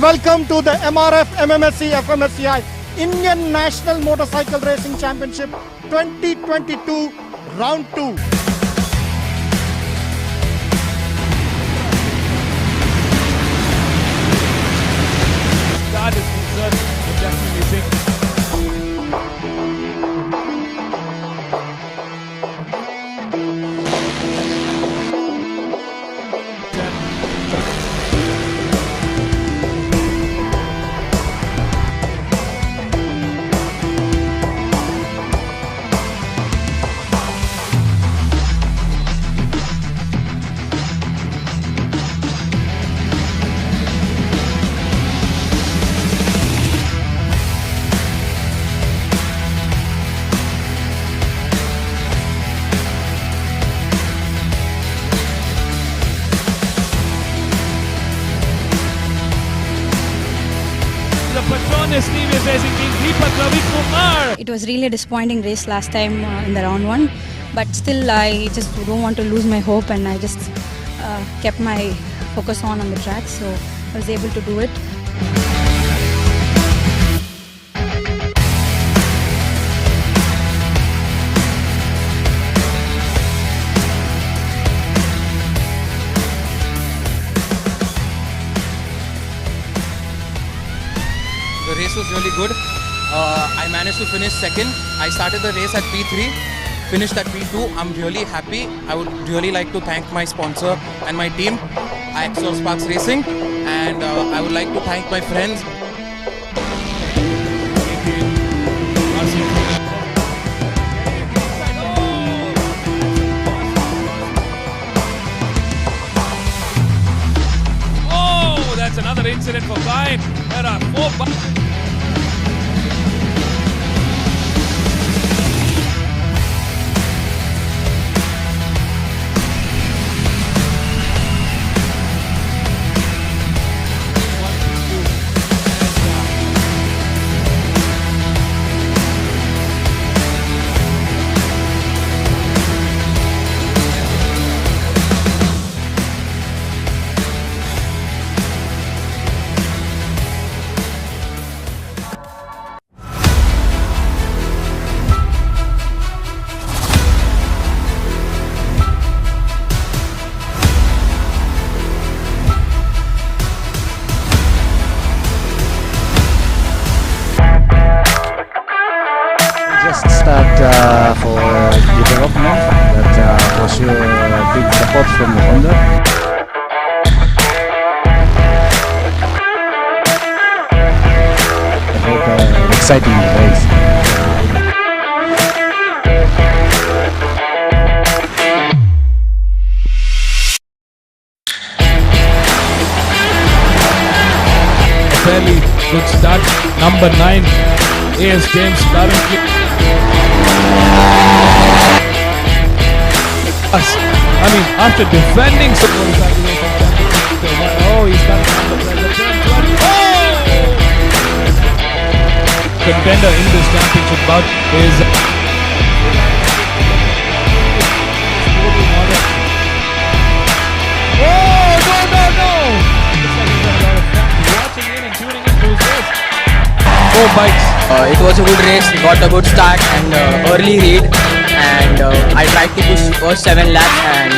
welcome to the MRF MMSC fmsci Indian National Motorcycle Racing Championship 2022 Round 2. Start is concerned, I definitely think the Patronus TVS Racing Team Deepak Ravi Kumar. It was really a disappointing race last time in the round 1, but still I just don't want to lose my hope, and I just kept my focus on the track, so I was able to do it. The race was really good. I managed to finish second. I started the race at P3, finished at P2. I'm really happy. I would really like to thank my sponsor and my team, Axor Sparks Racing, and I would like to thank my friends. Oh, that's another incident for Guy. There are 4 Just start for development, but for sure big support from Honda. I hope an exciting race. fairly good start. Number 9, A.S. James currently. I mean, after defending some motorcycle racing championship, oh, he's got number turn 20. Oh! Contender in this championship bout is watching in and tuning into his race. 4 bikes. It was a good race, got a good start and early lead, and I tried to push first 7 laps and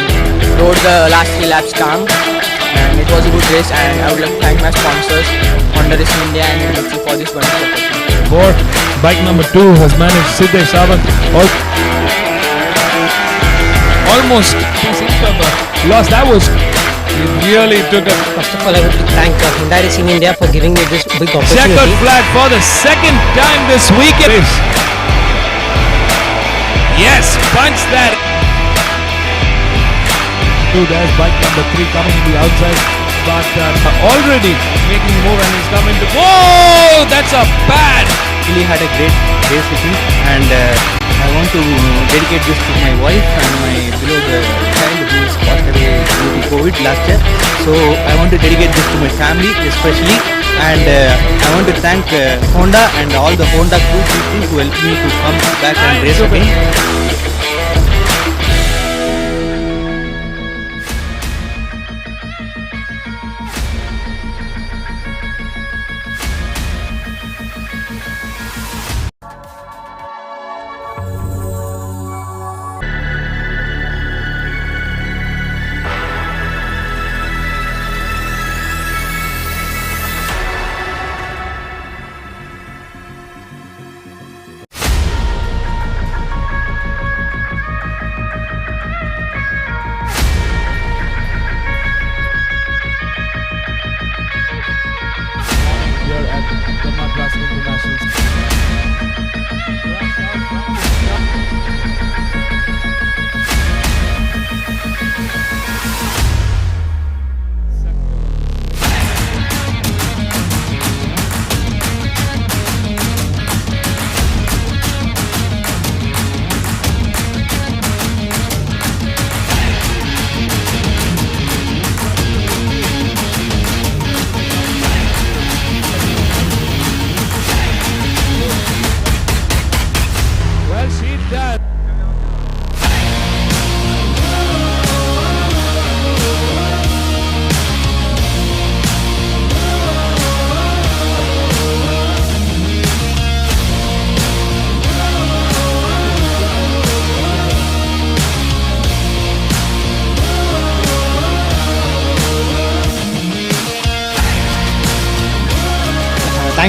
rode the last 3 laps calm, and it was a good race, and I would like to thank my sponsors, Honda Racing India and MMSC for this wonderful opportunity. For bike number 2 has managed Siddesh Sawant almost lost. That was, he really took a First of all, I would like to thank Honda Racing India for giving me this big opportunity. checkered flag for the second time this weekend. Yes, punch that. There's bike number 3 coming to the outside, but already making a move, and he's coming to. Whoa, that's a bad. Really had a great race with me, and I want to dedicate this to my wife and my beloved child who is passed away due to COVID last year. So I want to dedicate this to my family especially, and I want to thank Honda and all the Honda crew people who helped me to come back and race again.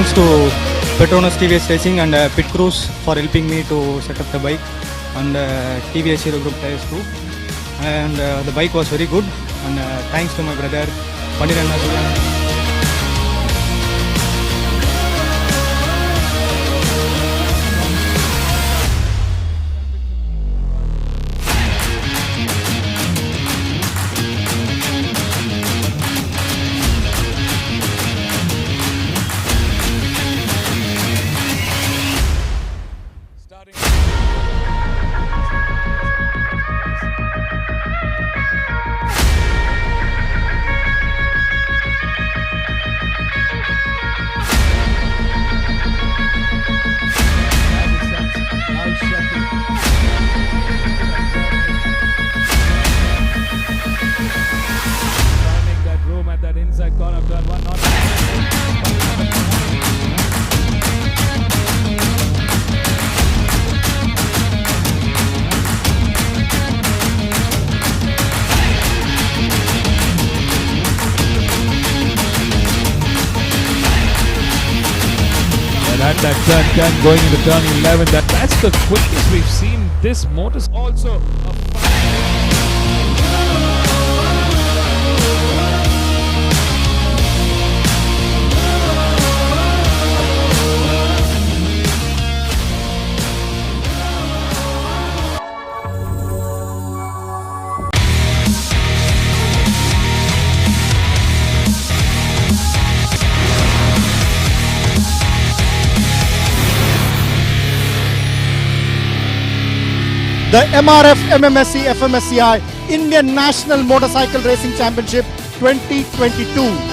thanks to Petronas TVS Racing and Pit Crews for helping me to set up the bike, and TVS Hero Group tires too. And the bike was very good, and thanks to my brother Pandiranna. Inside corner, turn one, not at that turn 10 going into turn 11, that's the quickest we've seen this motor. Also a the MRF MMSC fmsci Indian National Motorcycle Racing Championship 2022.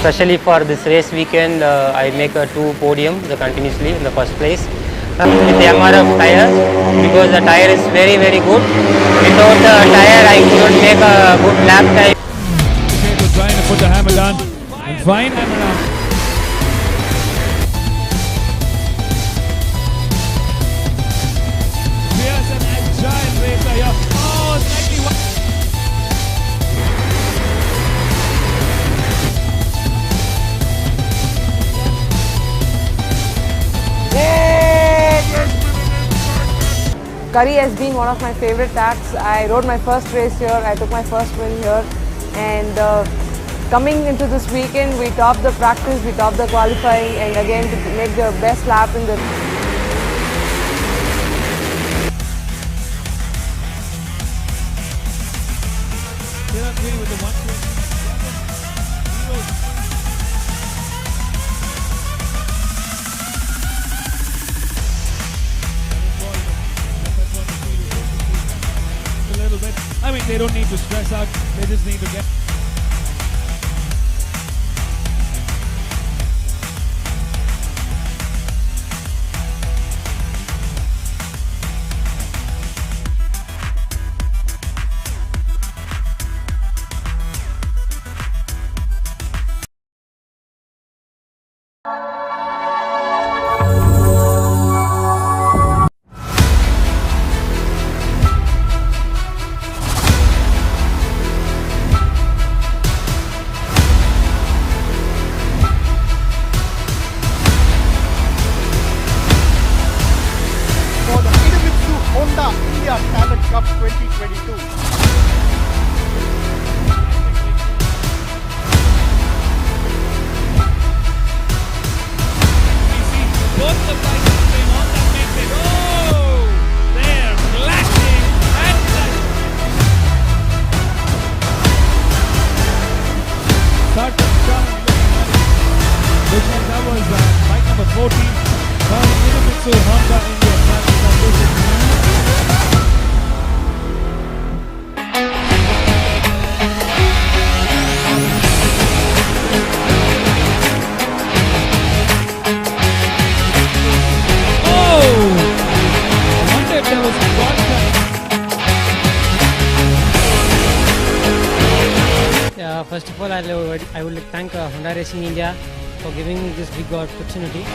Especially for this race weekend, I make a 2 podium continuously in the first place with the MRF tire, because the tire is very good. Without the tire, I couldn't make a good lap time. Okay, we're trying to put the hammer down and find hammer down. Here's an agile racer here. Oh, slightly wide. Curry has been one of my favorite tracks. I rode my first race here, I took my first win here, and coming into this weekend we topped the practice, we topped the qualifying, and again to make the best lap in the... I mean, they don't need to stress out, they just need to get... India Talent Cup 2022. Both the bikes are playing on that makes it. Oh! They're flashing and flashing. Start to turn. That was bike number 14. Mitsu Honda India Talent Cup. First of all, I would like to thank Honda Racing India for giving me this big opportunity.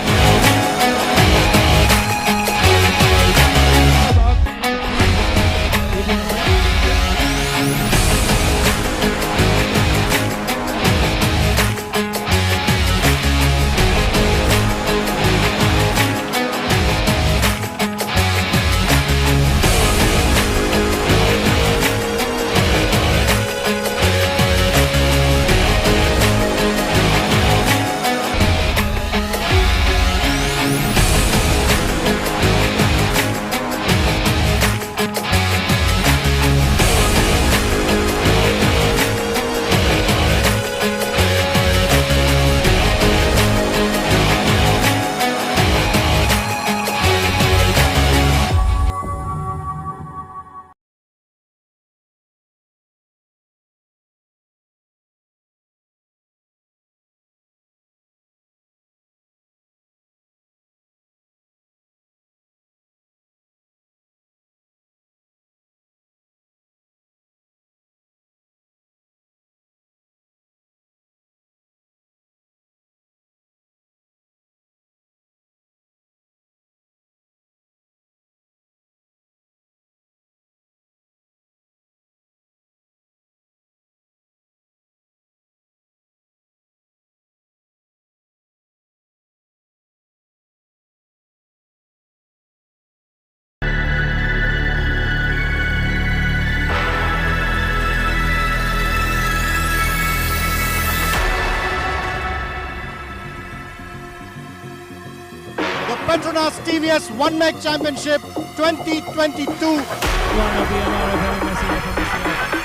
Petronas TVS One Make Championship 2022. One of the MRF MMSC fmsci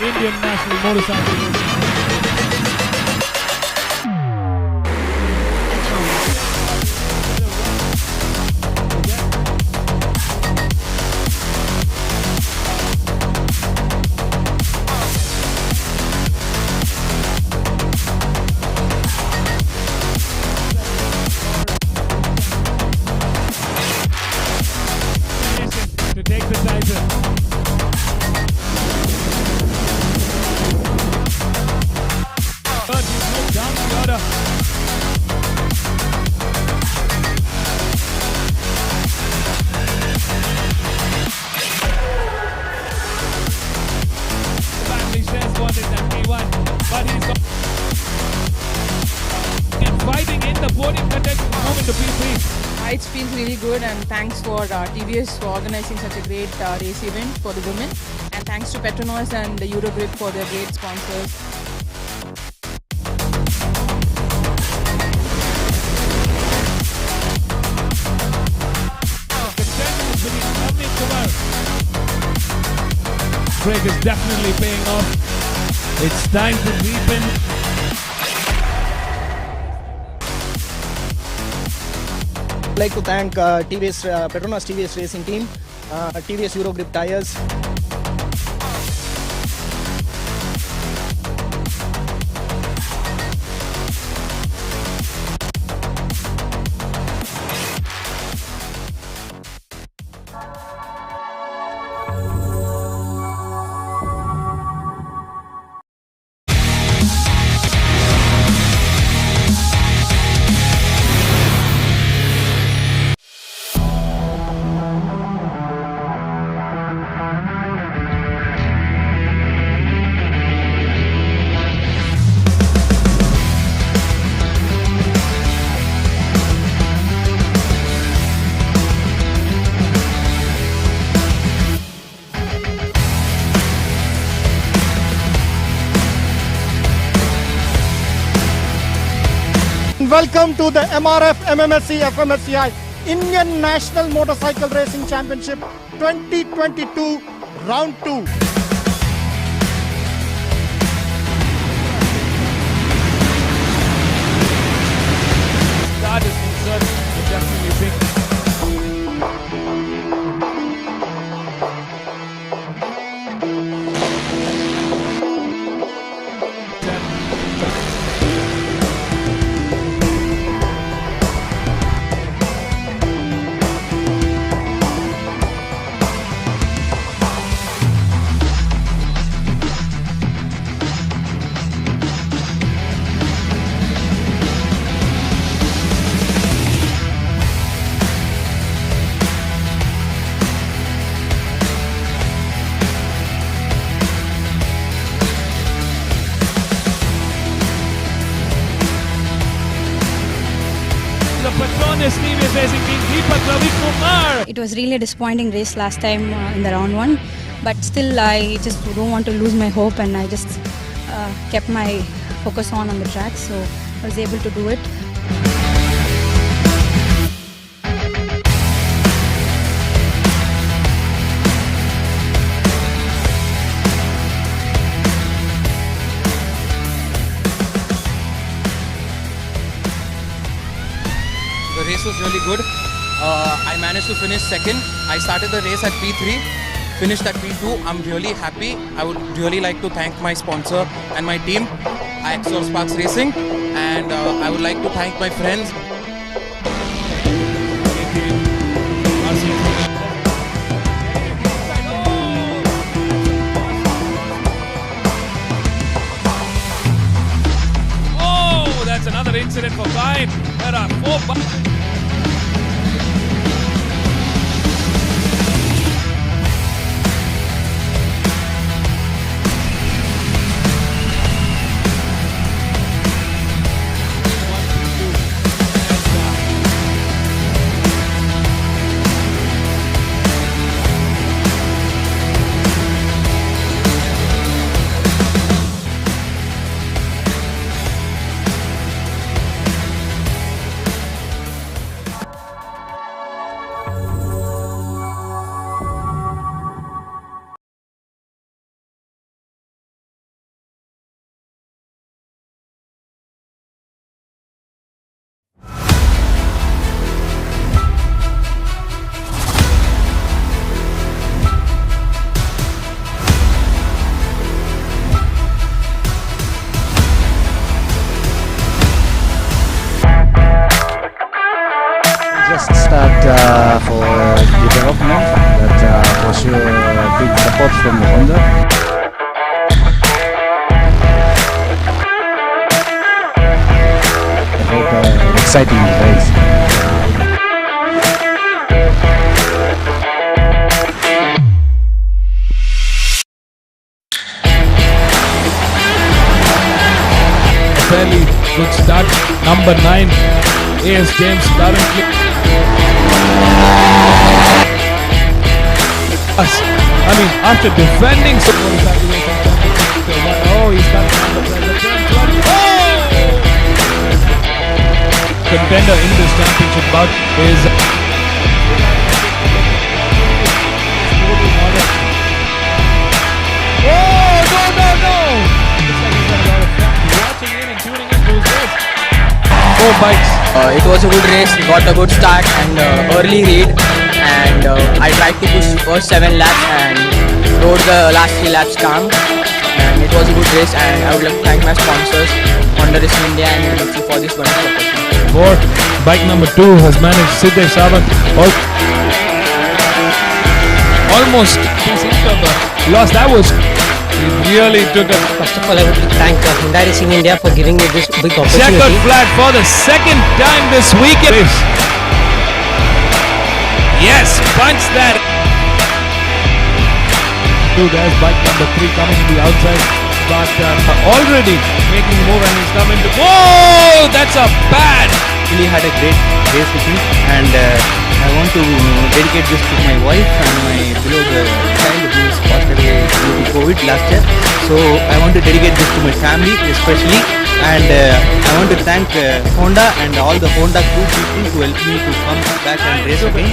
Indian National Motorcycle Racing. To take the title. But he's moved down the order. The family shares wanted that he won, but he's fighting in the podium contention moving to P3. It feels really good, and thanks for TVS for organizing such a great race event for the women, and thanks to Petronas and the Eurogrip for their great sponsors. Break is definitely paying off. It's time to deepen. I'd like to thank Petronas TVS Racing Team, TVS Eurogrip Tires. Welcome to the MRF MMSC fmsci Indian National Motorcycle Racing Championship 2022 Round 2. Start is concerned, you definitely think. TVS Racing Team, Deepak Ravi Kumar. It was really a disappointing race last time in the round one, but still I just don't want to lose my hope, and I just kept my focus on the track, so I was able to do it. The race was really good. I managed to finish second. I started the race at P3, finished at P2. I'm really happy. I would really like to thank my sponsor and my team, Axor Sparks Racing, and I would like to thank my friends. Oh, that's another incident for Vine. There are 4 Just start for development, but for sure big support from Honda. I hope an exciting race. fairly good start. Number 9, A.S. James currently. I mean, after defending so oh, he's got under pressure. Oh! Contender in this championship bout is bikes. It was a good race, got a good start and early lead, and I tried to push first 7 laps and rode the last 3 laps calm, and it was a good race, and I would like to thank my sponsors, Honda Racing India and MMSC for this wonderful opportunity. For bike number 2 has managed Siddesh Sawant almost lost. That was really took a First of all, I would like to thank Honda Racing India for giving me this big opportunity. checkered flag for the second time this weekend. Yes, punch that. There's bike number 3 coming to the outside, but already making a move, and he's coming to. Whoa, that's a bad. Really had a great race with me, and I want to dedicate this to my wife and my beloved child who is passed away due to COVID last year. So I want to dedicate this to my family especially, and I want to thank Honda and all the Honda crew people who helped me to come back and race again.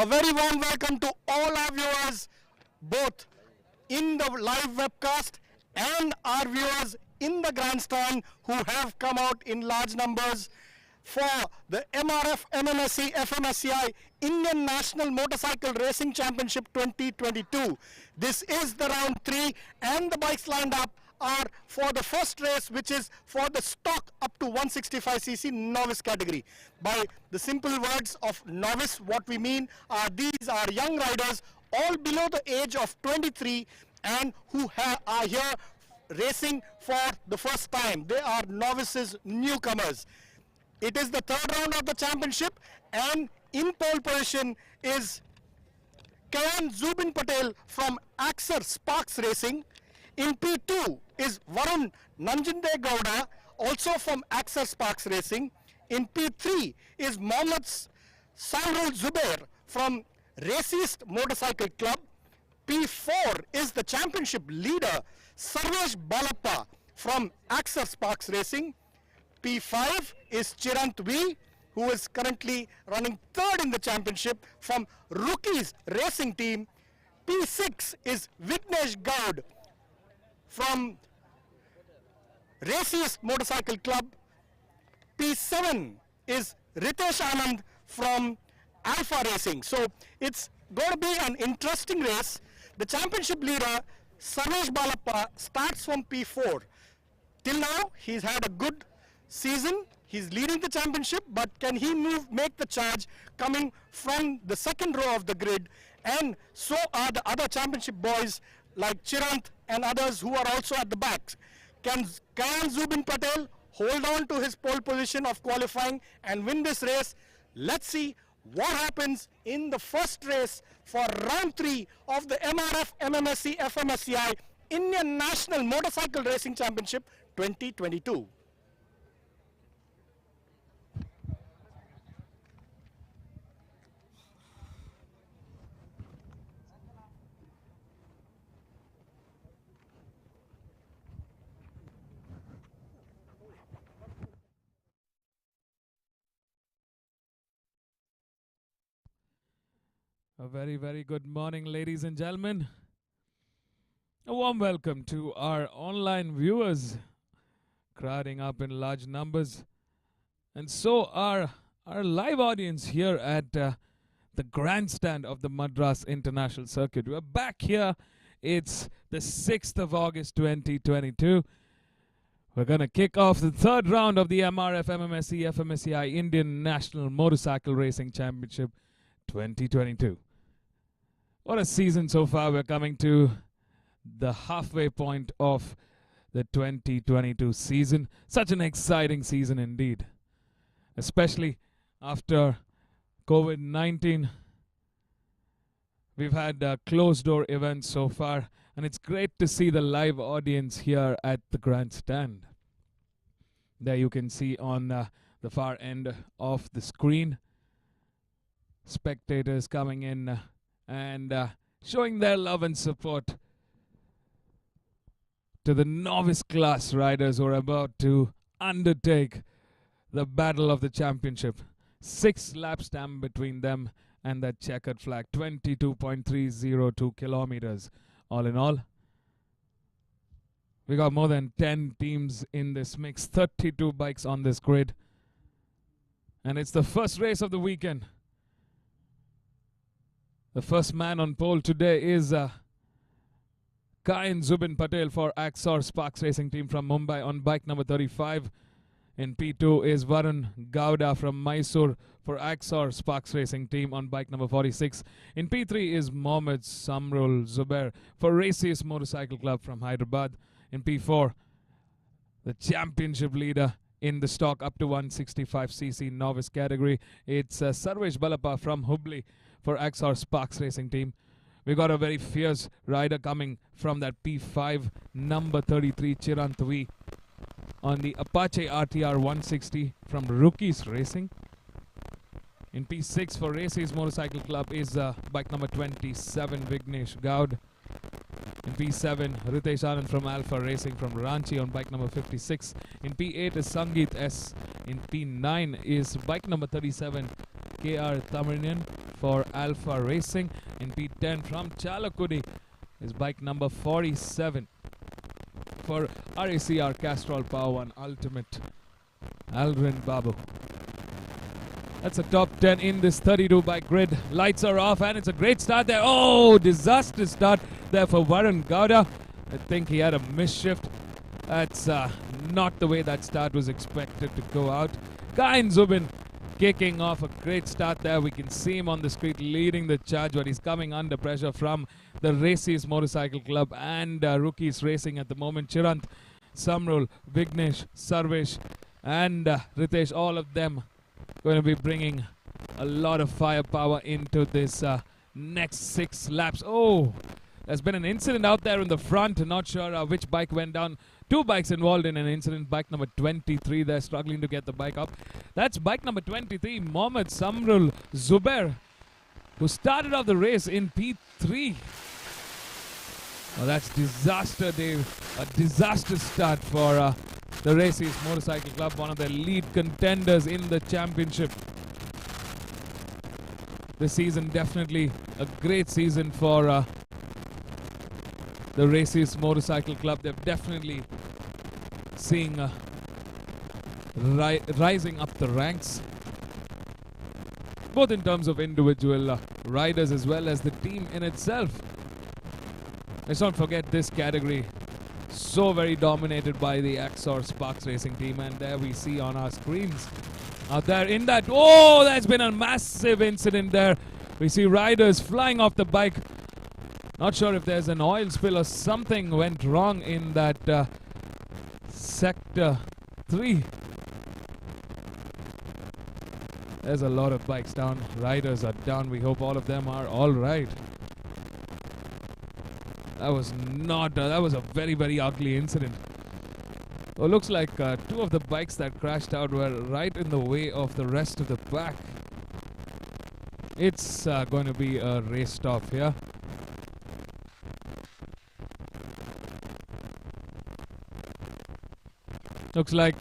A very warm welcome to all our viewers, both in the live webcast and our viewers in the grandstand who have come out in large numbers for the MRF MMSC fmsci Indian National Motorcycle Racing Championship 2022. This is the round 3 and the bikes lined up are for the first race, which is for the stock up to 165cc novice category. By the simple words of novice, what we mean are these are young riders all below the age of 23 and who are here racing for the first time. They are novices, newcomers. It is the third round of the championship, and in pole position is Kayan Zubin Patel from Axer Sparks Racing. In P2 is Varun Nanjinde Gowda, also from Axer Sparks Racing. In P3 is Mohammad Sahrul Zubair from Racist Motorcycle Club. P4 is the championship leader Sarvesh Balappa from Axer Sparks Racing. P5 is Chirant V, who is currently running third in the championship from Rookies Racing Team. P6 is Vignesh Gaud from Racist Motorcycle Club. P7 is Ritesh Anand from Alpha Racing. So it's going to be an interesting race. The championship leader Sarvesh Balappa starts from P4. Till now he's had a good season. He's leading the championship, but can he make the charge coming from the second row of the grid? And so are the other championship boys like Chirant and others who are also at the back. Can Kayan Zubin Patel hold on to his pole position of qualifying and win this race? Let's see what happens in the first race for round 3 of the MRF MMSC fmsci Indian National Motorcycle Racing Championship 2022. A very, very good morning, ladies and gentlemen. A warm welcome to our online viewers crowding up in large numbers. And so our live audience here at the grandstand of the Madras International Circuit. We're back here. It's the 6th of August 2022. We're going to kick off the third round of the MRF MMSC fmsci Indian National Motorcycle Racing Championship 2022. What a season so far. We're coming to the halfway point of the 2022 season. Such an exciting season indeed. Especially after COVID-19. We've had closed door events so far. And it's great to see the live audience here at the grandstand. There you can see on the far end of the screen. Spectators coming in and showing their love and support to the novice class riders who are about to undertake the battle of the championship. 6 laps time between them and that checkered flag. 22.302 kilometers all in all. We got more than 10 teams in this mix. 32 bikes on this grid. And it's the first race of the weekend. The first man on pole today is Kayan Zubin Patel for Axer Sparks Racing Team from Mumbai on bike number 35. In P2 is Varun Gowda from Mysore for Axer Sparks Racing Team on bike number 46. In P3 is Mohammad Samrul Zubair for Racist Motorcycle Club from Hyderabad. In P4, the championship leader in the stock up to 165cc novice category. It's Sarvesh Balappa from Hubli for Axer Sparks Racing Team. We got a very fierce rider coming from that P5, number 33, Chirant V, on the Apache RTR 160 from Rookies Racing. In P6 for Racist Motorcycle Club is bike number 27, Vignesh Gaud. In P7, Ritesh Anand from Alpha Racing from Ranchi on bike number 56. In P8 is Sangeet S. In P9 is bike number 37, KR Tamarian for Alpha Racing. In P10 from Chalakudi is bike number 47 for RACR Castrol Power One Ultimate, Aldrin Babu. That's a top 10 in this 32 bike grid. Lights are off and it's a great start there. Oh, disastrous start there for Varun Gowda. I think he had a misshift. That's not the way that start was expected to go out. Kain Zubin kicking off a great start there. We can see him on the screen leading the charge, but he's coming under pressure from the Races Motorcycle Club and Rookies Racing at the moment. Chirant, Samrul, Vignesh, Sarvesh and Ritesh, all of them going to be bringing a lot of firepower into this next 6 laps. Oh, there's been an incident out there in the front. Not sure which bike went down. 2 bikes involved in an incident. Bike number 23, they're struggling to get the bike up. That's bike number 23, Mohammed Samrul Zubair, who started off the race in P3. Oh, that's disaster, Dave. A disastrous start for the Races Motorcycle Club, one of their lead contenders in the championship. This season definitely a great season for the Races Motorcycle Club. They're definitely seeing rising up the ranks, both in terms of individual riders as well as the team in itself. Let's not forget this category, so very dominated by the Axor Sparks Racing team, and there we see on our screens out there in that, oh, there's been a massive incident there. We see riders flying off the bike. Not sure if there's an oil spill or something went wrong in that sector 3. There's a lot of bikes down. Riders are down. We hope all of them are all right. That was not. That was a very, very ugly incident. Oh, looks like 2 of the bikes that crashed out were right in the way of the rest of the pack. It's going to be a race stop here. Looks like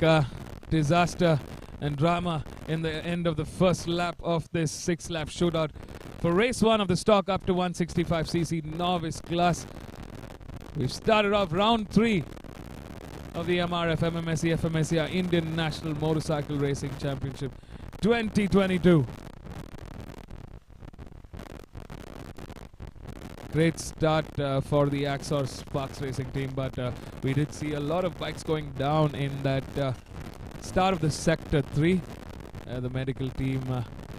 disaster and drama in the end of the first lap of this 6-lap shootout for race 1 of the stock up to 165cc novice class. We've started off round 3 of the MRF MMSC fmsci Indian National Motorcycle Racing Championship 2022. Great start for the Axor Sparks Racing team, but we did see a lot of bikes going down in that start of the sector 3. The medical team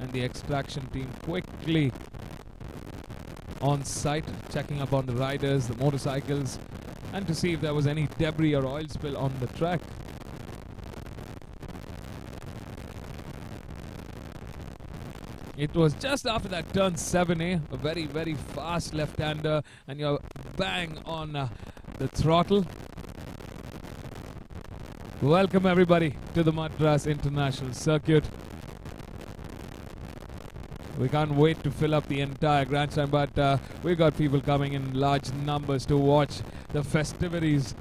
and the extraction team quickly on site, checking up on the riders, the motorcycles, and to see if there was any debris or oil spill on the track. It was just after that turn 7A, a very, very fast left-hander, and you're bang on the throttle. Welcome everybody to the Madras International Circuit. We can't wait to fill up the entire grandstand, but we got people coming in large numbers to watch the festivities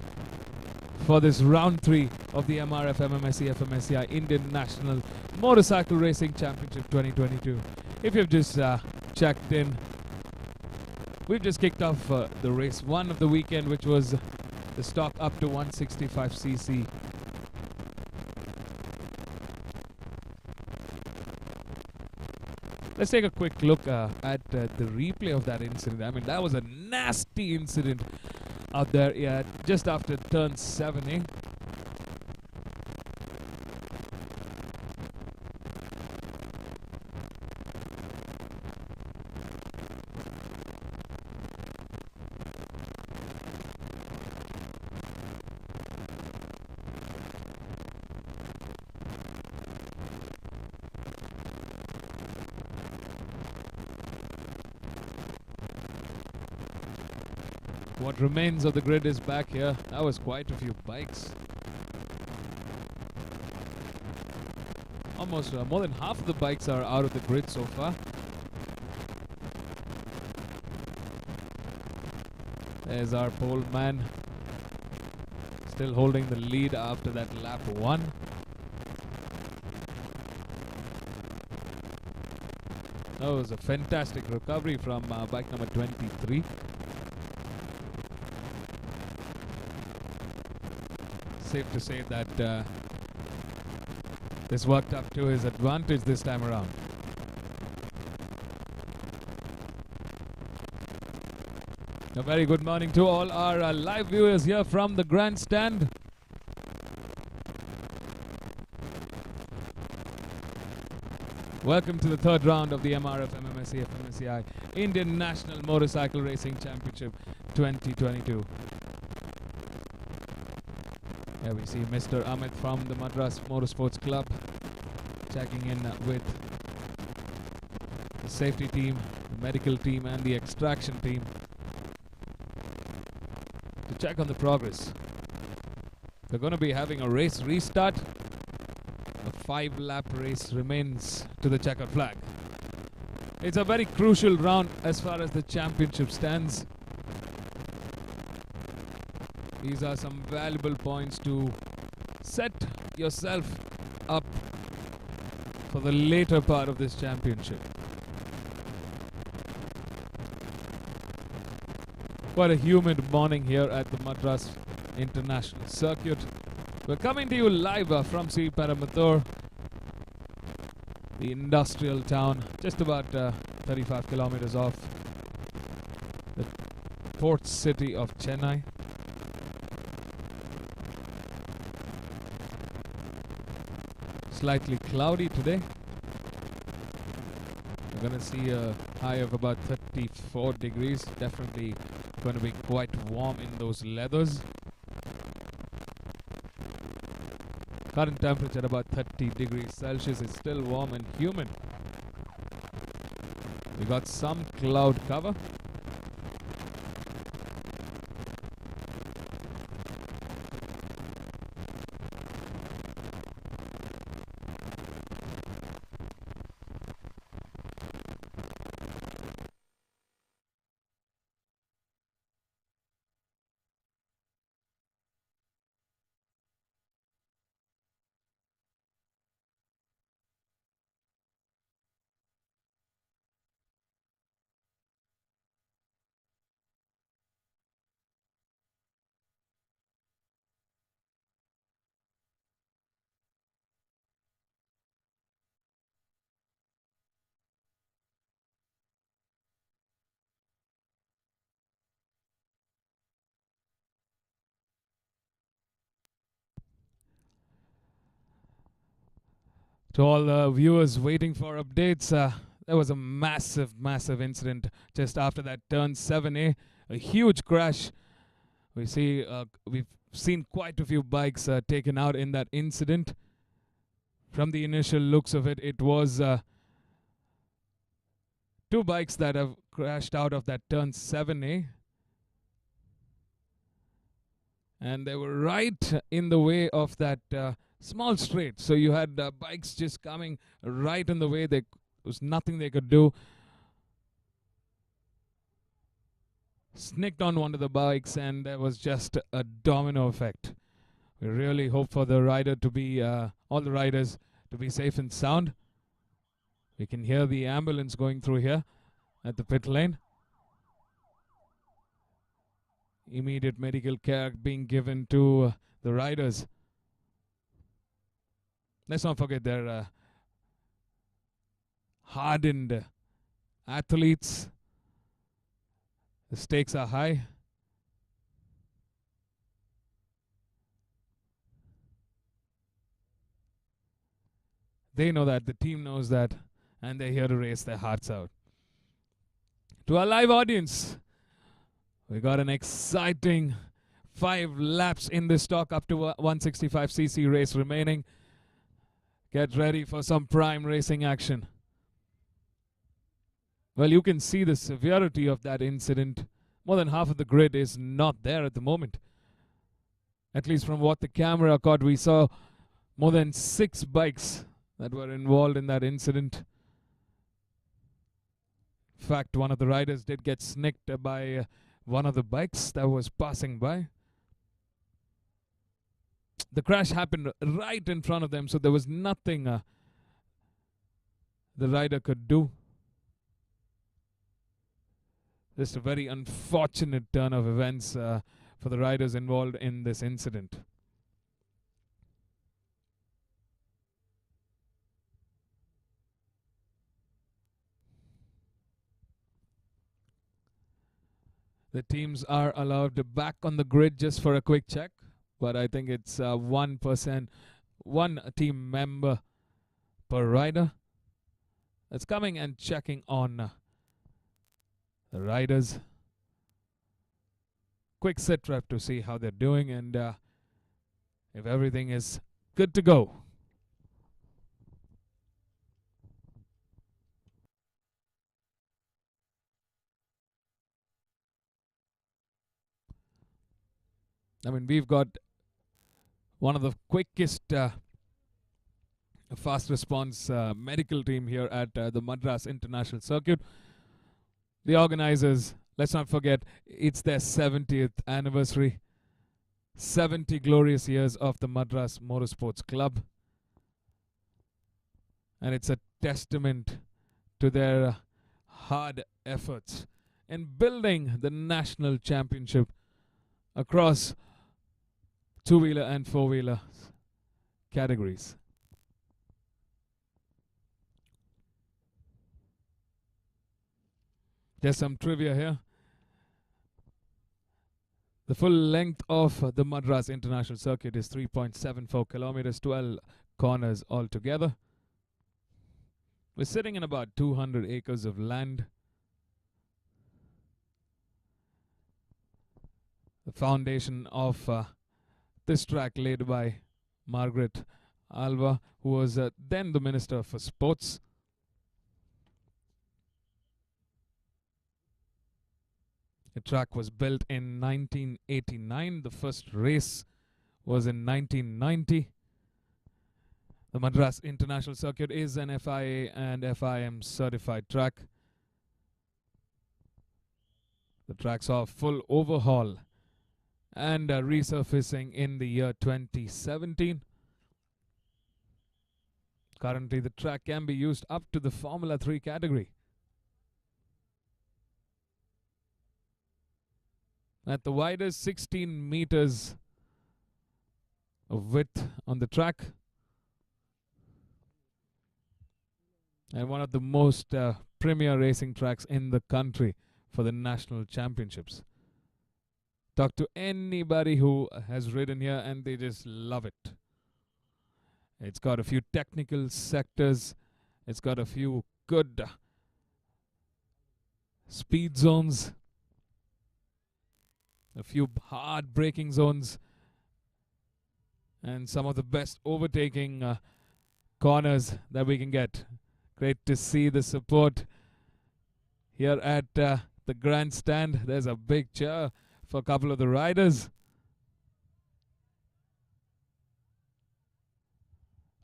for this round 3 of the MRF MMSC fmsci Indian National Motorcycle Racing Championship 2022. If you've just checked in, we've just kicked off the race 1 of the weekend, which was the stock up to 165cc. Let's take a quick look at the replay of that incident. I mean, that was a nasty incident out there, just after turn 7A. What remains of the grid is back here. That was quite a few bikes. Almost more than half of the bikes are out of the grid so far. There's our pole man, still holding the lead after that lap 1. That was a fantastic recovery from bike number 23. Safe to say that this worked up to his advantage this time around. A very good morning to all our live viewers here from the grandstand. Welcome to the third round of the MRF MMSC fmsci Indian National Motorcycle Racing Championship 2022. Here we see Mr. Amit from the Madras Motorsports Club checking in with the safety team, the medical team and the extraction team to check on the progress. They're going to be having a race restart. A 5-lap race remains to the checkered flag. It's a very crucial round as far as the championship stands. These are some valuable points to set yourself up for the later part of this championship. Quite a humid morning here at the Madras International Circuit. We're coming to you live from Sri Paramattur, the industrial town, just about 35 kilometers off the port city of Chennai. Slightly cloudy today. We're going to see a high of about 34 degrees. Definitely going to be quite warm in those leathers. Current temperature about 30 degrees Celsius. Is still warm and humid. We got some cloud cover. To all the viewers waiting for updates, there was a massive incident just after that turn 7A. A huge crash. We've seen quite a few bikes taken out in that incident. From the initial looks of it, it was 2 bikes that have crashed out of that turn 7A. And they were right in the way of that small straight. So you had bikes just coming right in the way. There was nothing they could do. Snicked on one of the bikes and there was just a domino effect. We really hope for the rider to be, all the riders to be safe and sound. We can hear the ambulance going through here at the pit lane. Immediate medical care being given to the riders. Let's not forget they're hardened athletes. The stakes are high. They know that, the team knows that, and they're here to race their hearts out. To our live audience, we got an exciting 5 laps in this stock up to 165cc race remaining. Get ready for some prime racing action. Well, you can see the severity of that incident. More than half of the grid is not there at the moment. At least from what the camera caught, we saw more than 6 bikes that were involved in that incident. In fact, one of the riders did get snicked by one of the bikes that was passing by. The crash happened right in front of them, so there was nothing the rider could do. Just a very unfortunate turn of events for the riders involved in this incident. The teams are allowed back on the grid just for a quick check, but I think it's 1%, one team member per rider that's coming and checking on the riders. Quick sit rep to see how they're doing and if everything is good to go. I mean, we've got one of the quickest fast response medical team here at the Madras International Circuit. The organizers, let's not forget, it's their 70th anniversary. 70 glorious years of the Madras Motorsports Club. And it's a testament to their hard efforts in building the national championship across two-wheeler and four-wheeler categories. Just some trivia here. The full length of the Madras International Circuit is 3.74 kilometers, 12 corners altogether. We're sitting in about 200 acres of land. The foundation of this track laid by Margaret Alva, who was then the Minister for Sports. The track was built in 1989. The first race was in 1990. The Madras International Circuit is an FIA and FIM certified track. The track saw a full overhaul and resurfacing in the year 2017. Currently, the track can be used up to the Formula 3 category. At the widest, 16 meters of width on the track. And one of the most premier racing tracks in the country for the national championships. Talk to anybody who has ridden here and they just love it. It's got a few technical sectors. It's got a few good speed zones. A few hard braking zones. And some of the best overtaking corners that we can get. Great to see the support here at the grandstand. There's a big cheer for a couple of the riders.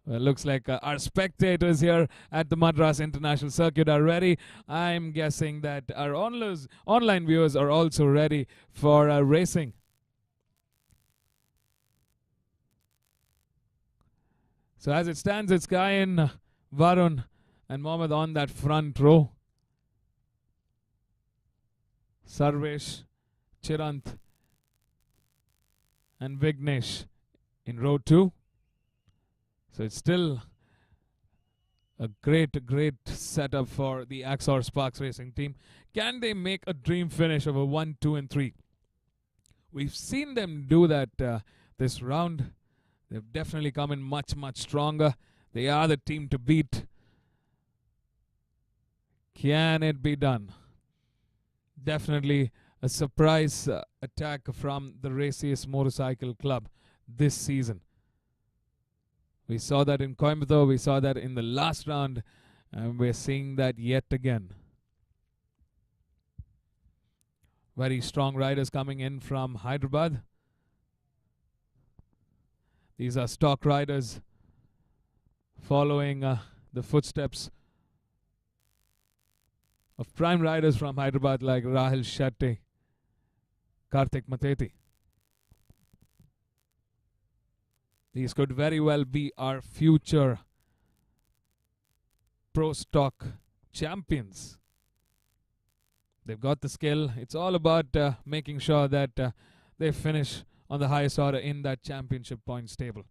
Well, looks like our spectators here at the Madras International Circuit are ready. I'm guessing that our online viewers are also ready for racing. So as it stands, it's Kayan, Varun and Mohammed on that front row. Sarvesh, Chirant and Vignesh in row 2. So it's still a great setup for the Axor Sparks Racing team. Can they make a dream finish of a 1, 2 and 3? We've seen them do that this round. They've definitely come in much stronger. They are the team to beat. Can it be done? Definitely a surprise attack from the Raciest Motorcycle Club this season. We saw that in Coimbatore, we saw that in the last round, and we're seeing that yet again. Very strong riders coming in from Hyderabad. These are stock riders following the footsteps of prime riders from Hyderabad like Rahul Shetty, Karthik Mateti. These could very well be our future pro stock champions. They've got the skill. It's all about making sure that they finish on the highest order in that championship points table.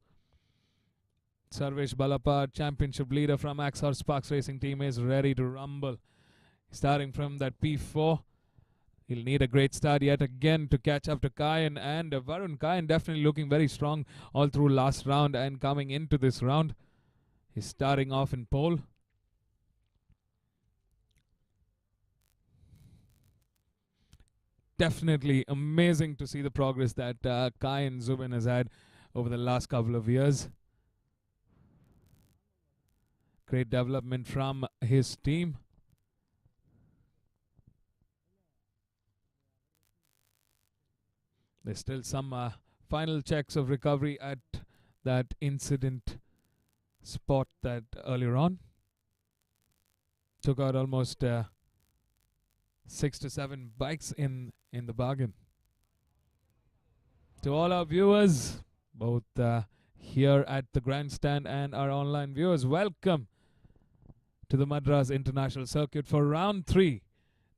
Sarvesh Balapar, championship leader from Axor Sparks Racing Team, is ready to rumble. Starting from that P4. He'll need a great start yet again to catch up to Kayan and Varun. Kayan definitely looking very strong all through last round and coming into this round. He's starting off in pole. Definitely amazing to see the progress that Kayan Zubin has had over the last couple of years. Great development from his team. There's still some final checks of recovery at that incident spot that earlier on. Took out almost 6 to 7 bikes in the bargain. To all our viewers, both here at the grandstand and our online viewers, welcome to the Madras International Circuit for round 3,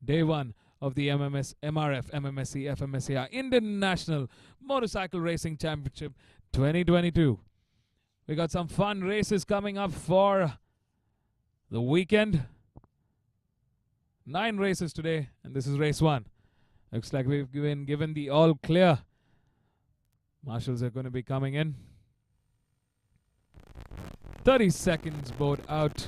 day 1 of the MRF MMSC fmsci International Motorcycle Racing Championship 2022. We got some fun races coming up for the weekend. 9 races today, and this is race 1. Looks like we've been given the all clear. Marshals are going to be coming in. 30 seconds board out.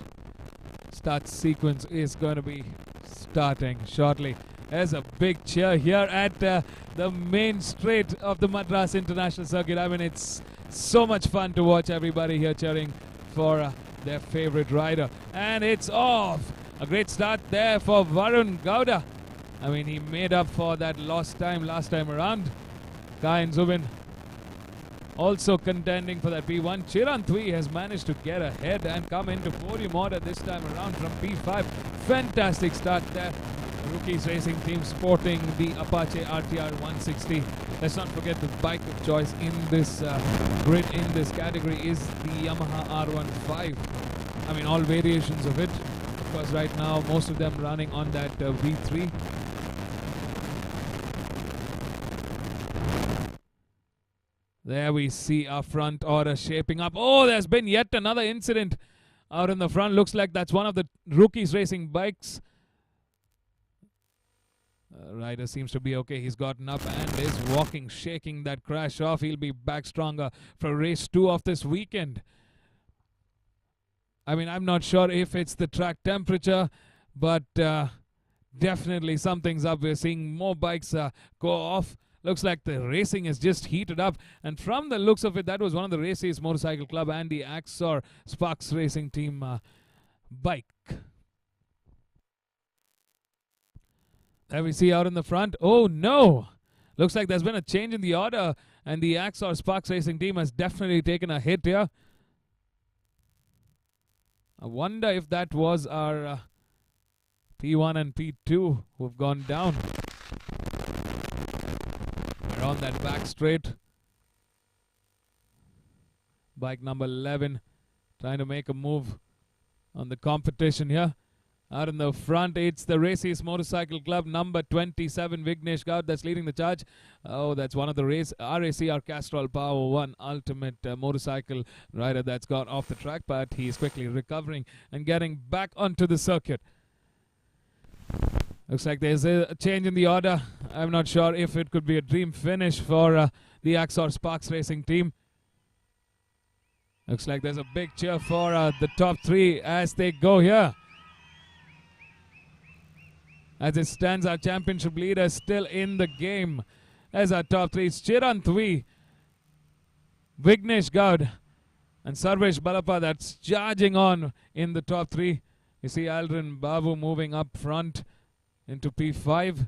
Start sequence is going to be starting shortly. There's a big cheer here at the main straight of the Madras International Circuit. I mean, it's so much fun to watch everybody here cheering for their favorite rider. And it's off. A great start there for Varun Gowda. I mean, he made up for that lost time last time around. Kayan Zubin also contending for that P1. Chiran Thui has managed to get ahead and come into podium order this time around from P5. Fantastic start there. Rookies Racing Team sporting the Apache RTR 160. Let's not forget the bike of choice in this grid, in this category, is the Yamaha R15. I mean, all variations of it. Of course, right now, most of them running on that V3. There we see our front order shaping up. Oh, there's been yet another incident out in the front. Looks like that's one of the Rookies Racing bikes. Rider seems to be okay. He's gotten up and is walking, shaking that crash off. He'll be back stronger for race 2 of this weekend. I mean, I'm not sure if it's the track temperature, but definitely something's up. We're seeing more bikes go off. Looks like the racing is just heated up. And from the looks of it, that was one of the Races Motorcycle Club and the Axor Sparks Racing Team bike. There we see out in the front. Oh no! Looks like there's been a change in the order, and the Axor Sparks Racing Team has definitely taken a hit here. I wonder if that was our P1 and P2 who've gone down. We're on that back straight. Bike number 11 trying to make a move on the competition here. Out in the front, it's the Races Motorcycle Club, number 27, Vignesh Gaud, that's leading the charge. Oh, that's one of the RACR Castrol Power 1 Ultimate motorcycle rider that's got off the track, but he's quickly recovering and getting back onto the circuit. Looks like there's a change in the order. I'm not sure if it could be a dream finish for the Axor Sparks Racing Team. Looks like there's a big cheer for the top 3 as they go here. As it stands, our championship leader still in the game. As our top 3, it's Chiran Thui, Vignesh Gaud, and Sarvesh Balappa that's charging on in the top 3. You see Aldrin Babu moving up front into P5.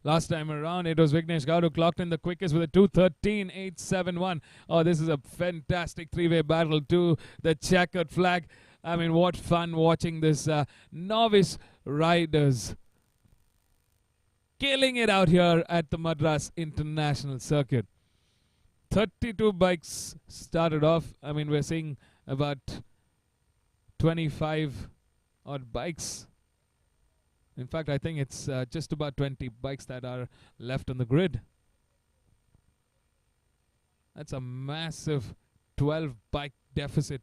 Last time around, it was Vignesh Gaud who clocked in the quickest with a 2:13.871. Oh, this is a fantastic 3-way battle to the checkered flag. I mean, what fun watching this novice riders killing it out here at the Madras International Circuit. 32 bikes started off. I mean, we're seeing about 25 odd bikes. In fact, I think it's just about 20 bikes that are left on the grid. That's a massive 12 bike deficit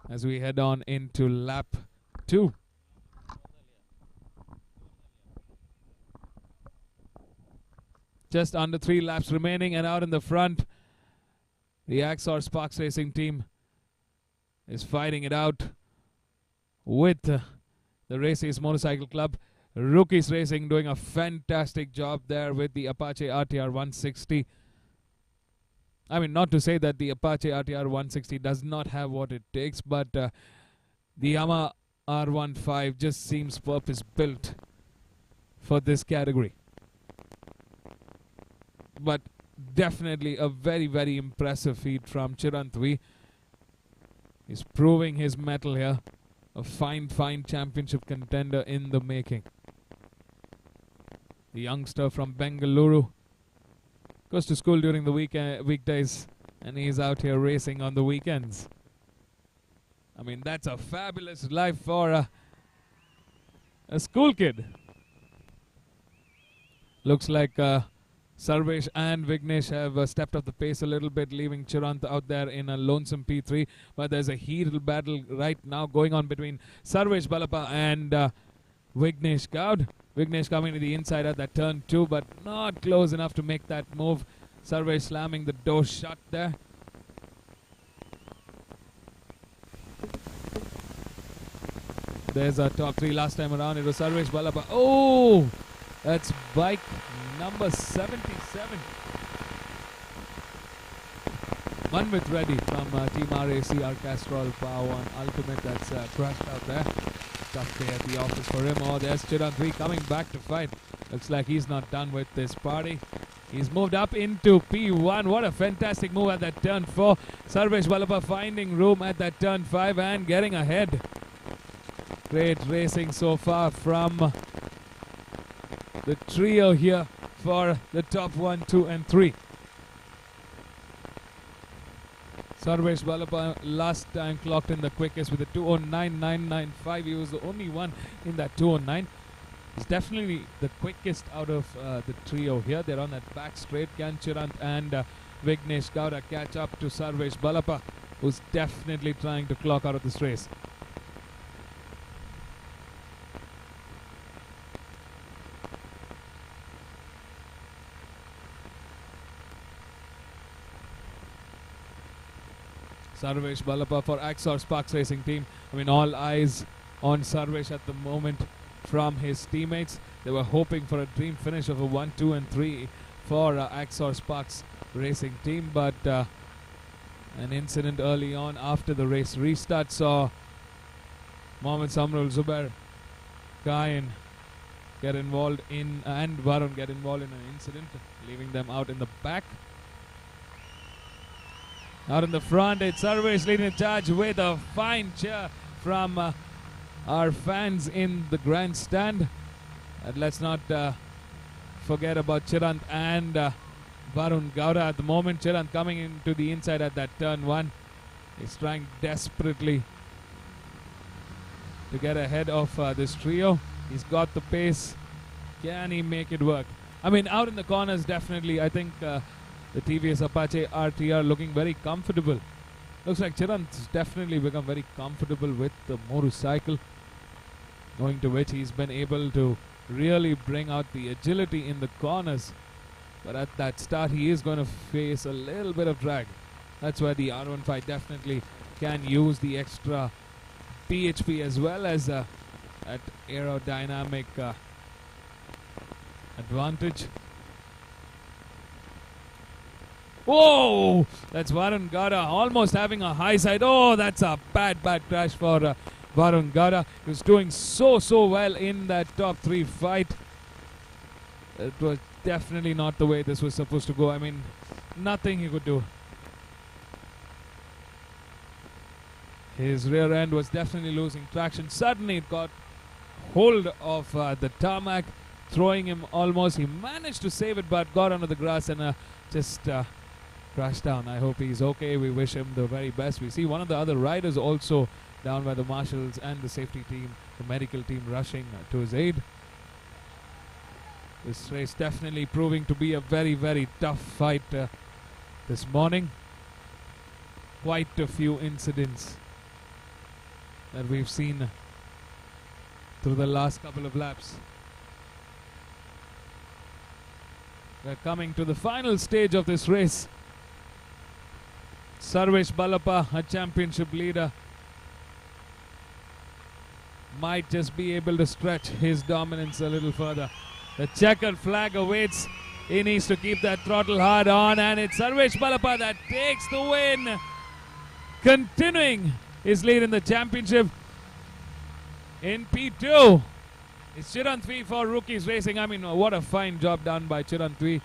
as we head on into lap 2. Just under 3 laps remaining, and out in the front, the Axor Sparks Racing team is fighting it out with the Races Motorcycle Club. Rookies Racing doing a fantastic job there with the Apache RTR 160. I mean, not to say that the Apache RTR 160 does not have what it takes, but the Yamaha R15 just seems purpose-built for this category. But definitely a very, very impressive feat from Chirantvi. He's proving his mettle here. A fine championship contender in the making. The youngster from Bengaluru goes to school during the weekdays, and he's out here racing on the weekends. I mean, that's a fabulous life for a school kid. Looks like Sarvesh and Vignesh have stepped up the pace a little bit, leaving Chirant out there in a lonesome P3. But there's a heated battle right now going on between Sarvesh Balapa and Vignesh Gaud. Vignesh coming to the inside at that turn 2, but not close enough to make that move. Sarvesh slamming the door shut there. There's a top 3 last time around. It was Sarvesh Balapa. Oh! That's bike number 77. One with ready from Team RAC, our Castrol Power 1 Ultimate. That's crashed out there. Tough day at the office for him. Oh, there's Chirantvi coming back to fight. Looks like he's not done with this party. He's moved up into P1. What a fantastic move at that turn 4. Sarvesh Balapa finding room at that turn 5 and getting ahead. Great racing so far from the trio here for the top 1, 2 and 3. Sarvesh Balapa last time clocked in the quickest with a 2:09.995. He was the only one in that 2:09. He's definitely the quickest out of the trio here. They're on that back straight. Can Chirant and Vignesh Gowda catch up to Sarvesh Balapa, who's definitely trying to clock out of this race. Sarvesh Balapa for Axor Sparks Racing team. I mean, all eyes on Sarvesh at the moment from his teammates. They were hoping for a dream finish of a 1, 2 and 3 for Axor Sparks Racing team, but an incident early on after the race restart saw Mohammad Samrul Zubair Kain get involved in and Varun get involved in an incident, leaving them out in the back. Out in the front, it's Sarvesh leading the charge with a fine cheer from our fans in the grandstand. And let's not forget about Chirant and Varun Gowda at the moment. Chirant coming into the inside at that turn 1. He's trying desperately to get ahead of this trio. He's got the pace. Can he make it work? I mean, out in the corners, definitely, I think the TVS Apache RTR looking very comfortable. Looks like Chirant's definitely become very comfortable with the motorcycle, owing to which he's been able to really bring out the agility in the corners. But at that start, he is going to face a little bit of drag. That's where the R15 definitely can use the extra PHP as well as at aerodynamic advantage. Whoa! That's Varun Gowda almost having a high side. Oh, that's a bad crash for Varun Gowda. He was doing so well in that top 3 fight. It was definitely not the way this was supposed to go. I mean, nothing he could do. His rear end was definitely losing traction. Suddenly it got hold of the tarmac throwing him almost. He managed to save it, but got onto the grass and just crashed down. I hope he's okay. We wish him the very best. We see one of the other riders also down by the marshals and the safety team, the medical team rushing to his aid. This race definitely proving to be a very, very tough fight this morning. Quite a few incidents that we've seen through the last couple of laps. We're coming to the final stage of this race. Sarvesh Ballappa, a championship leader, might just be able to stretch his dominance a little further. The checkered flag awaits. He needs to keep that throttle hard on, and it's Sarvesh Ballappa that takes the win, continuing his lead in the championship. In P2, it's Chirantvi for Rookies Racing. I mean, what a fine job done by Chirantvi,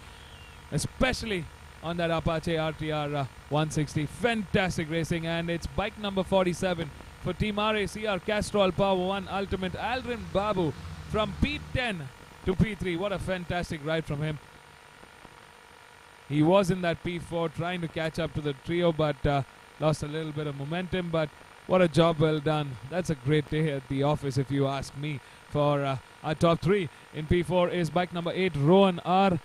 especially on that Apache RTR 160. Fantastic racing, and it's bike number 47 for Team RACR Castrol Power 1 Ultimate, Aldrin Babu, from P10 to P3. What a fantastic ride from him. He was in that P4 trying to catch up to the trio, but lost a little bit of momentum, but what a job well done. That's a great day at the office, if you ask me. For our top three, in P4 is bike number 8, Rohan R.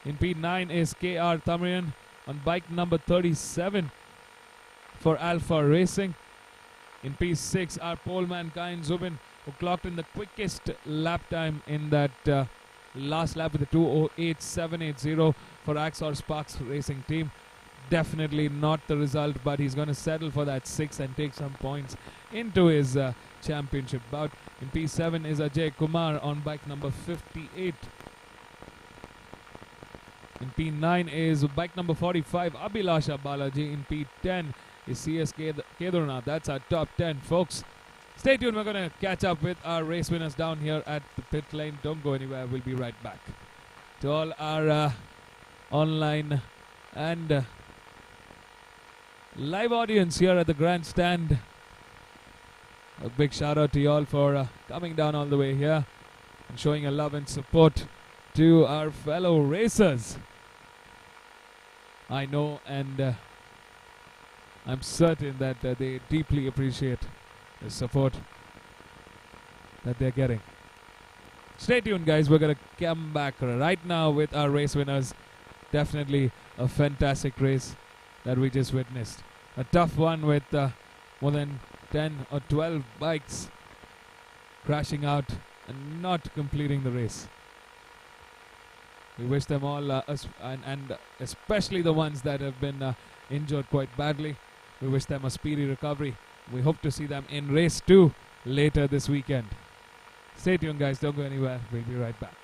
In P9 is KR Tamarian on bike number 37 for Alpha Racing. In P6 are poleman Kain Zubin, who clocked in the quickest lap time in that last lap with a 2:08.780 for Axor Sparks Racing team. Definitely not the result, but he's going to settle for that 6 and take some points into his championship bout. In P7 is Ajay Kumar on bike number 58. In P9 is bike number 45, Abhilasha Balaji. In P10 is CS Kedarnath. That's our top 10, folks. Stay tuned. We're going to catch up with our race winners down here at the pit lane. Don't go anywhere. We'll be right back. To all our online and live audience here at the grandstand, a big shout out to you all for coming down all the way here and showing a love and support to our fellow racers. I know, and I'm certain that they deeply appreciate the support that they're getting. Stay tuned, guys. We're going to come back right now with our race winners. Definitely a fantastic race that we just witnessed. A tough one with more than 10 or 12 bikes crashing out and not completing the race. We wish them all, and especially the ones that have been injured quite badly, we wish them a speedy recovery. We hope to see them in race 2 later this weekend. Stay tuned, guys. Don't go anywhere. We'll be right back.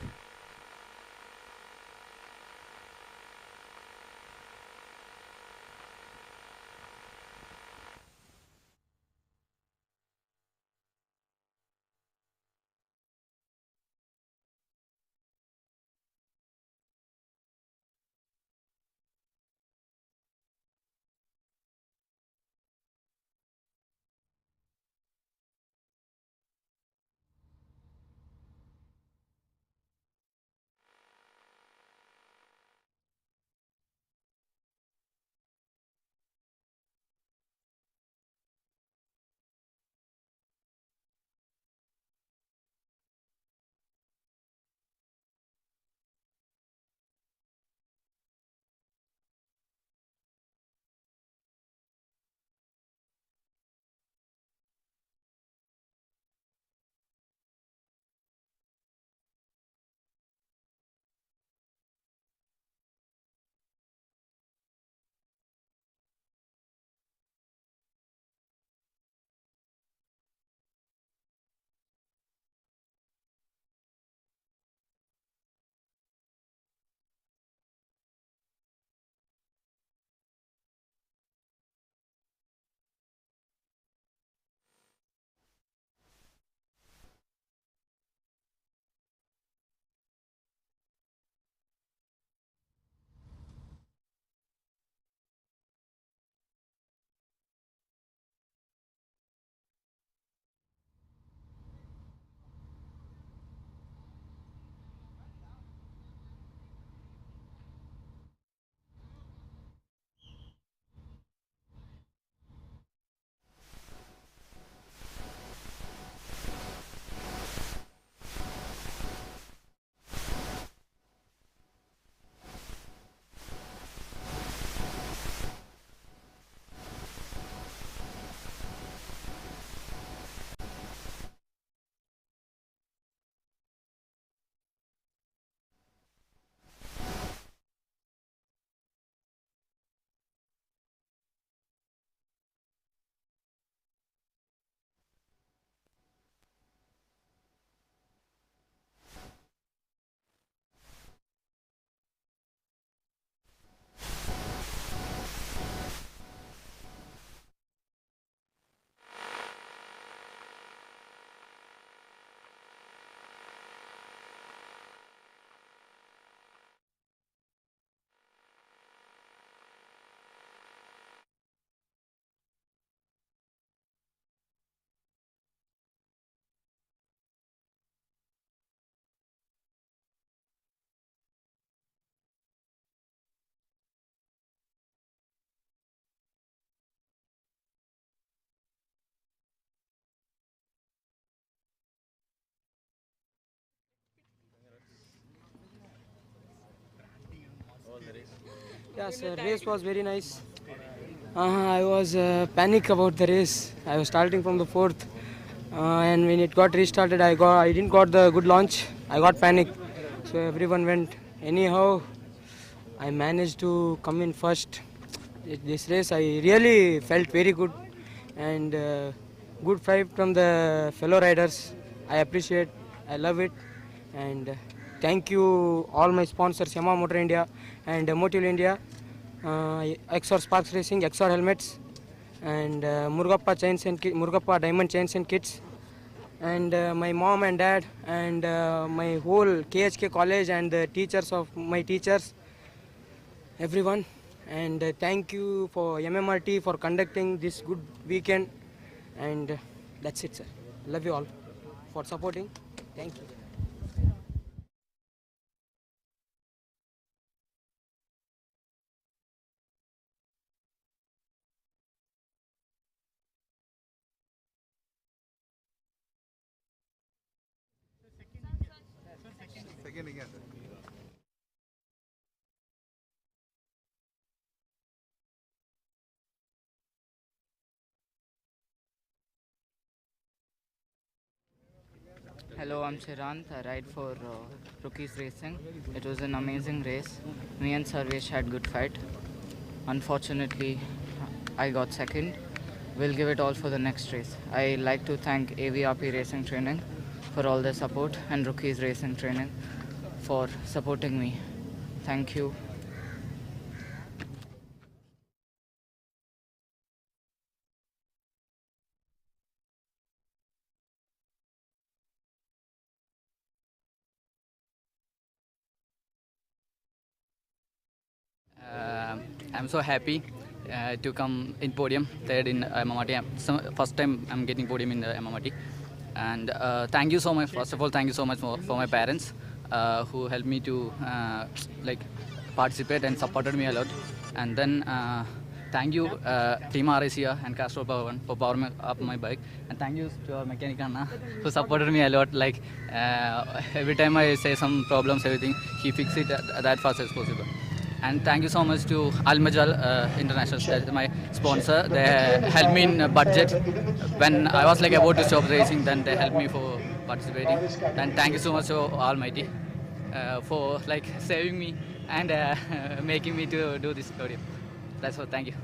Yes, race was very nice. I was panic about the race. I was starting from the fourth, and when it got restarted, I didn't got the good launch. I got panic, so everyone went. Anyhow, I managed to come in first. This race, I really felt very good, and good fight from the fellow riders. I appreciate. I love it, and thank you all my sponsors, Yamaha Motor India and Motul India, XR Sparks Racing, XR Helmets, and Murugappa Chains and Murugappa Diamond Chains and Kits, and my mom and dad, and my whole KHK college and the teachers of my teachers, everyone. And thank you for MMRT for conducting this good weekend. And that's it, sir. Love you all for supporting. Thank you. Hello, I'm Chirant. I ride for Rookies Racing. It was an amazing race. Me and Sarvesh had good fight. Unfortunately, I got second. We'll give it all for the next race. I like to thank AVRP Racing Training for all their support and Rookies Racing Training for supporting me. Thank you. I'm so happy to come in podium third in MMRT. So first time I'm getting podium in the MMRT. And thank you so much. First of all, thank you so much for my parents who helped me to like participate and supported me a lot. And then thank you Team RACR and Castro Power for powering up my bike. And thank you to our mechanic Anna who supported me a lot. Like every time I say some problems, everything, he fixed it that fast as possible. And thank you so much to Al Majal International, that is my sponsor. They helped me in budget. When I was like about to stop racing, then they helped me for participating. And thank you so much to Almighty for like saving me and making me to do this podium. That's all. Thank you.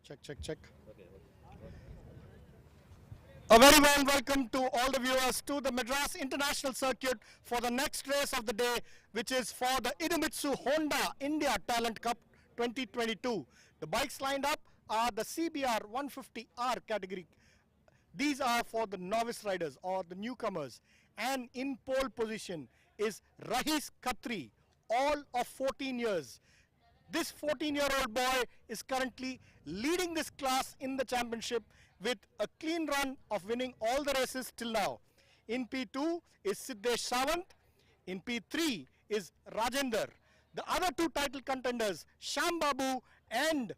Check. A very warm welcome to all the viewers to the Madras International Circuit for the next race of the day, which is for the Idemitsu Honda India Talent Cup 2022. The bikes lined up are the CBR 150R category. These are for the novice riders or the newcomers. And in pole position is Rahish Khatri, all of 14 years. This 14-year-old boy is currently leading this class in the championship with a clean run of winning all the races till now. In P2 is Siddesh Sawant. In P3 is Rajender. The other two title contenders, Sham Babu and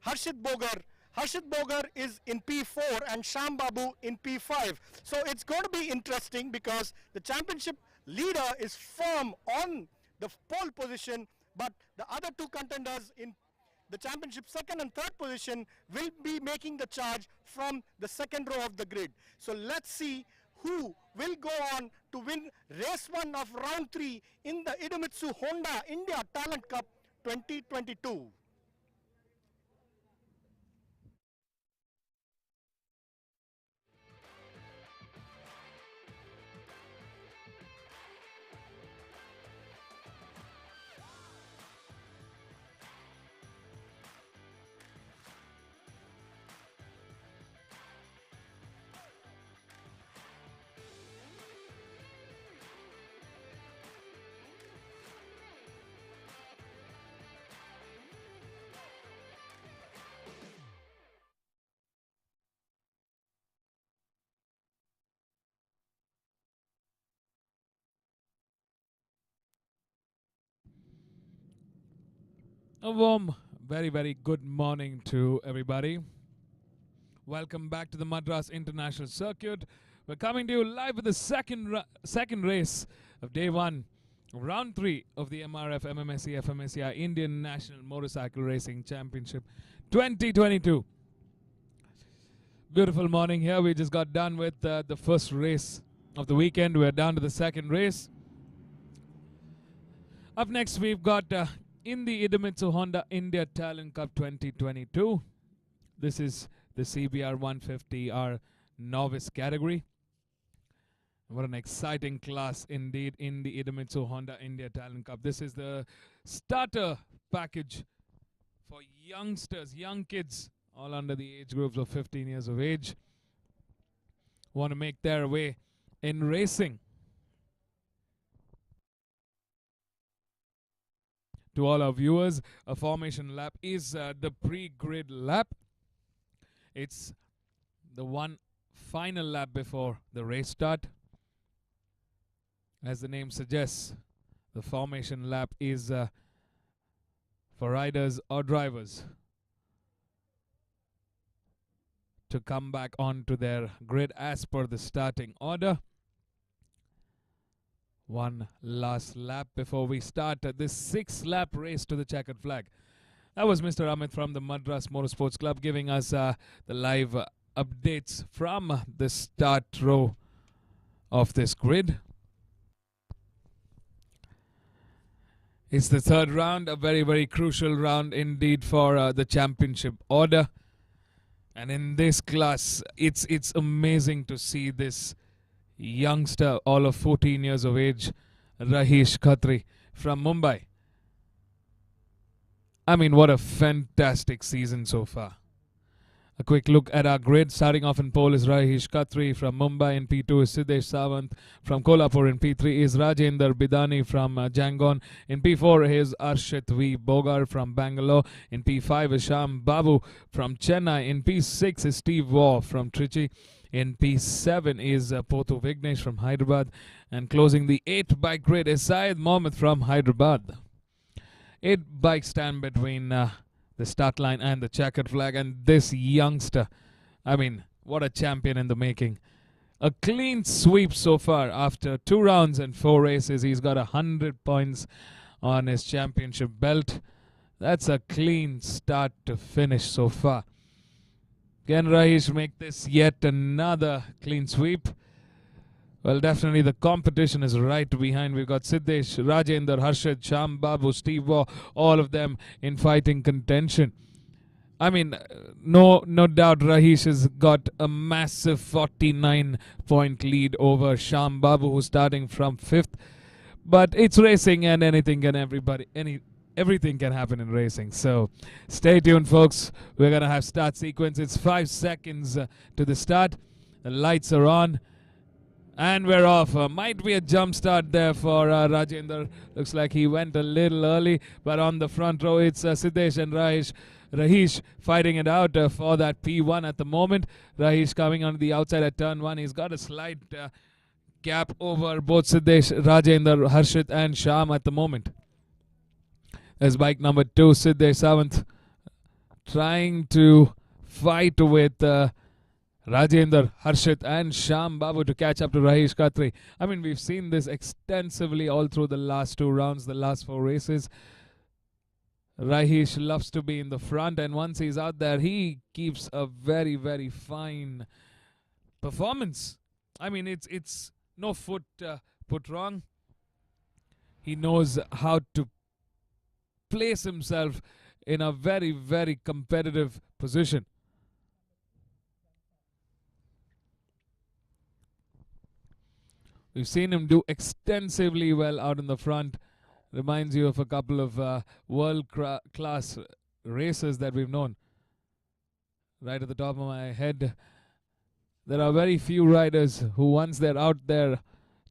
Harshit Bogar. Harshit Bogar is in P4 and Sham Babu in P5. So it's going to be interesting because the championship leader is firm on the pole position, but the other two contenders in the championship second and third position will be making the charge from the second row of the grid. So let's see who will go on to win race 1 of round 3 in the Idemitsu Honda India Talent Cup 2022. A warm, very, very good morning to everybody. Welcome back to the Madras International Circuit. We're coming to you live with the second race of day 1, round 3 of the MRF MMSC fmsci Indian National Motorcycle Racing Championship 2022. Beautiful morning here. We just got done with the first race of the weekend. We're down to the second race. Up next, we've got in the Idemitsu Honda India Talent Cup 2022. This is the CBR 150R novice category. What an exciting class indeed in the Idemitsu Honda India Talent Cup. This is the starter package for youngsters, young kids, all under the age groups of 15 years of age. Want to make their way in racing. To all our viewers, a formation lap is the pre-grid lap. It's the one final lap before the race start. As the name suggests, the formation lap is for riders or drivers to come back onto their grid as per the starting order. One last lap before we start this 6-lap race to the checkered flag. That was Mr. Amit from the Madras Motorsports Club giving us the live updates from the start row of this grid. It's the third round, a very, very crucial round indeed for the championship order. And in this class, it's amazing to see this youngster, all of 14 years of age, Rahish Khatri from Mumbai. I mean, what a fantastic season so far. A quick look at our grid. Starting off in pole is Rahish Khatri from Mumbai. In P2 is Siddesh Sawant from Kolhapur. In P3 is Rajender Bidani from Jangon. In P4 is Arshit V. Bogar from Bangalore. In P5 is Sham Babu from Chennai. In P6 is Steve Waugh from Trichy. In P7 is Pothu Vignesh from Hyderabad. And closing the 8-bike grid is Syed Mohammed from Hyderabad. 8 bikes stand between the start line and the checkered flag. And this youngster, I mean, what a champion in the making. A clean sweep so far after 2 rounds and 4 races. He's got 100 points on his championship belt. That's a clean start to finish so far. Can Rahish make this yet another clean sweep? Well, definitely the competition is right behind. We've got Siddesh, Rajender, Harshad, Sham Babu, Steve Waugh, all of them in fighting contention. I mean, no doubt Rahish has got a massive 49-point lead over Sham Babu, who's starting from 5th. But it's racing, and everything can happen in racing. So stay tuned, folks. We're going to have start sequence. It's 5 seconds to the start. The lights are on. And we're off. Might be a jump start there for Rajendra. Looks like he went a little early. But on the front row, it's Siddesh and Rahish fighting it out for that P1 at the moment. Rahish coming on the outside at turn 1. He's got a slight gap over both Siddesh, Rajendra, Harshit and Sham at the moment. There's bike number 2, Siddesh Sawant, trying to fight with Rajendra, Harshit and Sham Babu to catch up to Rahish Khatri. I mean, we've seen this extensively all through the last 2 rounds, the last 4 races. Rahish loves to be in the front, and once he's out there, he keeps a very, very fine performance. I mean, it's no foot put wrong. He knows how to place himself in a very, very competitive position. We've seen him do extensively well out in the front. Reminds you of a couple of world-class racers that we've known. Right at the top of my head, there are very few riders who, once they're out there,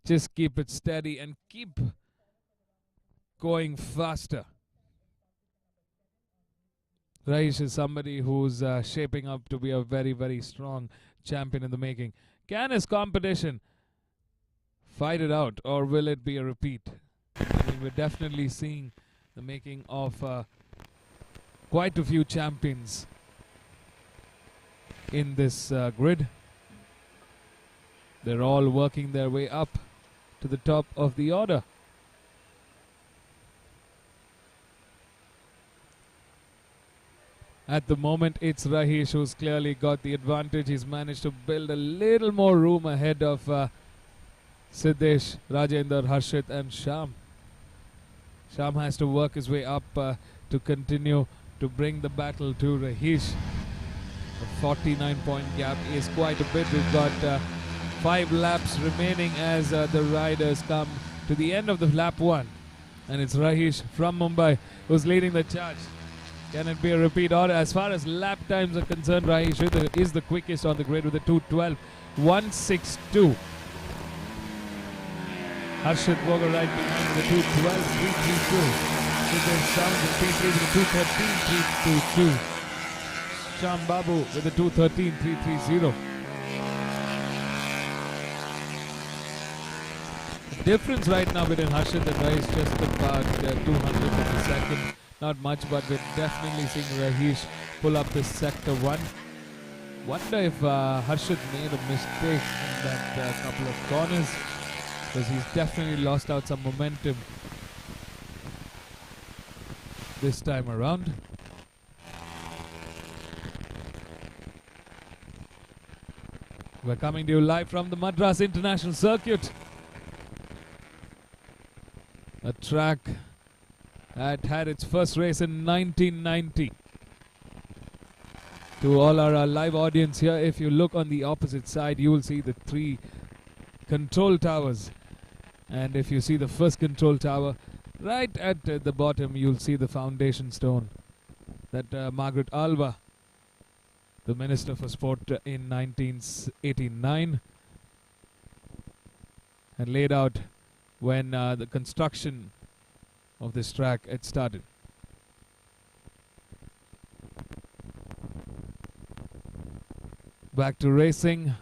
just keep it steady and keep going faster. Rahish is somebody who's shaping up to be a very, very strong champion in the making. Can his competition fight it out, or will it be a repeat? I mean, we're definitely seeing the making of quite a few champions in this grid. They're all working their way up to the top of the order. At the moment, it's Rahish who's clearly got the advantage. He's managed to build a little more room ahead of Siddesh, Rajendra, Harshit and Sham. Sham has to work his way up to continue to bring the battle to Rahish. A 49-point gap is quite a bit. We've got 5 laps remaining as the riders come to the end of the lap 1. And it's Rahish from Mumbai who's leading the charge. Can it be a repeat order? As far as lap times are concerned, Rahish is the quickest on the grid with a 2:12.162. Harshit Voga right behind with a 2:12.332. Siddesh Sawant with P3 with a 2:13.322. Sham Babu with a 2:13.330. The difference right now between Harshit and Rahish just about 200 of a second. Not much, but we're definitely seeing Rahish pull up this sector 1. Wonder if Harshit made a mistake in that couple of corners, because he's definitely lost out some momentum this time around. We're coming to you live from the Madras International Circuit. A track that had its first race in 1990. To all our live audience here, if you look on the opposite side, you will see the 3 control towers. And if you see the first control tower, right at the bottom, you'll see the foundation stone that Margaret Alva, the Minister for Sport in 1989, had laid out when the construction of this track had started. Back to racing.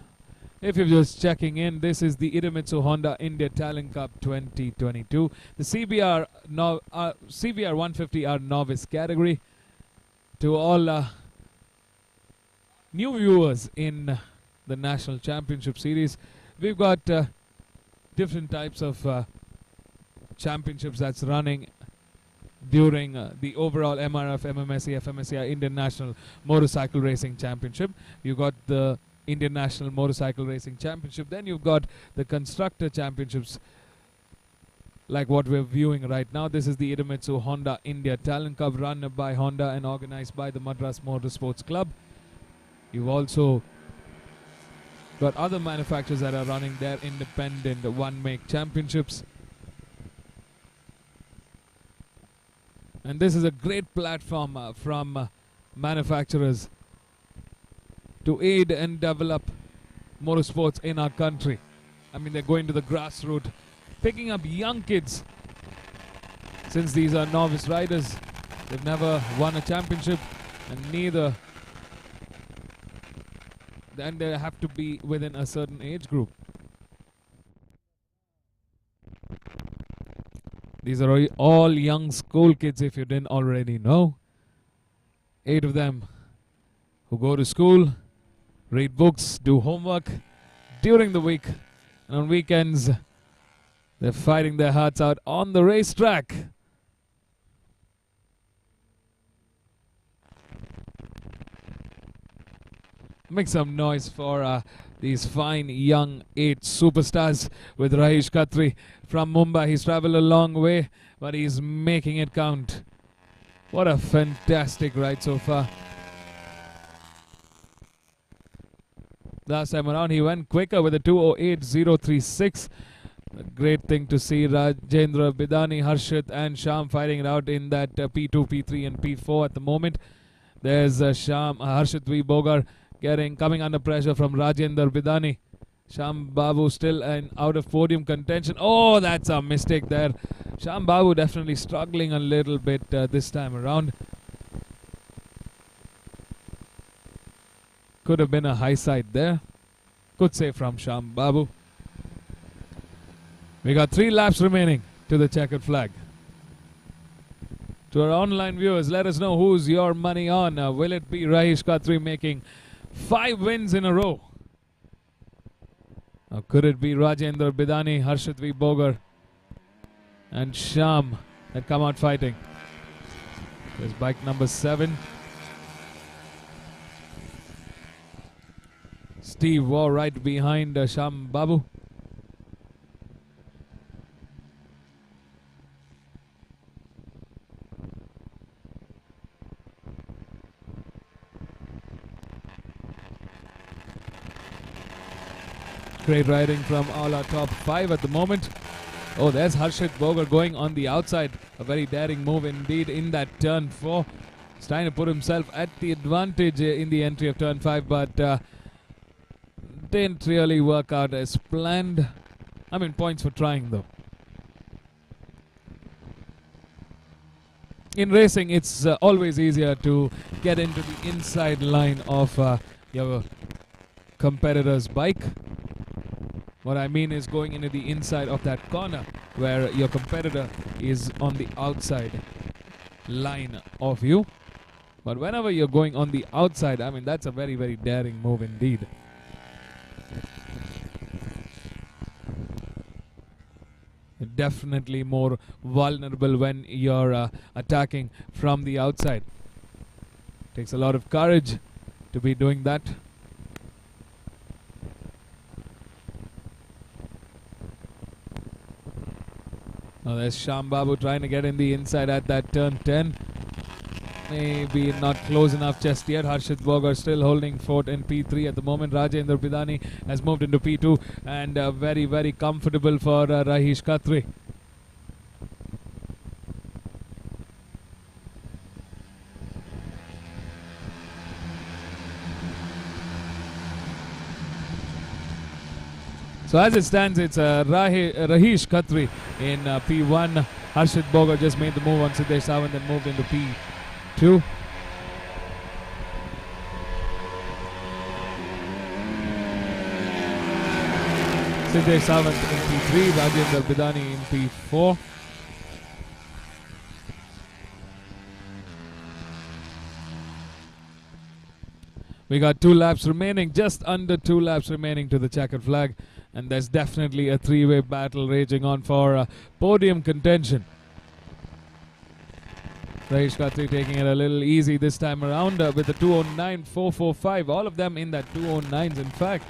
If you're just checking in, this is the Idemitsu Honda India Talent Cup 2022. The CBR 150R novice category. To all new viewers in the National Championship Series, we've got different types of championships that's running during the overall MRF MMSC fmsci Indian National Motorcycle Racing Championship. You've got the Indian National Motorcycle Racing Championship, then you've got the Constructor Championships like what we're viewing right now. This is the Idemitsu Honda India Talent Cup run by Honda and organized by the Madras Motorsports Club. You've also got other manufacturers that are running their independent one-make championships. And this is a great platform from manufacturers to aid and develop motorsports in our country. I mean, they're going to the grassroots, picking up young kids. Since these are novice riders, they've never won a championship, and neither, then they have to be within a certain age group. These are all young school kids, if you didn't already know. 8 of them who go to school, read books, do homework during the week, and on weekends they're fighting their hearts out on the racetrack. Make some noise for these fine young 8 superstars with Rahish Khatri from Mumbai. He's traveled a long way, but he's making it count. What a fantastic ride so far. Last time around he went quicker with a 2:08.036. A great thing to see Rajendra Bidani, Harshit and Sham fighting it out in that P2, P3 and P4 at the moment. There's Harshit V. Bogar coming under pressure from Rajendra Bidani. Sham Babu still out of podium contention. Oh, that's a mistake there. Sham Babu definitely struggling a little bit this time around. Could have been a high side there. Good save from Sham Babu. We got 3 laps remaining to the checkered flag. To our online viewers, let us know who's your money on. Will it be Rahish Khatri making 5 wins in a row? Or could it be Rajendra Bidani, Harshit V. Bogar and Sham that come out fighting? There's bike number 7. Steve Waugh right behind Sham Babu. Great riding from all our top 5 at the moment. Oh, there's Harshit Bogar going on the outside. A very daring move indeed in that turn 4. He's trying to put himself at the advantage in the entry of turn 5, but didn't really work out as planned. I mean, points for trying though. In racing, it's always easier to get into the inside line of your competitor's bike. What I mean is going into the inside of that corner where your competitor is on the outside line of you. But whenever you're going on the outside, I mean, that's a very, very daring move indeed. Definitely more vulnerable when you're attacking from the outside. Takes a lot of courage to be doing that. Now there's Sham Babu trying to get in the inside at that turn 10. Maybe not close enough just yet. Harshit Bogar still holding fort in P3 at the moment. Rajendra Bidani has moved into P2 and very, very comfortable for Rahish Khatri. So as it stands, it's Rahish Khatri in P1. Harshit Bogar just made the move on Siddesh Sawant and moved into P2. Siddesh Sawant in P3, Rajendra Bidani in P4. We got 2 laps remaining, just under 2 laps remaining to the checkered flag. And there's definitely a 3-way battle raging on for podium contention. Rahish Khatri taking it a little easy this time around with the 209.445. All of them in that 209s, in fact.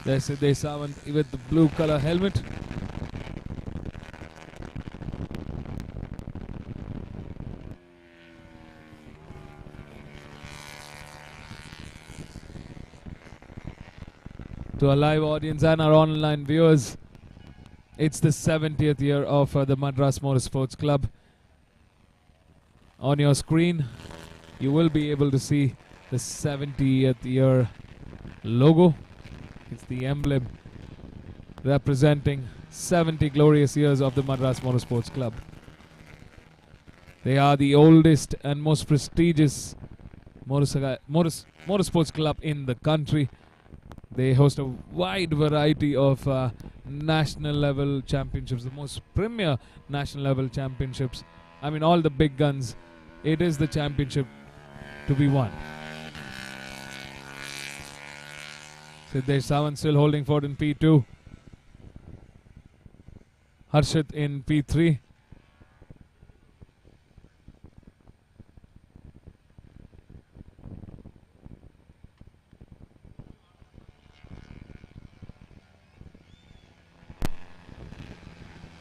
There's Siddesh Sawant with the blue color helmet. to our live audience and our online viewers. It's the 70th year of the Madras Motorsports Club. On your screen, you will be able to see the 70th year logo. It's the emblem representing 70 glorious years of the Madras Motorsports Club. They are the oldest and most prestigious motorsports club in the country. They host a wide variety of national level championships, the most premier national level championships. I mean, all the big guns. It is the championship to be won. Siddesh Sawant still holding forward in P2. Harshit in P3.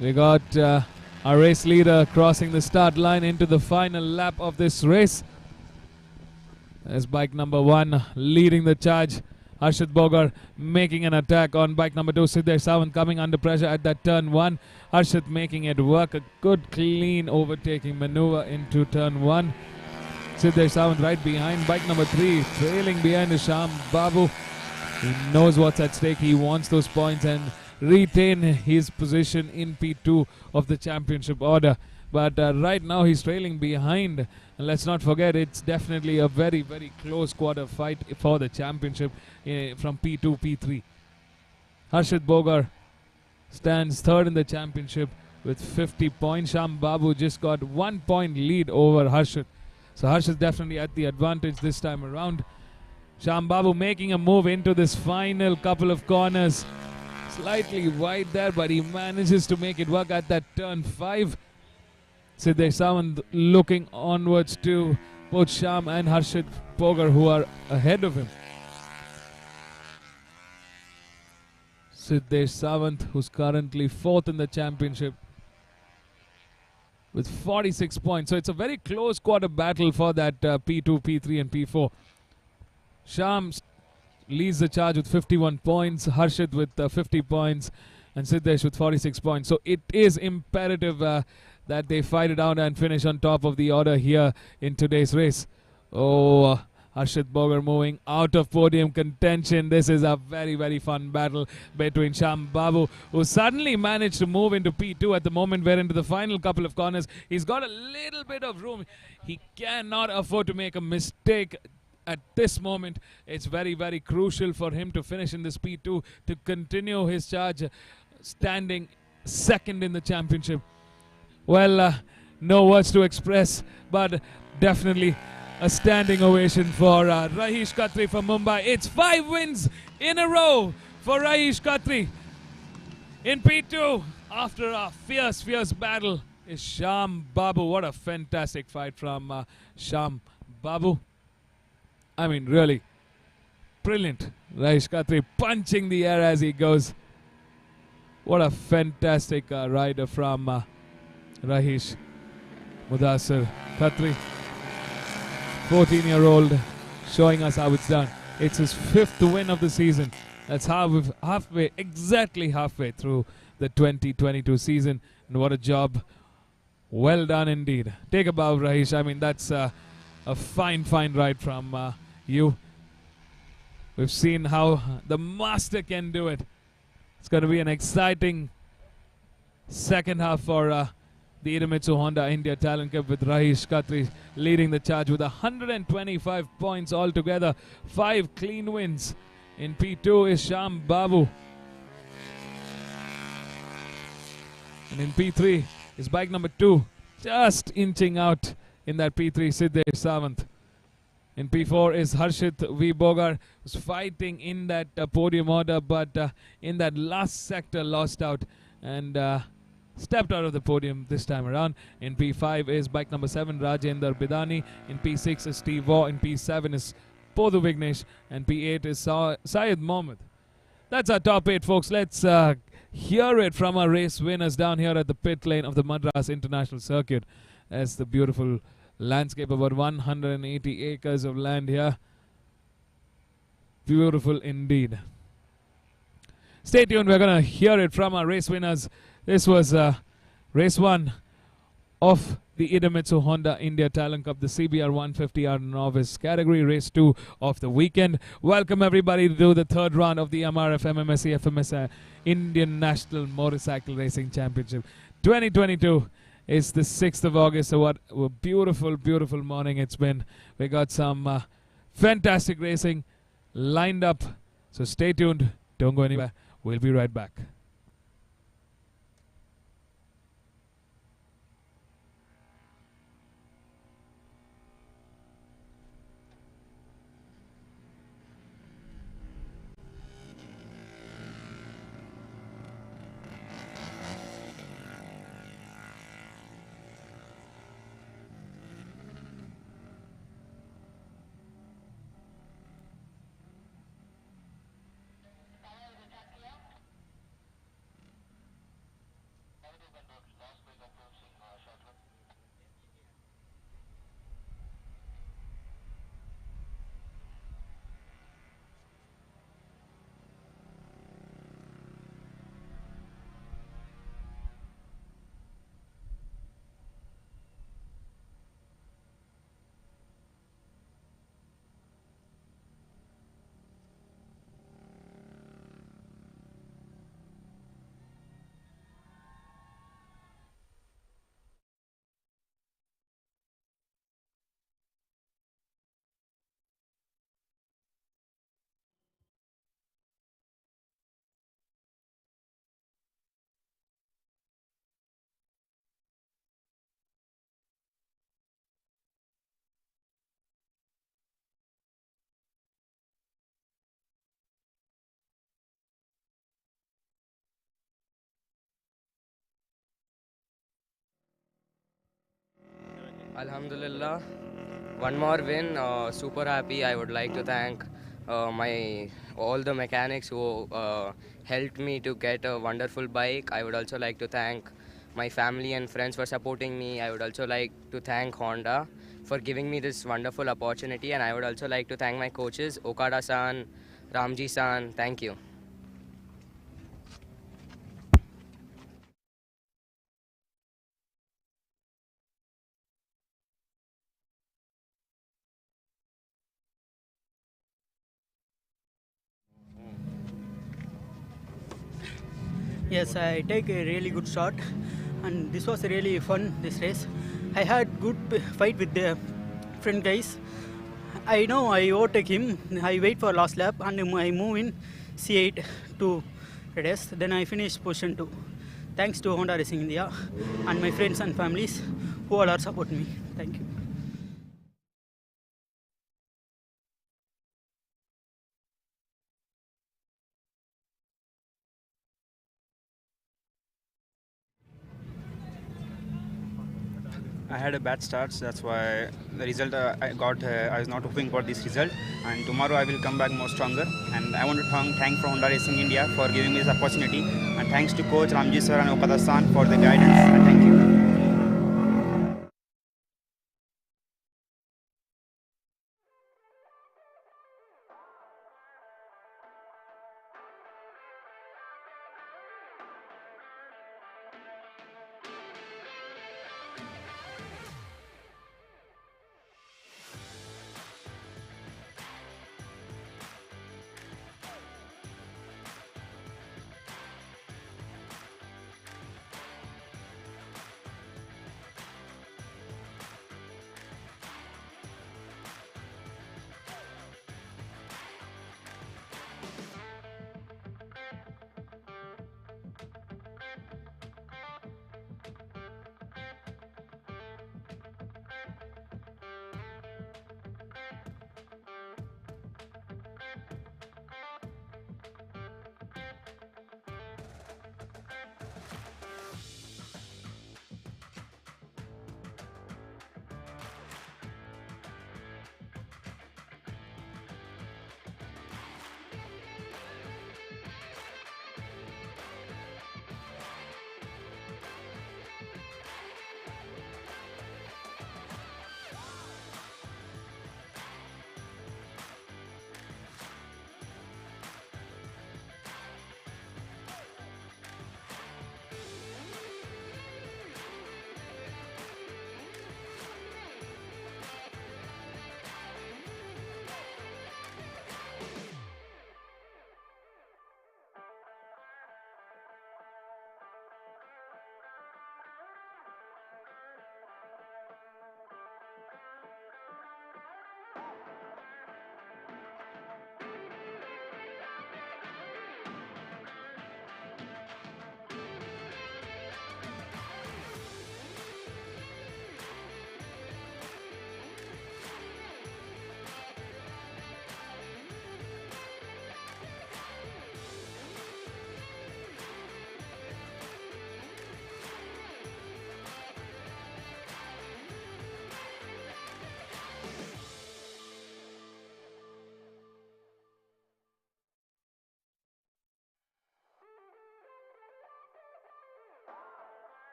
We got our race leader crossing the start line into the final lap of this race. There's bike number 1 leading the charge. Harshit Bogar making an attack on bike number 2. Siddesh Sawant coming under pressure at that turn 1. Harshit making it work. A good clean overtaking maneuver into turn 1. Siddesh Sawant right behind bike number 3, trailing behind Sham Babu. He knows what's at stake. He wants those points and retain his position in P2 of the championship order. But right now he's trailing behind. And let's not forget, it's definitely a very, very close quarter fight for the championship from P2, P3. Harshit Bogar stands third in the championship with 50 points. Sham Babu just got 1 point lead over Harshit. So Harshit definitely at the advantage this time around. Sham Babu making a move into this final couple of corners. Slightly wide there, but he manages to make it work at that turn 5. Siddesh Sawant looking onwards to both Sham and Harshit Bogar, who are ahead of him. Siddesh Sawant, who's currently 4th in the championship with 46 points. So it's a very close quarter battle for that P2, P3 and P4. Sham leads the charge with 51 points, Harshit with 50 points, and Siddesh with 46 points. So it is imperative that they fight it out and finish on top of the order here in today's race. Oh, Harshit Bogar moving out of podium contention. This is a very, very fun battle between Sham Babu, who suddenly managed to move into P2 at the moment. We're into the final couple of corners. He's got a little bit of room. He cannot afford to make a mistake at this moment. It's very, very crucial for him to finish in this P2 to continue his charge, standing second in the championship. Well, no words to express, but definitely a standing ovation for Rahish Khatri from Mumbai. It's 5 wins in a row for Rahish Khatri. In P2, after a fierce, fierce battle, is Sham Babu. What a fantastic fight from Sham Babu. I mean, really brilliant. Rahish Khatri punching the air as he goes. What a fantastic rider from Rahish Mudassir Khatri. 14-year-old showing us how it's done. It's his 5th win of the season. That's exactly halfway through the 2022 season. And what a job. Well done indeed. Take a bow, Rahish. I mean, that's a fine, fine ride from you. We've seen how the master can do it. It's going to be an exciting second half for the Idemitsu Honda India Talent Cup, with Rahish Khatri leading the charge with 125 points altogether. 5 clean wins. In P2 is Sham Babu. And in P3 is bike number 2, just inching out in that P3, Siddesh Sawant. In P4 is Harshit V. Bogar, who's fighting in that podium order, but in that last sector lost out and stepped out of the podium this time around. In P5 is bike number 7, Rajendra Bidani. In P6 is Steve Waugh. In P7 is Podhu Vignesh. And P8 is Syed Mohammed. That's our top 8, folks. Let's hear it from our race winners down here at the pit lane of the Madras International Circuit. That's the beautiful landscape, about 180 acres of land here. Beautiful indeed. Stay tuned, we're going to hear it from our race winners. This was race 1 of the Idemitsu Honda India Talent Cup, the CBR 150R Novice category, race 2 of the weekend. Welcome everybody to the third round of the MRF MMSC fmsci Indian National Motorcycle Racing Championship 2022. It's the 6th of August, so what a beautiful, beautiful morning it's been. We got some fantastic racing lined up, so stay tuned, don't go anywhere. We'll be right back. Alhamdulillah, one more win. Super happy. I would like to thank my all the mechanics who helped me to get a wonderful bike. I would also like to thank my family and friends for supporting me. I would also like to thank Honda for giving me this wonderful opportunity, and I would also like to thank my coaches, Okada-san, Ramji-san. Thank you. Yes, I take a really good shot, and this was really fun, this race. I had good fight with the friend guys. I know I overtake him, I wait for last lap, and I move in C8 to rest. Then I finish position 2. Thanks to Honda Racing India and my friends and families who all are supporting me. Thank you. I had a bad start, so that's why the result I got, I was not hoping for this result. And tomorrow I will come back more stronger. And I want to thank for Honda Racing India for giving me this opportunity. And thanks to Coach Ramji sir and Okada-san for the guidance. And thank you.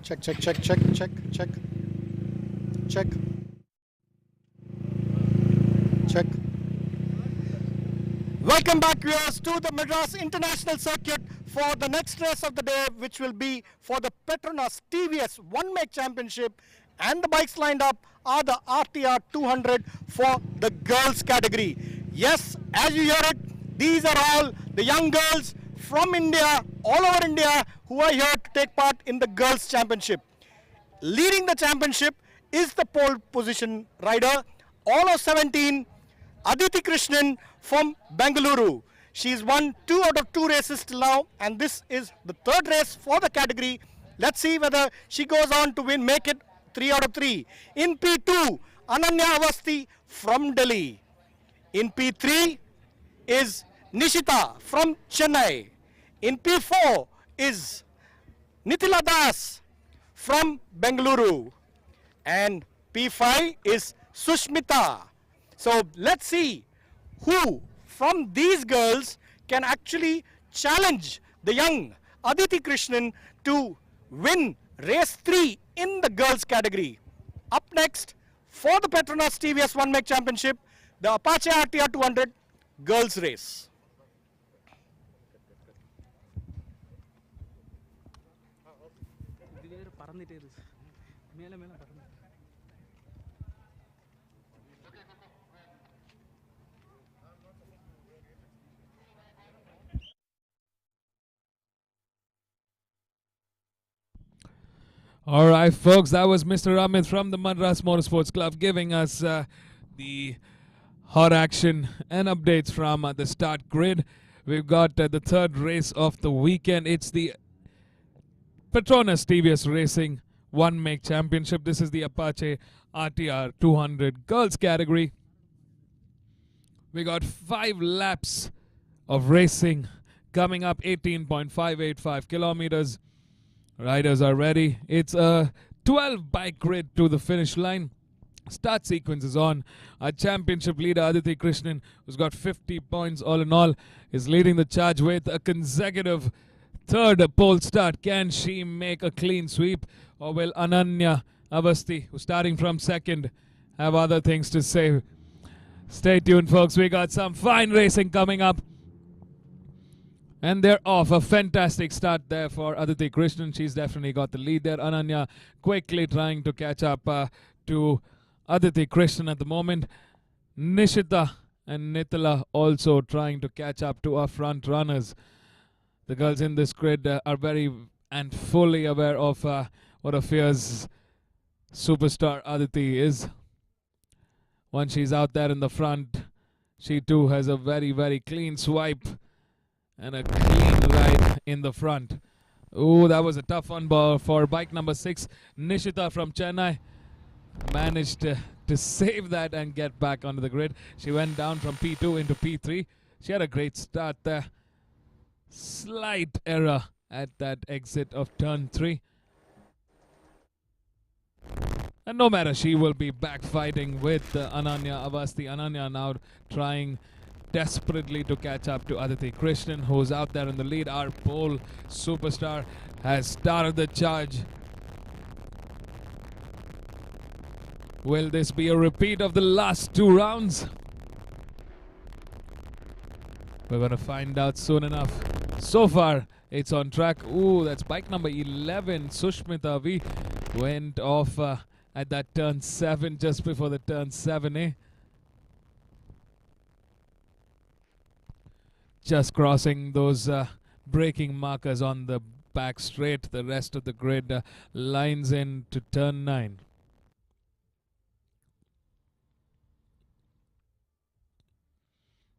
Check, check, check, check, check, check, check, check. Welcome back, viewers, to the Madras International Circuit for the next race of the day, which will be for the Petronas TVS One-Make Championship. And the bikes lined up are the RTR 200 for the girls category. Yes, as you hear it, these are all the young girls from India, all over India, who are here to take part in the girls championship. Leading the championship is the pole position rider, all of 17, Aditi Krishnan from Bengaluru. She's won 2 out of 2 races till now, and this is the 3rd race for the category. Let's see whether she goes on to win, make it 3 out of 3. In P2, Ananya Avasti from Delhi. In P3 is Nishita from Chennai. In P4 is Nitila Das from Bengaluru. And P5 is Sushmita. So let's see who from these girls can actually challenge the young Aditi Krishnan to win race 3 in the girls category. Up next, for the Petronas TVS One-Make Championship, the Apache RTR 200 girls race. All right, folks, that was Mr. Amit from the Madras Motorsports Club giving us the hot action and updates from the start grid. We've got the 3rd race of the weekend. It's the Petronas TVS Racing One-Make Championship. This is the Apache RTR 200 girls category. We got 5 laps of racing coming up, 18.585 kilometers. Riders are ready. It's a 12 bike grid to the finish line. Start sequence is on. Our championship leader Aditi Krishnan, who's got 50 points all in all, is leading the charge with a consecutive 3rd pole start. Can she make a clean sweep, or will Ananya Avasti, who's starting from 2nd, have other things to say? Stay tuned, folks. We got some fine racing coming up. And they're off. A fantastic start there for Aditi Krishnan. She's definitely got the lead there. Ananya quickly trying to catch up to Aditi Krishnan at the moment. Nishita and Nitila also trying to catch up to our front runners. The girls in this grid are very and fully aware of what a fierce superstar Aditi is. Once she's out there in the front, she too has a very, very clean swipe and a clean ride in the front. Oh, that was a tough one for bike number 6. Nishita from Chennai managed to save that and get back onto the grid. She went down from P2 into P3. She had a great start there. Slight error at that exit of turn 3. And no matter, she will be back fighting with Ananya Avasti. Ananya now trying desperately to catch up to Aditi Krishnan, who's out there in the lead. Our pole superstar has started the charge. Will this be a repeat of the last 2 rounds? We're going to find out soon enough. So far, it's on track. Ooh, that's bike number 11, Sushmita V. Went off at that turn 7, just before the turn 7A. Just crossing those braking markers on the back straight. The rest of the grid lines in to turn 9.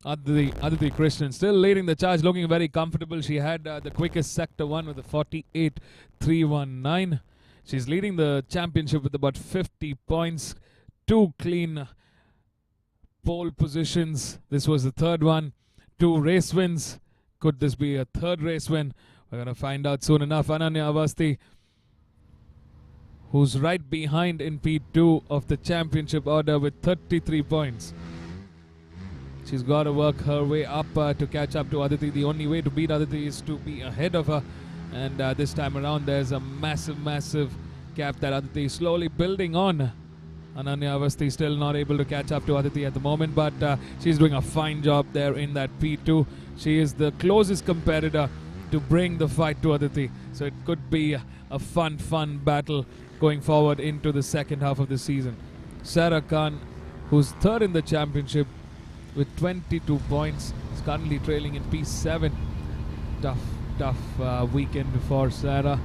Aditi Krishnan still leading the charge, looking very comfortable. She had the quickest sector 1 with a 48.319. She's leading the championship with about 50 points. 2 clean pole positions. This was the 3rd one. 2 race wins. Could this be a 3rd race win? We're going to find out soon enough. Ananya Avasti, who's right behind in P2 of the championship order with 33 points. She's got to work her way up to catch up to Aditi. The only way to beat Aditi is to be ahead of her. And this time around, there's a massive gap that Aditi is slowly building on. Ananya Avasti still not able to catch up to Aditi at the moment, but she's doing a fine job there in that P2. She is the closest competitor to bring the fight to Aditi. So it could be a fun battle going forward into the second half of the season. Sarah Khan, who's third in the championship with 22 points, is currently trailing in P7. Tough weekend for Sarah.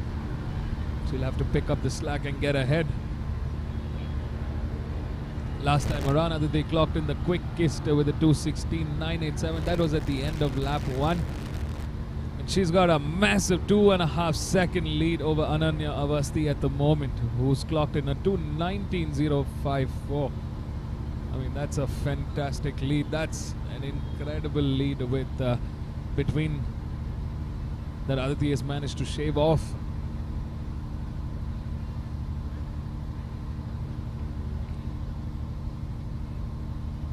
She'll have to pick up the slack and get ahead. Last time around, Aditi clocked in the quickest with a 2:16.987. That was at the end of lap 1. And she's got a massive 2.5 second lead over Ananya Avasti at the moment, who's clocked in a 2:19.054. I mean, that's a fantastic lead. That's an incredible lead with between that Aditi has managed to shave off.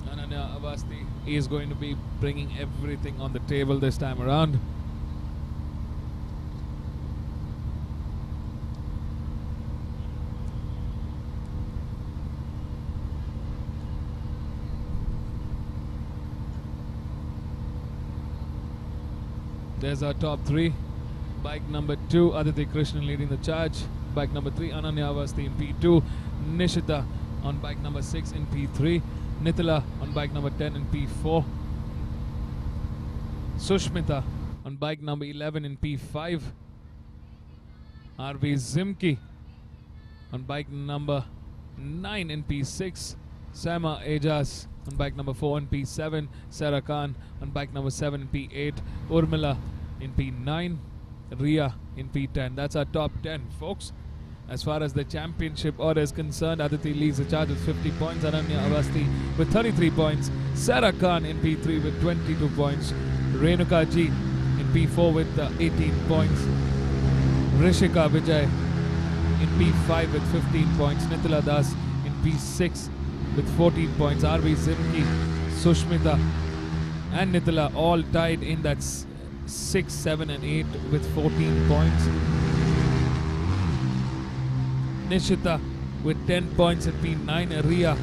Ananya Avasti is going to be bringing everything on the table this time around. There's our top 3. Bike number 2, Aditi Krishnan leading the charge. Bike number 3, Ananya Avasti in P2. Nishita on bike number 6 in P3. Nithala on bike number 10 in P4. Sushmita on bike number 11 in P5. RV Zimki on bike number 9 in P6. Sama Ejas on bike number 4 in P7. Sarah Khan on bike number 7 in P8. Urmila in P9. Ria in P10. That's our top 10, folks. As far as the championship order is concerned, Aditi leads the charge with 50 points. Ananya Avasti with 33 points. Sarah Khan in P3 with 22 points. Renuka G in P4 with 18 points. Rishika Vijay in P5 with 15 points. Nithala Das in P6 with 14 points. RV Zimki, Sushmita and Nithala all tied in that 6, 7 and 8 with 14 points. Nishita with 10 points in P9. Ria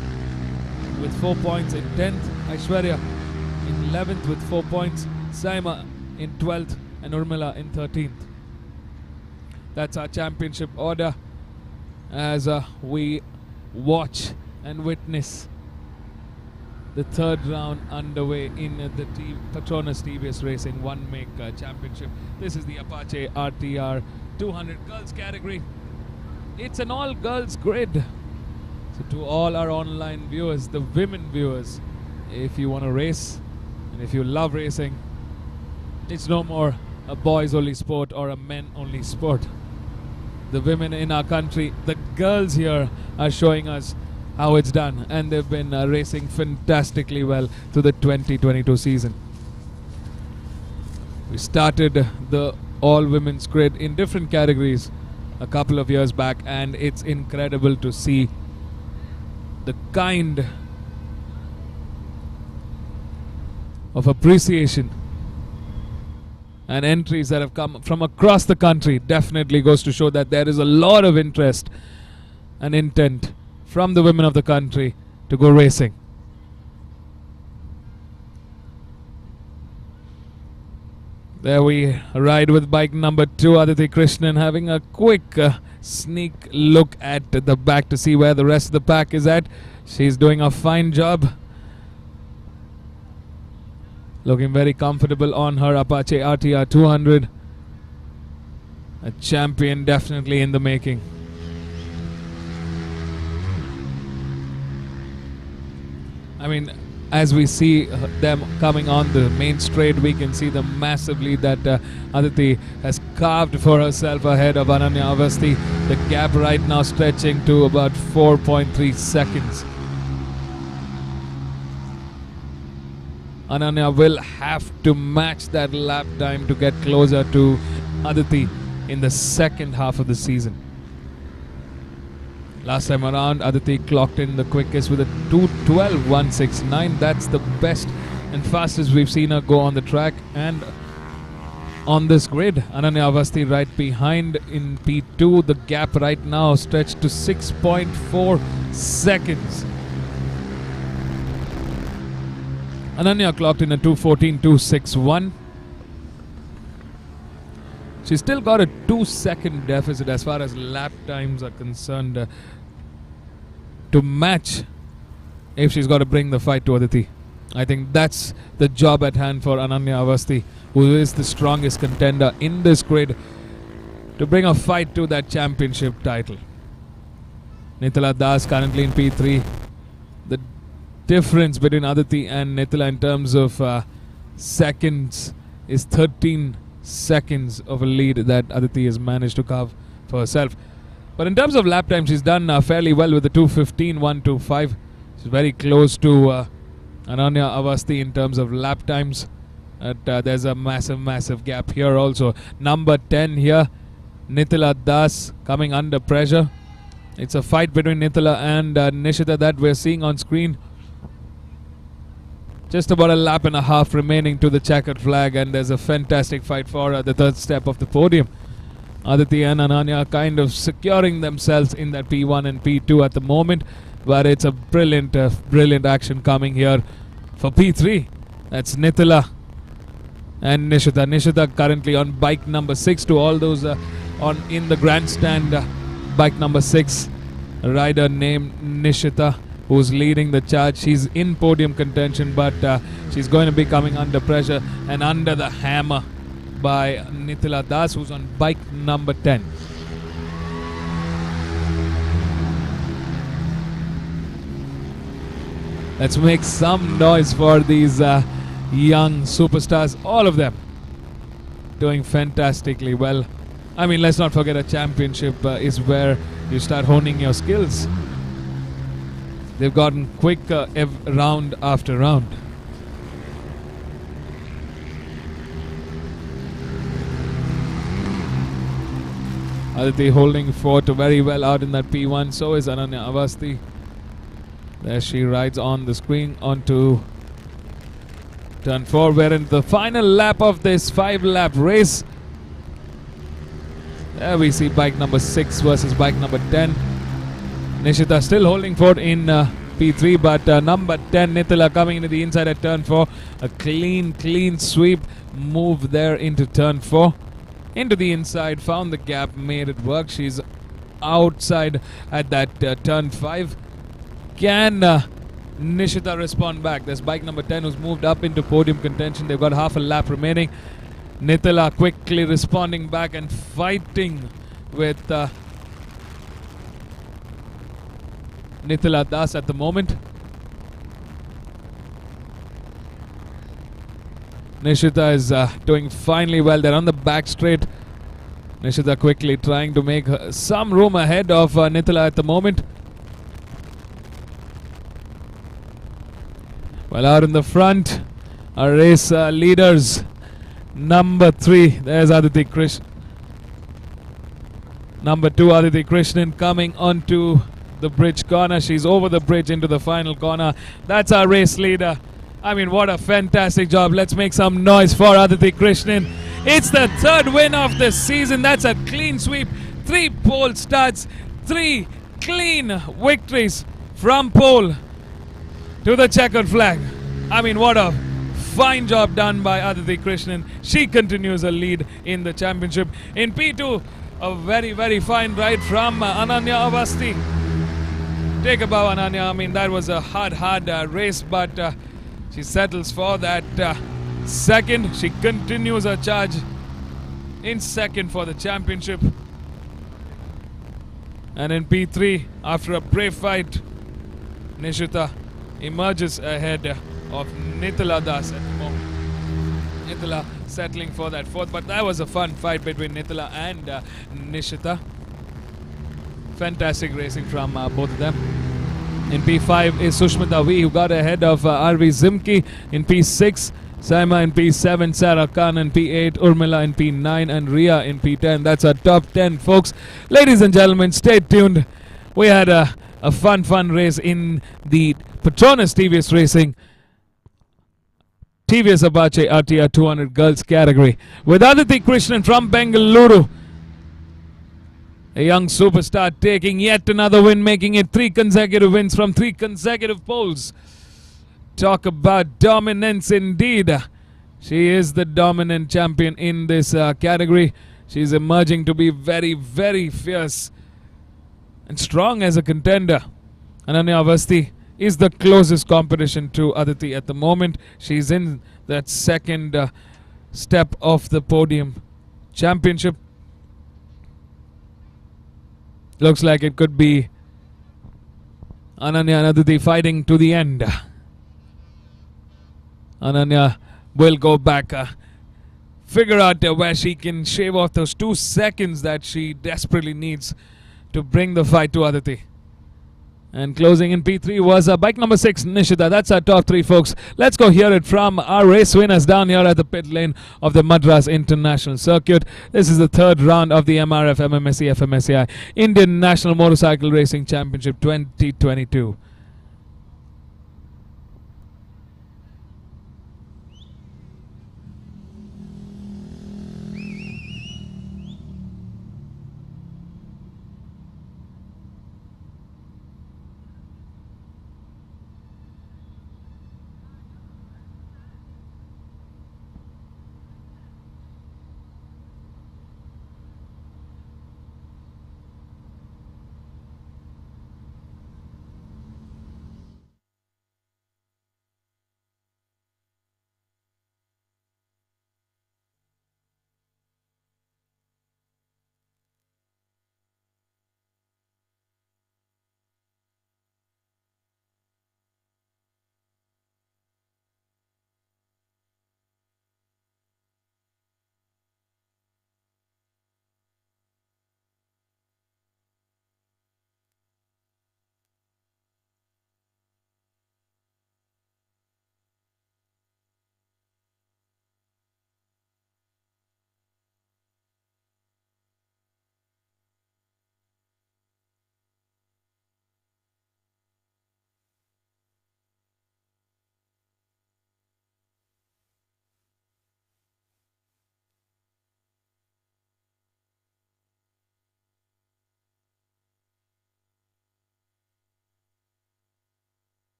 with 4 points in 10th. Aishwarya in 11th with 4 points. Saima in 12th and Urmila in 13th. That's our championship order as we watch and witness the third round underway in the Petronas TVS Racing One Make Championship. This is the Apache RTR 200 girls category. It's an all girls grid. So to all our online viewers, the women viewers, if you want to race and if you love racing, it's no more a boys only sport or a men only sport. The women in our country, the girls here are showing us how it's done, and they've been racing fantastically well through the 2022 season. We started the all women's grid in different categories a couple of years back, and it's incredible to see the kind of appreciation and entries that have come from across the country. Definitely goes to show that there is a lot of interest and intent from the women of the country to go racing. There we ride with bike number 2, Aditi Krishnan, having a quick sneak look at the back to see where the rest of the pack is at. She's doing a fine job. Looking very comfortable on her Apache RTR 200. A champion definitely in the making. I mean, as we see them coming on the main straight, we can see the massive lead that Aditi has carved for herself ahead of Ananya Avasti. The gap right now stretching to about 4.3 seconds. Ananya will have to match that lap time to get closer to Aditi in the second half of the season. Last time around, Aditi clocked in the quickest with a 2:12.169. That's the best and fastest we've seen her go on the track. And on this grid. Ananya Avasti right behind in P2. The gap right now stretched to 6.4 seconds. Ananya clocked in a 2:14.261. She's still got a 2-second deficit as far as lap times are concerned to match if she's got to bring the fight to Aditi. I think that's the job at hand for Ananya Avasti, who is the strongest contender in this grid, to bring a fight to that championship title. Nitila Das currently in P3. The difference between Aditi and Nitila in terms of seconds is 13 seconds of a lead that Aditi has managed to carve for herself. But in terms of lap time, she's done fairly well with the 2:15.125. She's very close to Ananya Avasti in terms of lap times. There's a massive gap here also. Number 10 here, Nitila Das coming under pressure. It's a fight between Nitila and Nishita that we're seeing on screen. Just about a lap and a half remaining to the checkered flag, and there's a fantastic fight for the third step of the podium. Aditi and Ananya kind of securing themselves in that P1 and P2 at the moment, but it's a brilliant action coming here for P3. That's Nitila and Nishita. Nishita currently on bike number 6. To all those on in the grandstand, bike number 6, a rider named Nishita, who's leading the charge. She's in podium contention, but she's going to be coming under pressure and under the hammer by Nitila Das, who's on bike number 10. Let's make some noise for these young superstars, all of them doing fantastically well. I mean, let's not forget a championship is where you start honing your skills. They've gotten quicker round after round. Aditi holding fort very well out in that P1. So is Ananya Avasti. There she rides on the screen onto turn 4. We're in the final lap of this 5-lap race. There we see bike number 6 versus bike number 10. Nishita still holding fort in P3, but number 10 Nitila coming into the inside at turn 4. A clean sweep move there into turn 4. Into the inside, found the gap, made it work. She's outside at that turn 5. Can Nishita respond back? There's bike number 10 who's moved up into podium contention. They've got half a lap remaining. Nitila quickly responding back and fighting with Nitila Das at the moment. Nishita is doing finely well. They're on the back straight. Nishita quickly trying to make some room ahead of Nitila at the moment. Well, out in the front, our race leaders. Number 3, there's Aditi Krishnan. Number 2, Aditi Krishnan coming onto the bridge corner. She's over the bridge into the final corner. That's our race leader. I mean, what a fantastic job. Let's make some noise for Aditi Krishnan. It's the 3rd win of the season. That's a clean sweep. 3 pole starts, 3 clean victories from pole to the checkered flag. I mean, what a fine job done by Aditi Krishnan. She continues her lead in the championship. In P2, a very fine ride from Ananya Avasti. Take a bow, Ananya. I mean, that was a hard race, but she settles for that second. She continues her charge in second for the championship. And in P3, after a brave fight, Nishita emerges ahead of Nitila Das at the moment. Nitila settling for that 4th, but that was a fun fight between Nitila and Nishita. Fantastic racing from both of them. In P5 is Sushmita V, who got ahead of RV Zimki. In P6, Saima in P7, Sarah Khan in P8, Urmila in P9, and Ria in P10. That's our top 10, folks. Ladies and gentlemen, stay tuned. We had a fun race in the Petronas TVS Racing TVS Apache RTR 200 girls category with Aditi Krishnan from Bengaluru. A young superstar taking yet another win, making it 3 consecutive wins from 3 consecutive poles. Talk about dominance indeed. She is the dominant champion in this category. She's emerging to be very, very fierce and strong as a contender. Ananya Avasti is the closest competition to Aditi at the moment. She's in that second step of the podium championship. Looks like it could be Ananya and Aditi fighting to the end. Ananya will go back, figure out where she can shave off those 2 seconds that she desperately needs to bring the fight to Aditi. And closing in P3 was bike number 6, Nishita. That's our top 3, folks. Let's go hear it from our race winners down here at the pit lane of the Madras International Circuit. This is the 3rd round of the MRF MMSC fmsci Indian National Motorcycle Racing Championship 2022.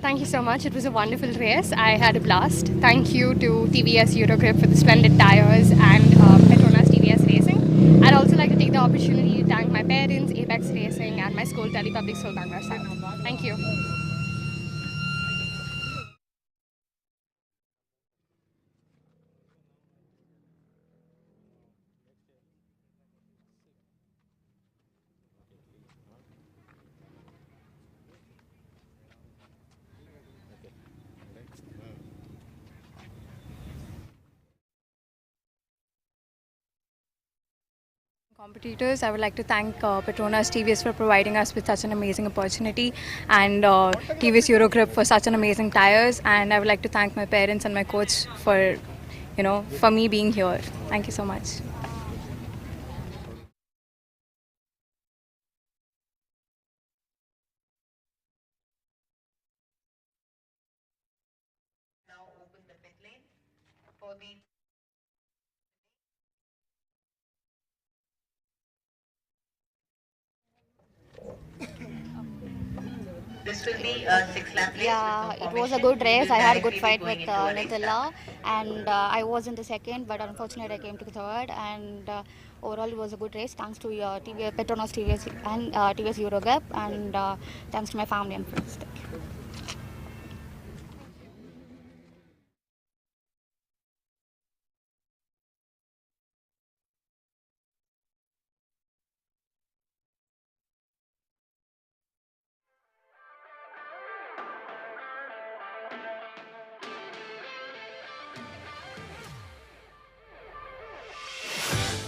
Thank you so much. It was a wonderful race. I had a blast. Thank you to TVS Eurogrip for the splendid tires and Petronas TVS Racing. I'd also like to take the opportunity to thank my parents, Apex Racing, and my school, Delhi Public School, Bangalore South. Thank you. Competitors, I would like to thank Petronas TVS for providing us with such an amazing opportunity, and TVS Eurogrip for such an amazing tires, and I would like to thank my parents and my coach for, for me being here. Thank you so much. This will be 6-lap race. Yeah, it was a good race. I had a good fight with Nithila, and I was in the second, but unfortunately I came to the third. And overall, it was a good race. Thanks to Petronas TVS and TVS Eurogap, and thanks to my family and friends. Thank you.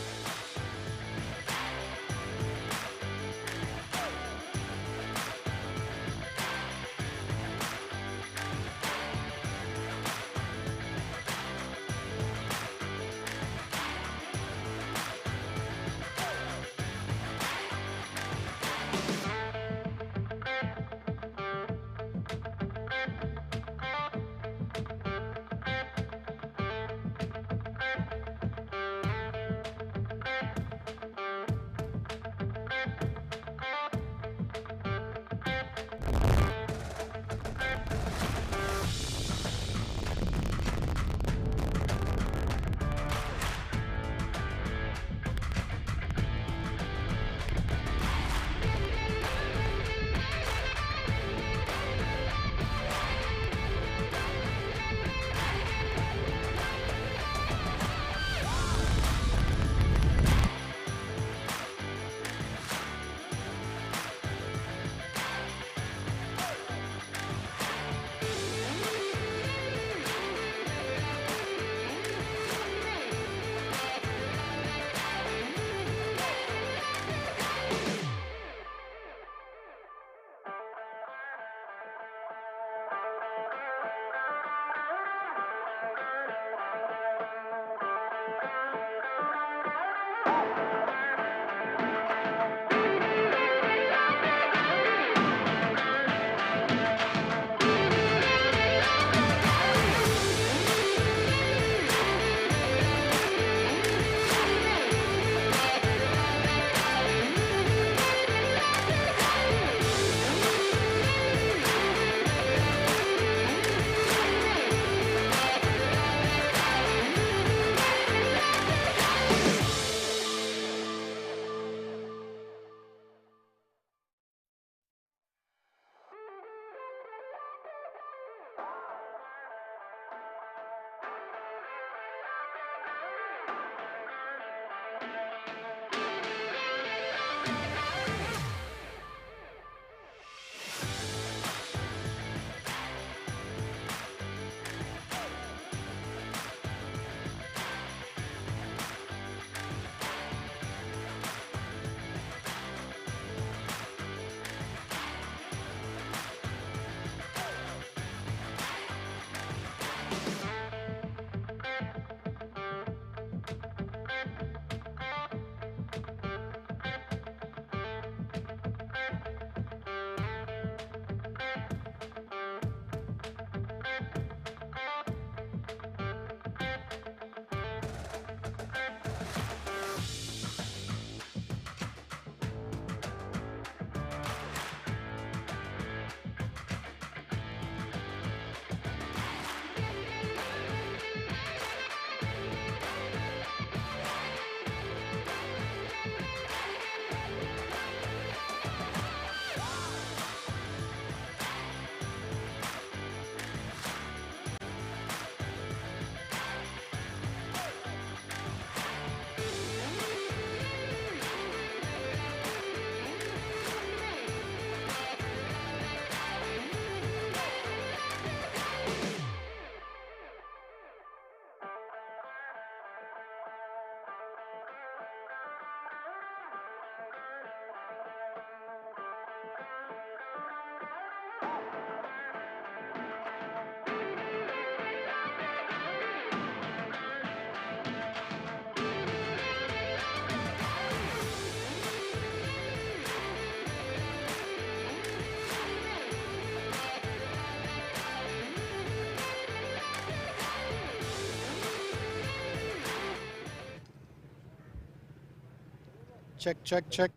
Check.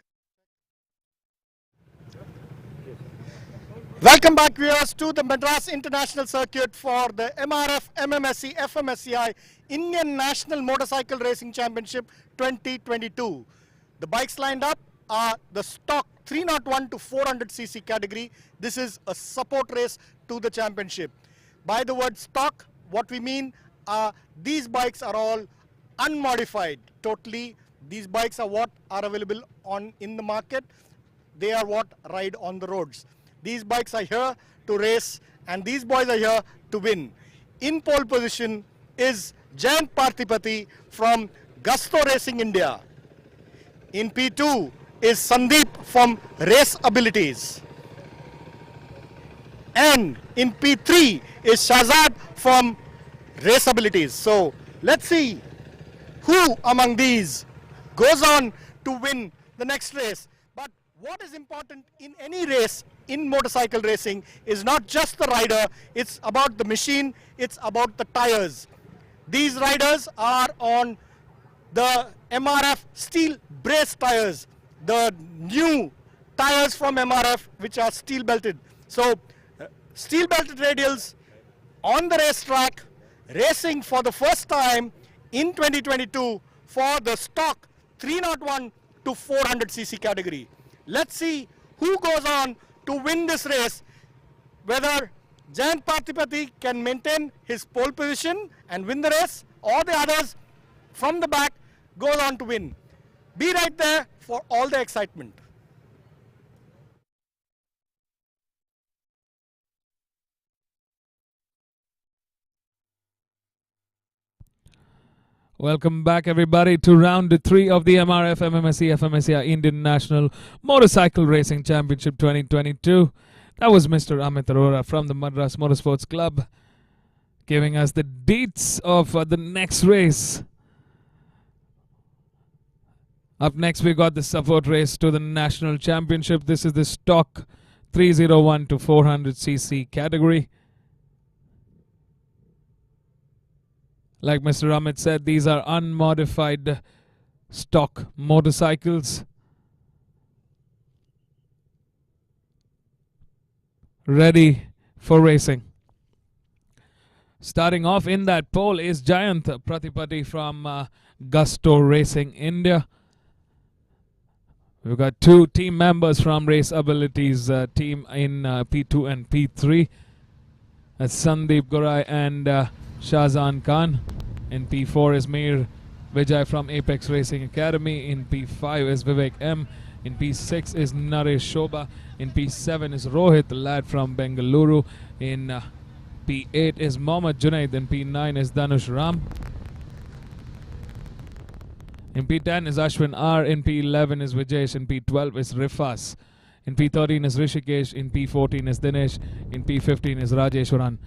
Welcome back, viewers, to the Madras International Circuit for the MRF MMSC fmsci Indian National Motorcycle Racing Championship 2022. The bikes lined up are the stock 301 to 400cc category. This is a support race to the championship. By the word stock, what we mean are these bikes are all unmodified totally. These bikes are what are available in the market. They are what ride on the roads. These bikes are here to race and these boys are here to win. In pole position is Jayant Parthipati from Gusto Racing India. In P2 is Sandeep from Race Abilities. And in P3 is Shahzad from Race Abilities. So let's see who among these goes on to win the next race. But what is important in any race in motorcycle racing is not just the rider, it's about the machine, it's about the tires. These riders are on the MRF steel brace tires, the new tires from MRF which are steel belted. So steel belted radials on the racetrack, racing for the first time in 2022 for the stock 301 to 400cc category. Let's see who goes on to win this race, whether Jayant Parthipati can maintain his pole position and win the race, or the others from the back goes on to win. Be right there for all the excitement. Welcome back, everybody, to round 3 of the MRF MMSC fmsci Indian National Motorcycle Racing Championship 2022. That was Mr. Amit Arora from the Madras Motorsports Club giving us the dates of the next race. Up next, we got the support race to the National Championship. This is the stock 301 to 400cc category. Like Mr. Amit said, these are unmodified stock motorcycles. Ready for racing. Starting off in that pole is Jayant Parthipati from Gusto Racing India. We've got 2 team members from Race Abilities team in P2 and P3. That's Sandeep Gorai and Shahzad Khan. In P4 is Mir Vijay from Apex Racing Academy. In P5 is Vivek M. In P6 is Naresh Shobha. In P7 is Rohit, the lad from Bengaluru. In P8 is Mohammad Junaid. In P9 is Dhanush Ram. In P10 is Ashwin R. In P11 is Vijesh. In P12 is Rifas. In P13 is Rishikesh. In P14 is Dinesh. In P15 is Rajeshwaran.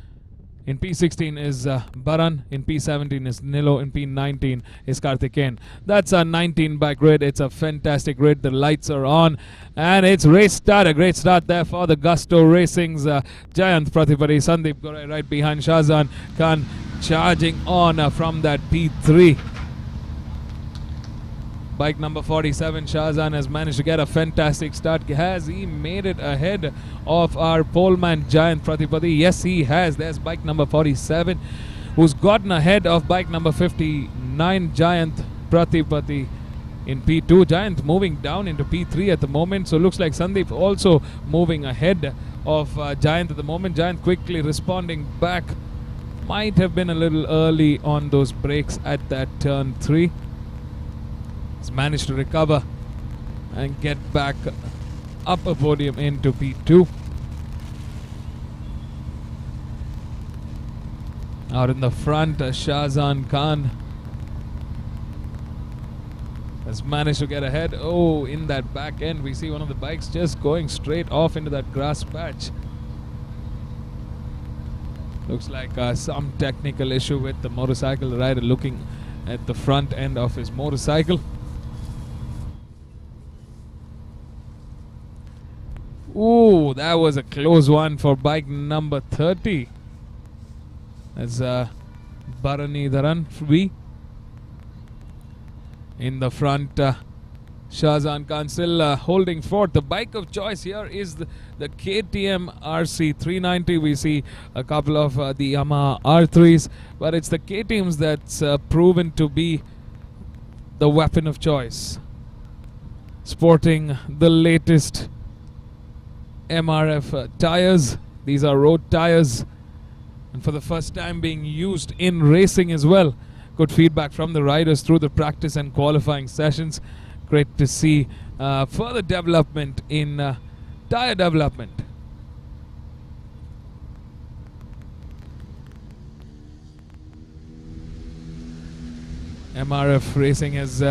In P16 is Baran. In P17 is Nilo. In P19 is Karthikeyan. That's a 19 bike grid. It's a fantastic grid. The lights are on. And it's race start. A great start there for the Gusto Racing's Jayant Parthipati. Sandeep Gorai right behind Shahzad Khan charging on from that P3. Bike number 47, Shahzad, has managed to get a fantastic start. Has he made it ahead of our poleman Jayant Parthipati? Yes, he has. There's bike number 47, who's gotten ahead of bike number 59, Jayant Parthipati in P2. Jayant moving down into P3 at the moment. So looks like Sandeep also moving ahead of Jayant at the moment. Jayant quickly responding back. Might have been a little early on those brakes at that turn 3. He's managed to recover and get back up a podium into P2. Out in the front, Shahzad Khan has managed to get ahead. Oh, in that back end, we see one of the bikes just going straight off into that grass patch. Looks like some technical issue with the motorcycle. The rider looking at the front end of his motorcycle. Ooh, that was a close one for bike number 30. That's Bharani Dharan V. In the front, Shahzan Khan still holding forth. The bike of choice here is the KTM RC 390. We see a couple of the Yamaha R3s, but it's the KTMs that's proven to be the weapon of choice. Sporting the latest MRF tires. These are road tires, and for the first time being used in racing as well. Good feedback from the riders through the practice and qualifying sessions. Great to see further development in tire development. MRF Racing has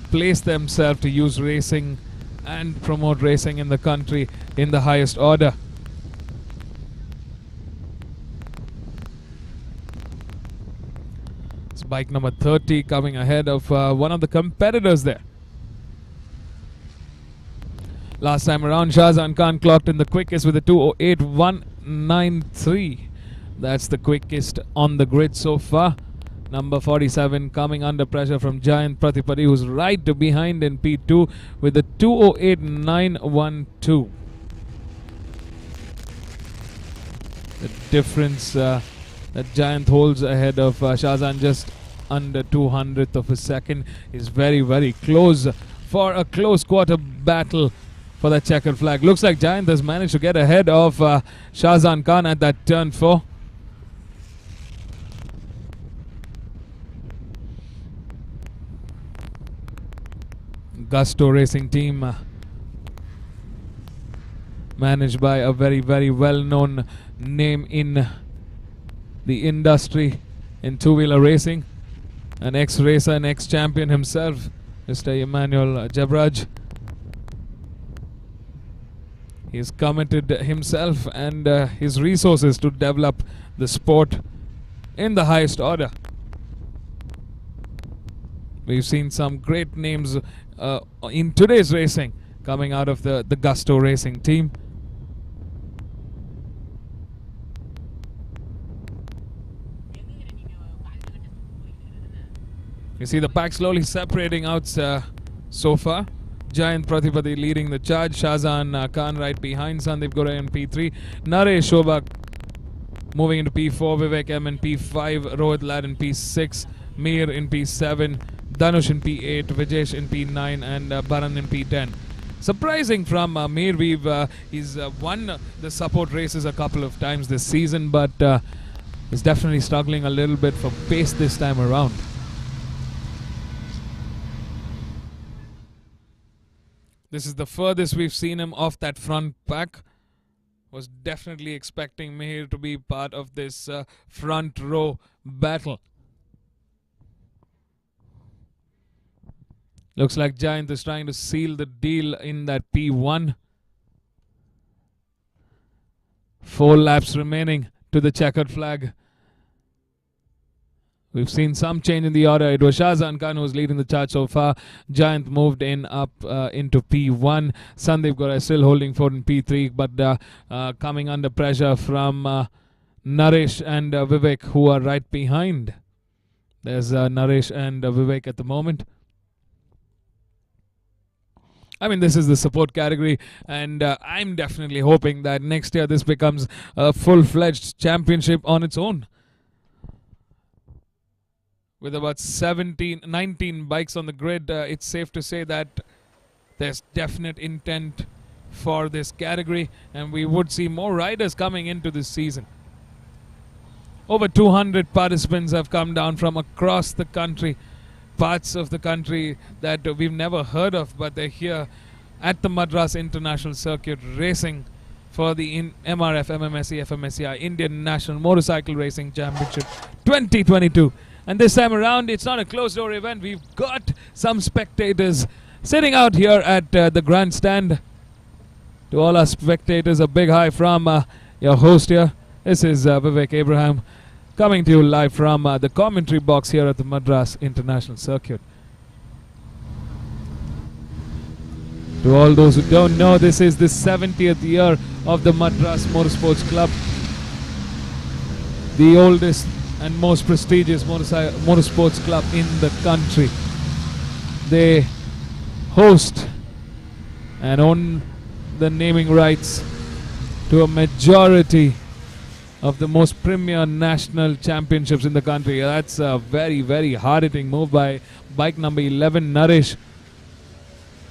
placed themselves to use racing and promote racing in the country in the highest order. It's bike number 30 coming ahead of one of the competitors there. Last time around, Shahzan Khan clocked in the quickest with a 2:08.193. That's the quickest on the grid so far. Number 47 coming under pressure from Jayant Pratipati, who's right behind in P2 with a 2:08.912. The difference that Jayant holds ahead of Shahzan, just under 200th of a second, is very, very close for a close quarter battle for that checkered flag. Looks like Jayant has managed to get ahead of Shahzan Khan at that turn 4. Gusto Racing team managed by a very, very well-known name in the industry in two-wheeler racing. An ex-racer and ex-champion himself, Mr. Emmanuel Jabraj. He's committed himself and his resources to develop the sport in the highest order. We've seen some great names in today's racing coming out of the Gusto Racing team. You see the pack slowly separating out so far. Jayant Pratipati leading the charge. Shahzan Khan right behind. Sandeep Gorai in P3. Naresh Shobak moving into P4. Vivek M in P5. Rohit Lad in P6. Mir in P7. Dhanush in P8. Vijesh in P9. And Baran in P10. Surprising from Mir. He's won the support races a couple of times this season, but is definitely struggling a little bit for pace this time around. This is the furthest we've seen him off that front pack. Was definitely expecting Mihir to be part of this front row battle. Looks like Jayant is trying to seal the deal in that P1. 4 laps remaining to the checkered flag. We've seen some change in the order. It was Shahzan Khan who was leading the charge so far. Jayant moved in up into P1. Sandeep Gorai still holding forth in P3, but coming under pressure from Naresh and Vivek, who are right behind. There's Naresh and Vivek at the moment. I mean, this is the support category, and I'm definitely hoping that next year this becomes a full-fledged championship on its own. With about 19 bikes on the grid, it's safe to say that there's definite intent for this category, and we would see more riders coming into this season. Over 200 participants have come down from across the country, parts of the country that we've never heard of, but they're here at the Madras International Circuit racing for the MRF MMSC fmsci Indian National Motorcycle Racing Championship 2022. And this time around, it's not a closed-door event. We've got some spectators sitting out here at the grandstand. To all our spectators, a big hi from your host here. This is Vivek Abraham coming to you live from the commentary box here at the Madras International Circuit. To all those who don't know, this is the 70th year of the Madras Motorsports Club, the oldest and most prestigious motorsports club in the country. they host and own the naming rights to a majority of the most premier national championships in the country. That's a very, very hard-hitting move by bike number 11, Naresh.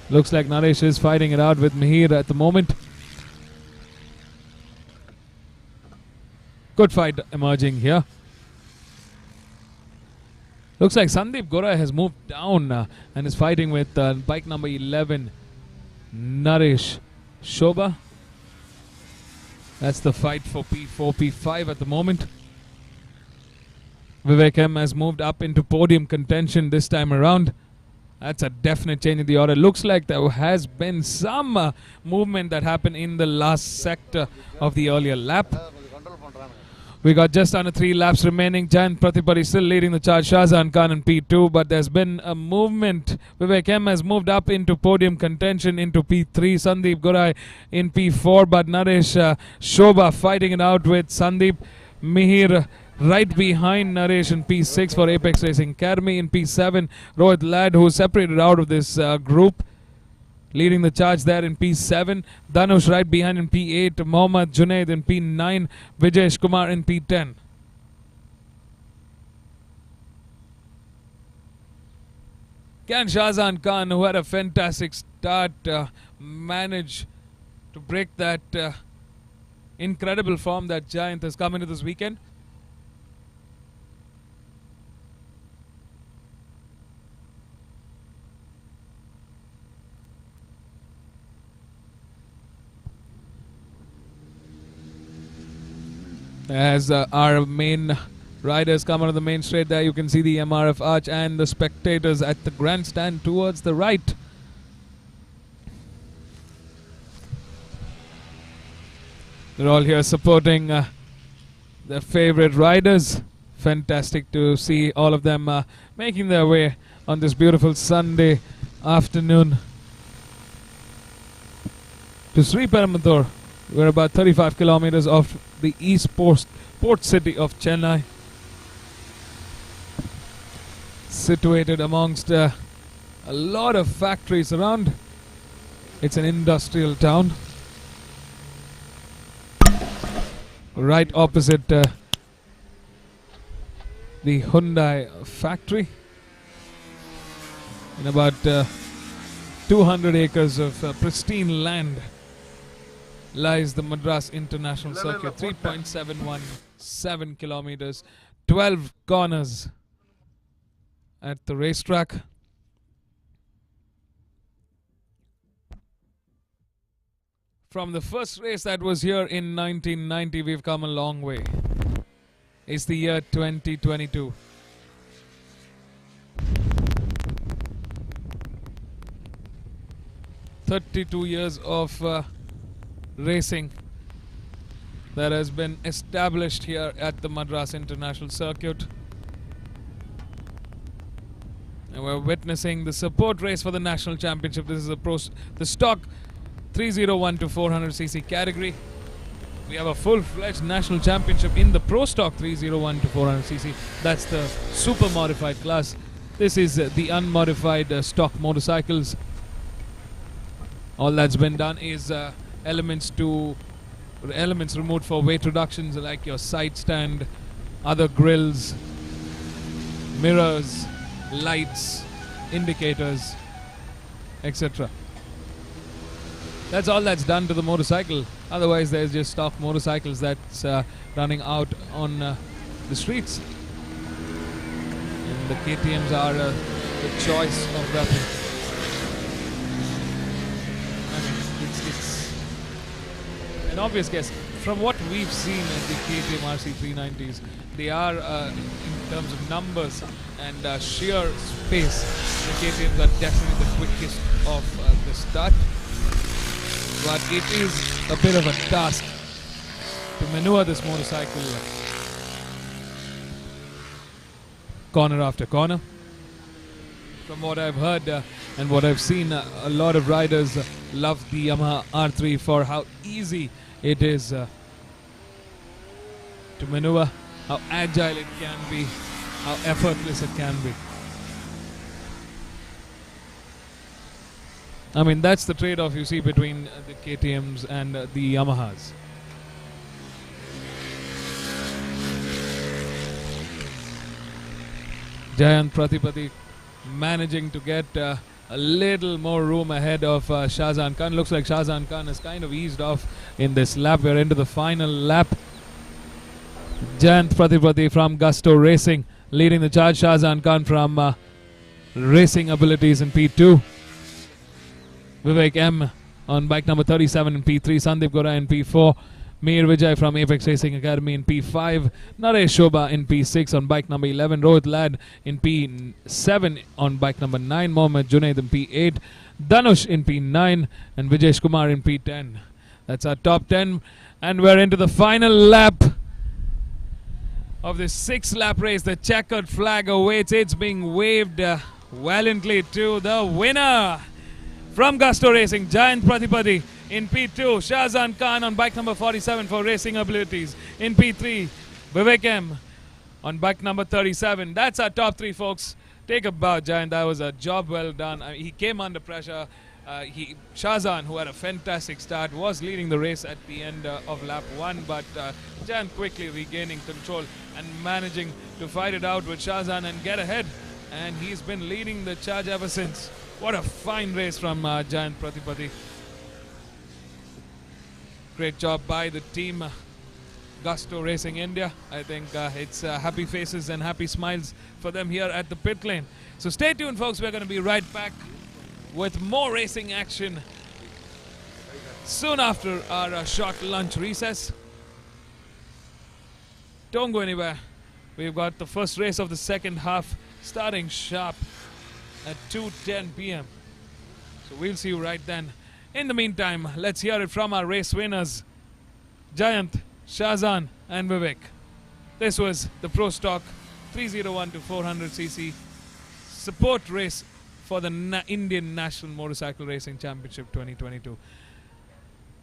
Looks like Naresh is fighting it out with Mihir at the moment. Good fight emerging here. Looks like Sandeep Gora has moved down and is fighting with bike number 11, Naresh Shobha. That's the fight for P4, P5 at the moment. Vivek M has moved up into podium contention this time around. That's a definite change in the order. Looks like there has been some movement that happened in the last sector of the earlier lap. We got just under 3 laps remaining. Jayant Pratipari still leading the charge. Shahzan Khan in P2, but there's been a movement. Vivek M has moved up into podium contention into P3. Sandeep Gorai in P4, but Naresh Shobha fighting it out with Sandeep. Mihir right behind Naresh in P6 for Apex Racing. Karmi in P7. Rohit Ladd, who separated out of this group, leading the charge there in P7. Dhanush right behind in P8. Mohammad Junaid in P9. Vijesh Kumar in P10. Can Shahzan Khan, who had a fantastic start, manage to break that incredible form that Giant has come into this weekend? As our main riders come onto the main straight there, you can see the MRF arch and the spectators at the grandstand towards the right. They're all here supporting their favorite riders. Fantastic to see all of them making their way on this beautiful Sunday afternoon to Sri Perambatoor. We're about 35 kilometers off the east port city of Chennai, situated amongst a lot of factories around. It's an industrial town, right opposite the Hyundai factory, in about 200 acres of pristine land lies the Madras International Circuit. 3.717 kilometers, 12 corners at the racetrack. From the first race that was here in 1990, we've come a long way. It's the year 2022. "32 years of racing that has been established here at the Madras International Circuit. And we're witnessing the support race for the national championship. This is the stock 301 to 400cc category. We have a full-fledged national championship in the pro stock 301 to 400cc. That's the super modified class. This is the unmodified stock motorcycles. All that's been done is elements removed for weight reductions, like your side stand, other grills, mirrors, lights, indicators, etc. That's all that's done to the motorcycle. Otherwise there's just stock motorcycles that's running out on the streets, and the KTMs are the choice of weapon. It's an obvious guess. From what we've seen in the KTM RC390s, they are, in terms of numbers and sheer space, the KTMs are definitely the quickest of the start. But it is a bit of a task to maneuver this motorcycle corner after corner. From what I've heard and what I've seen, a lot of riders love the Yamaha R3 for how easy it is to maneuver, how agile it can be, how effortless it can be. I mean, that's the trade-off you see between the KTMs and the Yamahas. Jayant Pratipati managing to get a little more room ahead of Shahzan Khan. Looks like Shahzan Khan has kind of eased off in this lap. We're into the final lap. Jayant Pratipati from Gusto Racing leading the charge. Shahzan Khan from Racing Abilities in P2. Vivek M on bike number 37 in P3. Sandeep Gora in P4. Mir Vijay from Apex Racing Academy in P5. Naresh Shobha in P6 on bike number 11. Rohit Lad in P7 on bike number 9. Mohammad Junaid in P8. Dhanush in P9. And Vijesh Kumar in P10. That's our top 10. And we're into the final lap of this 6-lap race. The checkered flag awaits. It's being waved valiantly to the winner from Gusto Racing, Jayant Pratipati in P2. Shahzan Khan on bike number 47 for Racing Abilities. In P3, Vivek M on bike number 37. That's our top 3, folks. Take a bow, Jayant. That was a job well done. He came under pressure. Shahzan, who had a fantastic start, was leading the race at the end of lap 1, but Jayant quickly regaining control and managing to fight it out with Shahzan and get ahead. And he's been leading the charge ever since. What a fine race from Jayant Pratipati. Great job by the team, Gusto Racing India. I think it's happy faces and happy smiles for them here at the pit lane. So stay tuned, folks. We're going to be right back with more racing action soon after our short lunch recess. Don't go anywhere. We've got the first race of the second half starting sharp at 2:10 p.m. So we'll see you right then. In the meantime, let's hear it from our race winners, Jayant, Shahzan and Vivek. This was the Pro Stock 301 to 400cc support race for the Indian National Motorcycle Racing Championship 2022.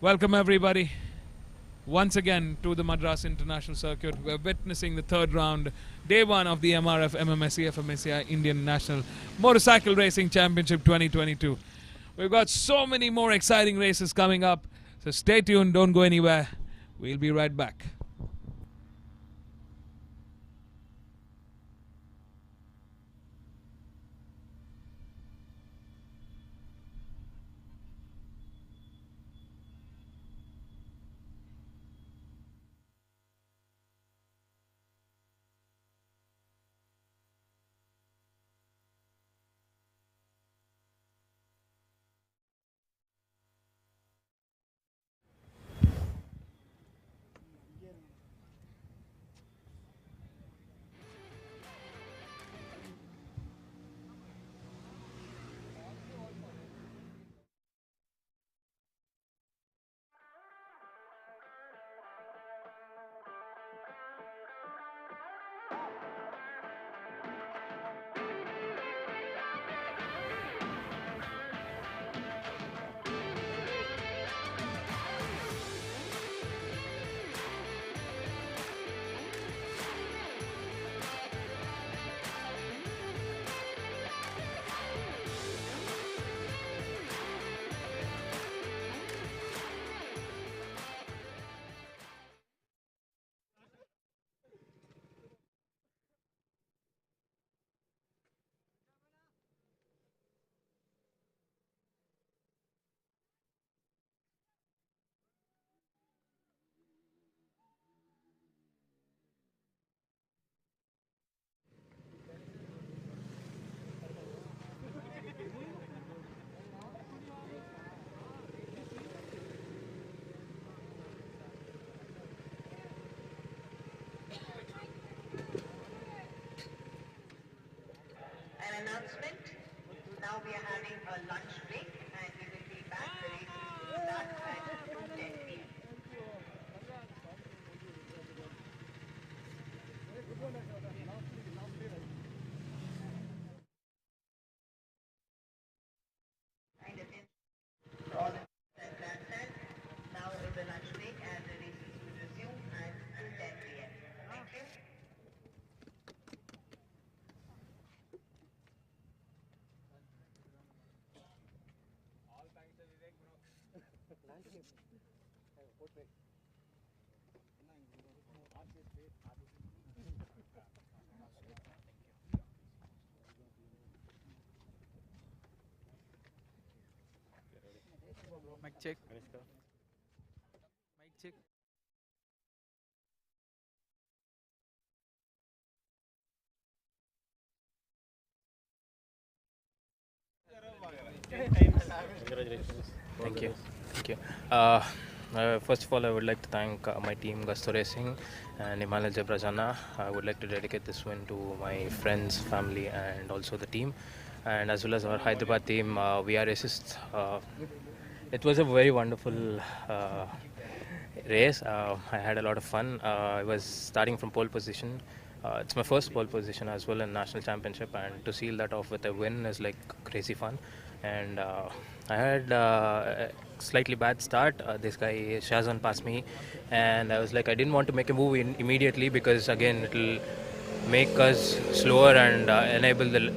Welcome everybody once again to the Madras International Circuit. We're witnessing the third round, day 1 of the MRF MMSC fmsci Indian National Motorcycle Racing Championship 2022. We've got so many more exciting races coming up, so stay tuned, don't go anywhere. We'll be right back. Announcement. Now we are having a lunch break and we will be back very soon. Start at 2:10 p.m. Kind attention for all the grandstand. Now is the lunch break and the races will resume at 2:10 p.m. Thank you. Mic check. Mic check. Thank you. Thank you. First of all, I would like to thank my team, Gusto Racing and Himalaya Zebrajana. I would like to dedicate this win to my friends, family, and also the team, and as well as our Hyderabad team. We are racists. It was a very wonderful race. I had a lot of fun. I was starting from pole position. It's my first pole position as well in national championship, and to seal that off with a win is like crazy fun. And I had a slightly bad start. This guy Shazan passed me, and I was like, I didn't want to make a move immediately because again it'll make us slower and enable the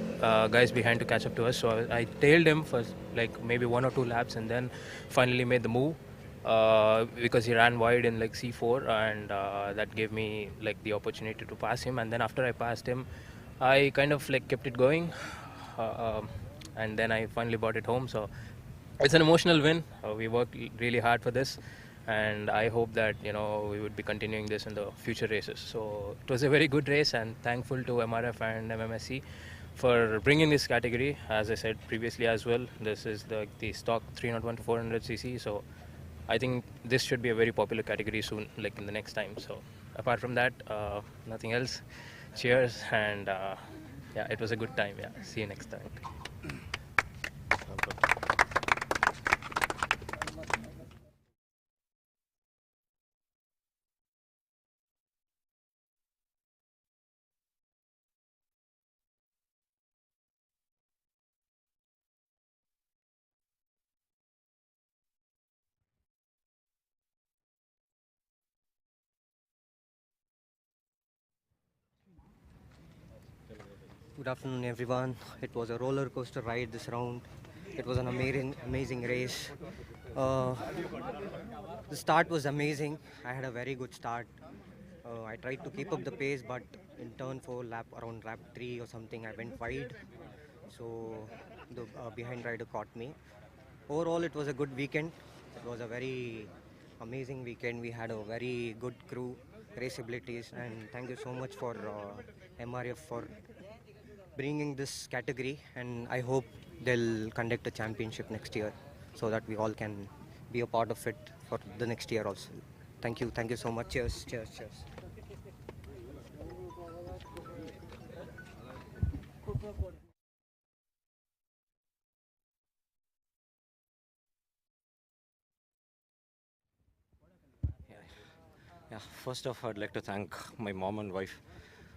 guys behind to catch up to us. So I tailed him for like maybe 1 or 2 laps, and then finally made the move. Because he ran wide in like C4, and that gave me like the opportunity to pass him. And then after I passed him, I kind of like kept it going, and then I finally brought it home. So it's an emotional win. We worked really hard for this, and I hope that we would be continuing this in the future races. So it was a very good race, and thankful to MRF and MMSC for bringing this category. As I said previously as well, this is the stock 301 to 400 cc. So I think this should be a very popular category soon, like in the next time. So apart from that, nothing else. Cheers, and yeah, it was a good time. Yeah, see you next time. Good afternoon, everyone. It was a roller coaster ride this round. It was an amazing race. The start was amazing. I had a very good start. I tried to keep up the pace, but in turn 4, around lap 3 or something, I went wide. So the behind rider caught me. Overall, it was a good weekend. It was a very amazing weekend. We had a very good crew, race abilities, and thank you so much for MRF for bringing this category, and I hope they'll conduct a championship next year so that we all can be a part of it for the next year also. Thank you so much. Cheers. Yeah, first off, I'd like to thank my mom and wife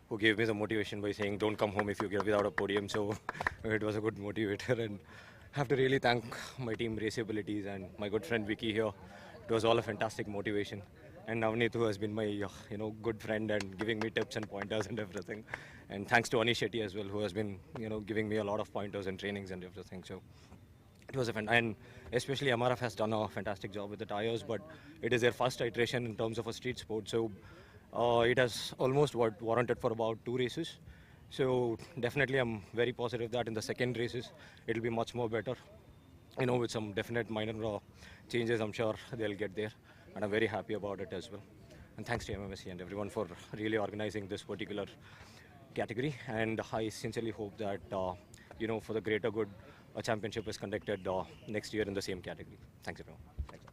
who gave me the motivation by saying don't come home if you get without a podium. So it was a good motivator, and I have to really thank my team Race Abilities and my good friend Vicky here. It was all a fantastic motivation, and Navneet, who has been my good friend and giving me tips and pointers and everything. And thanks to Anish Shetty as well, who has been giving me a lot of pointers and trainings and everything. So it was and especially MRF has done a fantastic job with the tires, but it is their first iteration in terms of a street sport. So it has almost warranted for about 2 races. So definitely I'm very positive that in the second races it'll be much more better. With some definite minor changes, I'm sure they'll get there, and I'm very happy about it as well. And thanks to MMSC and everyone for really organizing this particular category. And I sincerely hope that for the greater good, a championship is conducted next year in the same category. Thanks everyone. Thanks.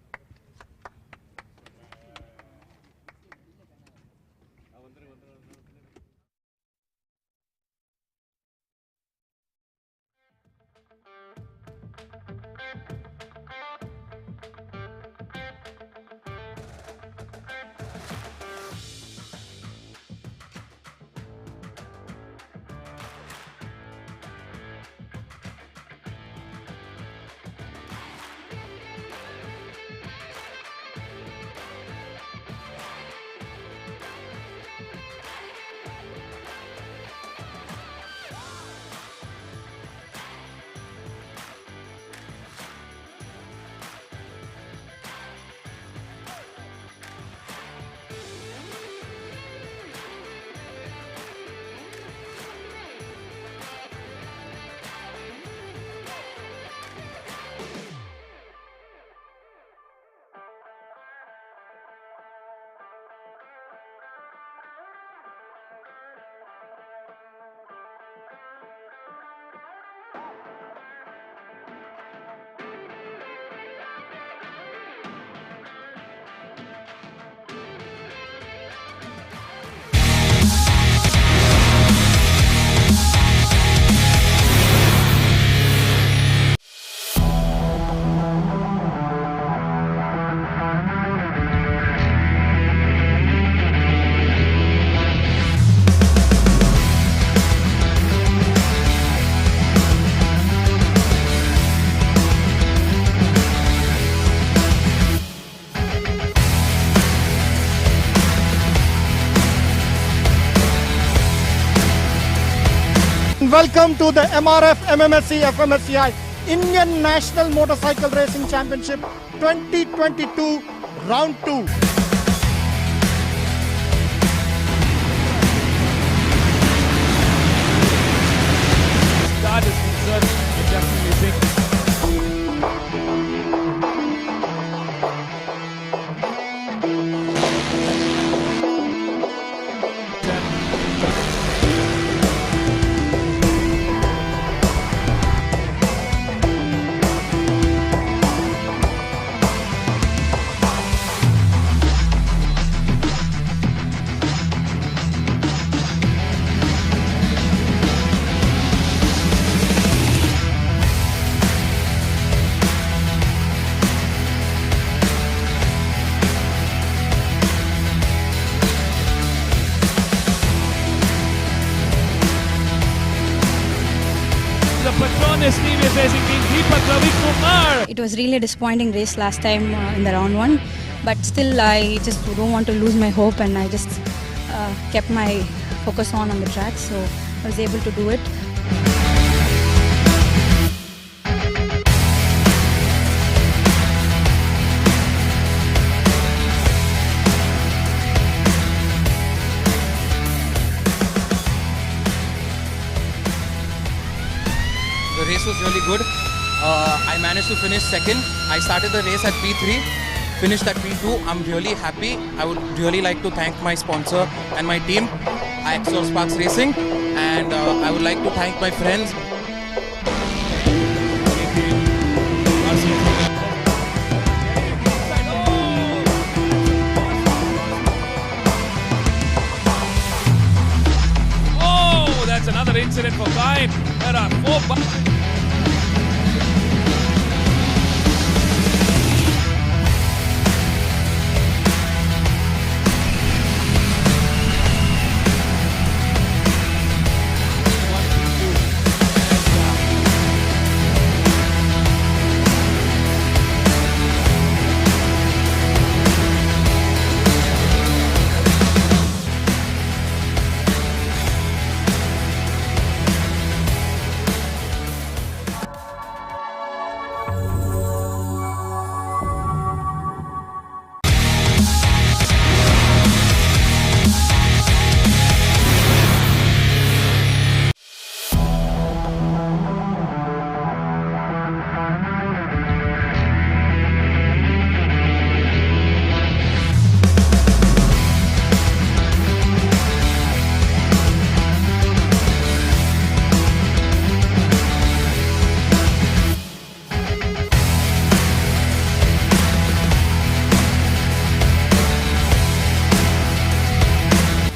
Welcome to the MRF MMSC fmsci Indian National Motorcycle Racing Championship 2022 Round 2. Start is concerned, I definitely think Patronus TVS Racing Team, Deepak Ravi Kumar. It was really a disappointing race last time in the round 1, but still I just don't want to lose my hope, and I just kept my focus on the track, so I was able to do it. The race was really good. I managed to finish second. I started the race at P3, finished at P2. I'm really happy. I would really like to thank my sponsor and my team, Axor Sparks Racing, and I would like to thank my friends. Oh, that's another incident for Kain. There are 4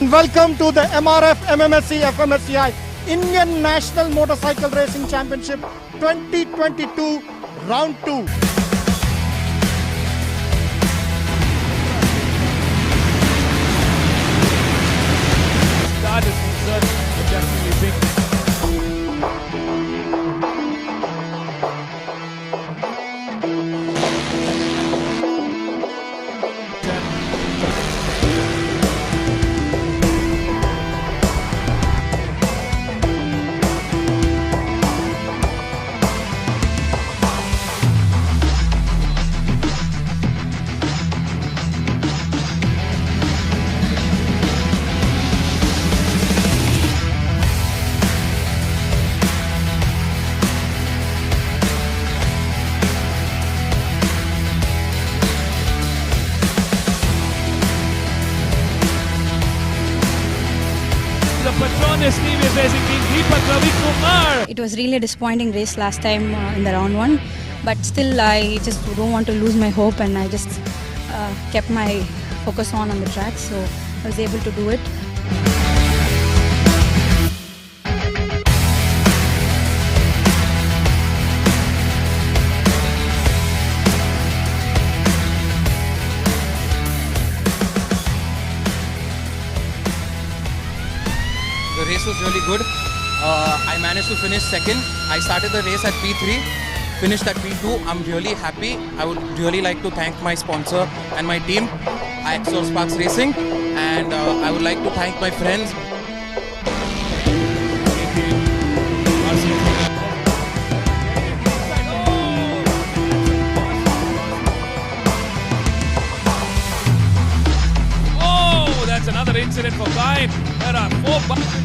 Welcome to the MRF MMSC fmsci Indian National Motorcycle Racing Championship 2022 Round 2. Start is concerned, I definitely think the Patronus TVS Racing Team, Deepak Ravi Kumar. It was really a disappointing race last time in the round 1, but still I just don't want to lose my hope, and I just kept my focus on the track, so I was able to do it. The race was really good. I managed to finish second. I started the race at P3, finished at P2. I'm really happy. I would really like to thank my sponsor and my team, Axor Sparks Racing, and I would like to thank my friends. another incident for Gain. There are 4 buses.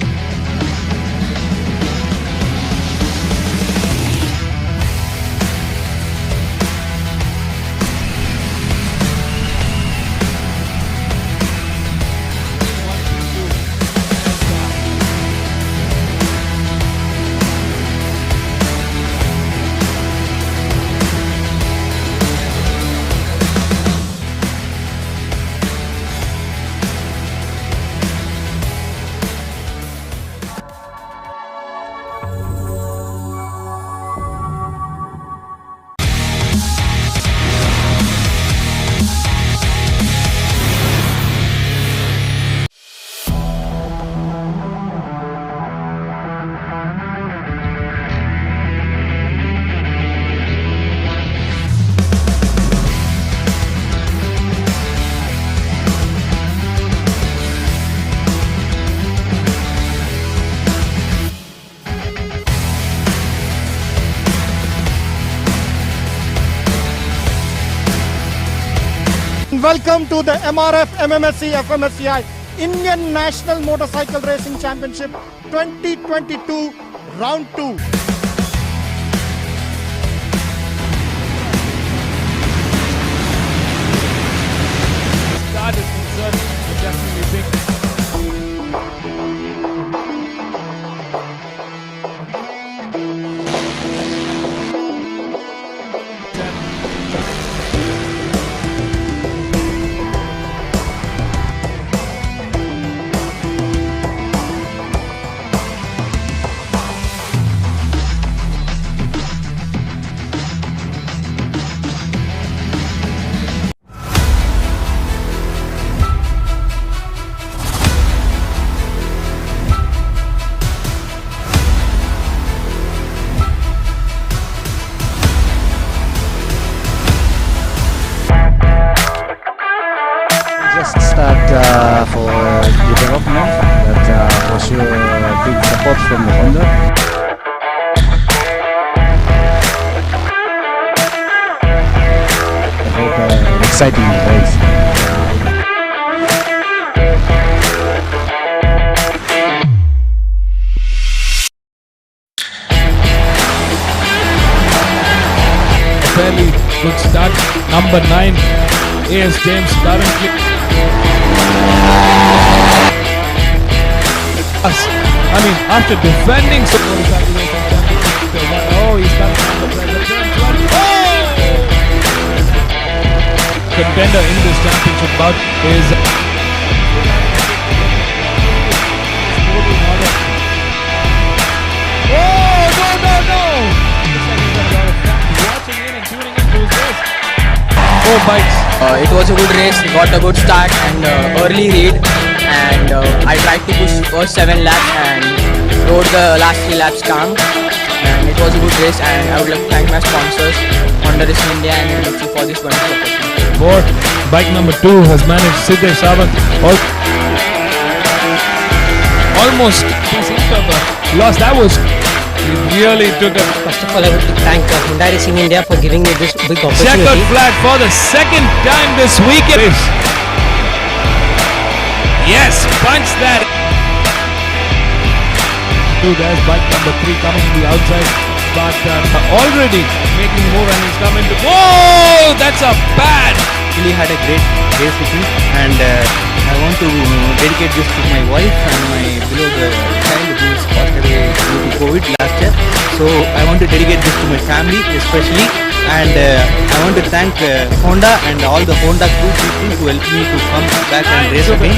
Welcome to the MRF MMSC fmsci Indian National Motorcycle Racing Championship 2022 Round 2. Start is concerned, definitely big. Just start for development, but for sure big support from the Honda. I hope exciting race. Fairly good start. Number 9, A.S. James currently. I mean, after defending so oh, he's coming on the pressure. Oh! Contender in this championship bout is oh, no! Watching in and tuning in to his race. 4 bikes. It was a good race. We got a good start and early lead, and I tried to push first 7 laps and rode the last 3 laps calm. And it was a good race, and I would like to thank my sponsors, Honda Racing India and MMSC for this wonderful opportunity. Bike number 2 has managed Siddesh Sawant. Almost lost. That was really took a. First of all, I would like to thank Honda Racing India for giving me this big opportunity. Checkered flag for the second time this weekend. Yes, punch that. There's bike number 3 coming to the outside, but already making move, and he's coming to. Whoa, that's a bad. Really had a great race with me, and I want to dedicate this to my wife and my beloved child who is passed away due to COVID last year. So I want to dedicate this to my family especially, and I want to thank Honda and all the Honda crew people who helped me to come back and race again.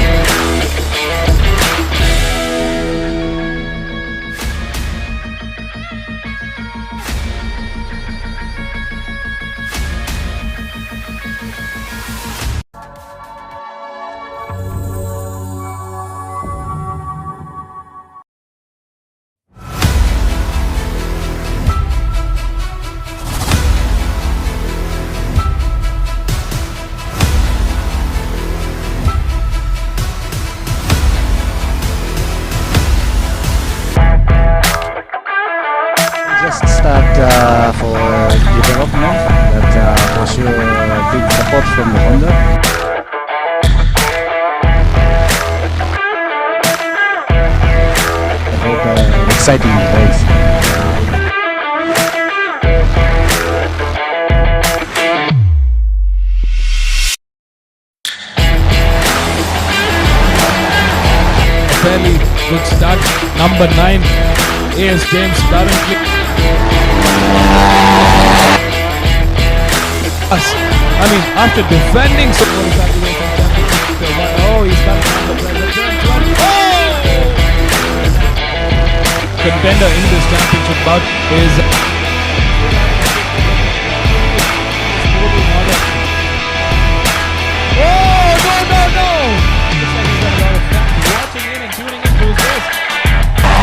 exciting race. Fairly good start. Number 9, A.S. James currently. I mean, after defending so oh, he's coming on the pressure. Oh! Contender in this championship bout is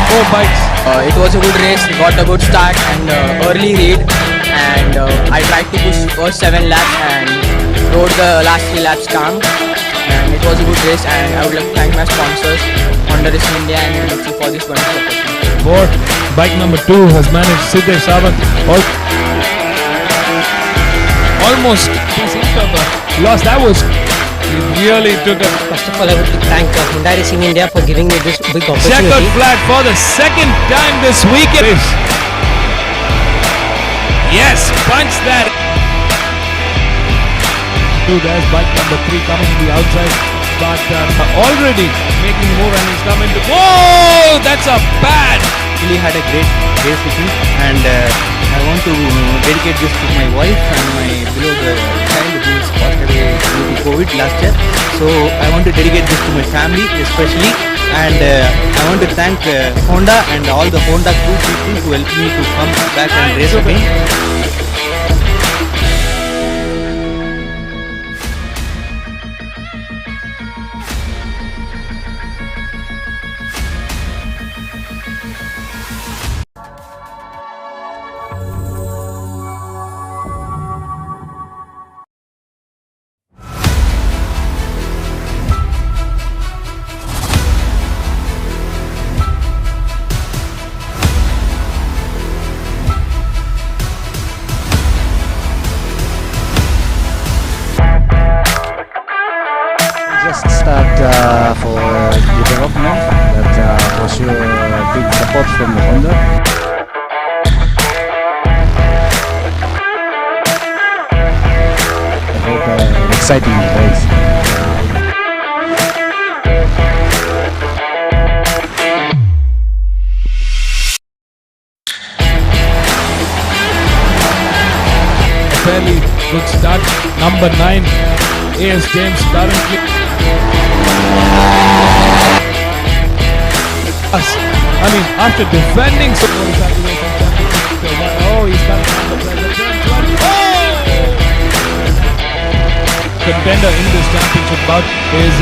Four bikes. It was a good race. We got a good start and early lead, and I tried to push first 7 laps and rode the last 3 laps calm. And it was a good race, and I would like to thank my sponsors, Honda Racing India and MMSC for this wonderful opportunity. for bike number 2 has managed Siddesh Sawant almost lost. That was really took a. First of all, I would like to thank Honda Racing India for giving me this big opportunity. Checkered flag for the second time this weekend. Yes, punch that. There's bike number 3 coming to the outside, but already making a move, and he's coming to. Whoa, that's a bad. Really had a great race with him, and I want to dedicate this to my wife and my beloved child who is passed away due to COVID last year. So I want to dedicate this to my family especially, and I want to thank Honda and all the Honda crew people who helped me to come back and race again. Just start for development, but for sure big support from the Honda. I hope an exciting race. Fairly good start. Number 9, A.S. James currently. I mean, after defending so oh, he's coming on the pressure. Oh! Contender in this championship bout is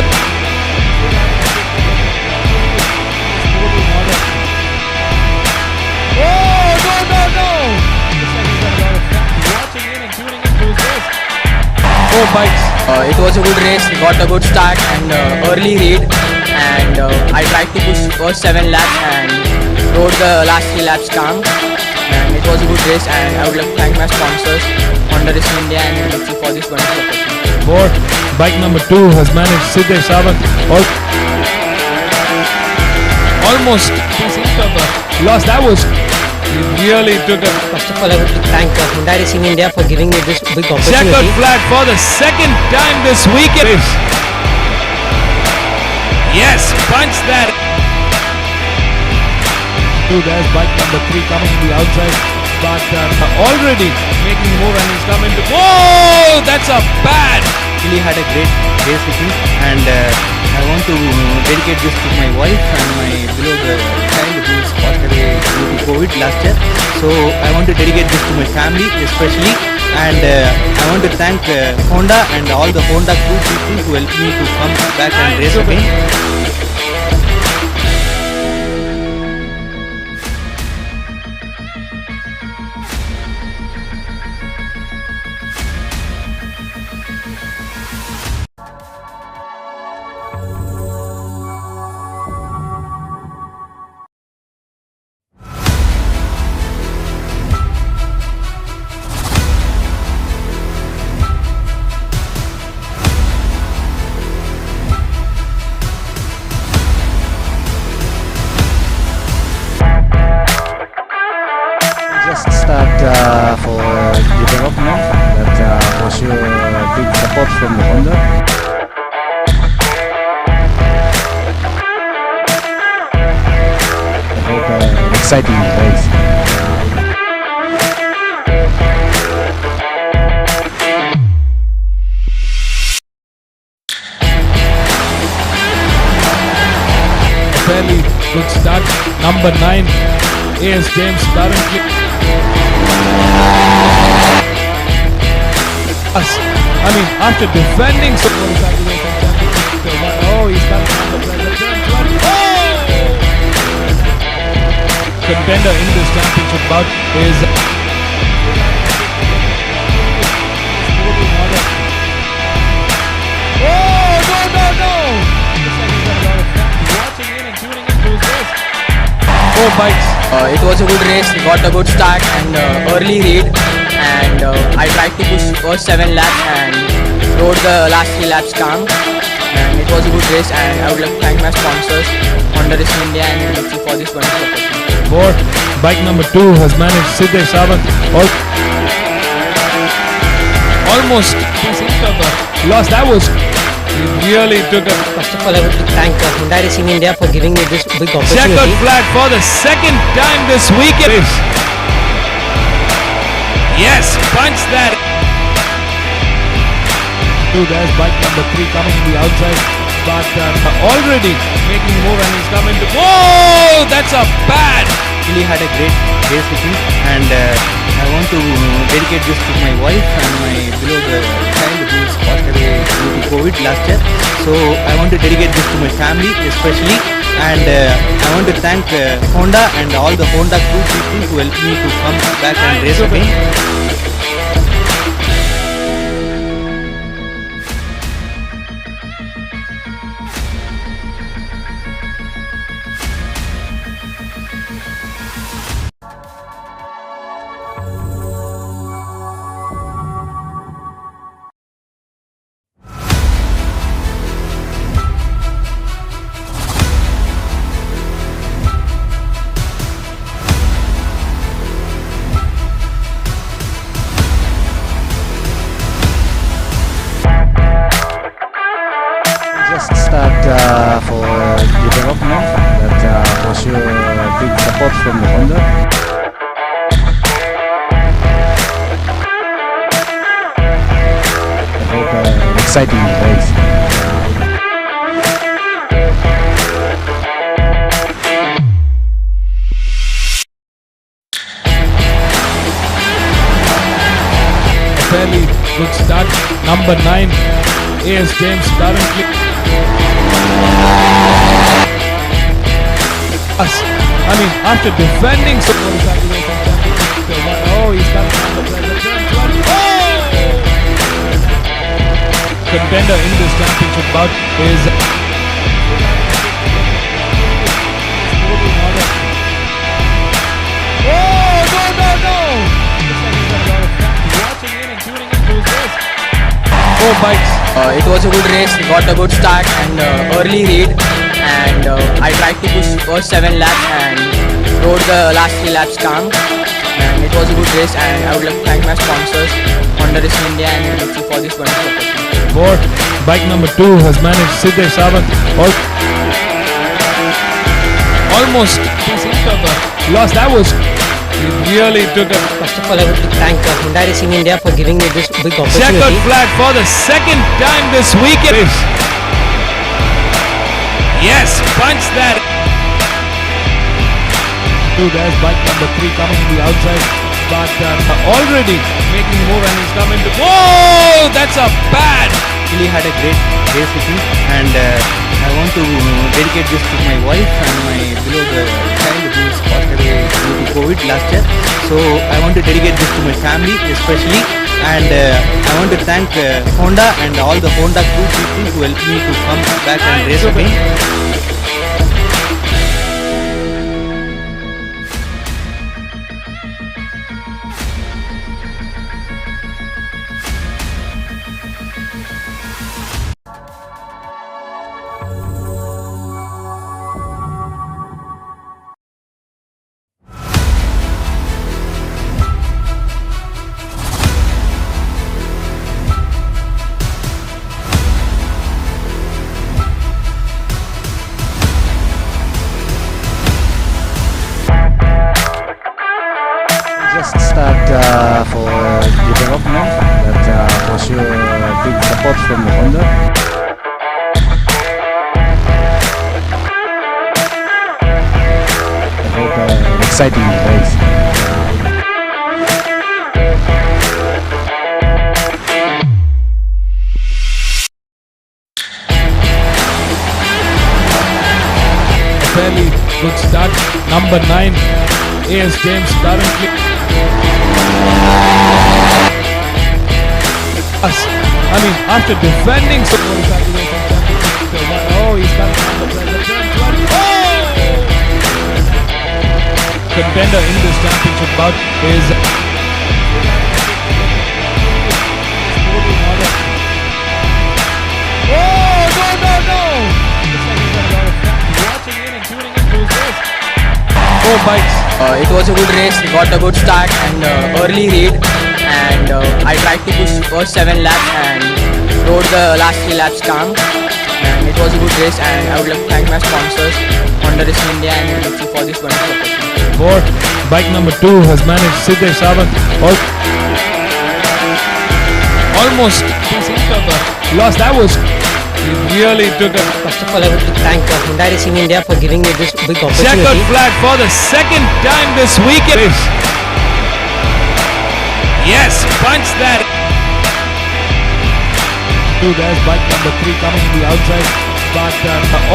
four bikes. It was a good race. We got a good start and early lead, and I tried to push first 7 laps and rode the last 3 laps calm. And it was a good race, and I would like to thank my sponsors, Honda Racing India and MMSC for this wonderful opportunity. For bike number 2 has managed Siddesh Sawant almost lost. That was really took a. First of all, I would like to thank Honda Racing India for giving me this big opportunity. Checkered flag for the second time this weekend. Yes, punch that. There's bike number 3 coming to the outside, but already making a move, and he's coming to. Whoa, that's a bad. Really had a great race with him, and I want to dedicate this to my wife and my beloved child who is passed away due to COVID last year. So I want to dedicate this to my family especially, and I want to thank Honda and all the Honda crew people who helped me to come back and race again. from the Honda. Exciting race. Fairly good start. Number 9 is James currently. I mean, after defending so oh, he's coming on the pressure. Oh! Contender in this championship bout is Four bikes. It was a good race. We got a good start and early lead, and I tried to push first 7 laps and rode the last 3 laps calm. And it was a good race, and I would like to thank my sponsors, Honda Racing India and MMSC for this wonderful opportunity. For bike number 2 has managed Siddesh Sawant almost lost. That was really took a. First of all, I would like to thank Honda Racing India for giving me this big opportunity. Checkered flag for the second time this weekend. Yes, punch that. There's bike number 3 coming to the outside, but already making move, and he's coming to. Whoa, that's a bad. Really had a great race with him, and I want to dedicate this to my wife and my beloved child who is passed away due to COVID last year. So I want to dedicate this to my family especially, and I want to thank Honda and all the Honda crew people who helped me to come back and race again. Start for development, but for sure big support from the Honda. I hope exciting race. A fairly good start. Number 9 is James currently. I mean, after defending so oh, he's coming on the pressure. Oh! Contender in this championship bout is watching in and tuning into his race. 4 bikes. It was a good race. We got a good start and early lead, and I tried to push first 7 laps and rode the last 3 laps calm. And it was a good race, and I would like to thank my sponsors, Honda Racing India and MMSC for this wonderful opportunity. For bike number 2 has managed Siddesh Sawant almost lost. That was really took a. First of all, I would like to thank Honda Racing India for giving me this big opportunity. Checkered flag for the second time this weekend. Yes, punch that. There's bike number 3 coming to the outside, but already making move, and he's coming to. Whoa, that's a bad. Really had a great race with him, and I want to dedicate this to my wife and my beloved child who is passed away due to COVID last year. So I want to dedicate this to my family especially, and I want to thank Honda and all the Honda crew people who helped me to come back and race again. development, but for sure big support from the Honda. I hope exciting race. Fairly good start. Number 9, A.S. James currently. I mean, after defending so oh, he's coming on the pressure. Oh! Contender in this championship bout is bikes. It was a good race, we got a good start and early lead, and I tried to push first 7 laps and rode the last 3 laps calm, and it was a good race, and I would like to thank my sponsors, Honda Racing India and MMSC for this wonderful opportunity. For bike number 2 has managed Siddesh Sawant almost lost. That was really took a. First of all, I would like to thank Honda Racing India for giving me this big opportunity. Checkered flag for the second time this weekend. Yes, punch that. There's bike number 3 coming to the outside, but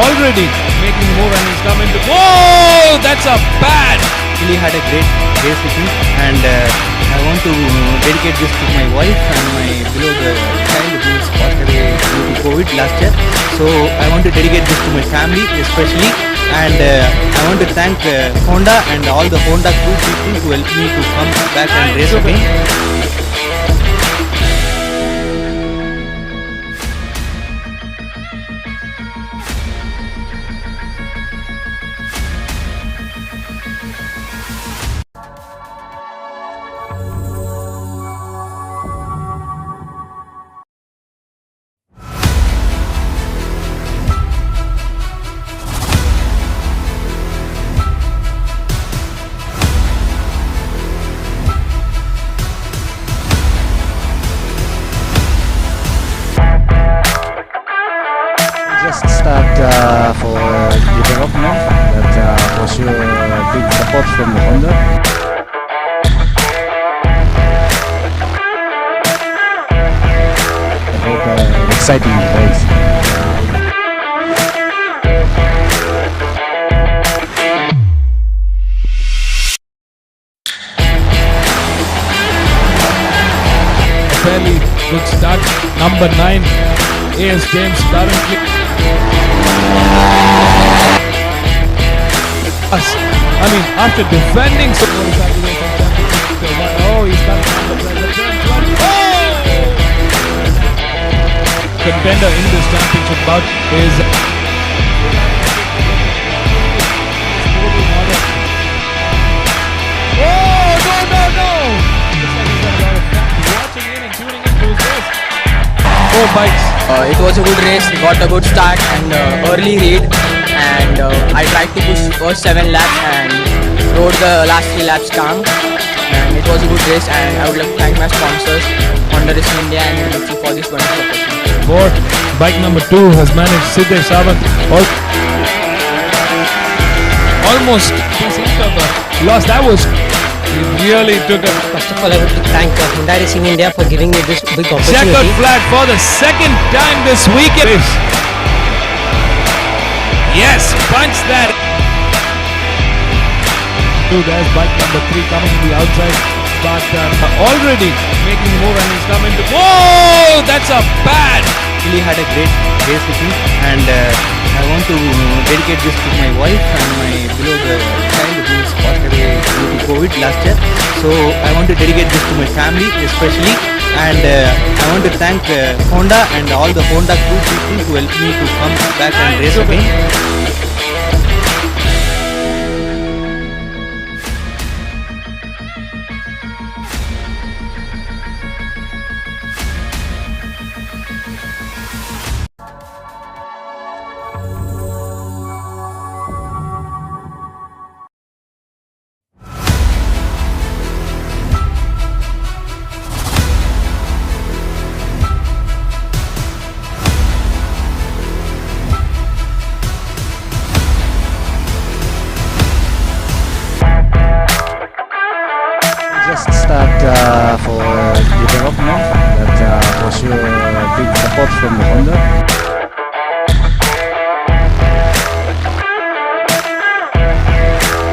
already making move, and he's coming to. Whoa, that's a bad. Really had a great race with me, and I want to dedicate this to my wife and my beloved child who is passed away due to COVID last year. So I want to dedicate this to my family especially, and I want to thank Honda and all the Honda crew people who helped me to come back and race again. Just start for development, but for sure big support from the Honda. I hope exciting race. Fairly good start. Number 9, A.S. James currently. I mean, after defending so oh, he's coming on the pressure. Oh! Contender in this championship bout is watching in and tuning into his race. 4 bikes. It was a good race, we got a good start and early lead, and I tried to push first 7 laps and rode the last 3 laps calm, and it was a good race, and I would like to thank my sponsors, Honda Racing India and MMSC for this wonderful opportunity. For bike number 2 has managed Siddesh Sawant almost lost. That was really took a. First of all, I would like to thank Honda Racing India for giving me this big opportunity. Checkered flag for the second time this weekend. Yes, punch that. There's bike number 3 coming to the outside, but already making move, and he's coming to. Whoa, that's a bad. Really had a great race with me, and I want to dedicate this to my wife and my beloved child who is passed away due to COVID last year. So I want to dedicate this to my family especially, and I want to thank Honda and all the Honda crew people who helped me to come back and race again. from the Honda.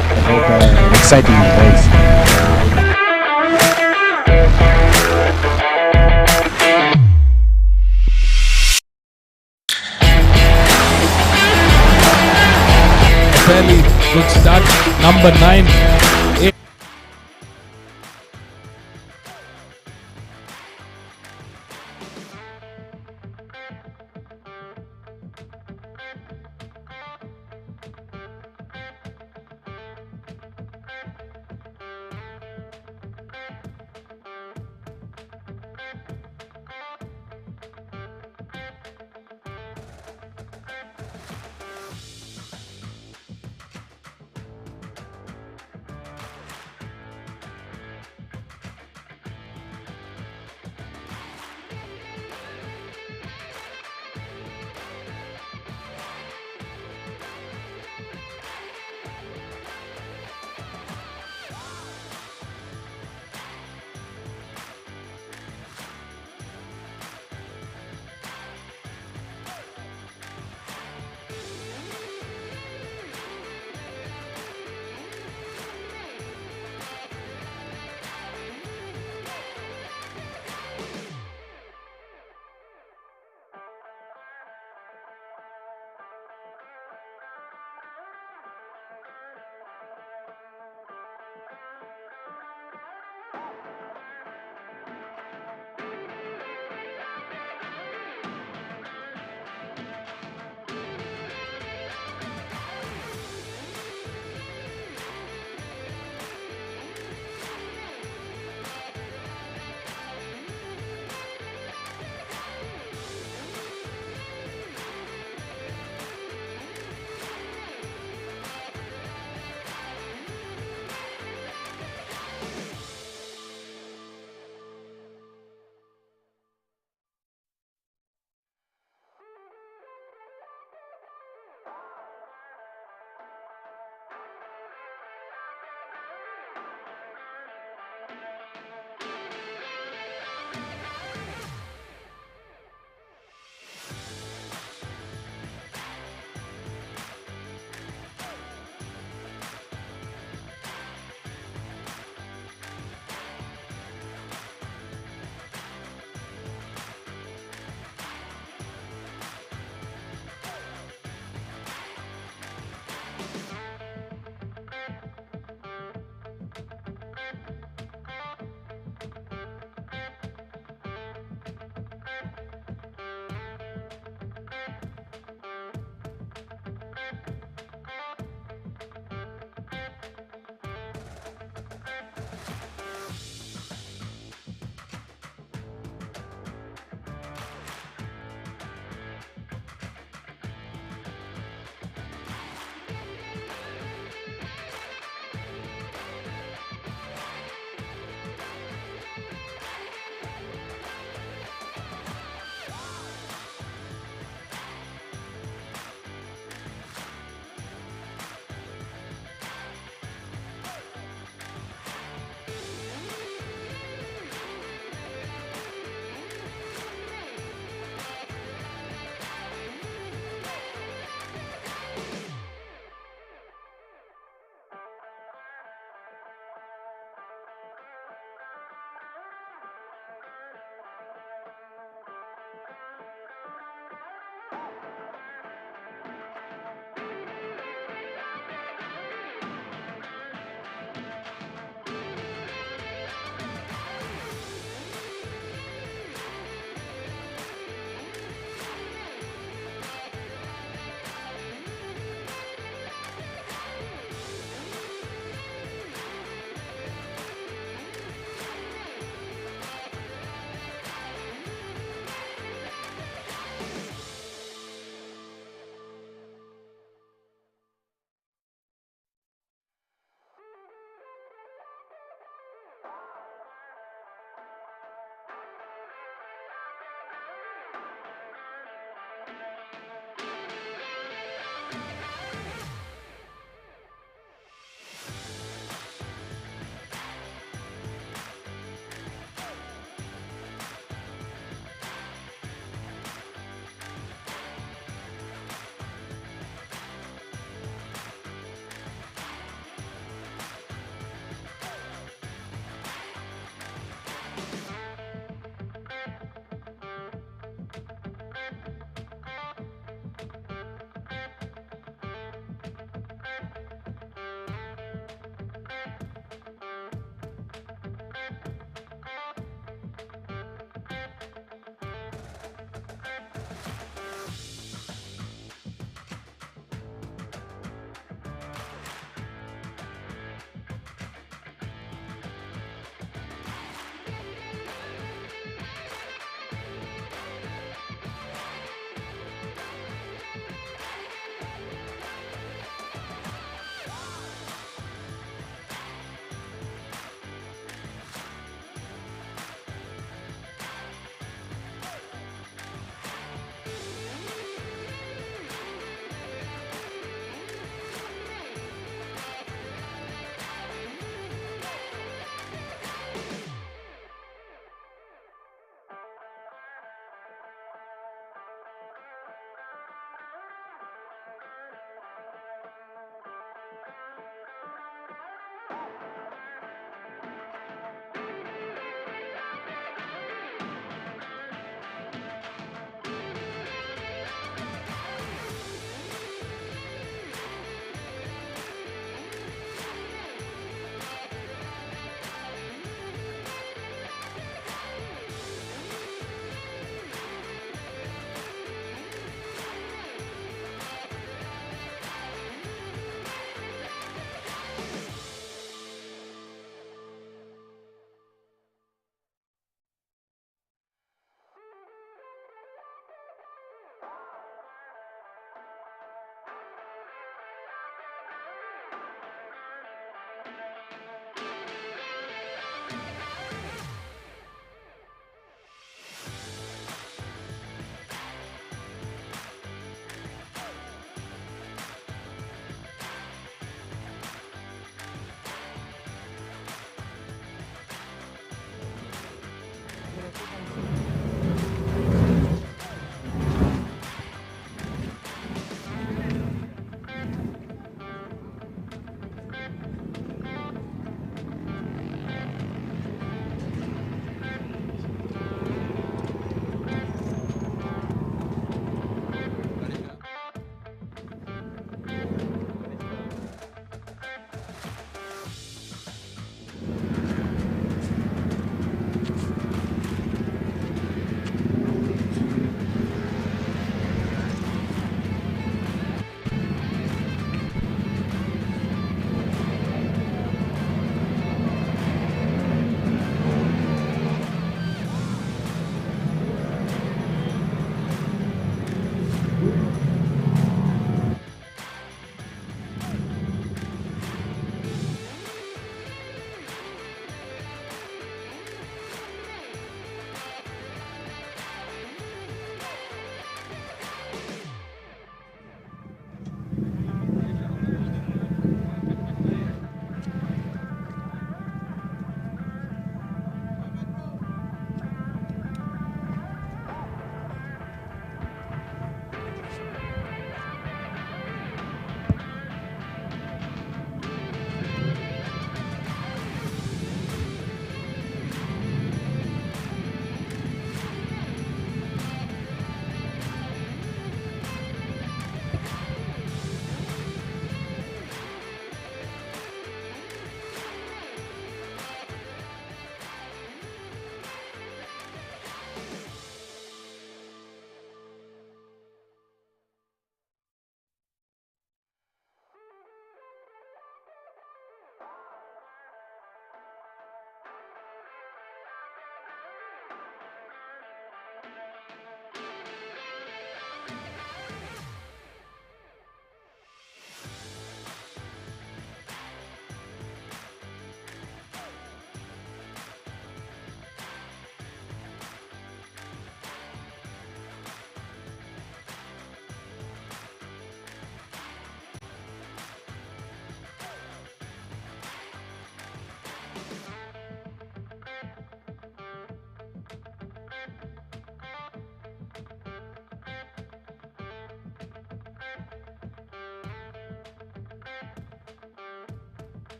I hope an exciting race. Fairly good start. Number 9.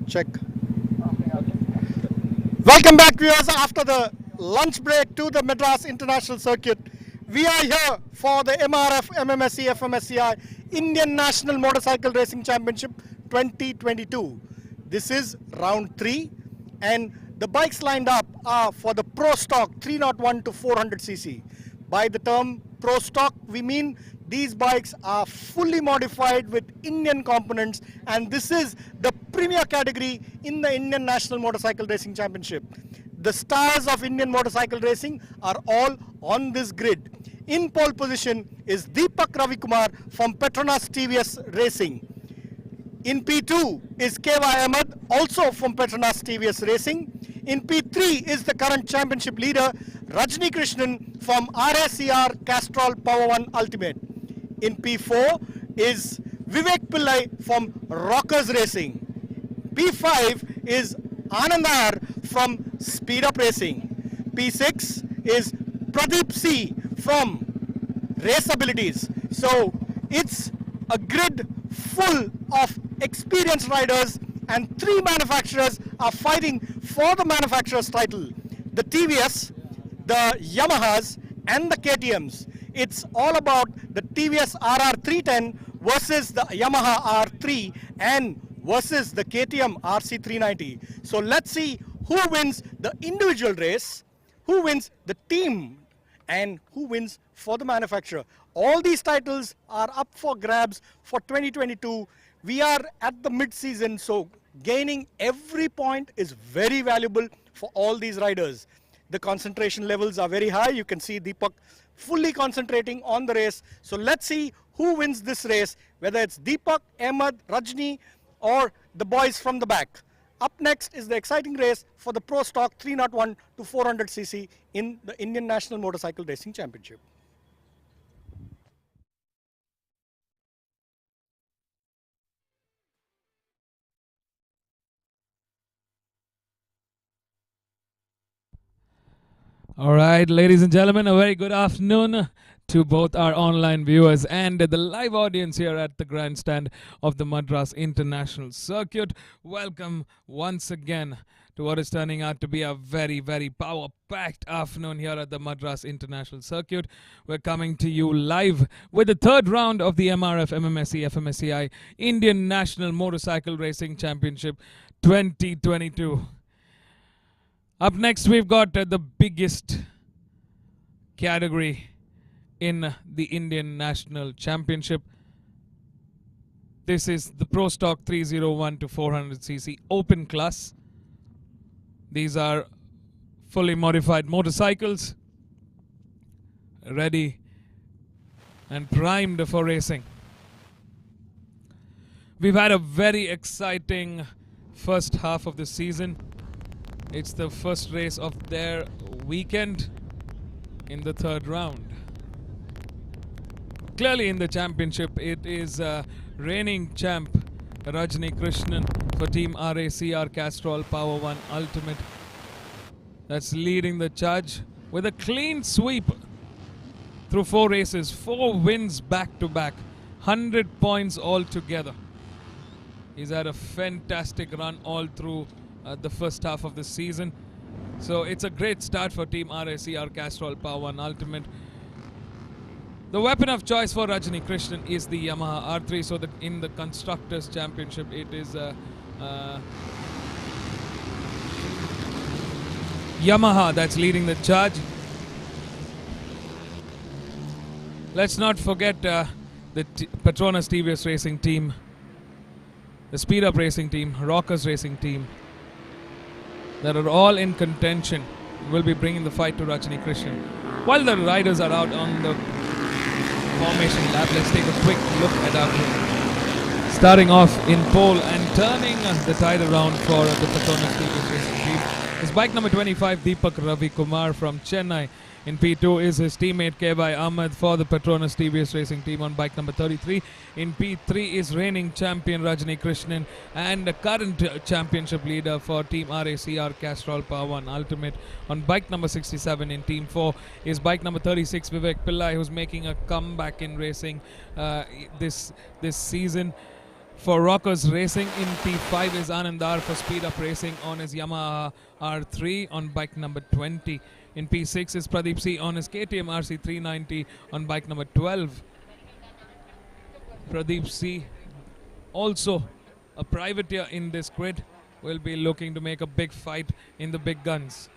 Check. Welcome back, viewers, after the lunch break to the Madras International Circuit. We are here for the MRF MMSC fmsci Indian National Motorcycle Racing Championship 2022. This is round 3, and the bikes lined up are for the Pro Stock 301 to 400cc. By the term Pro Stock, we mean these bikes are fully modified with Indian components, and this is the premier category in the Indian National Motorcycle Racing Championship. The stars of Indian motorcycle racing are all on this grid. In pole position is Deepak Ravikumar from Petronas TVS Racing. In P2 is KY Ahmed, also from Petronas TVS Racing. In P3 is the current championship leader, Rajni Krishnan from RACR Castrol Power One Ultimate. In P4 is Vivek Pillai from Rockers Racing. P5 is Anandar from Speed Up Racing. P6 is Pradeep C from Race Abilities. So it's a grid full of experienced riders, and 3 manufacturers are fighting for the manufacturer's title. The TVS, the Yamahas and the KTMs. It's all about the TVS RR310 versus the Yamaha R3 and versus the KTM RC390. So let's see who wins the individual race, who wins the team, and who wins for the manufacturer. All these titles are up for grabs for 2022. We are at the mid-season, so gaining every point is very valuable for all these riders. The concentration levels are very high. You can see Deepak fully concentrating on the race. So let's see who wins this race, whether it's Deepak, Ahmed, Rajni, or the boys from the back. Up next is the exciting race for the Pro Stock 301 to 400cc in the Indian National Motorcycle Racing Championship. All right, ladies and gentlemen, a very good afternoon to both our online viewers and the live audience here at the grandstand of the Madras International Circuit. Welcome once again to what is turning out to be a very, very power-packed afternoon here at the Madras International Circuit. We're coming to you live with the 3rd round of the MRF MMSC fmsci Indian National Motorcycle Racing Championship 2022. Up next, we've got the biggest category in the Indian National Championship. This is the Pro Stock 301 to 400cc open class. These are fully modified motorcycles, ready and primed for racing. We've had a very exciting first half of the season. It's the first race of their weekend in the 3rd round. Clearly in the championship, it is reigning champ Rajni Krishnan for Team RACR Castrol Power One Ultimate that's leading the charge with a clean sweep through 4 races, 4 wins back to back, 100 points altogether. He's had a fantastic run all through the first half of the season. So it's a great start for Team RACR Castrol Power One Ultimate. The weapon of choice for Rajni Krishnan is the Yamaha R3. So that in the Constructors Championship, it is Yamaha that's leading the charge. Let's not forget the Petronas TVS Racing team, the Speed Up Racing team, Rockers Racing team, that are all in contention, will be bringing the fight to Rajni Krishnan. While the riders are out on the formation lap, let's take a quick look at our group. Starting off in pole and turning the tide around for the Petronas TVS Racing team is bike number 25, Deepak Ravikumar from Chennai. In P2 is his teammate KY Ahmed for the Petronas TVS Racing team on bike number 33. In P3 is reigning champion Rajni Krishnan and the current championship leader for Team RACR Castrol Power One Ultimate on bike number 67. In Team 4 is bike number 36 Vivek Pillai, who's making a comeback in racing this season. For Rockers Racing in P5 is Anandar for Speed Up Racing on his Yamaha R3 on bike number 20. In P6 is Pradeep C on his KTM RC 390 on bike number 12. Pradeep C, also a privateer in this grid, will be looking to make a big fight in the big guns.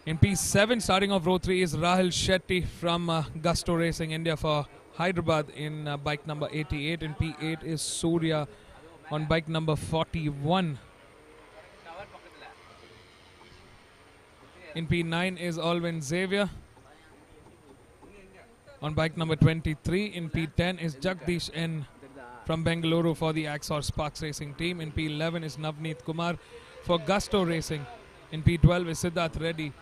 In P7, starting off row 3 is Rahul Shetty from Gusto Racing India for Hyderabad in bike number 88. In P8 is Surya on bike number 41. In P9 is Alvin Xavier on bike number 23. In P10 is Jagdish N from Bengaluru for the Axor Sparks Racing team. In P11 is Navneet Kumar for Gusto Racing. In P12 is Siddharth Reddy.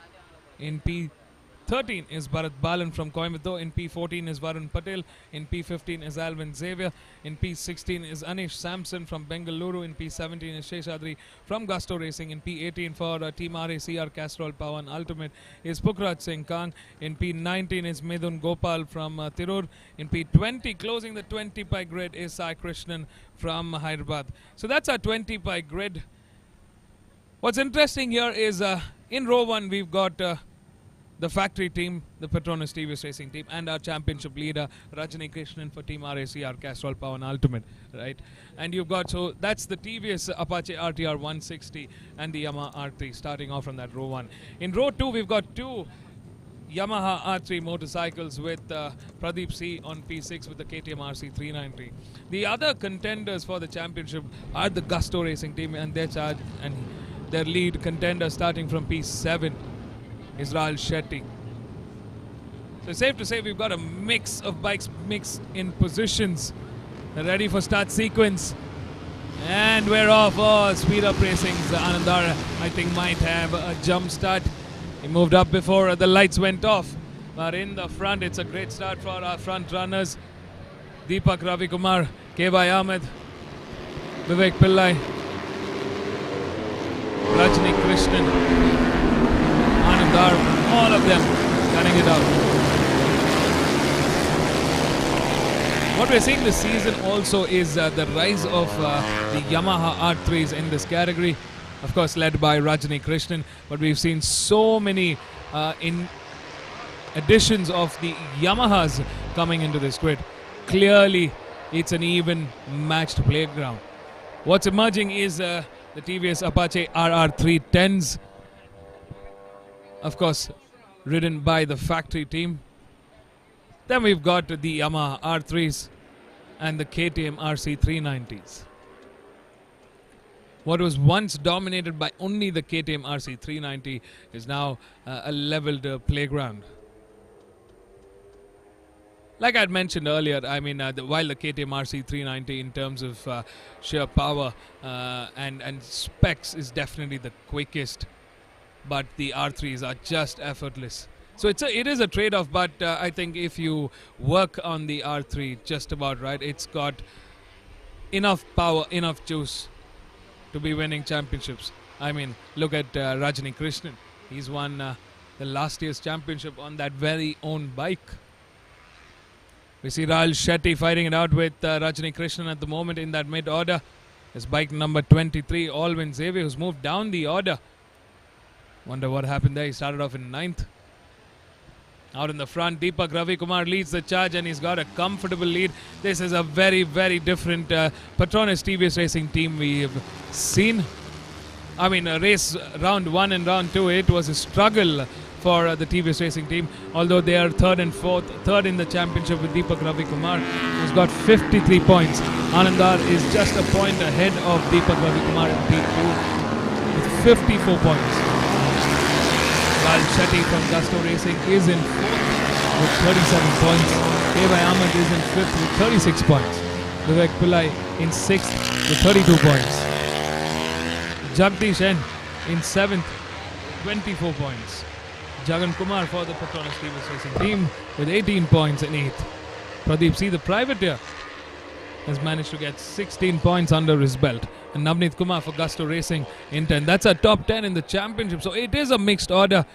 In P13 is Bharat Balan from Coimbatore. In P14 is Varun Patel. In P15 is Alvin Xavier. In P16 is Anish Sampson from Bengaluru. In P17 is Sheshadri from Gusto Racing. In P18 for Team RACR Castrol Pawan Ultimate is Pukraj Singh Kang. In P19 is Midun Gopal from Tirur. In P20, closing the 20 pi grid, is Sai Krishnan from Hyderabad. So that's our 20 pi grid. What's interesting here is in row 1 we've got the factory team, the Petronas TVS Racing team, and our championship leader Rajani Krishnan for Team RACR Castrol Pawan Ultimate, right? And you've got, so that's the TVS Apache RTR 160 and the Yamaha R3 starting off from that row 1. In row 2 we've got two Yamaha R3 motorcycles with Pradeep C on P6 with the KTM RC 390. The other contenders for the championship are the Gusto Racing team and their charge and their lead contender starting from P7 is Rahul Shetty. So it's safe to say we've got a mix of bikes mixed in positions. They're ready for start sequence. And we're off. Oh, Speed Up Racing's Anandar, I think, might have a jump start. He moved up before the lights went off. But in the front, it's a great start for our front runners. Deepak Ravikumar, K.Y. Ahmed, Vivek Pillai, Rajni Krishnan, Anandar, all of them cutting it out. What we're seeing this season also is the rise of the Yamaha R3s in this category, of course led by Rajni Krishnan, but we've seen so many in additions of the Yamahas coming into this grid. Clearly it's an even matched playground. What's emerging is the TVS Apache RR310s, of course ridden by the factory team. Then we've got the Yamaha R3s and the KTM RC 390s. What was once dominated by only the KTM RC 390 is now a leveled playground. Like I'd mentioned earlier, I mean, while the KTM RC 390 in terms of sheer power and specs is definitely the quickest, but the R3s are just effortless. So it is a trade-off, but I think if you work on the R3 just about right, it's got enough power, enough juice to be winning championships. I mean, look at Rajni Krishnan. He's won the last year's championship on that very own bike. We see Rahul Shetty fighting it out with Rajni Krishnan at the moment in that mid-order. His bike number 23, Alvin Xavier, who's moved down the order. Wonder what happened there. He started off in 9th. Out in the front, Deepak Ravikumar leads the charge and he's got a comfortable lead. This is a very, very different Petronas TVS Racing team we've seen. I mean, race round 1 and round 2, it was a struggle for the TVS Racing team, although they are 3rd and 4th, 3rd in the championship with Deepak Ravikumar, who's got 53 points. Anandar is just a point ahead of Deepak Ravikumar in P2 with 54 points. Rahul Shetty from Gusto Racing is in 4th with 37 points. K.Y. Ahmed is in 5th with 36 points. Vivek Pillai in 6th with 32 points. Jagdish N in 7th, 24 points. Jagan Kumar for the Petronas TVS Racing team with 18 points in 8th. Pradeep C, the privateer, has managed to get 16 points under his belt. And Navneet Kumar for Gusto Racing in 10. That's a top 10 in the championship. So it is a mixed order.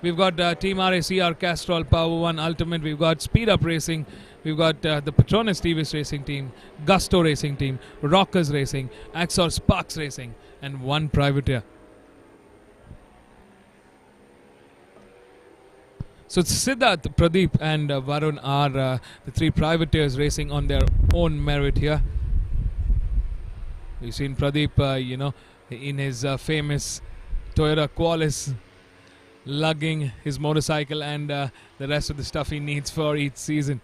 We've got Team RACR Castrol Power 1 Ultimate. We've got Speed Up Racing. We've got the Petronas TVS Racing Team, Gusto Racing Team, Rockers Racing, Axor Sparks Racing, and one privateer. So Siddharth, Pradeep and Varun are the three privateers racing on their own merit here. We've seen Pradeep, in his famous Toyota Qualis, lugging his motorcycle and the rest of the stuff he needs for each season.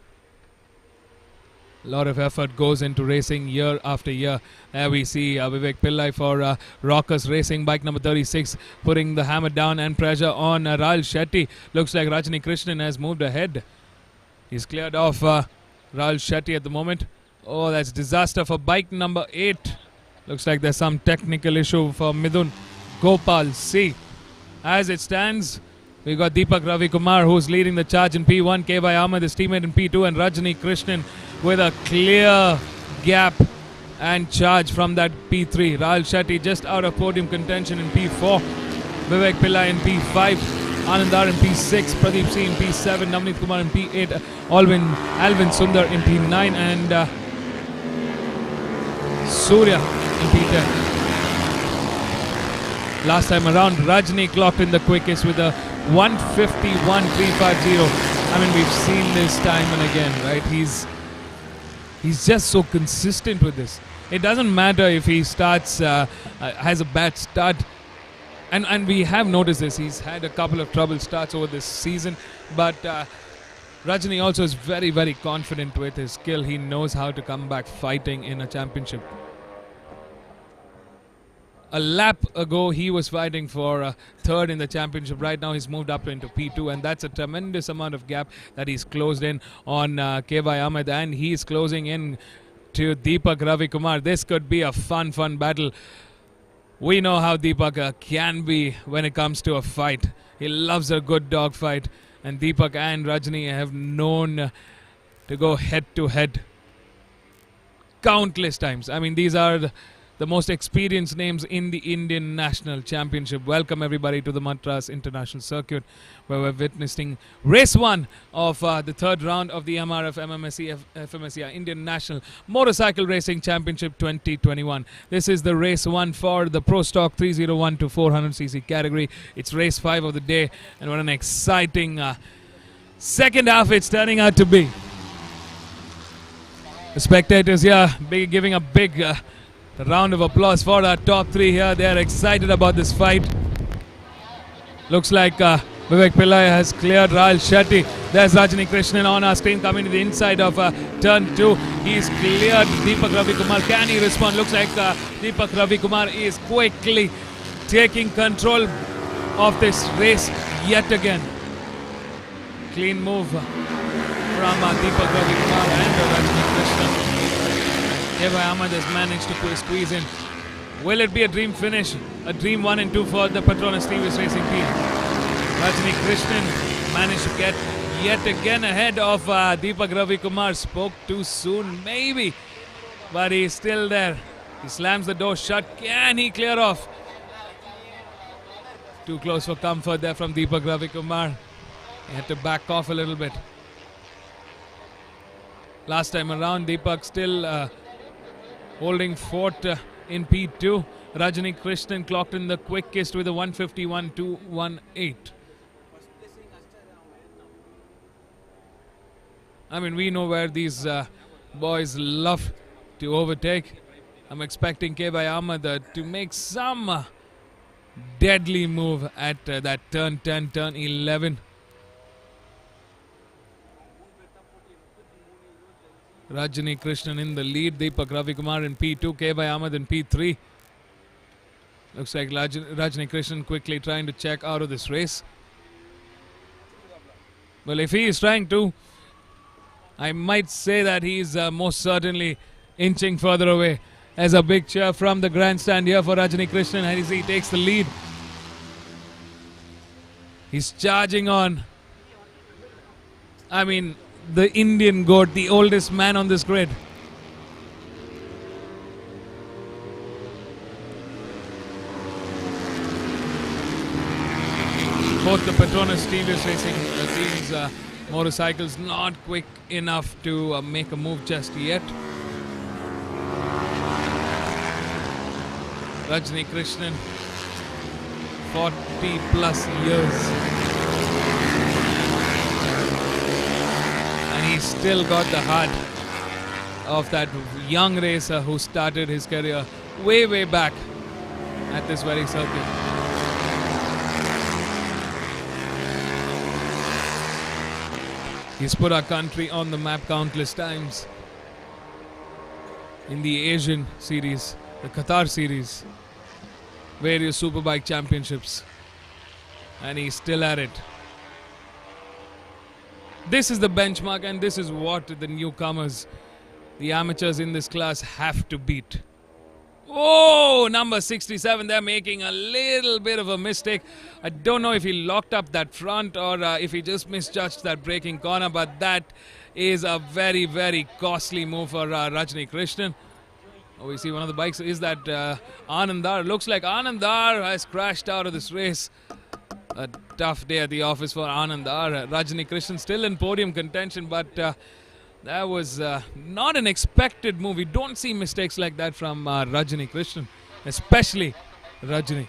A lot of effort goes into racing year after year. There we see Vivek Pillai for Rockers Racing, bike number 36, putting the hammer down and pressure on Rahul Shetty. Looks like Rajani Krishnan has moved ahead. He's cleared off Rahul Shetty at the moment. Oh, that's disaster for bike number 8. Looks like there's some technical issue for Midun Gopal C. As it stands, we've got Deepak Ravi Kumar who's leading the charge in P1, KY Ahmed his teammate in P2, and Rajani Krishnan with a clear gap and charge from that P3. Rahul Shetty just out of podium contention in P4. Vivek Pillai in P5. Anandar in P6. Pradeep C in P7. Navneet Kumar in P8. Alvin Sundar in P9. And Surya in P10. Last time around, Rajni clocked in the quickest with a 151.350. I mean, we've seen this time and again, right? He's just so consistent with this. It doesn't matter if he starts, has a bad start. And we have noticed this. He's had a couple of trouble starts over this season. But Rajani also is very, very confident with his skill. He knows how to come back fighting in a championship. A lap ago, he was fighting for third in the championship. Right now, he's moved up into P2, and that's a tremendous amount of gap that he's closed in on KY Ahmed, and he's closing in to Deepak Ravi Kumar. This could be a fun battle. We know how Deepak can be when it comes to a fight. He loves a good dog fight, and Deepak and Rajani have known to go head-to-head countless times. I mean, these are the most experienced names in the Indian National Championship. Welcome everybody to the Madras International Circuit, where we're witnessing race 1 of the third round of the MRF MMSC fmsci Indian National Motorcycle Racing Championship 2021. This is the race 1 for the Pro Stock 301 to 400cc category. It's race 5 of the day, and what an exciting second half it's turning out to be. The spectators here giving a big round of applause for our top 3 here. They are excited about this fight. Looks like Vivek Pillai has cleared Rahul Shetty. There's Rajani Krishnan on our screen coming to the inside of turn 2. He's cleared Deepak Ravi Kumar. Can he respond? Looks like Deepak Ravi Kumar is quickly taking control of this race yet again. Clean move from Deepak Ravi Kumar and Rajani Krishnan. KY Ahmed has managed to squeeze in. Will it be a dream finish? A dream 1 and 2 for the Petronas TVS Racing team. Rajani Krishnan managed to get yet again ahead of Deepak Ravi Kumar. Spoke too soon, maybe. But he's still there. He slams the door shut. Can he clear off? Too close for comfort there from Deepak Ravi Kumar. He had to back off a little bit. Last time around, Deepak still holding fort in P2. Rajani Krishnan clocked in the quickest with a 151.218. I mean, we know where these boys love to overtake. I'm expecting KY Ahmed to make some deadly move at that turn 10, turn 11. Rajani Krishnan in the lead, Deepak Ravi Kumar in P2, KY Ahmed in P3. Looks like Rajani Krishnan quickly trying to check out of this race. Well, if he is trying to, I might say that he is most certainly inching further away. As a big cheer from the grandstand here for Rajani Krishnan as he takes the lead. He's charging on. I mean, the Indian goat, the oldest man on this grid. both the Petronas TVS Racing teams' motorcycles not quick enough to make a move just yet. Rajni Krishnan, 40 plus years, and he's still got the heart of that young racer who started his career way back at this very circuit. He's put our country on the map countless times in the Asian series, the Qatar series, various superbike championships, and he's still at it. This is the benchmark, and this is what the newcomers, the amateurs in this class, have to beat. Oh, number 67, they're making a little bit of a mistake. I don't know if he locked up that front or if he just misjudged that braking corner, but that is a very costly move for Rajni Krishnan. Oh, we see one of the bikes is that Anandar. Looks like Anandar has crashed out of this race. A tough day at the office for Anandar. Rajni Krishnan still in podium contention, but that was not an expected move. We don't see mistakes like that from Rajni Krishnan, especially Rajni.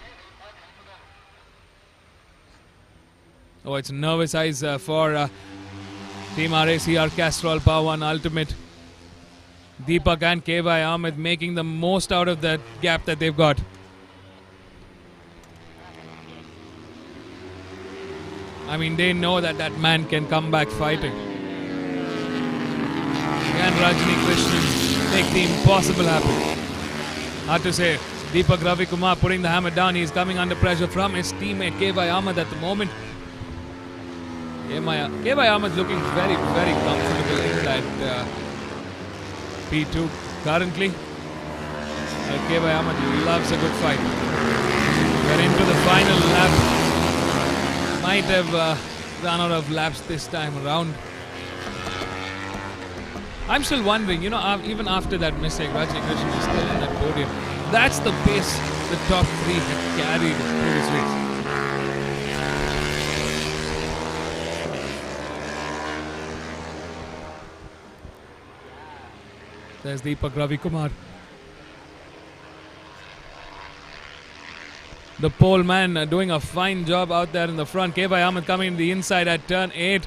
Oh, it's nervous eyes for Team RACR Castrol Power One Ultimate. Deepak and KY Ahmed making the most out of that gap that they've got. I mean, they know that that man can come back fighting. Can Rajni Krishnan make the impossible happen? Hard to say. Deepak Ravi Kumar putting the hammer down. He's coming under pressure from his teammate KY Ahmed at the moment. KY Ahmed looking very comfortable in that P2 currently. KY Ahmed loves a good fight. We're into the final lap. Might have run out of laps this time around. I'm still wondering, you know, even after that mistake, Rajni Krishnan is still in that podium. That's the pace the top three had carried through this race. There's Deepak Ravi Kumar. The pole man doing a fine job out there in the front. KY Ahmed coming in the inside at turn 8.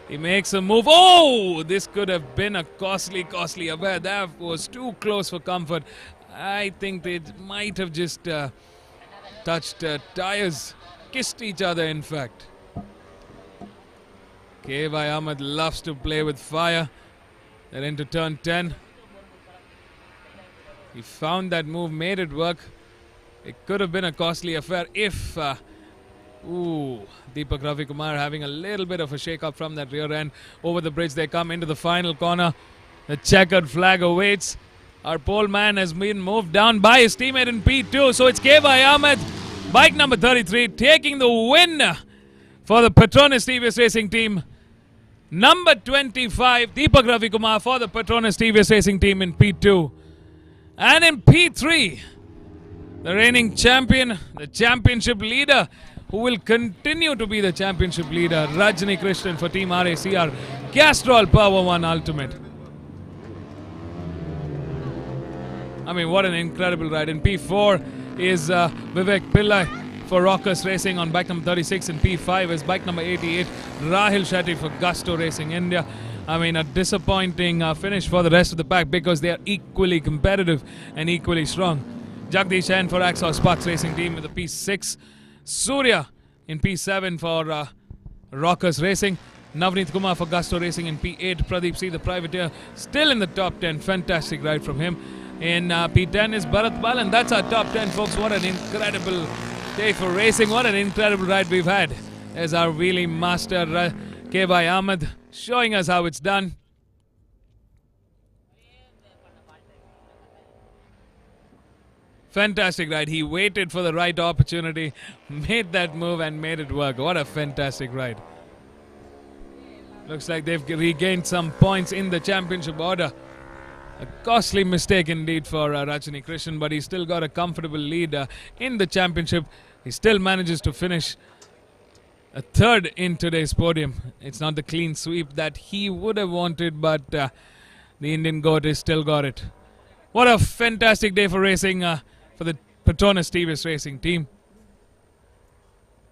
He makes a move. Oh, this could have been a costly affair. That was too close for comfort. I think they might have just touched tires, kissed each other in fact. KY Ahmed loves to play with fire. They're into turn 10. He found that move, made it work. It could have been a costly affair if Deepak Ravi Kumar having a little bit of a shake-up from that rear end. Over the bridge they come into the final corner. The checkered flag awaits. Our pole man has been moved down by his teammate in P2. So it's KY Ahmed, bike number 33, taking the win for the Petronas TVS Racing team. Number 25, Deepak Ravi Kumar for the Petronas TVS Racing team in P2. And in P3, the reigning champion, the championship leader, who will continue to be the championship leader, Rajni Krishnan for Team RACR Castrol Power One Ultimate. I mean, what an incredible ride. In P4 is Vivek Pillai for Rockers Racing on bike number 36. In P5 is bike number 88, Rahil Shetty for Gusto Racing India. I mean, a disappointing finish for the rest of the pack because they are equally competitive and equally strong. Jagdish N for Axos Sparks Racing team with the P6. Surya in P7 for Rockers Racing. Navneet Kumar for Gusto Racing in P8. Pradeep C, the privateer, still in the top 10. Fantastic ride from him. In P10 is Bharat Balan. That's our top 10, folks. What an incredible day for racing. What an incredible ride we've had. There's our wheelie master, KY Ahmed, showing us how it's done. Fantastic ride. He waited for the right opportunity, made that move and made it work. What a fantastic ride. Looks like they've regained some points in the championship order. A costly mistake indeed for Rajni Krishnan, but he's still got a comfortable lead in the championship. He still manages to finish a third in today's podium. It's not the clean sweep that he would have wanted, but the Indian goat has still got it. What a fantastic day for racing for the Petronas TVS Racing team.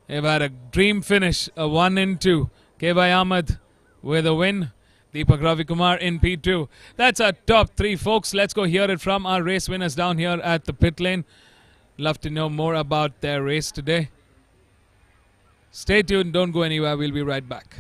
They've had a dream finish, a 1 and 2. K.Y. Ahmed with a win. Deepak Ravikumar in P2. That's our top three, folks. Let's go hear it from our race winners down here at the pit lane. Love to know more about their race today. Stay tuned, don't go anywhere. We'll be right back.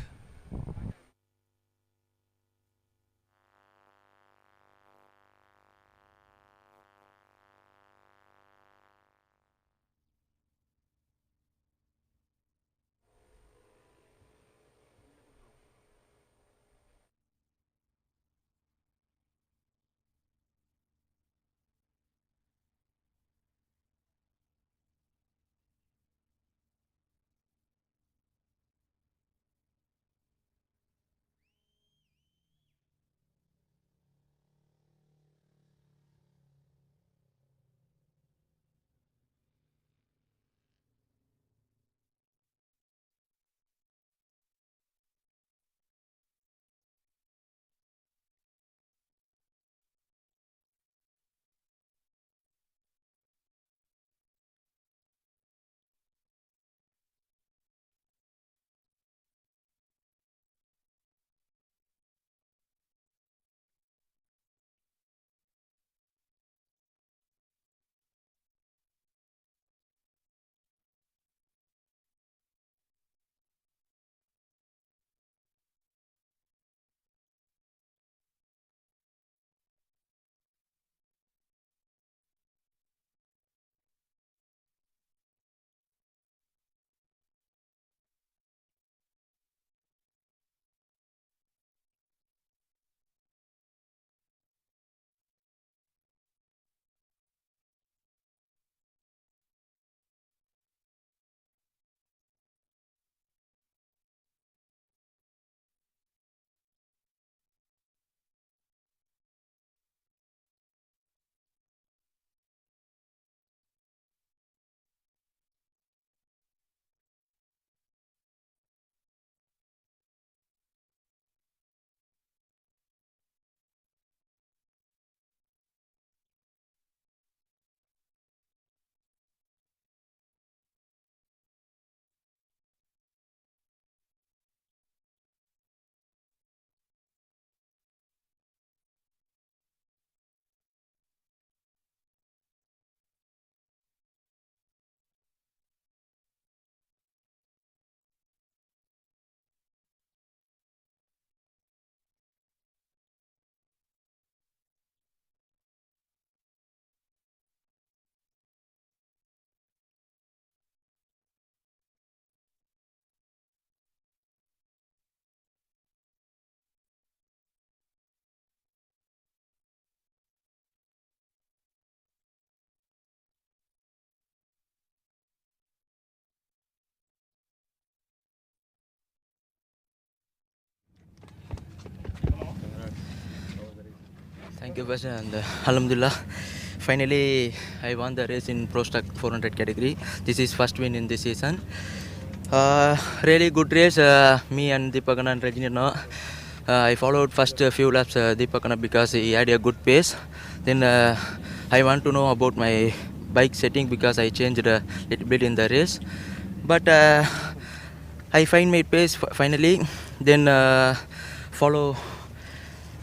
Thank you, Bas, and Alhamdulillah. Finally, I won the race in Pro Stock 400 category. This is first win in this season. Really good race. Me and Deepakana and Rajini. I followed first few laps Deepakana because he had a good pace. Then I want to know about my bike setting because I changed a little bit in the race. But I find my pace finally. Then follow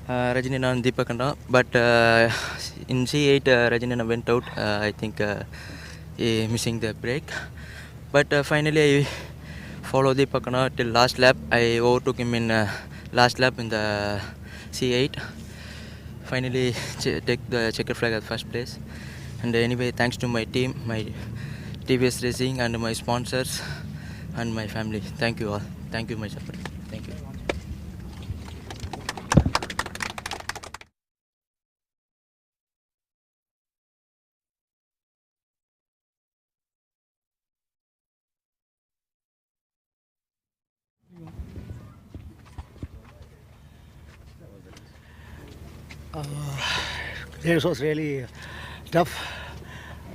Rajini and Deepakana. But in C8, Rajini went out. I think missing the brake. But finally, I followed Deepakana till last lap. I overtook him in last lap in the C8. Finally, take the checker flag at first place. And anyway, thanks to my team, my TVS Racing, and my sponsors, and my family. Thank you all. Thank you, my support. Thank you. This was really tough.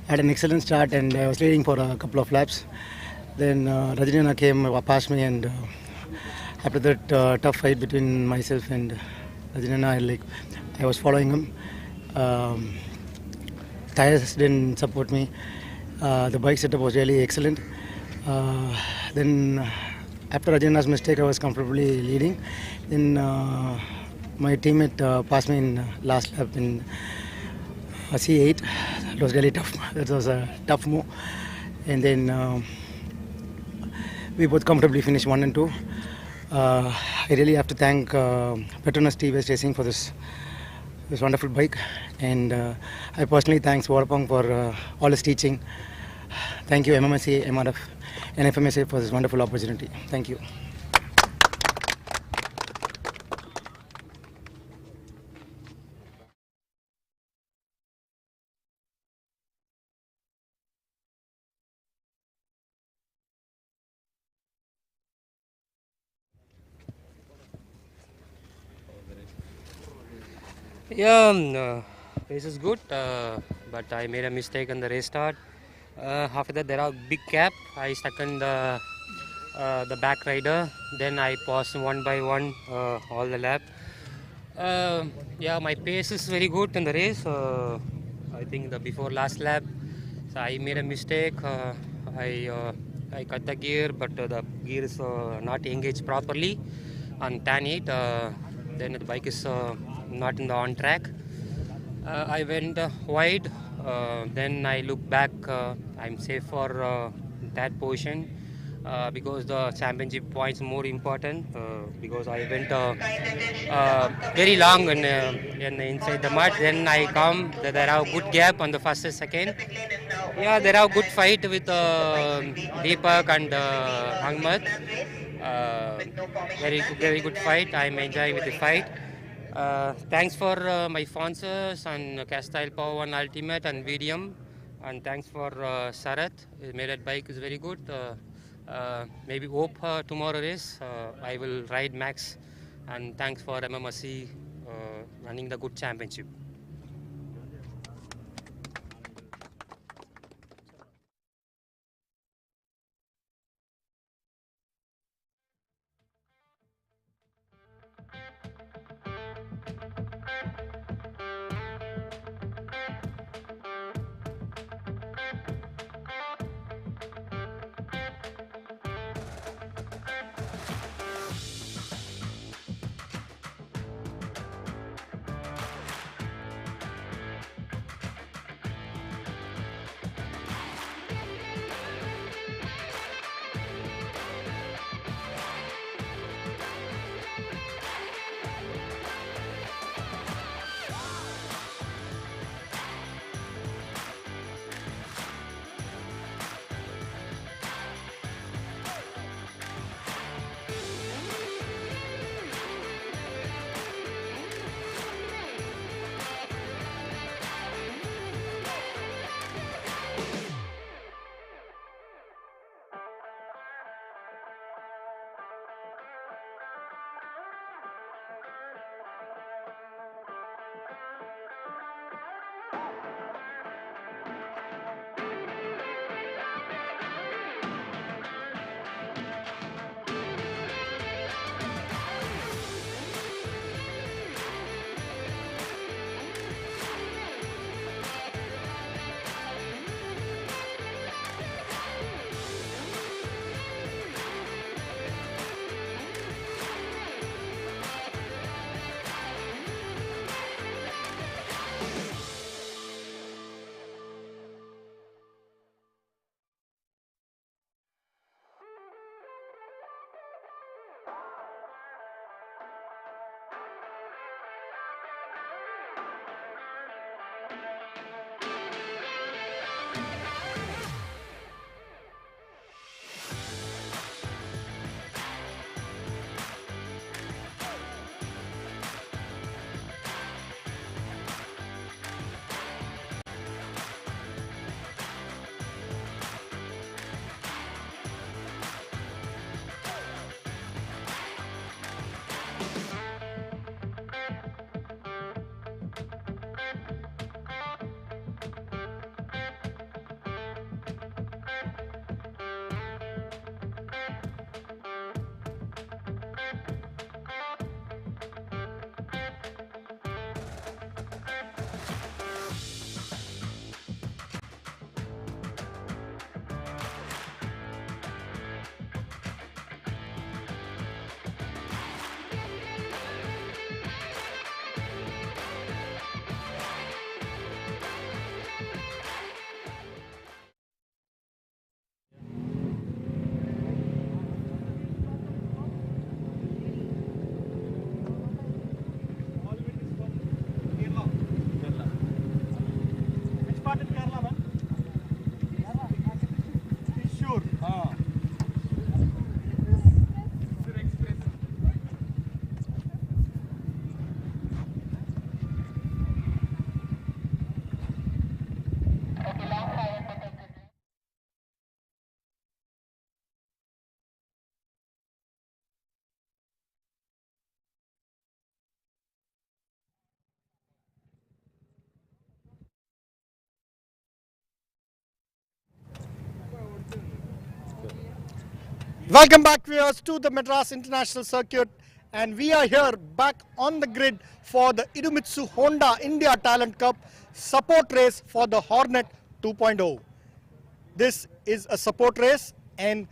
I had an excellent start and I was leading for a couple of laps. Then Rajnana came past me, and after that tough fight between myself and Rajnana, I was following him. Tires didn't support me. The bike setup was really excellent. Then after Rajnana's mistake, I was comfortably leading. Then my teammate passed me in last lap in C8. It was really tough. It was a tough move. And then we both comfortably finished 1 and 2. I really have to thank Petronas TVS Racing for this wonderful bike, and I personally thank Warapong for all his teaching. Thank you MMSC, MRF and FMSci for this wonderful opportunity. Thank you. Yeah, race is good, but I made a mistake on the race start. After that, there are big gap. I stuck in the back rider. Then I passed one by one all the lap. Yeah, my pace is very good in the race. I think the before last lap, so I made a mistake. I cut the gear, but the gear is not engaged properly on tan 8. Then the bike is not in the on track. I went wide. Then I look back. I'm safe for that position because the championship points more important. Because I went very long in inside the mud. Then I come. There are good gap on the first and second. Yeah, there are good fight with Deepak and Ahmed. Very good fight. I'm enjoying with the fight. Thanks for my sponsors and Castile Power One Ultimate and VDM, and thanks for Sarat. Made that bike is very good. Maybe hope tomorrow race I will ride Max, and thanks for MMSC running the good championship. Welcome back, viewers, to the Madras International Circuit, and we are here back on the grid for the Idemitsu Honda India Talent Cup support race for the Hornet 2.0. This is a support race, and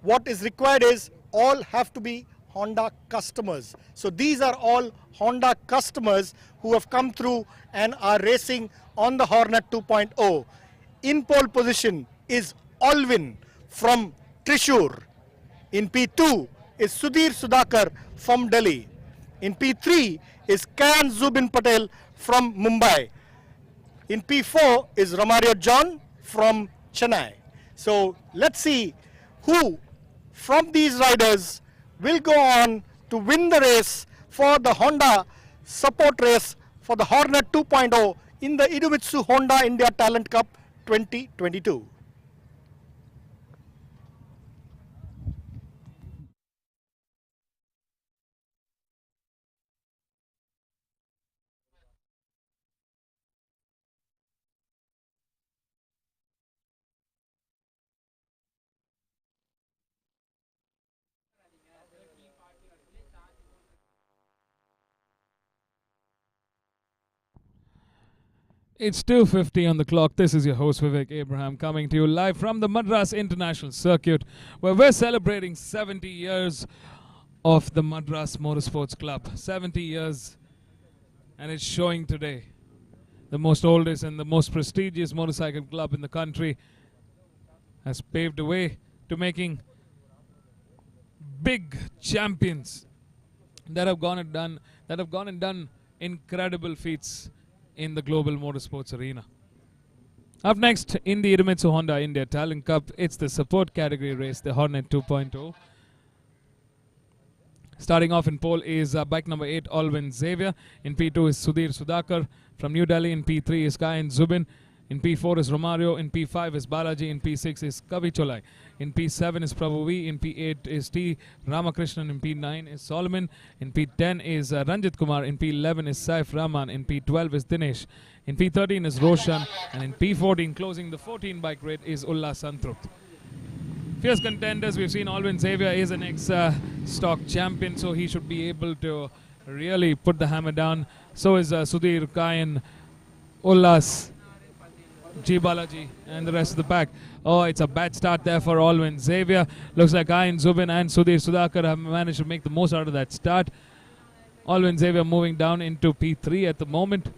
what is required is all have to be Honda customers. So these are all Honda customers who have come through and are racing on the Hornet 2.0. In pole position is Alvin from Trishur. In P2 is Sudhir Sudhakar from Delhi. In P3 is Kayan Zubin Patel from Mumbai. In P4 is Romario John from Chennai. So let's see who from these riders will go on to win the race for the Honda support race for the Hornet 2.0 in the Idemitsu Honda India Talent Cup 2022. It's 2:50 on the clock. This is your host Vivek Abraham coming to you live from the Madras International Circuit, where we're celebrating 70 years of the Madras Motorsports Club. 70 years, and it's showing today. The most oldest and the most prestigious motorcycle club in the country has paved the way to making big champions that have gone and done incredible feats in the global motorsports arena. Up next in the Idemitsu Honda India Talent Cup, it's the support category race, the Hornet 2.0. Starting off in pole is bike number 8, Alvin Xavier. In P2 is Sudhir Sudhakar from New Delhi. In P3 is Kayan Zubin. In P4 is Romario. In P5 is Balaji. In P6 is Kavi Cholai. In P7 is Prabhu V. In P8 is T. Ramakrishnan. In P9 is Solomon. In P10 is Ranjit Kumar. In P11 is Saif Rahman. In P12 is Dinesh. In P13 is Roshan. And in P14, closing the 14 bike grid, is Ullas Santrupt. Fierce contenders. We've seen Alvin Xavier is an ex-stock champion, so he should be able to really put the hammer down. So is Sudhir, Kayan, Ullas, G. Balaji and the rest of the pack. Oh, it's a bad start there for Alvin Xavier. Looks like Kayan Zubin and Sudhir Sudhakar have managed to make the most out of that start. Alvin Xavier moving down into P3 at the moment.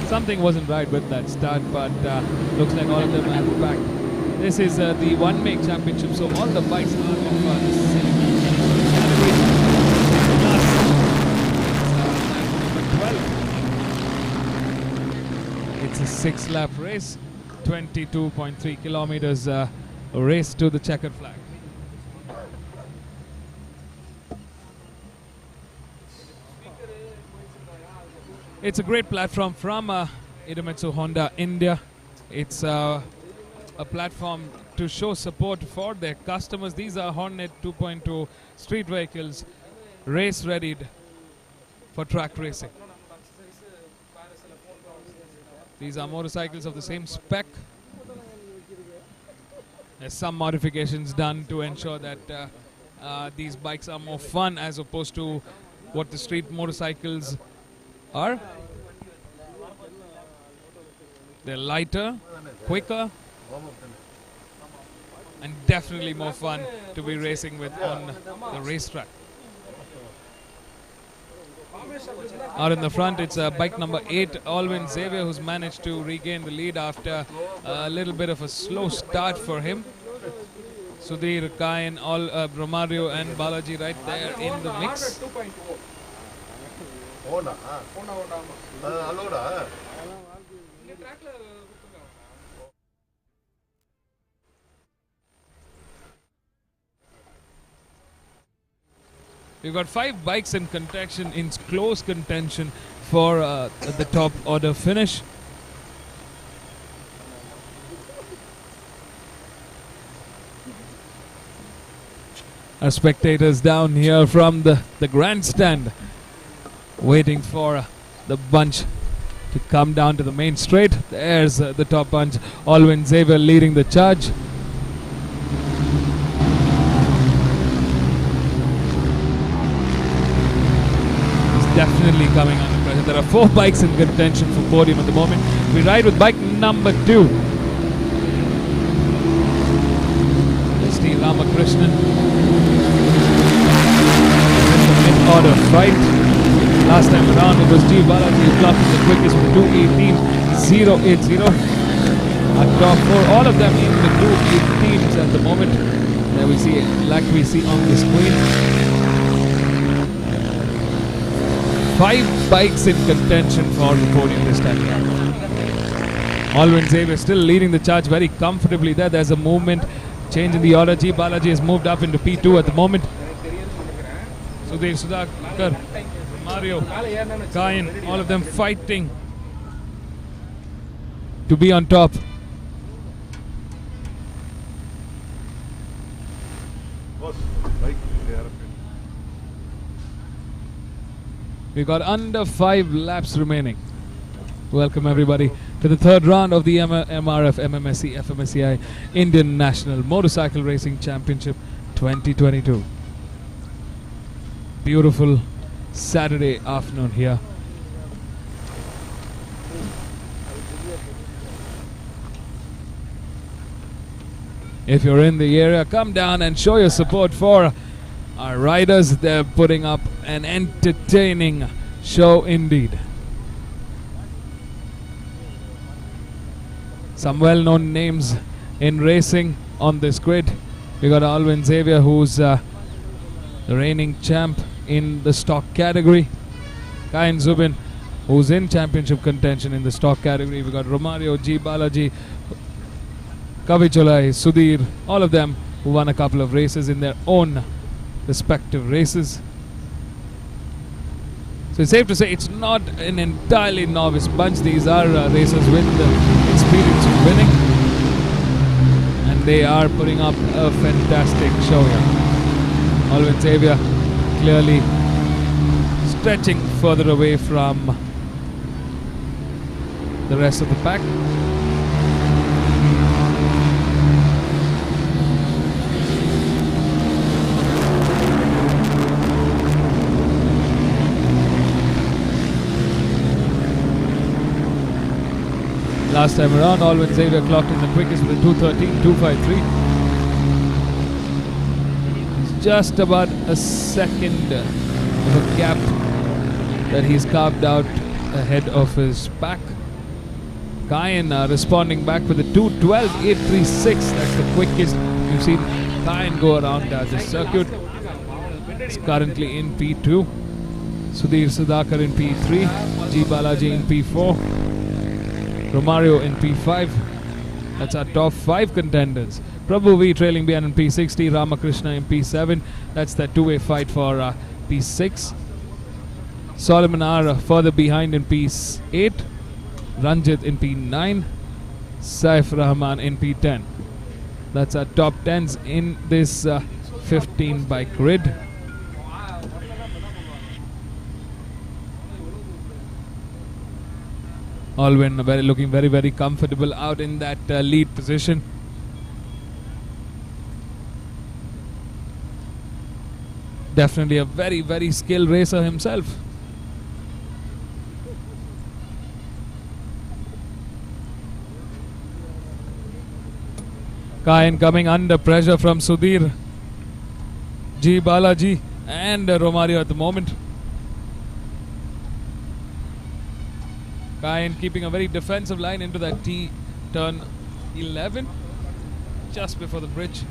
Something wasn't right with that start, but looks like all of them are at the back. This is the one-make championship, so all the bikes are of the same category. It's a 6-lap race, 22.3 kilometers race to the checkered flag. It's a great platform from Idemitsu Honda India. It's a platform to show support for their customers. These are Hornet 2.2 street vehicles, race readied for track racing. These are motorcycles of the same spec. There's some modifications done to ensure that these bikes are more fun as opposed to what the street motorcycles are. They're lighter, quicker, and definitely more fun to be racing with on the racetrack. Out in the front, it's bike number 8, Alvin Xavier, who's managed to regain the lead after a little bit of a slow start for him. Sudhir, Kayan, Romario and Balaji right there in the mix. We've got 5 bikes in contention, in close contention for the top order finish. Our spectators down here from the grandstand waiting for the bunch to come down to the main straight. There's the top punch. Alwyn Xavier leading the charge. He's definitely coming under pressure. There are 4 bikes in contention for podium at the moment. We ride with bike number 2. S.T. Ramakrishnan. In the mid-order fight. Last time around it was G. Balaji who clocked the quickest with 2:18.080. At top 4, all of them in the 2:18s at the moment. There we see, like we see on the screen. 5 bikes in contention for the podium this time around. Alwyn Xavier still leading the charge very comfortably there. There's a movement, change in the order. G. Balaji has moved up into P2 at the moment. Sudhir Sudhakar, Mario, Kayan, all of them fighting to be on top. We've got under 5 laps remaining. Welcome everybody to the third round of the MRF MMSC fmsci Indian National Motorcycle Racing Championship 2022. Beautiful Saturday afternoon here. If you're in the area, come down and show your support for our riders. They're putting up an entertaining show indeed. Some well-known names in racing on this grid. We got Alwyn Xavier, who's the reigning champ in the stock category. Kayan Zubin, who's in championship contention in the stock category. We got Romario, G. Balaji, Kavicholai, Sudhir, all of them who won a couple of races in their own respective races. So it's safe to say it's not an entirely novice bunch. These are racers with the experience of winning, and they are putting up a fantastic show here. Alwyn Xavier clearly stretching further away from the rest of the pack. Last time around, Alwyn Xavier clocked in the quickest with a 2:13.253. It's just about a second of a gap that he's carved out ahead of his pack. Kayan responding back with a 2:12.836. That's the quickest you've seen Kayan go around the circuit. It's currently in P2. Sudhir Sudhakar in P3. G. Balaji in P4. Romario in P5. That's our top 5 contenders. Prabhu V trailing behind in P60. Ramakrishna in P7. That's the two-way fight for P6. Solomon R further behind in P8. Ranjit in P9. Saif Rahman in P10. That's our top 10s in this 15 bike grid. Alwyn looking very, very comfortable out in that lead position. Definitely a very, very skilled racer himself. Kayan coming under pressure from Sudhir, G. Balaji and Romario at the moment. Kayan keeping a very defensive line into that T turn 11 just before the bridge.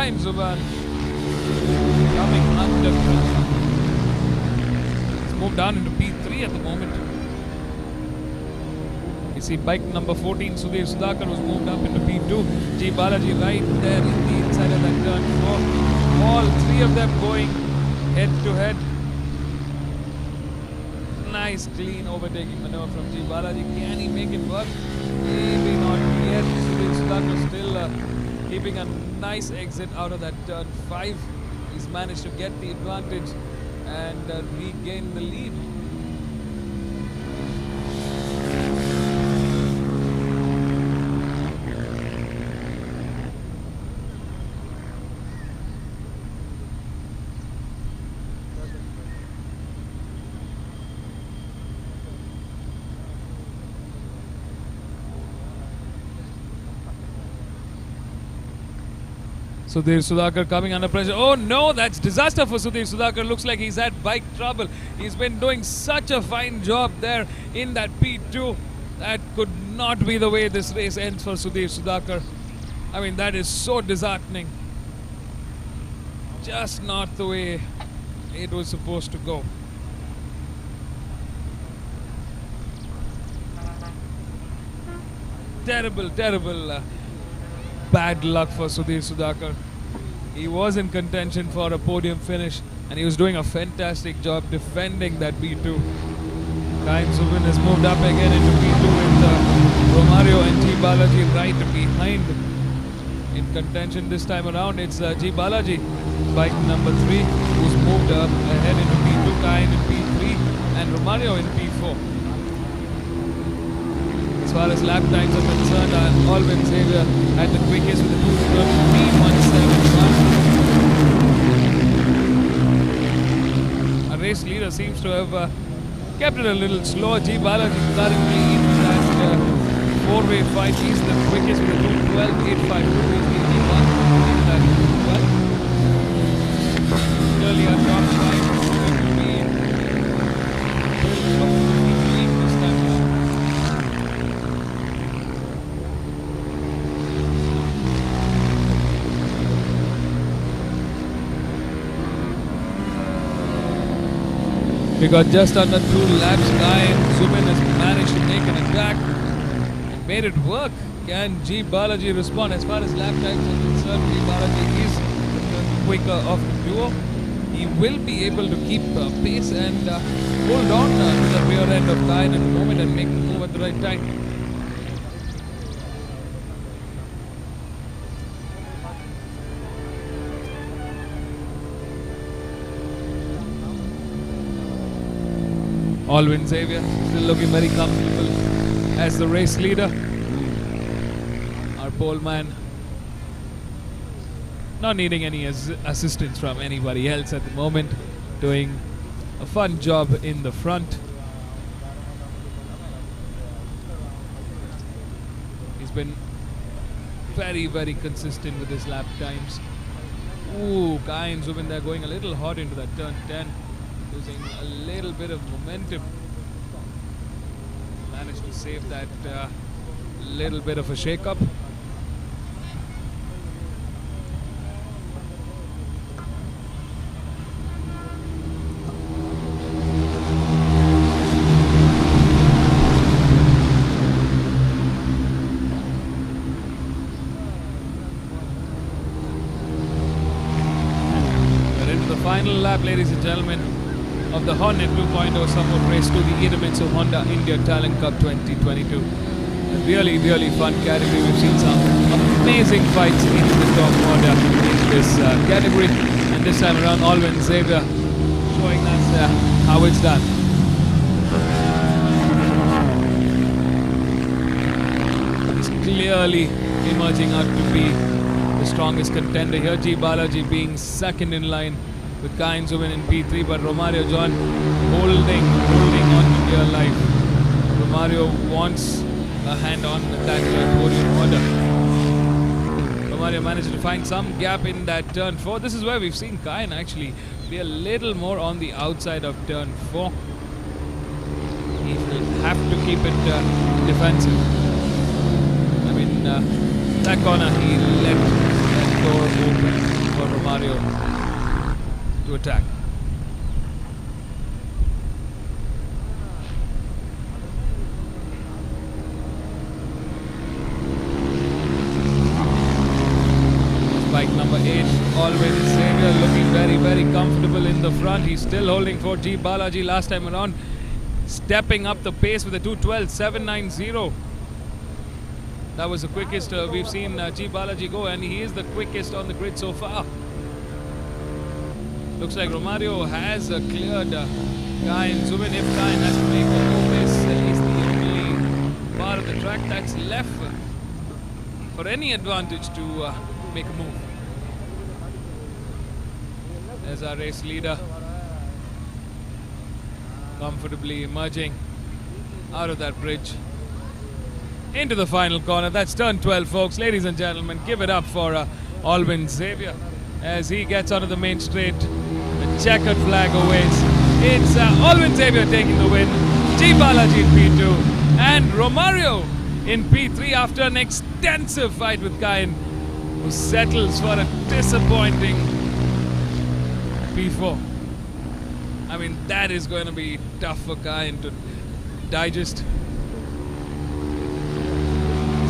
Kain Zuban coming under pressure. He's moved down into P3 at the moment. You see bike number 14, Sudhir Sudhakar, was moved up into P2. G. Balaji right there in the inside of that turn 4. All three of them going head to head. Nice clean overtaking maneuver from G. Balaji. Can he make it work? Maybe not yet. Sudhir Sudhakar still keeping a nice exit out of that turn 5. He's managed to get the advantage and regain the lead. Sudhir Sudhakar coming under pressure. Oh no, that's disaster for Sudhir Sudhakar. Looks like he's had bike trouble. He's been doing such a fine job there in that P2. That could not be the way this race ends for Sudhir Sudhakar. I mean, that is so disheartening. Just not the way it was supposed to go. Terrible, terrible bad luck for Sudhir Sudhakar. He was in contention for a podium finish and he was doing a fantastic job defending that P2. Kain Zuban has moved up again into P2 with Romario and G. Balaji right behind. In contention this time around, it's G. Balaji, bike number 3, who's moved up ahead into P2, Kain in P3 and Romario in P4. As far as lap times are concerned, Alvin Xavier had the quickest with a 2:13.171. A race leader seems to have kept it a little slow. G. Balaji currently in that 4-way fight. He's the quickest with a 2:12.852. He's the only one in that 2:12. Clearly a top 5 is going to be this time around. We got just under 2 laps. Kain Zuban has managed to make an attack and made it work. Can G. Balaji respond? As far as lap times are concerned, G. Balaji is the quicker of the duo. He will be able to keep pace and hold on to the rear end of Kain in a moment and make the move at the right time. Alvin Xavier still looking very comfortable as the race leader. Our pole man not needing any assistance from anybody else at the moment, doing a fun job in the front. He's been very, very consistent with his lap times. Ooh, Kain Zuban there going a little hot into that turn 10. Losing a little bit of momentum. Managed to save that little bit of a shake-up. We're into the final lap, ladies and gentlemen, of the Hornet 2.0 support race to the Idemitsu Honda India Talent Cup 2022. A really, really fun category. We've seen some amazing fights in the top order in this category. And this time around, Alvin Xavier showing us how it's done. He's clearly emerging out to be the strongest contender here. G. Balaji being second in line with Kain Zuban in P3, but Romario John holding on to dear life. Romario wants a hand on that podium order. Romario managed to find some gap in that turn 4. This is where we've seen Kain actually be a little more on the outside of turn 4. He will have to keep it defensive. I mean, that corner he left that door open. for Romario to attack. Bike number 8, Alvin Xavier, looking very, very comfortable in the front. He's still holding for G Balaji last time around, stepping up the pace with a 2:12.790. That was the quickest we've seen G Balaji go, and he is the quickest on the grid so far. Looks like Romario has cleared Kain. Zubin, if Kain has to make the move, is the only part of the track that's left for any advantage to make a move. There's our race leader, comfortably emerging out of that bridge into the final corner. That's turn 12, folks. Ladies and gentlemen, give it up for Alvin Xavier as he gets onto the main straight. The checkered flag awaits. It's Alvin Xavier taking the win, G Balaji in P2, and Romario in P3 after an extensive fight with Kain, who settles for a disappointing P4. I mean, that is going to be tough for Kain to digest.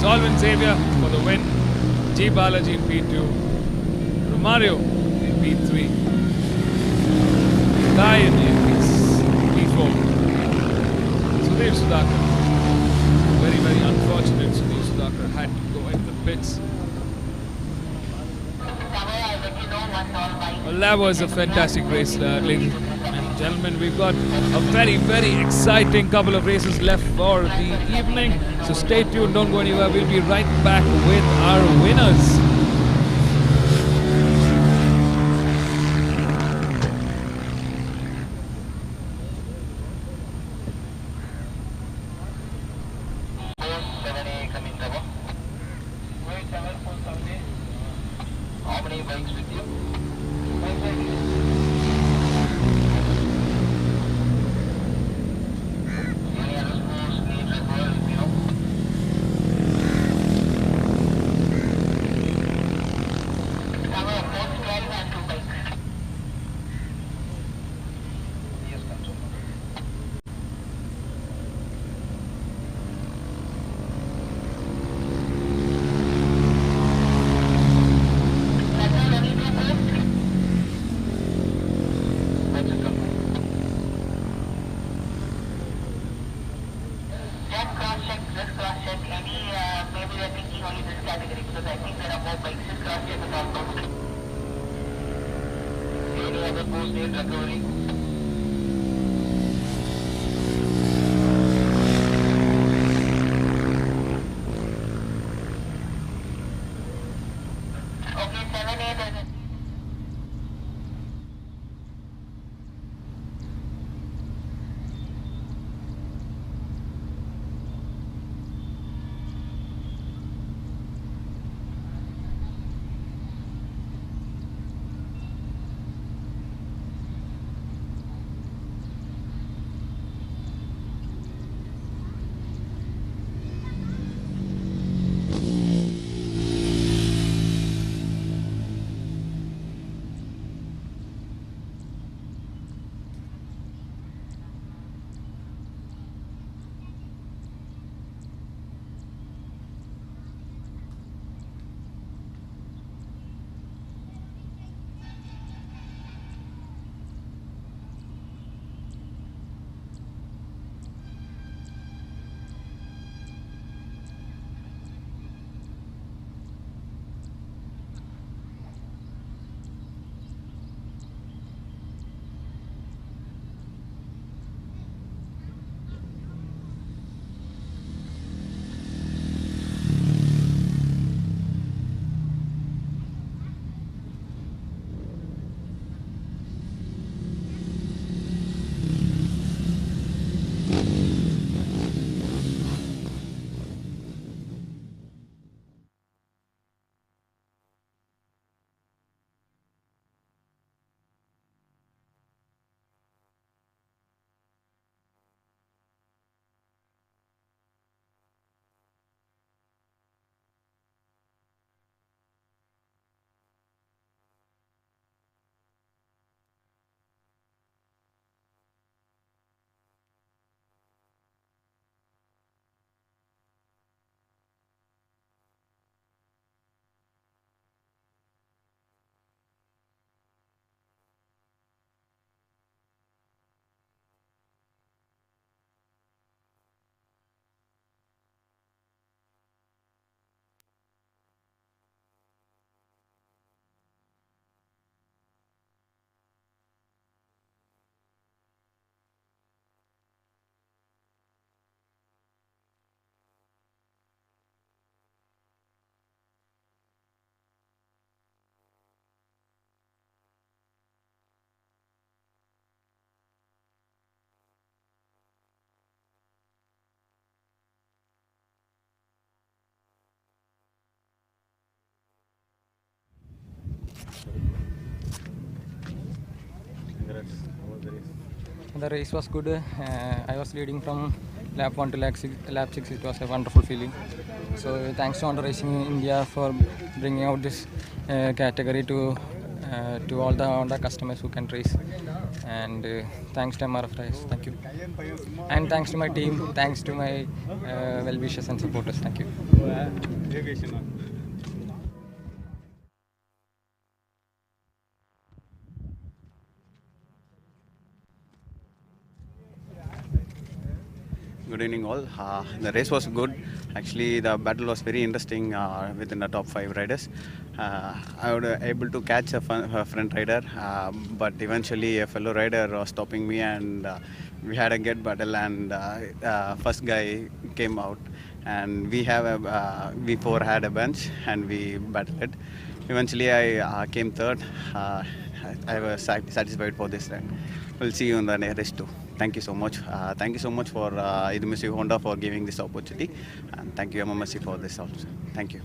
Alvin Xavier for the win, G Balaji in P2, Romario in P3, Kain in P4. Sudhir Sudhakar, very, very unfortunate. Sudhir Sudhakar had to go into the pits. Well, that was a fantastic race, ladies and gentlemen. We've got a very, very exciting couple of races left for the evening. So stay tuned, don't go anywhere. We'll be right back with our winners. How many bikes with you? that? How was the race? The race was good. I was leading from lap 1 to lap 6. It was a wonderful feeling. So thanks to Honda Racing India for bringing out this category to all the Honda customers who can race. And thanks to MRF Race. Thank you. And thanks to my team. Thanks to my well-wishers and supporters. Thank you. Good evening all. The race was good. Actually, the battle was very interesting within the top 5 riders. I was able to catch a front rider, but eventually a fellow rider was stopping me, and we had a good battle. And first guy came out, and we 4 had a bench, and we battled it. Eventually, I came third. I was satisfied for this ride. We'll see you in the race too. Thank you so much. Thank you so much for MMSC Honda for giving this opportunity, and thank you MMSC for this also. Thank you.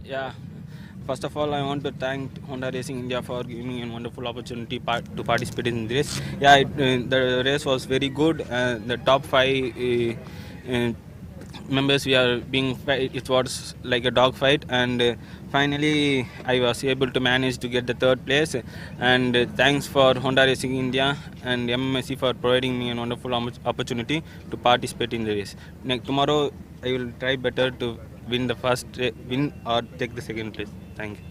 Yeah. First of all, I want to thank Honda Racing India for giving me a wonderful opportunity to participate in this race. Yeah, the race was very good. The top 5 members we are being it was like a dog fight, and finally I was able to manage to get the 3rd place. And thanks for Honda Racing India and MMSC for providing me a wonderful opportunity to participate in the race. Tomorrow I will try better to win the first win or take the 2nd place. Thank you.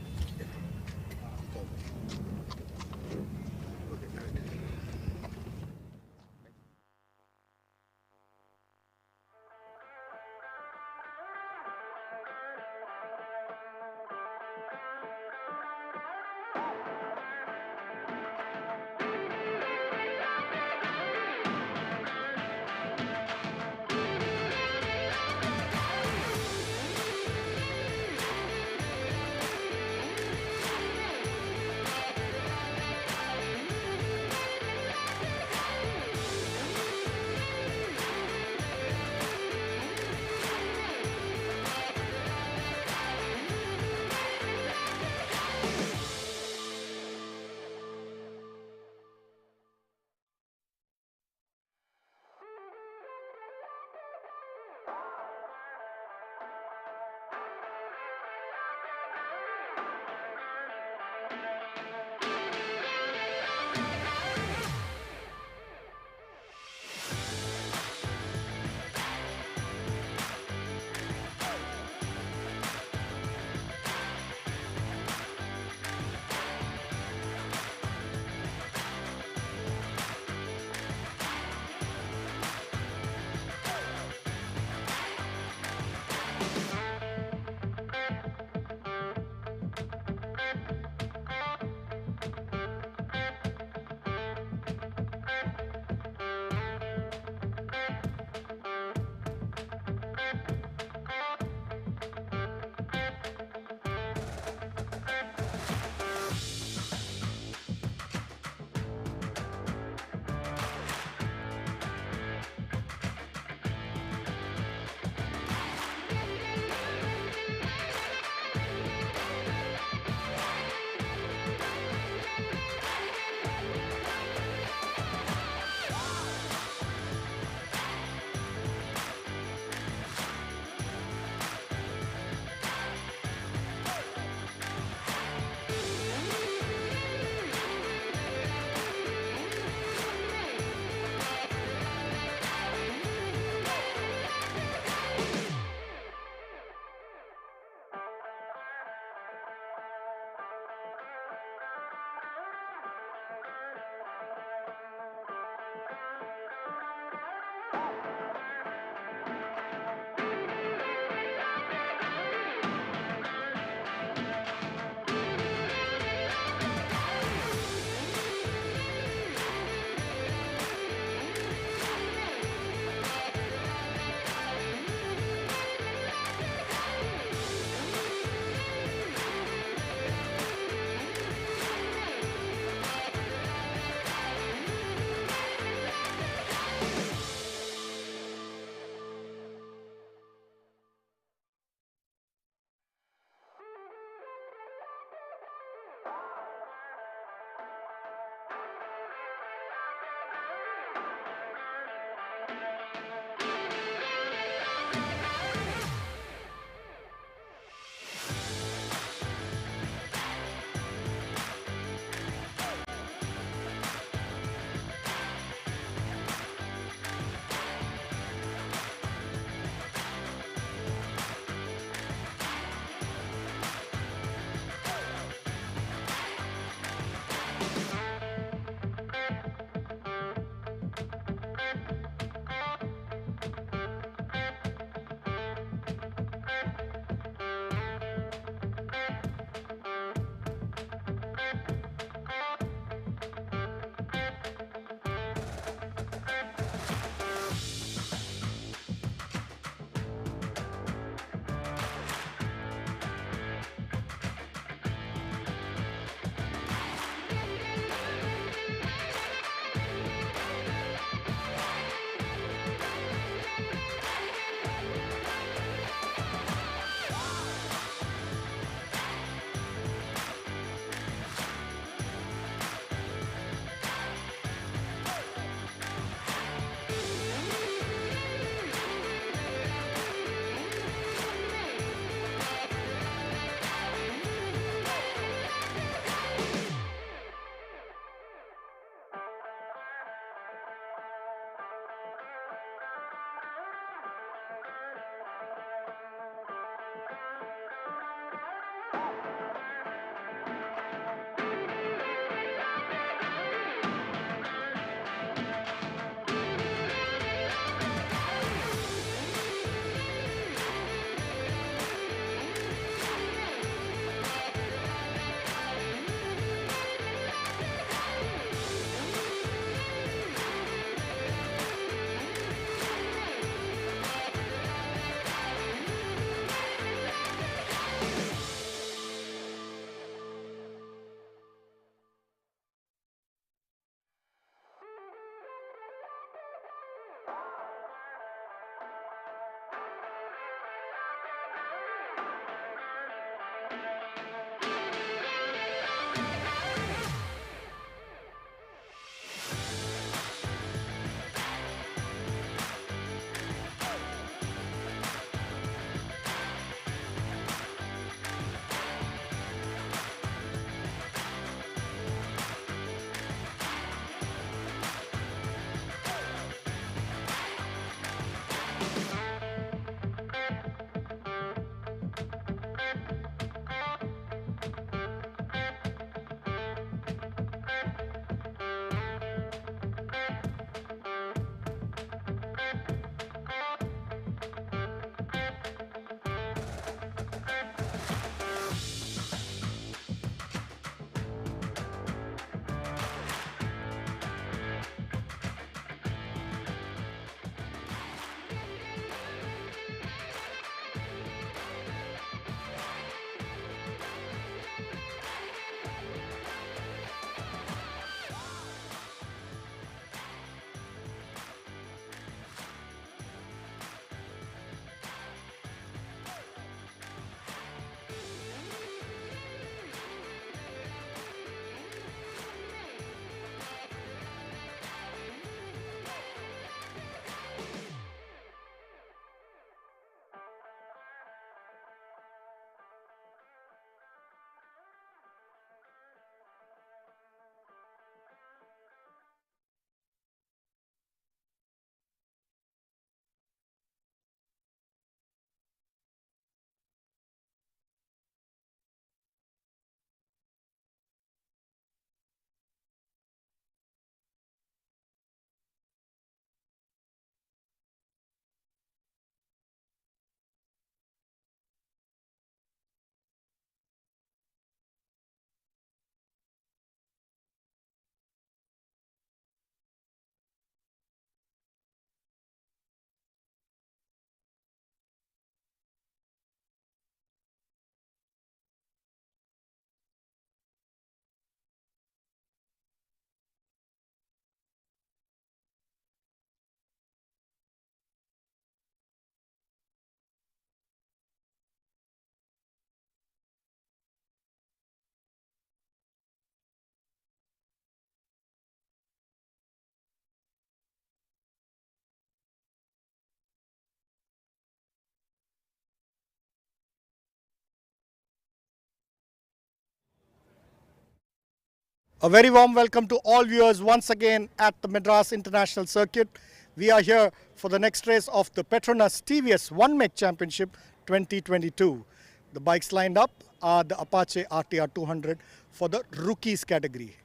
A very warm welcome to all viewers once again at the Madras International Circuit. We are here for the next race of the Petronas TVS One Make Championship 2022. The bikes lined up are the Apache RTR 200 for the rookies category.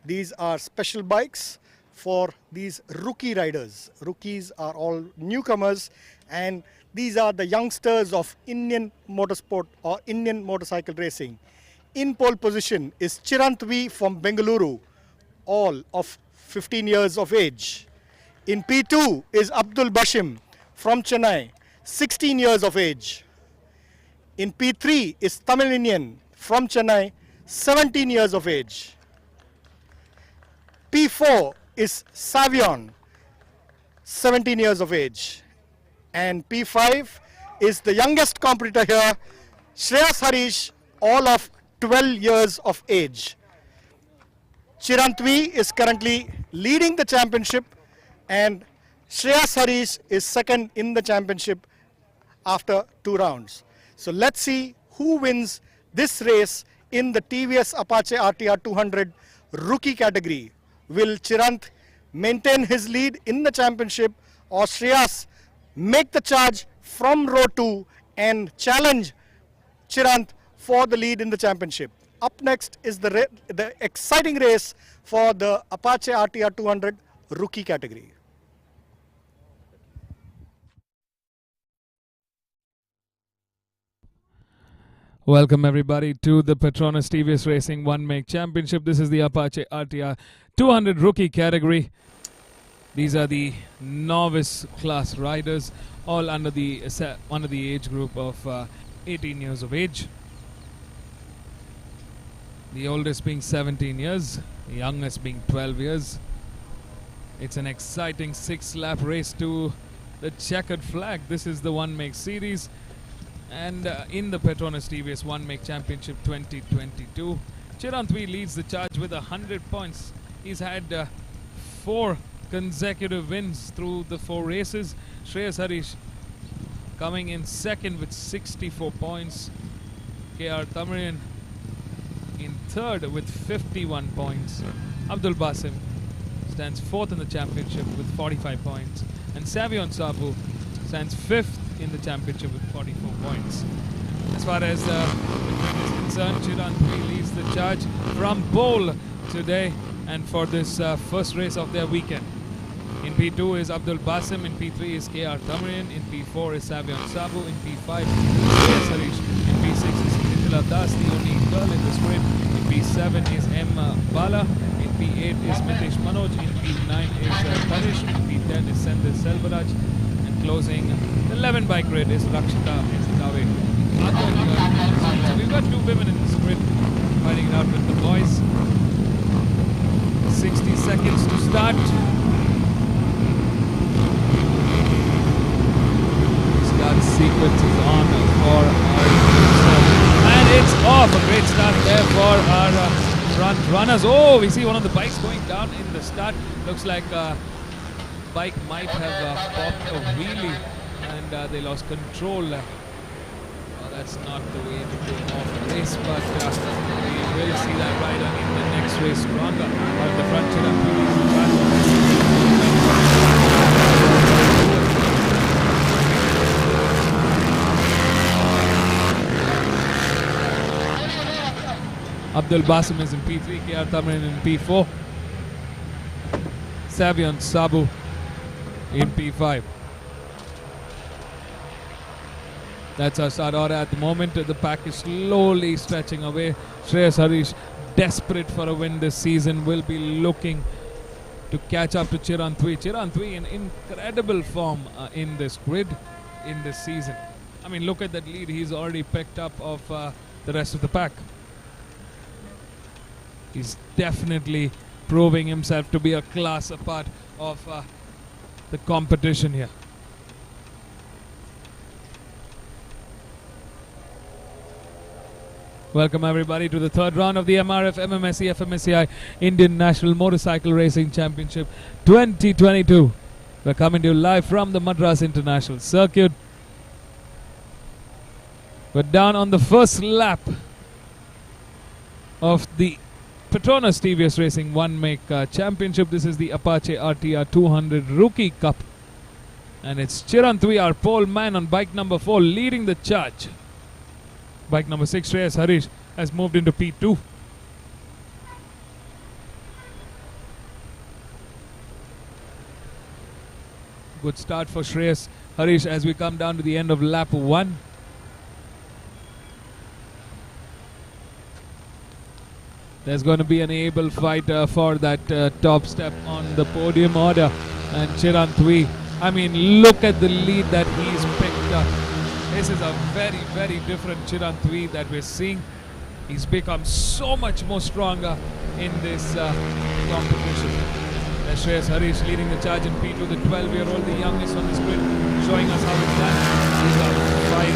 These are special bikes for these rookie riders. Rookies are all newcomers, and these are the youngsters of Indian motorsport or Indian motorcycle racing. In pole position is Chirantvi from Bengaluru, all of 15 years of age. In P2 is Abdul Bashim from Chennai, 16 years of age. In P3 is Tamil Indian from Chennai, 17 years of age. P4 is Savion, 17 years of age. And P5 is the youngest competitor here, Shreyas Harish, all of 12 years of age. Chirantvi is currently leading the championship, and Shreyas Harish is second in the championship after 2 rounds. So let's see who wins this race in the TVS Apache RTR 200 rookie category. Will Chirant maintain his lead in the championship, or Shreyas make the charge from row 2 and challenge Chirant for the lead in the championship? Up next is the exciting race for the Apache RTR 200 rookie category. Welcome everybody to the Petronas TVS Racing One Make Championship. This is the Apache RTR 200 rookie category. These are the novice class riders, all under the age group of 18 years of age. The oldest being 17 years, the youngest being 12 years. It's an exciting 6-lap race to the checkered flag. This is the One Make series, and in the Petronas TVS One Make Championship 2022, Chirantvi leads the charge with 100 points. He's had 4 consecutive wins through the 4 races. Shreyas Harish coming in second with 64 points. KR Tamarian in third with 51 points. Abdul Basim stands fourth in the championship with 45 points. And Savion Sabu stands fifth in the championship with 44 points. As far as the win is concerned, Chirantvi leads the charge from pole today and for this first race of their weekend. In P2 is Abdul Basim, in P3 is KR Tamarian, in P4 is Savion Sabu, in P5 is Shreyas Harish, in P6 is Nitila Das, the only girl in the sprint, in P7 is M. Bala, in P8 is Mitesh Manoj, in P9 is Tanish, in P10 is Sendil Selvaraj, and closing the 11 bike grid is Rakshita Dave. So we've got 2 women in the sprint fighting it out with the boys. 60 seconds to start. Start sequence is on for our and it's off. A great start there for our front runners. Oh, we see one of the bikes going down in the start. Looks like bike might have popped a wheelie and they lost control. That's not the way to go off the race, but we will see that rider in the next race stronger. Out the front, Abdul Basim is in P3, KR Tamarian in P4, Savion Sabu in P5. That's our start order at the moment. The pack is slowly stretching away. Shreyas Harish, desperate for a win this season, will be looking to catch up to Chirantvi. Chirantvi in incredible form in this grid, in this season. I mean, look at that lead he's already picked up of the rest of the pack. He's definitely proving himself to be a class apart of the competition here. Welcome everybody to the 3rd round of the MRF MMSC fmsci Indian National Motorcycle Racing Championship 2022. We're coming to you live from the Madras International Circuit. We're down on the first lap of the Petronas TVS Racing One Make Championship. This is the Apache RTR 200 Rookie Cup. And it's Chiranthui, our pole man, on bike number 4, leading the charge. Bike number 6, Shreyas Harish, has moved into P2. Good start for Shreyas Harish as we come down to the end of lap 1. There's going to be an able fight for that top step on the podium order. And Chiranthui, I mean, look at the lead that he's picked up. This is a very, very different Chiranthui that we're seeing. He's become so much more stronger in this competition. Shreyas Harish leading the charge in P2, the 12-year-old, the youngest on this grid, showing us how it's done. He's a fight.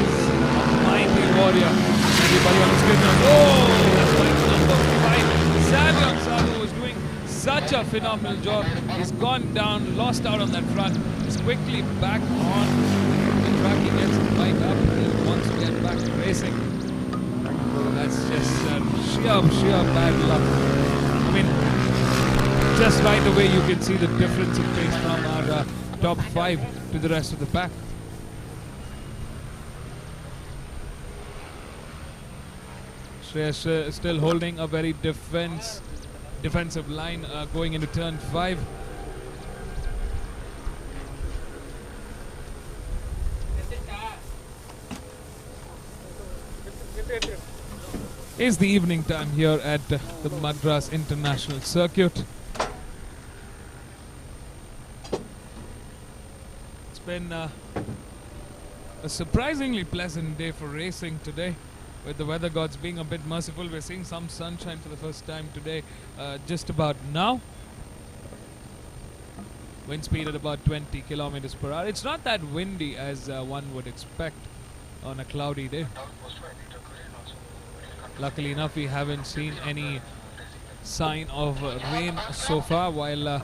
He's a mighty warrior. Everybody on the grid now. Oh, that's bike number 5. Savyong Sadhu was doing such a phenomenal job. He's gone down, lost out on that front. He's quickly back on the track. He gets the bike up. He wants to get back to racing. That's just sheer bad luck. I mean, just right away you can see the difference in pace from our top 5 to the rest of the pack. Shreyas still holding a very defensive line going into turn 5. It's the evening time here at the Madras International Circuit. It's been a surprisingly pleasant day for racing today, with the weather gods being a bit merciful. We're seeing some sunshine for the first time today, just about now. Wind speed at about 20 kilometers per hour. It's not that windy as one would expect on a cloudy day. Luckily enough, we haven't seen any sign of rain so far, while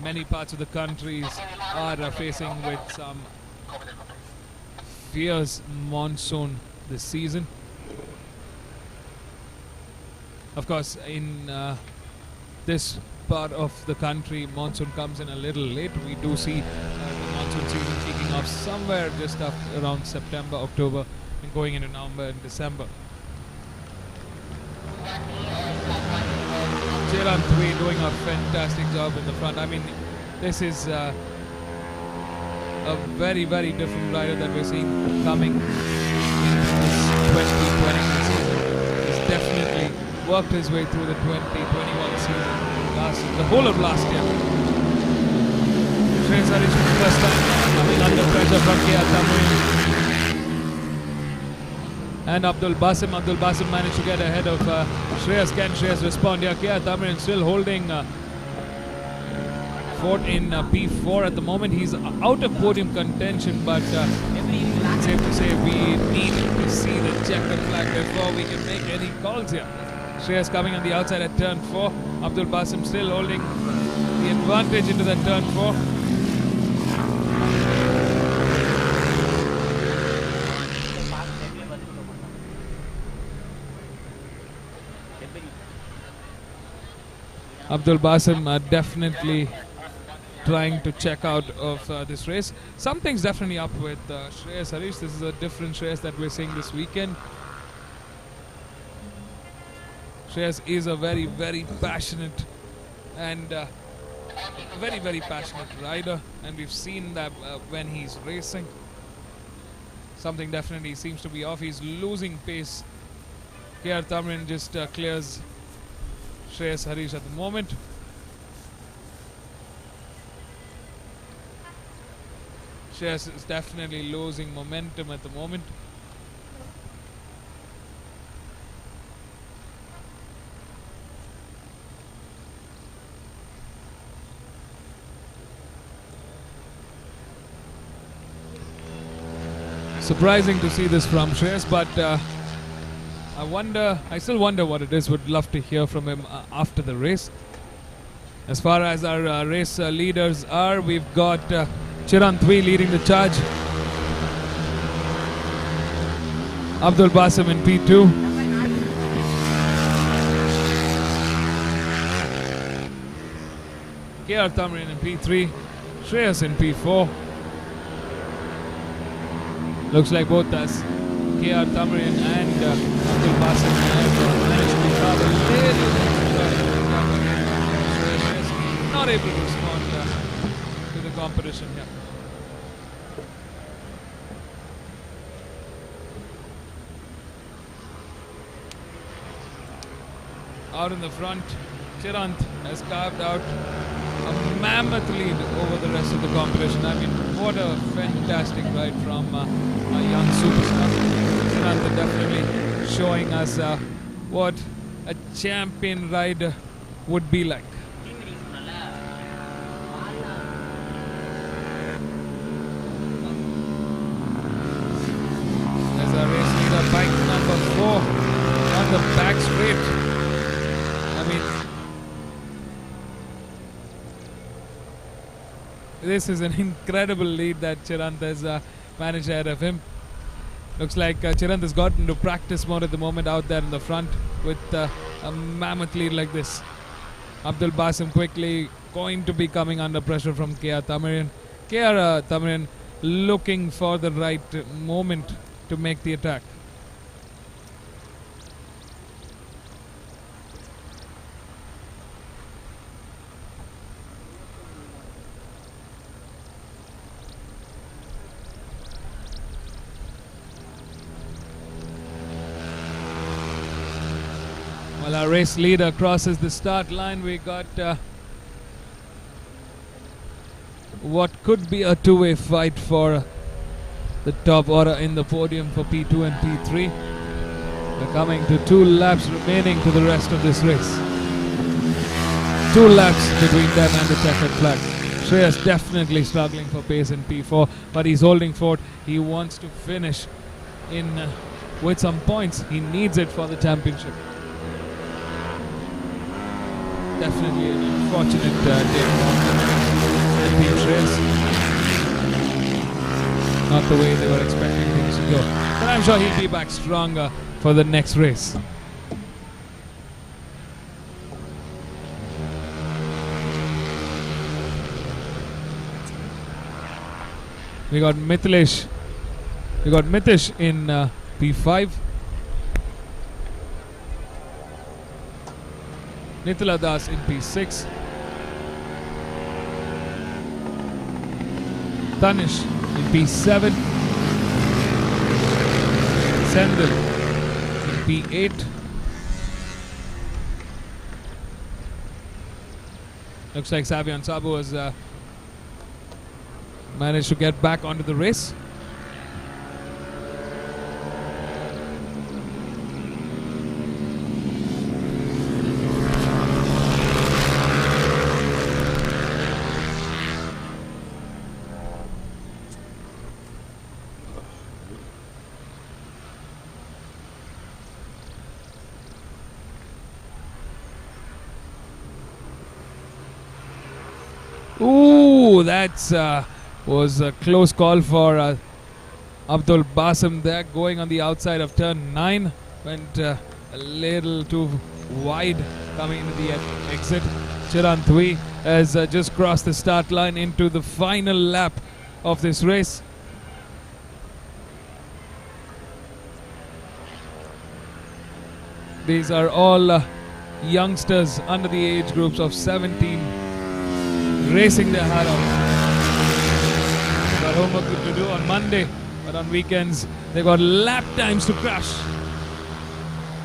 many parts of the countries are facing with some fierce monsoon this season. Of course, in this part of the country, monsoon comes in a little late. We do see the monsoon season kicking off somewhere just around September, October, and going into November and December. Chiranthui doing a fantastic job in the front. I mean, this is a very, very different rider that we're seeing coming in this 2020 season. He's definitely worked his way through the 2021 season, the whole of last year. Shreyas Harish for the first time coming under pressure from K.R. Thamrin and Abdul Basim. Abdul Basim managed to get ahead of Shreyas. Can Shreyas respond here? K.R. Thamrin still holding fort in P4 at the moment. He's out of podium contention, but it's safe to say we need to see the checkered flag before we can make any calls here. Shreyas coming on the outside at turn 4. Abdul Basim still holding the advantage into that turn 4. Abdul Basim definitely trying to check out of this race. Something's definitely up with Shreyas Harish. This is a different Shreyas that we're seeing this weekend. Shreyas is a very, very passionate and very, very passionate rider, and we've seen that when he's racing. Something definitely seems to be off. He's losing pace. K.R. Thamrin just clears Shreyas Harish at the moment. Shreyas is definitely losing momentum at the moment. Surprising to see this from Shreyas, but I still wonder what it is. Would love to hear from him after the race. As far as our race leaders are, we've got Chiranthui leading the charge. Abdul Basim in P2. KR Thamrin in P3, Shreyas in P4. Looks like both us, KR Thamrin and Abdul Basim have managed to carve a little Shreyas not able to respond to the competition here. Out in the front, Chirant has carved out a mammoth lead over the rest of the competition. I mean, what a fantastic ride from a young superstar. Chirant definitely showing us what a champion rider would be like. As our race leader, bike number 4 on the back straight. I mean, this is an incredible lead that Chirant has managed ahead of him. Looks like Chirant has got into practice mode at the moment out there in the front with a mammoth lead like this. Abdul Basim quickly going to be coming under pressure from KR Thamrin. KR Thamrin looking for the right moment to make the attack. Well, our race leader crosses the start line. We got what could be a two-way fight for the top order in the podium for P2 and P3. We're coming to 2 laps remaining to the rest of this race. 2 laps between them and the checkered flag. Shreyas definitely struggling for pace in P4, but he's holding fort. He wants to finish in with some points. He needs it for the championship. Definitely an unfortunate day for Team Shreyas. Not the way they were expecting things to go. But I'm sure he'll be back stronger for the next race. We got Mithilesh. We got Mithish in P5. Nitila Das in P6. Tanish in P7. Sendil in P8. Looks like Savion Sabu has managed to get back onto the race. Ooh, that's was a close call for Abdul Basim there, going on the outside of turn 9. Went a little too wide coming into the exit. Chirant Thui has just crossed the start line into the final lap of this race. These are all youngsters under the age groups of 17. Racing their heart out. Got homework to do on Monday, but on weekends they got lap times to crush.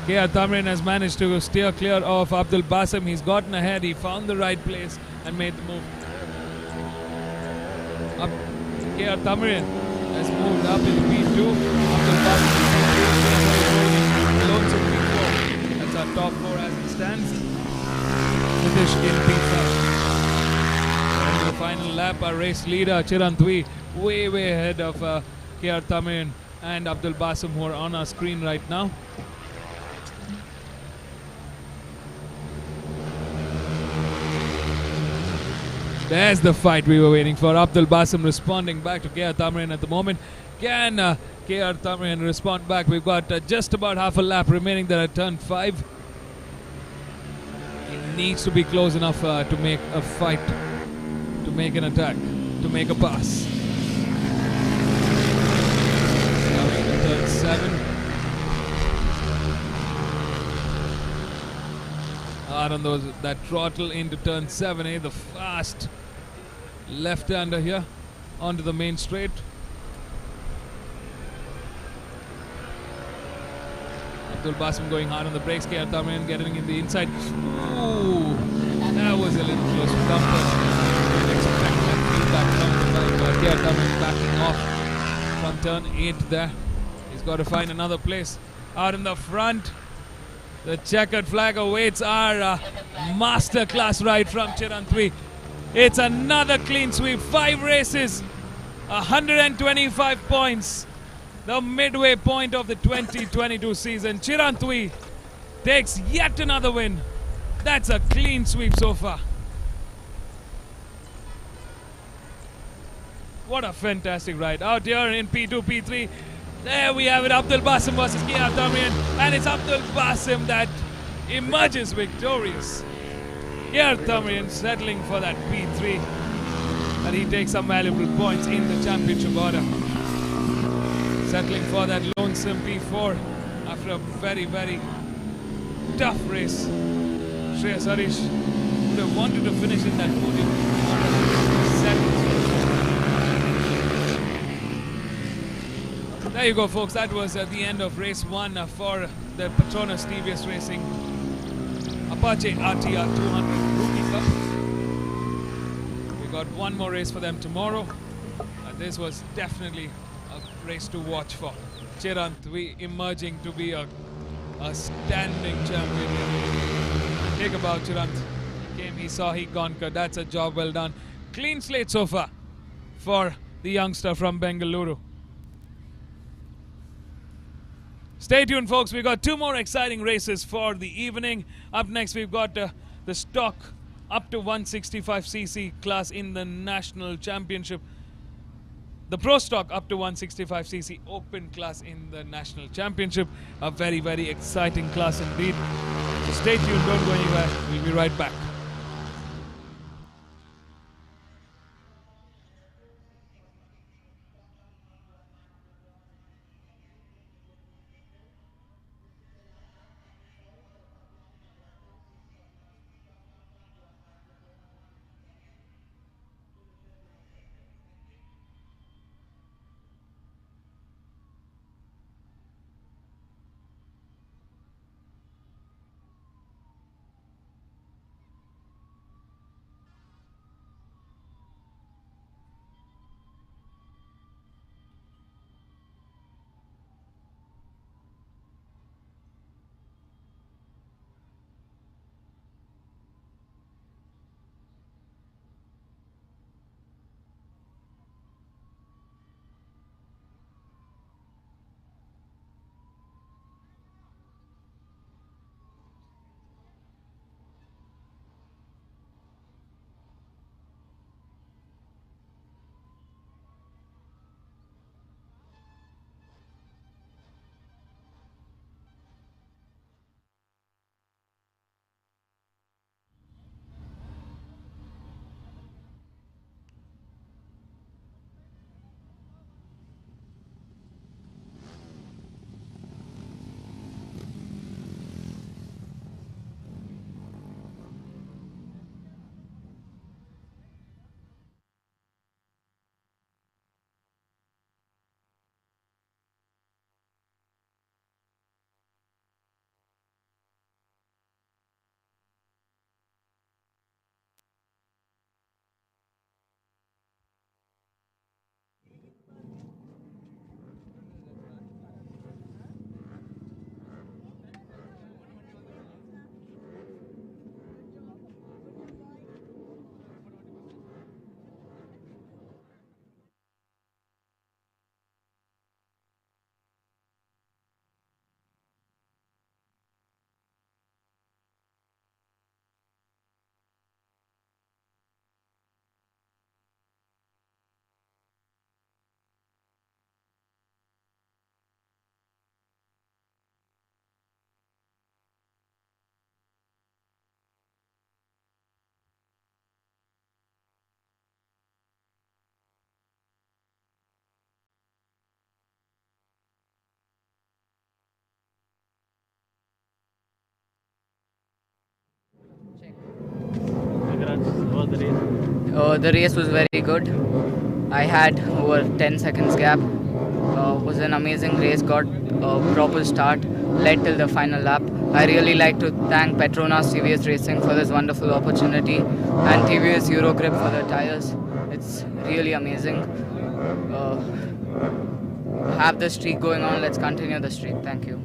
KR Thamrin has managed to steer clear of Abdul Basim. He's gotten ahead, he found the right place and made the move. KR Thamrin has moved up into P2. Abdul Basim in P4. That's our top 4 as it stands. Nitish in P5. The final lap, our race leader Chirant Thui way ahead of KR Thamrin and Abdul Basim, who are on our screen right now. There's the fight we were waiting for. Abdul Basim responding back to KR Thamrin at the moment. Can KR Thamrin respond back? We've got just about half a lap remaining there at turn 5. He needs to be close enough to make a fight make an attack, to make a pass. Coming to turn 7. Hard on that throttle into turn 7, the fast left-hander here onto the main straight. Abdul Basim going hard on the brakes. KR Tamiyan getting in the inside. Ooh, that was a little close to comfort. Didn't expect that feedback from KR Tamiyan backing off from turn 8 there. He's got to find another place. Out in the front, the checkered flag awaits our masterclass ride from Chirantwi. It's another clean sweep. 5 races, 125 points. The midway point of the 2022 season. Chirantwi takes yet another win. That's a clean sweep so far. What a fantastic ride. Out here in P2, P3. There we have it. Abdul Basim versus KR Tamiyan. And it's Abdul Basim that emerges victorious. KR Tamiyan settling for that P3. And he takes some valuable points in the championship order. Settling for that lonesome P4 after a very, very tough race. Shreyas Harish would have wanted to finish in that podium. There you go, folks. That was the end of race 1 for the Petronas TVS Racing Apache RTR 200 Rookie Cup. We got one more race for them tomorrow. This was definitely race to watch for. Chirantwi emerging to be a standing champion. Think about Chirant. He came, he saw, he conquered. That's a job well done. Clean slate so far for the youngster from Bengaluru. Stay tuned, folks. We've got 2 more exciting races for the evening. Up next, we've got the stock up to 165cc class in the National Championship. The Pro Stock up to 165cc Open class in the National Championship. A very, very exciting class indeed. So stay tuned, don't go anywhere. We'll be right back. The race was very good. I had over 10 seconds gap. Was an amazing race. Got a proper start. Led till the final lap. I really like to thank Petronas TVS Racing for this wonderful opportunity and TVS Eurogrip for the tires. It's really amazing. Have the streak going on. Let's continue the streak. Thank you.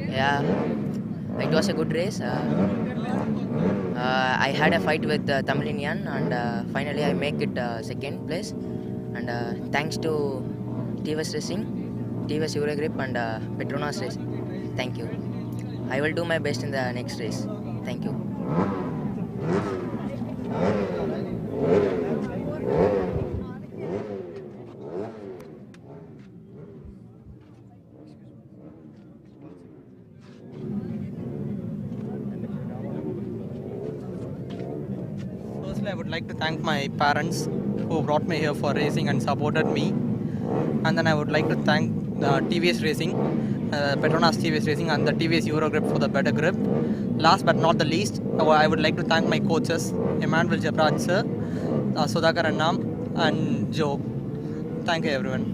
Yeah, it was a good race. I had a fight with Tamilinian and finally I make it second place. And thanks to TVS Racing, TVS Eurogrip and Petronas Racing. Thank you. I will do my best in the next race. Thank you. Firstly, I would like to thank my parents who brought me here for racing and supported me. And then I would like to thank TVS Racing, Petronas TVS Racing and the TVS Eurogrip for the better grip. Last but not the least, I would like to thank my coaches, Emmanuel Jabraj sir, Sudhakar Annam and Joe. Thank you everyone.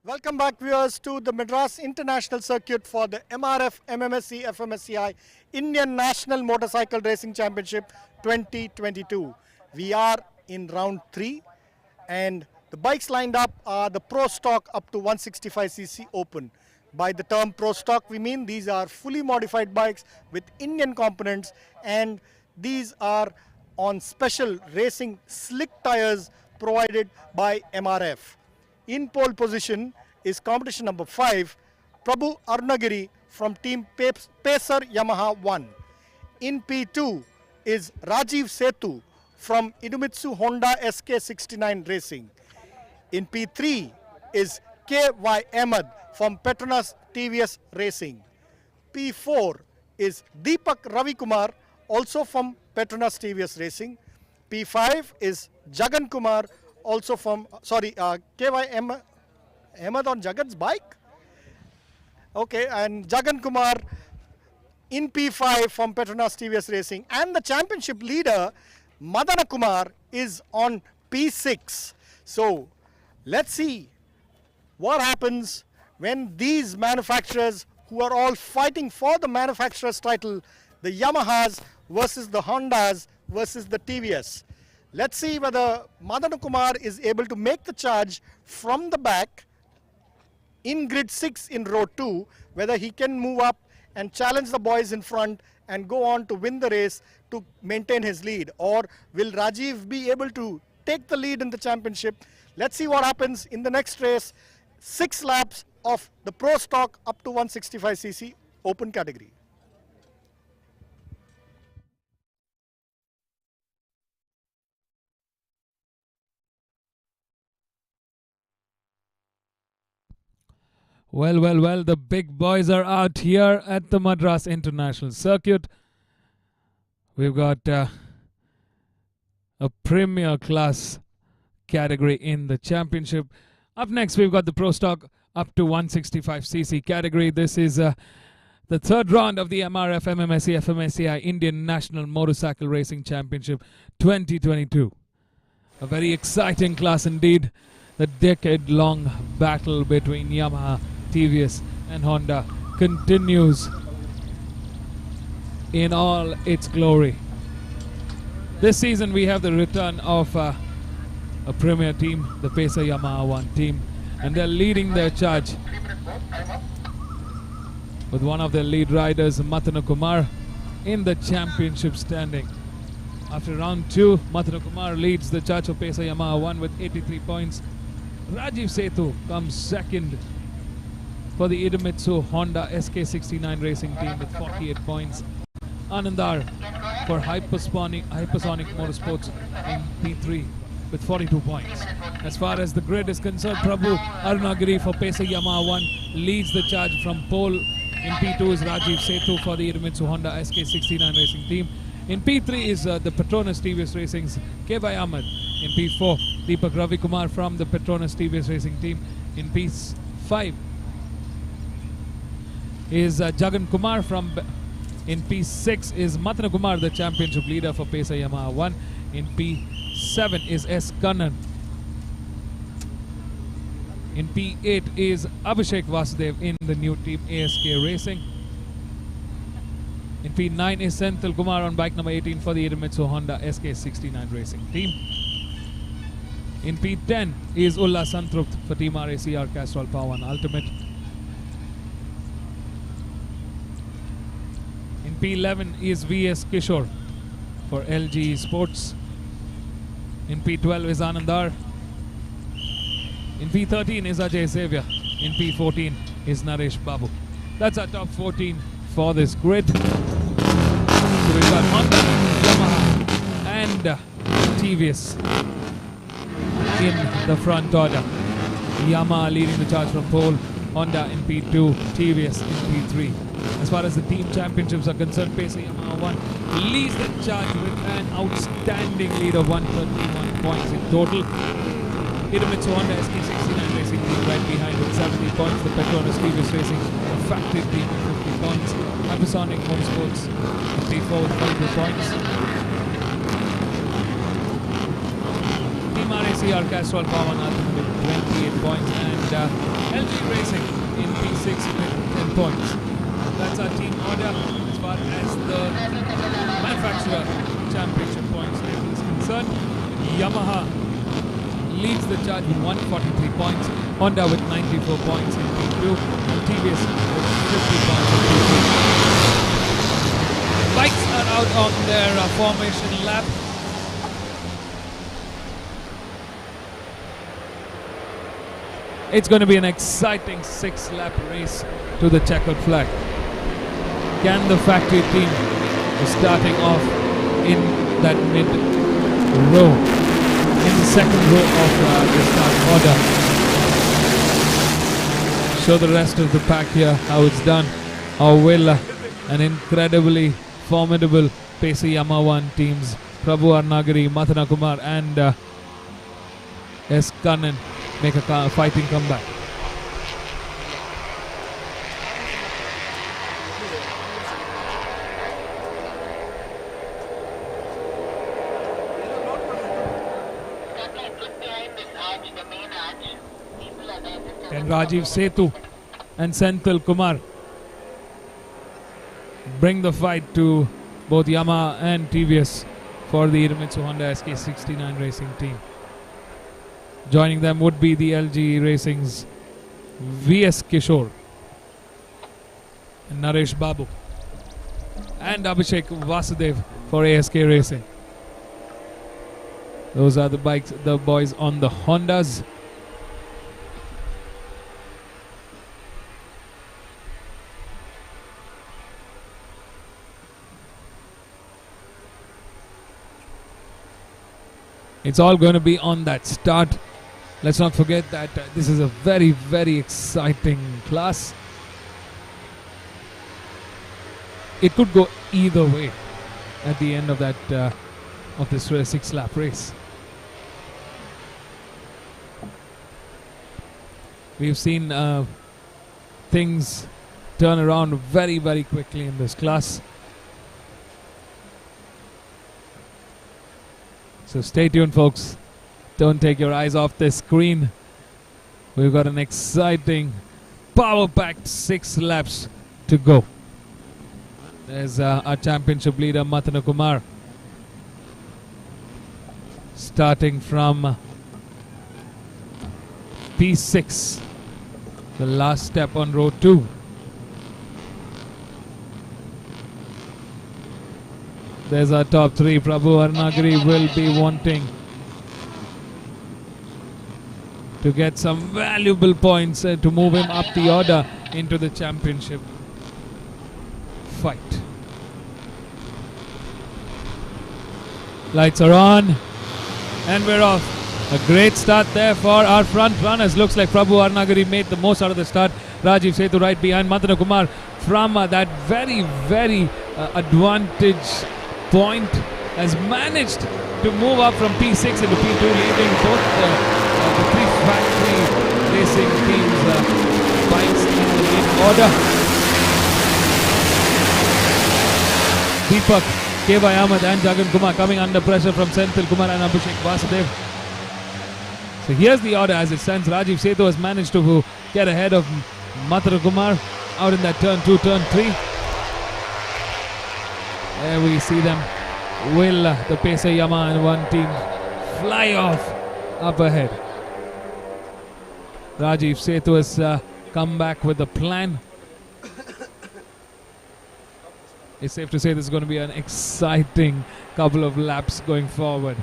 Welcome back, viewers, to the Madras International Circuit for the MRF MMSC fmsci Indian National Motorcycle Racing Championship 2022. We are in round 3 and the bikes lined up are the Pro Stock up to 165cc Open. By the term Pro Stock, we mean these are fully modified bikes with Indian components, and these are on special racing slick tires provided by MRF. In pole position is competition number 5, Prabhu Arunagiri from team Pacer Yamaha 1. In P2 is Rajiv Setu from Idemitsu Honda SK69 Racing. In P3 is KY Ahmed from Petronas TVS Racing. P4 is Deepak Ravikumar, also from Petronas TVS Racing. P5 is Jagan Kumar, also from, KY Ahmed on Jagan's bike? Okay, and Jagan Kumar in P5 from Petronas TVS Racing. And the championship leader, Madana Kumar, is on P6. So, let's see what happens when these manufacturers, who are all fighting for the manufacturer's title, the Yamahas versus the Hondas versus the TVS. Let's see whether Madana Kumar is able to make the charge from the back in grid 6 in row 2, whether he can move up and challenge the boys in front and go on to win the race to maintain his lead, or will Rajiv be able to take the lead in the championship? Let's see what happens in the next race. 6 laps of the Pro Stock up to 165cc Open category. Well, the big boys are out here at the Madras International Circuit. We've got a premier class category in the championship. Up next, we've got the Pro Stock up to 165cc category. This is the third round of the MRF MMSC fmsci Indian National Motorcycle Racing Championship 2022. A very exciting class indeed. The decade-long battle between Yamaha, TVS and Honda continues in all its glory. This season we have the return of a premier team, the Pacer Yamaha 1 team, and they're leading their charge with one of their lead riders, Matana Kumar, in the championship standing. After round 2, Matana Kumar leads the charge of Pacer Yamaha 1 with 83 points. Rajiv Setu comes second for the Idemitsu Honda SK69 Racing team with 48 points. Anandar for Hypersonic Motorsports in P3 with 42 points. As far as the grid is concerned, Prabhu Arunagiri for Pacer Yamaha 1 leads the charge from pole. In P2 is Rajiv Setu for the Idemitsu Honda SK69 Racing team. In P3 is the Petronas TVS Racing's KY Ahmed. In P4, Deepak Ravikumar from the Petronas TVS Racing team. In P5 is Jagan Kumar from... In P6 is Matana Kumar, the championship leader for Pacer Yamaha 1. In P7 is S. Kannan. In P8 is Abhishek Vasudev in the new team ASK Racing. In P9 is Senthil Kumar on bike number 18 for the Idemitsu Honda SK69 Racing team. In P10 is Ulla Santrupt for Team RACR Castrol Power 1 Ultimate. In P11 is VS Kishore for LG Sports. In P12 is Anandar. In P13 is Ajay Xavier. In P14 is Naresh Babu. That's our top 14 for this grid. So we've got Honda, Yamaha and TVS in the front order. Yamaha leading the charge from pole, Honda in P2, TVS in P3. As far as the team championships are concerned, Pacer Yamaha 1 leads the charge with an outstanding lead of 131 points in total. Idemitsu Honda SK69 Racing team right behind with 70 points. The Petronas TVS Racing, a factory team with 50 points. Hypersonic Motorsports in P4 with 42 points. Team RACR Castrol Power 1 Ultimate 28 points, and LG Racing in P6 with 10 points. That's our team order as far as the manufacturer championship points is concerned. Yamaha leads the charge with 143 points, Honda with 94 points in P2, and TVS with 50 points in P3. Bikes are out on their formation lap. It's going to be an exciting 6-lap race to the checkered flag. Can the factory team be starting off in that mid row, in the second row of the start order, show the rest of the pack here how it's done, or will an incredibly formidable Pesa Yamaha 1 teams, Prabhu Arnagiri, Mathana Kumar and S. Kannan make a fighting comeback? Can Rajiv Setu and Senthil Kumar bring the fight to both Yamaha and TVS for the Idemitsu Honda SK69 racing team? Joining them would be the LG Racing's VS Kishore and Naresh Babu and Abhishek Vasudev for ASK Racing. Those are the bikes, the boys on the Hondas. It's all going to be on that start. Let's not forget that this is a very, very exciting class. It could go either way at the end of that of this 6-lap race. We've seen things turn around very, very quickly in this class. So stay tuned, folks. Don't take your eyes off the screen. We've got an exciting, power-packed 6 laps to go. There's our championship leader, Mathana Kumar, starting from P6, the last step on row 2. There's our top 3. Prabhu Arnagiri will be wanting to get some valuable points to move him up the order into the championship fight. Lights are on and we're off. A great start there for our front runners. Looks like Prabhu Arnagiri made the most out of the start. Rajiv Setu right behind. Mathana Kumar from that very, very advantage point has managed to move up from P6 into P2, leaving both the 3 factory racing teams bikes in the lead order. Deepak, K.Y. Ahmed and Jagan Kumar coming under pressure from Senthil Kumar and Abhishek Vasudev. So here's the order as it stands. Rajiv Setu has managed to get ahead of Mathana Kumar out in that turn 2, turn 3. There we see them. Will the Pesa Yamaha 1 team fly off up ahead? Rajiv Setu has come back with a plan. It's safe to say this is going to be an exciting couple of laps going forward.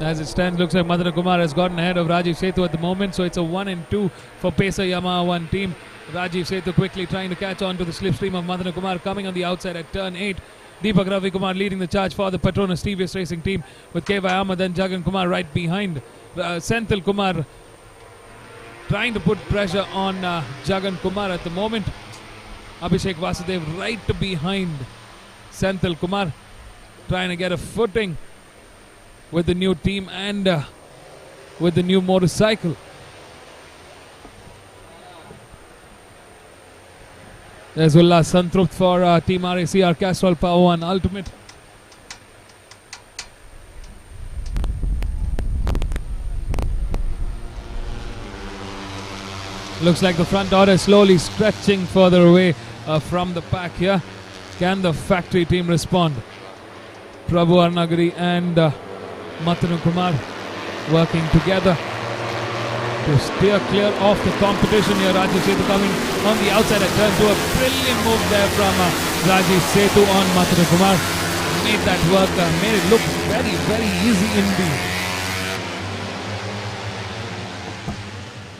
As it stands, looks like Mathana Kumar has gotten ahead of Rajiv Setu at the moment, so it's a 1 and 2 for Pesa Yamaha 1 team. Rajiv Setu quickly trying to catch on to the slipstream of Mathana Kumar coming on the outside at turn 8. Deepak Ravi Kumar leading the charge for the Petronas TVS Racing team with K.Y. Ahmed and Jagan Kumar right behind. Senthil Kumar trying to put pressure on Jagan Kumar at the moment. Abhishek Vasudev right behind Senthil Kumar, trying to get a footing with the new team and with the new motorcycle. There's Ullas Santrupt for Team RACR Castrol Power 1 Ultimate. Looks like the front order slowly stretching further away from the pack here. Can the factory team respond? Prabhu Arnagiri and Matanu Kumar working together to steer clear of the competition here. Rajiv Setu coming on the outside at turn 2. A brilliant move there from Rajiv Setu on Matanu Kumar. Made that work, made it look very, very easy indeed.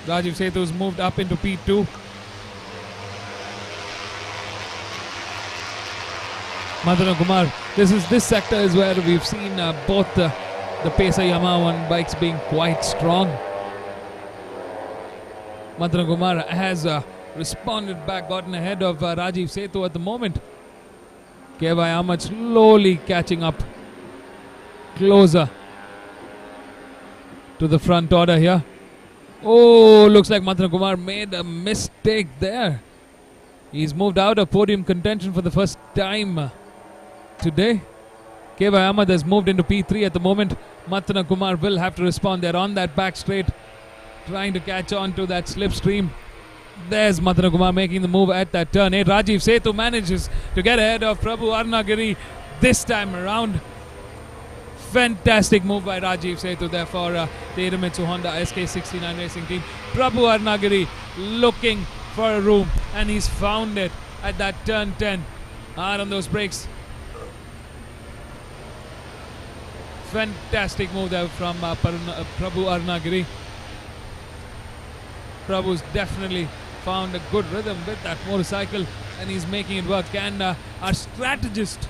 Rajiv Setu's moved up into P2. Matanu Kumar, this sector is where we've seen both the Pacer Yamaha 1 bikes being quite strong. Matanu Kumar has responded back, gotten ahead of Rajiv Setu at the moment. KY Ahmed slowly catching up closer to the front order here. Oh, looks like Matanu Kumar made a mistake there. He's moved out of podium contention for the first time today. KY Ahmed has moved into P3 at the moment. Matanu Kumar will have to respond. They're on that back straight, trying to catch on to that slipstream. There's Matanu Kumar making the move at that turn 8. Rajiv Setu manages to get ahead of Prabhu Arnagiri this time around. Fantastic move by Rajiv Setu there for the Idemitsu Honda SK69 racing team. Prabhu Arnagiri looking for a room, and he's found it at that turn 10. Hard on those brakes. Fantastic move there from Prabhu Arnagiri. Prabhu's definitely found a good rhythm with that motorcycle, and he's making it work. Can our strategist,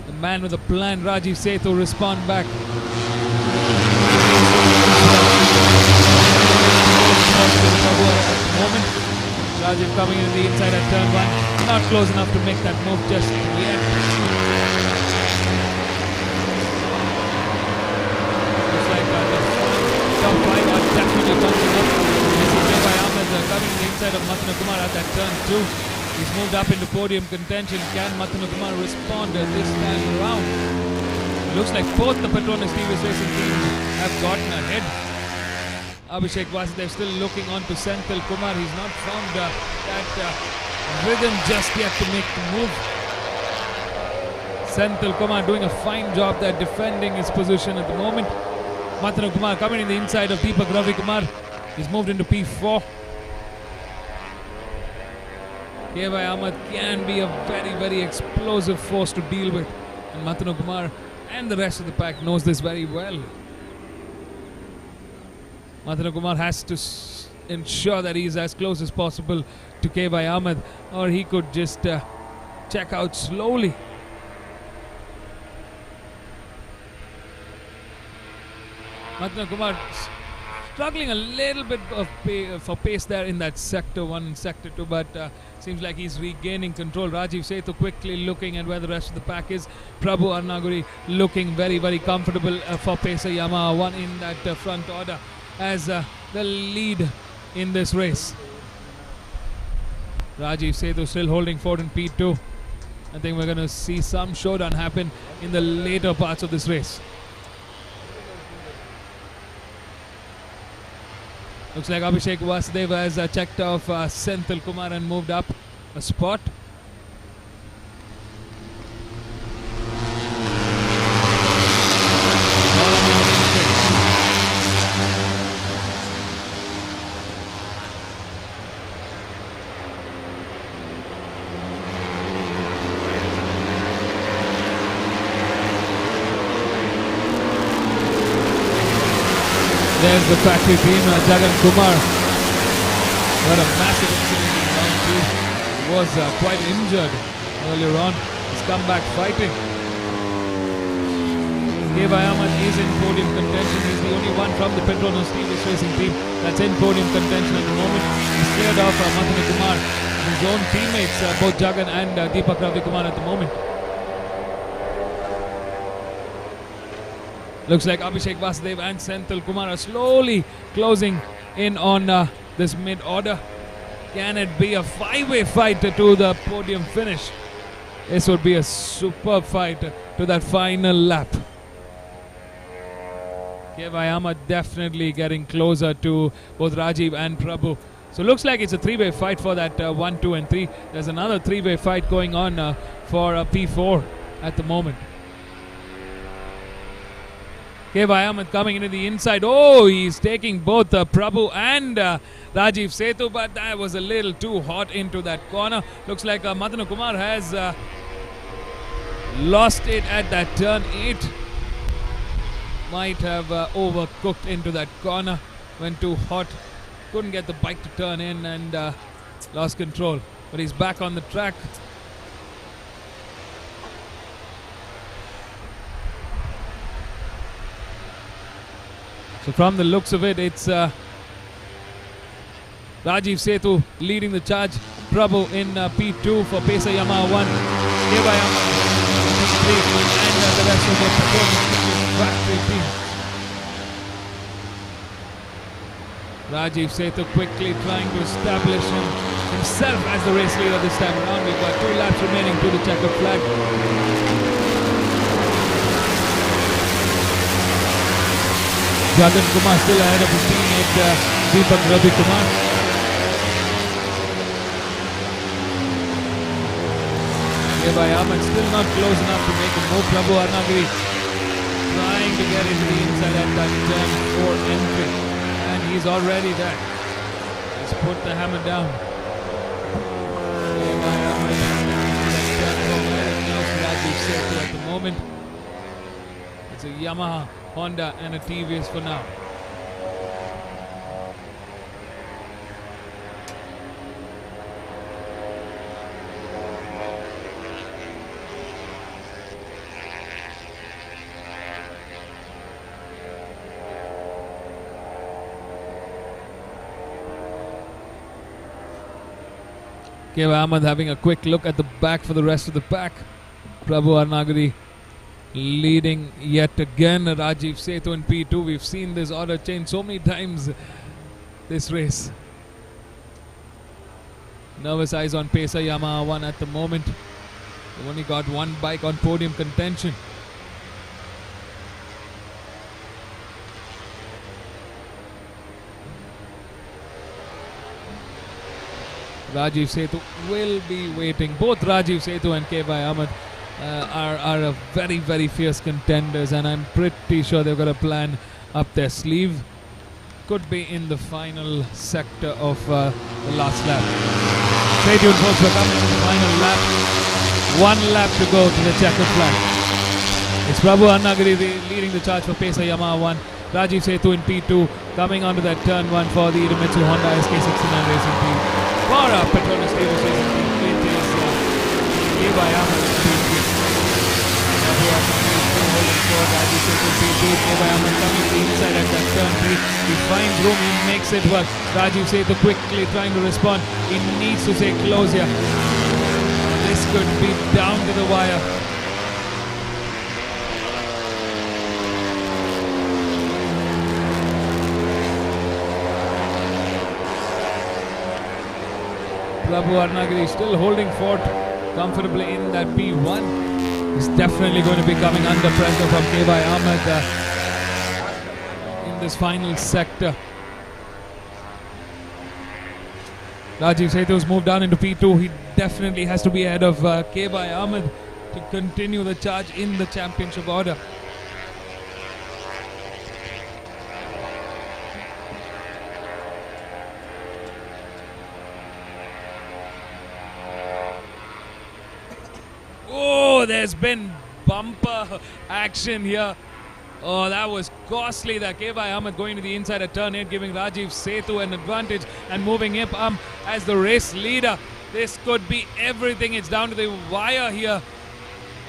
the man with a plan, Rajiv Setu, respond back? Moment. Rajiv coming in the inside at turn 1. Not close enough to make that move just yet. Looks like the top 5 are definitely bunching up. KY Ahmed coming in the inside of Matanu Kumar at that turn 2. He's moved up into podium contention. Can Matanu Kumar respond this time around? Looks like both the Petronas TVS racing teams have gotten ahead. Abhishek Vasudev still looking on to Senthil Kumar. He's not found that rhythm just yet to make the move. Senthil Kumar doing a fine job there defending his position at the moment. Matanu Kumar coming in the inside of Deepak Ravi Kumar. He's moved into P4. KY Ahmed can be a very, very explosive force to deal with. And Matanu Kumar and the rest of the pack knows this very well. Matanu Kumar has to ensure that he's as close as possible to KY Ahmed, or he could just check out slowly. Matanu Kumar struggling a little bit of for pace there in that sector 1 and sector 2, but seems like he's regaining control. Rajiv Setu quickly looking at where the rest of the pack is. Prabhu Arnagiri looking very, very comfortable for Pacer Yamaha 1 in that front order as the lead in this race. Rajiv Setu still holding forward in P2. I think we're going to see some showdown happen in the later parts of this race. Looks like Abhishek Vasudev has checked off Senthil Kumar and moved up a spot. There's the factory team, Jagan Kumar. What a massive incident in round 2. He was quite injured earlier on. He's come back fighting. KY Ahmed is in podium contention. He's the only one from the Petronas TVS racing team that's in podium contention at the moment. He's cleared off Matanu Kumar, his own teammates, both Jagan and Deepak Ravi Kumar at the moment. Looks like Abhishek Vasudev and Senthil Kumar are slowly closing in on this mid-order. Can it be a five-way fight to the podium finish? This would be a superb fight to that final lap. Kevai Ahmed definitely getting closer to both Rajiv and Prabhu. So looks like it's a three-way fight for that 1, 2 and 3. There's another three-way fight going on for P4 at the moment. Kevai Ahmed coming into the inside. Oh, he's taking both Prabhu and Rajiv Setu, but that was a little too hot into that corner. Looks like Madanu Kumar has lost it at that turn 8. Might have overcooked into that corner. Went too hot. Couldn't get the bike to turn in and lost control. But he's back on the track. So from the looks of it, it's Rajiv Setu leading the charge. Prabhu in P2 for Pesa Yamaha 1. Kevai Ahmed and the rest of the performance factory team. Rajiv Setu quickly trying to establish himself as the race leader this time around. We've got 2 laps remaining to the checkered flag. Jagan Kumar still ahead of his teammate Deepak Ravi Kumar. Kevai Ahmed still not close enough to make a move. Prabhu Arnagiri trying to get into the inside at that turn 4 entry. And he's already there. He's put the hammer down. Kevai Ahmed at the moment. It's a Yamaha, Honda and a TVS for now. Kevai Ahmed having a quick look at the back for the rest of the pack. Prabhu Arnagiri leading yet again. Rajiv Setu in P2. We've seen this order change so many times this race. Nervous eyes on Pesa Yamaha 1 at the moment. They've only got one bike on podium contention. Rajiv Setu will be waiting. Both Rajiv Setu and Kevai Ahmed are a very, very fierce contenders, and I'm pretty sure they've got a plan up their sleeve. Could be in the final sector of the last lap. Stay tuned, folks. We're coming to the final lap. 1 lap to go to the checkered flag. It's Prabhu Arnagiri leading the charge for Pesa Yamaha 1. Rajiv Setu in P2 coming onto that turn 1 for the Idemitsu Honda SK69 Racing Team. For Petronas TVS Racing Team, it is Kevai Ahmed in P3. Prabhu Arnagiri still holding for Rajiv Setu in P2. Kevai Ahmed coming to the inside at that turn 3. He finds room, he makes it work. Rajiv Setu quickly trying to respond. He needs to stay close here. This could be down to the wire. Prabhu Arnagiri still holding fort comfortably in that P1. He's definitely going to be coming under pressure from Kevai Ahmed in this final sector. Rajiv Setu's moved down into P2. He definitely has to be ahead of Kevai Ahmed to continue the charge in the championship order. Oh, there's been bumper action here. Oh, that was costly. That Kevai Ahmed going to the inside at turn 8, giving Rajiv Setu an advantage and moving him as the race leader. This could be everything. It's down to the wire here.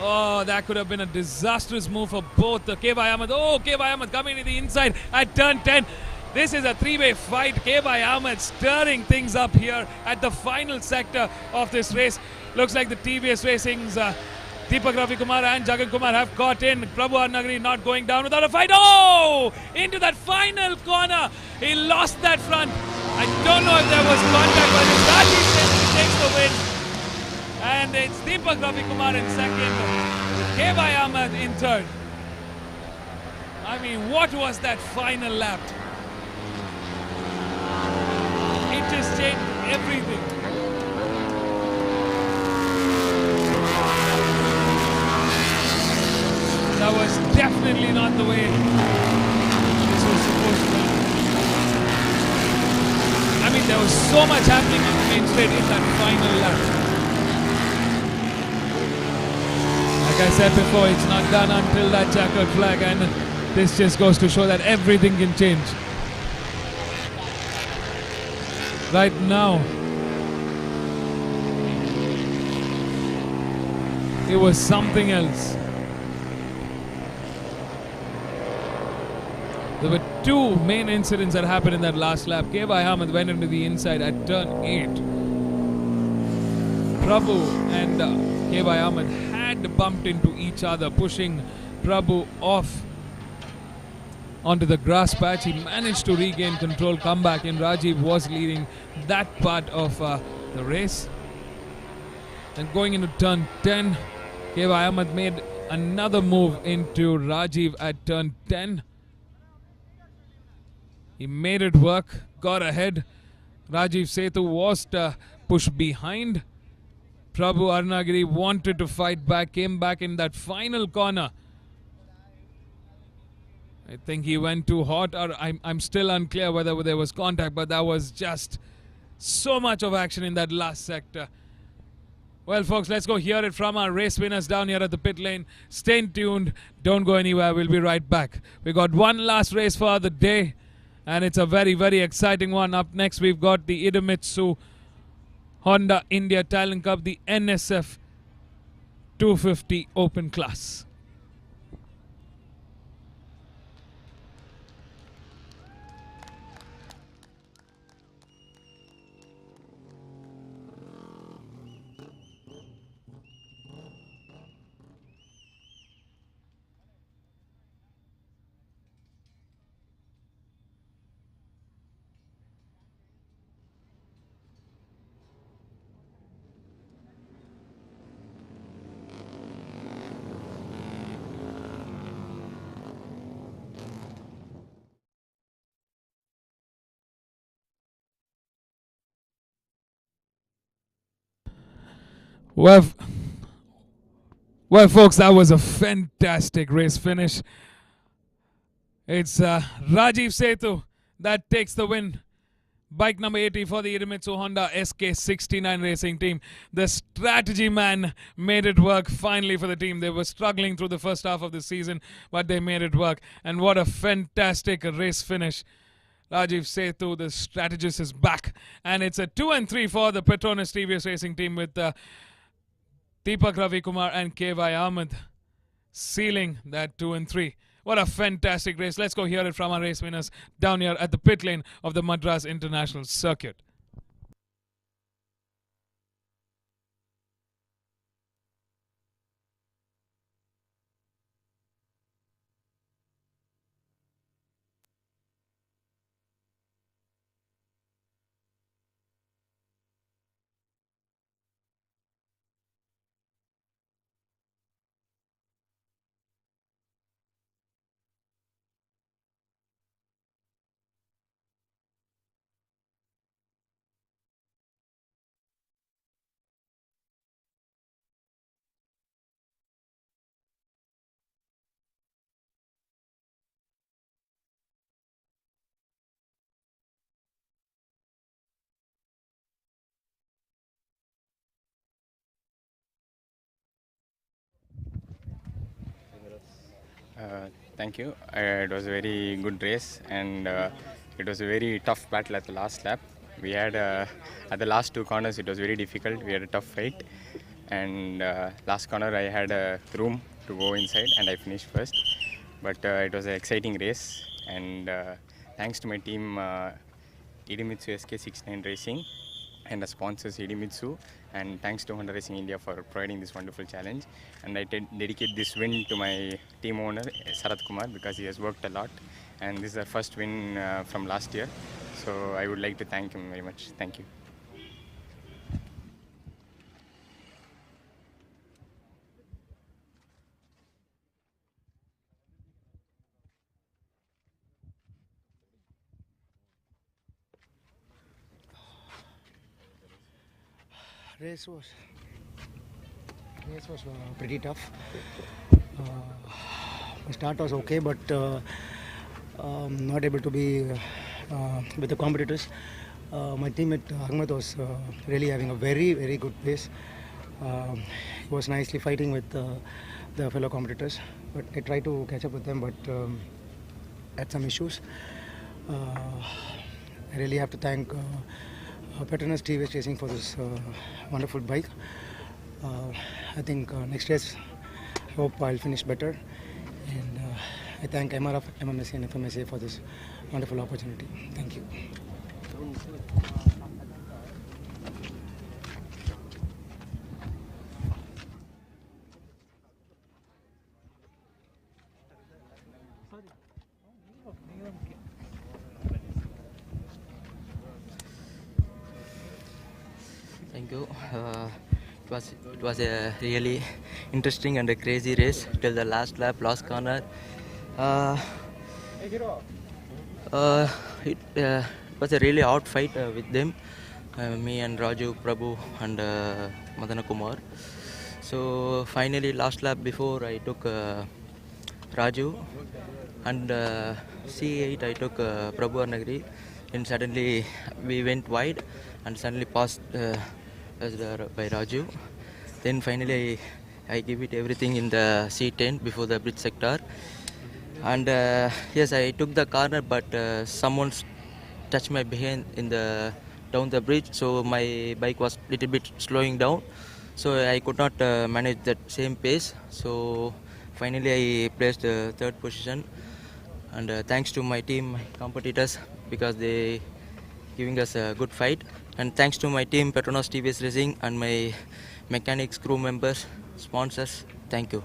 Oh, that could have been a disastrous move for both Kevai Ahmed. Oh, Kevai Ahmed coming to the inside at turn 10. This is a three-way fight. Kevai Ahmed stirring things up here at the final sector of this race. Looks like the TVS Racing's Deepak Ravi Kumar and Jagan Kumar have caught in. Prabhu Arnagiri not going down without a fight. Oh! Into that final corner. He lost that front. I don't know if there was contact, but it's Rajiv Setu who takes the win. And it's Deepak Ravikumar in second, K.Y. Ahmed in third. I mean, what was that final lap? It just changed everything. That was definitely not the way this was supposed to be. I mean, there was so much happening on the main straight in that final lap. Like I said before, it's not done until that checkered flag, and this just goes to show that everything can change. Right now, it was something else. There were two main incidents that happened in that last lap. K.Y. Ahmed went into the inside at turn 8. Prabhu and K.Y. Ahmed had bumped into each other, pushing Prabhu off onto the grass patch. He managed to regain control, come back, and Rajiv was leading that part of the race. And going into turn 10, K.Y. Ahmed made another move into Rajiv at turn 10. He made it work, got ahead. Rajiv Setu was pushed behind. Prabhu Arnagiri wanted to fight back, came back in that final corner. I think he went too hot, or I'm still unclear whether there was contact, but that was just so much of action in that last sector. Well, folks, let's go hear it from our race winners down here at the pit lane. Stay tuned. Don't go anywhere. We'll be right back. We got one last race for the day, and it's a very, very exciting one. Up next, we've got the Idemitsu Honda India Talent Cup, the NSF 250 Open Class. Well, folks, that was a fantastic race finish. It's Rajiv Setu that takes the win. Bike number 80 for the Idemitsu Honda SK69 racing team. The strategy man made it work finally for the team. They were struggling through the first half of the season, but they made it work. And what a fantastic race finish. Rajiv Setu, the strategist, is back. And it's a 2 and 3 for the Petronas TVS racing team with Deepak Ravikumar and K.Y. Ahmed sealing that 2 and 3. What a fantastic race. Let's go hear it from our race winners down here at the pit lane of the Madras International Circuit. Thank you. It was a very good race, and it was a very tough battle at the last lap. We had at the last two corners it was very difficult. We had a tough fight, and last corner I had room to go inside, and I finished first. But it was an exciting race, and thanks to my team Idemitsu SK69 Racing and the sponsors Idemitsu, and thanks to Honda Racing India for providing this wonderful challenge. And I dedicate this win to my team owner Sarath Kumar, because he has worked a lot, and this is our first win from last year. So I would like to thank him very much. Thank you. Race was pretty tough. My start was okay, but not able to be with the competitors. My teammate Ahmed was really having a very good pace. He was nicely fighting with the fellow competitors, but I tried to catch up with them, but had some issues. I really have to thank Petronas TVS Racing for this wonderful bike. I think next race, I hope I'll finish better. And I thank MRF MMSC and fmsci for this wonderful opportunity. Thank you. Thank you. It was a really interesting and a crazy race till the last lap, last corner. It was a really hard fight with them, me and Raju, Prabhu and Madana Kumar. So finally, last lap before I took Raju, and C8 I took Prabhu and Nagri, and suddenly we went wide and suddenly passed by Raju. Then finally I give it everything in the C10 before the bridge sector, and yes, I took the corner, but someone touched my behind in the down the bridge, so my bike was little bit slowing down, so I could not manage that same pace. So finally I placed third position, and thanks to my team, my competitors, because they giving us a good fight, and thanks to my team Petronas TVS Racing and my mechanics, crew members, sponsors. Thank you.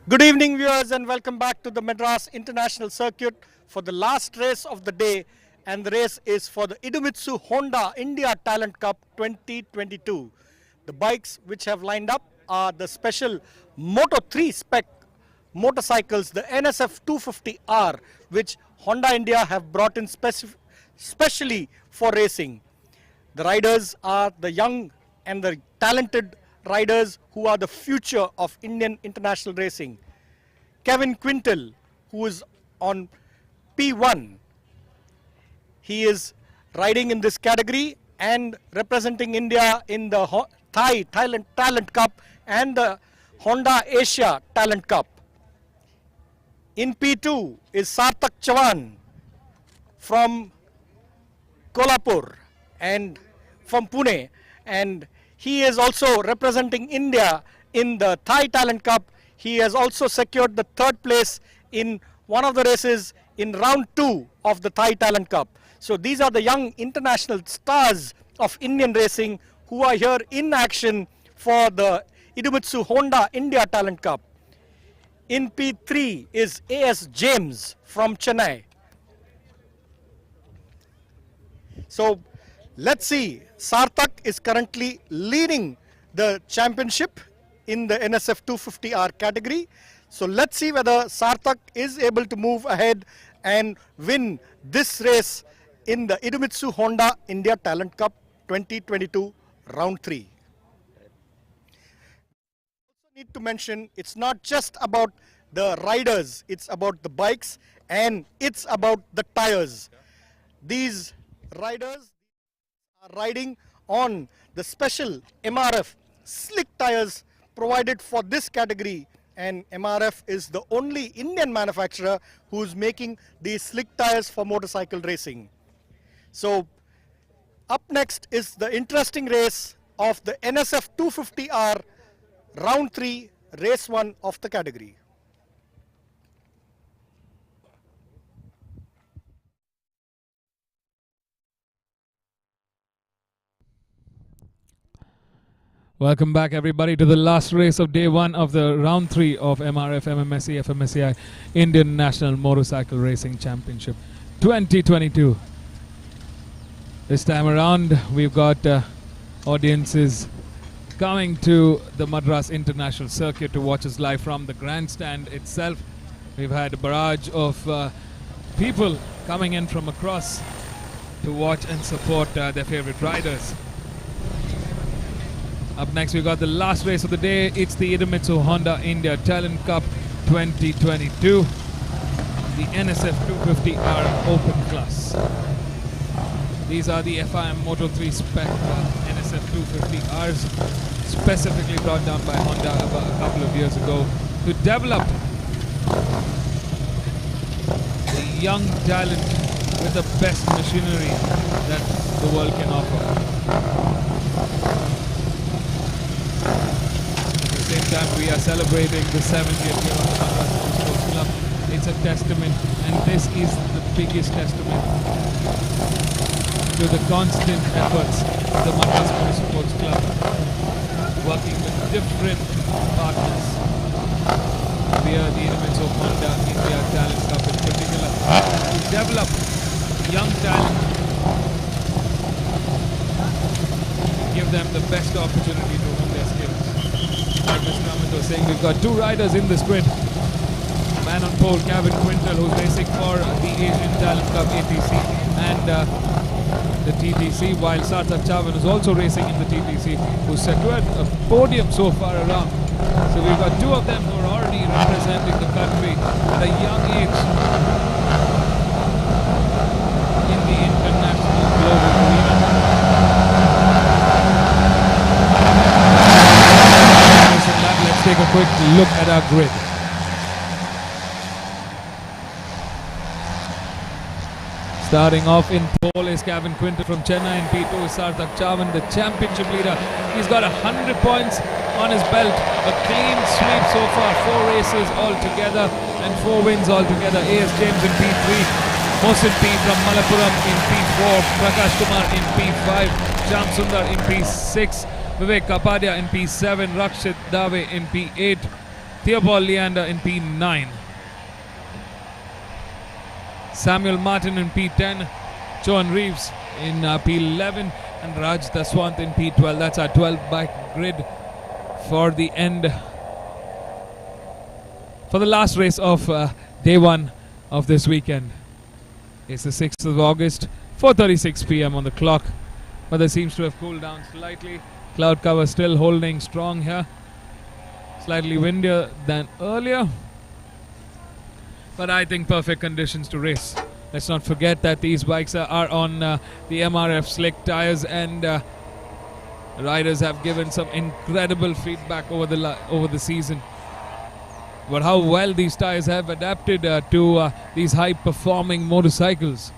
Good evening, viewers, and welcome back to the Madras International Circuit for the last race of the day, and the race is for the Idemitsu Honda India Talent Cup 2022. The bikes which have lined up are the special Moto 3 spec motorcycles, the NSF 250R, which Honda India have brought in specially for racing. The riders are the young and the talented riders who are the future of Indian international racing. Kevin Quintal, who is on P1, he is riding in this category and representing India in the Thailand Talent Cup and the Honda Asia Talent Cup. In P2 is Sarthak Chavan from Kolhapur and from Pune, and he is also representing India in the Thai Talent Cup. He has also secured the third place in one of the races in round 2 of the Thai Talent Cup. So these are the young international stars of Indian racing who are here in action for the Idemitsu Honda India Talent Cup. In P3 is A.S. James from Chennai. So let's see, Sarthak is currently leading the championship in the NSF 250R category. So let's see whether Sarthak is able to move ahead and win this race in the Idemitsu Honda India Talent Cup 2022 round 3. Also need to mention, it's not just about the riders, it's about the bikes and it's about the tires. These riders are riding on the special MRF slick tires provided for this category, and MRF is the only Indian manufacturer who is making these slick tires for motorcycle racing. So up next is the interesting race of the NSF 250R round 3 race 1 of the category. Welcome back, everybody, to the last race of day 1 of the round 3 of MRF MMSC fmsci Indian National Motorcycle Racing Championship 2022. This time around, we've got audiences coming to the Madras International Circuit to watch us live from the grandstand itself. We've had a barrage of people coming in from across to watch and support their favorite riders. Up next, we've got the last race of the day. It's the Idemitsu Honda India Talent Cup 2022, the NSF 250R Open Class. These are the FIM Moto 3 spec NSF 250Rs, specifically brought down by Honda about a couple of years ago to develop the young talent with the best machinery that the world can offer. At the same time, we are celebrating the 70th year of the Madras Sports Club. It's a testament, and this is the biggest testament to the constant efforts of the Madras Sports Club, working with different partners via the Idemitsu Honda India Talent Cup in particular, to develop young talent, give them the best opportunity to hone their skills. Like Mr. Amit was saying, we've got 2 riders in the sprint. Man on pole, Kevin Quintal, who's racing for the Asian Talent Cup ATC and the TTC, while Sarthak Chavan is also racing in the TTC, who's secured a podium so far around. So we've got 2 of them who are already representing the country at a young age in the international global arena. Let's take a quick look at our grid. Starting off in pole is Kevin Quintal from Chennai, and P2 is Sarthak Chavan, the championship leader. He's got 100 points on his belt, a clean sweep so far, 4 races altogether and 4 wins altogether. A.S. James in P3, Mohsin P from Malappuram in P4, Prakash Kumar in P5, Sham Sundar in P6, Vivek Kapadia in P7, Rakshit Dave in P8, Theobald Leander in P9. Samuel Martin in P10. Joan Reeves in P11. And Raj Daswant in P12. That's our 12-bike grid for the end. For the last race of day one of this weekend. It's the 6th of August, 4:36 p.m. on the clock. Weather seems to have cooled down slightly. Cloud cover still holding strong here. Slightly windier than earlier. But I think perfect conditions to race. Let's not forget that these bikes are on the MRF slick tires, and riders have given some incredible feedback over the season. But how well these tires have adapted to these high-performing motorcycles.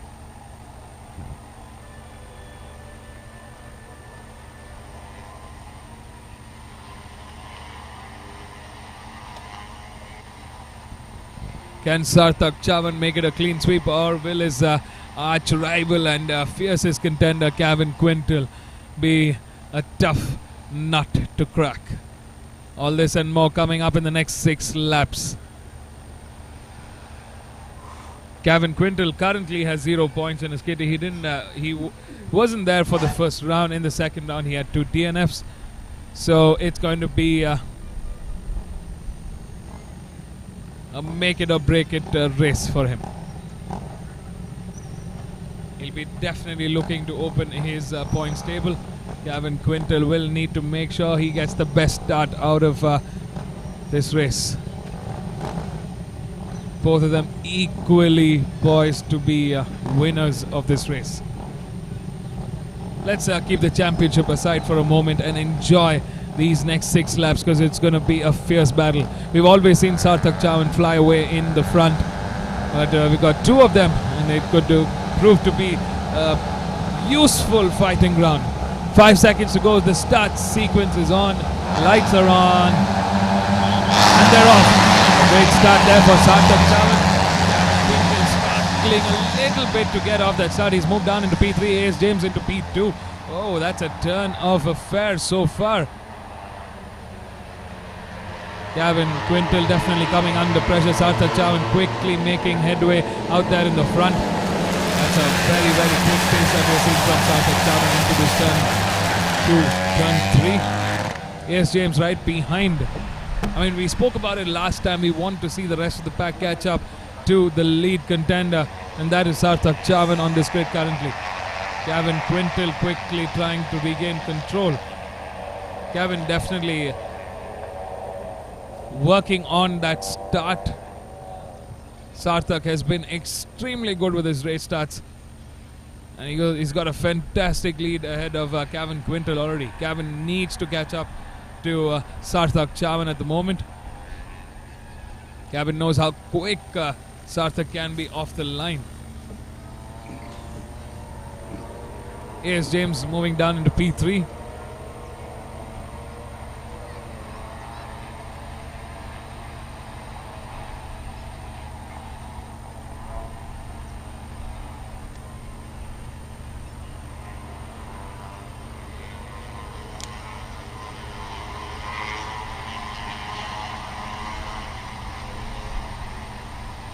Can Sarthak Chavan make it a clean sweep, or will his arch rival and fiercest contender Kevin Quintal be a tough nut to crack? All this and more coming up in the next 6 laps. Kevin Quintal currently has 0 points in his kitty. He wasn't there for the first round. In the second round, he had 2 DNFs. So it's going to be a make it or break it race for him. He'll be definitely looking to open his points table. Kevin Quintal will need to make sure he gets the best start out of this race. Both of them equally poised to be winners of this race. Let's keep the championship aside for a moment and enjoy these next 6 laps, because it's going to be a fierce battle. We've always seen Sarthak Chavan fly away in the front, but we've got 2 of them, and it could prove to be a useful fighting ground. 5 seconds to go. The start sequence is on. Lights are on, and they're off. Great start there for Sarthak Chavan. Struggling a little bit to get off that start. He's moved down into P3. A.S. James into P2. Oh, that's a turn of affairs so far. Kevin Quintal definitely coming under pressure. Sarthak Chavan quickly making headway out there in the front. That's a very, very quick pace that we're seeing from Sarthak Chavan into this turn 3. A.S. James right behind. I mean, we spoke about it last time. We want to see the rest of the pack catch up to the lead contender, and that is Sarthak Chavan on this grid currently. Kevin Quintal quickly trying to regain control. Kevin definitely working on that start. Sarthak has been extremely good with his race starts, and he's got a fantastic lead ahead of Kevin Quintal already. Kevin needs to catch up to Sarthak Chavan at the moment. Kevin knows how quick Sarthak can be off the line. A.S. James moving down into P3.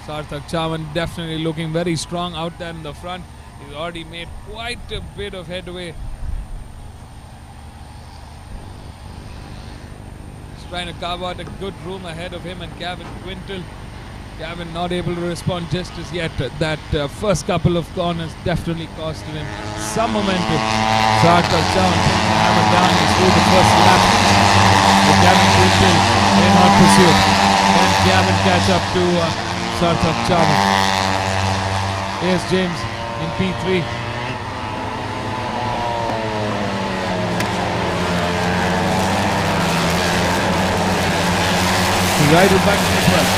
Sarthak Chavan definitely looking very strong out there in the front. He's already made quite a bit of headway. He's trying to carve out a good room ahead of him and Kevin Quintal. Kevin not able to respond just as yet. That first couple of corners definitely costed him some momentum. Sarthak Chavan taking the hammer down. He's through the first lap. But Kevin Quintal in hot pursuit. Can Kevin catch up to Sarthak Chavan? A.S. James in P3. Rider back in as well.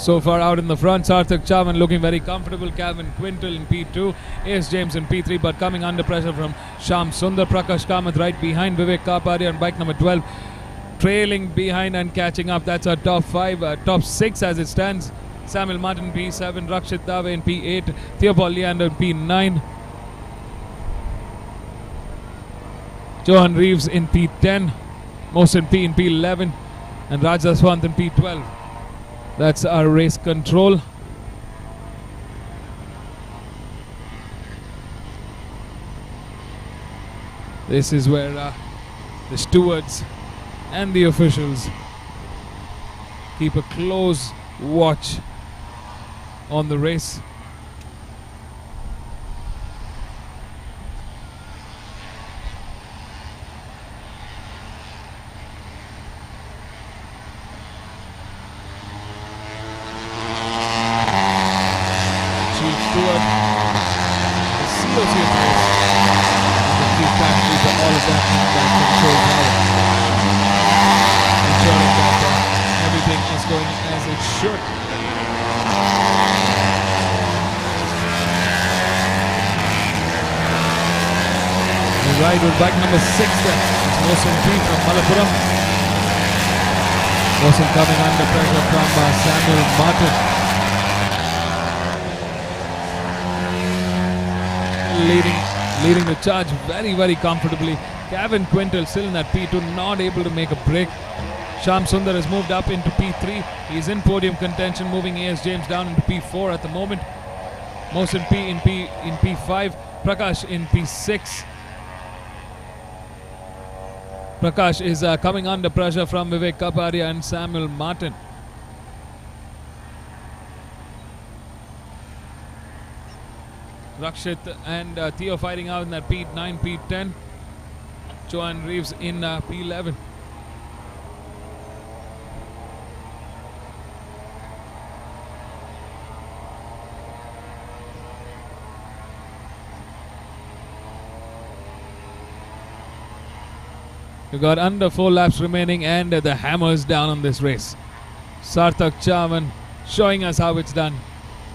So far out in the front, Sarthak Chavan looking very comfortable. Calvin Quintal in P2, AS James in P3, but coming under pressure from Sham Sundar. Prakash Kamath right behind Vivek Kapadia on bike number 12, trailing behind and catching up. That's our top 5, top 6 as it stands. Samuel Martin P7, Rakshit Dave in P8, Theopal Leander in P9, Johan Reeves in P10, Mohsin P in P11, and Raj Daswant in P12. That's our race control. This is where the stewards and the officials keep a close watch on the race. Right with bike number 6 there. It's Mohsin P from Malappuram. Mohsin coming under pressure from Samuel Martin. Leading the charge very comfortably. Gavin Quintal still in that P2, not able to make a break. Sham Sundar has moved up into P3. He's in podium contention, moving AS James down into P4 at the moment. Mohsin P in P5. Prakash in P6. Prakash is coming under pressure from Vivek Kapadia and Samuel Martin. Rakshit and Theo fighting out in that P9, P10. Johan Reeves in P11. We got under 4 laps remaining and the hammer's down on this race. Sarthak Chavan showing us how it's done.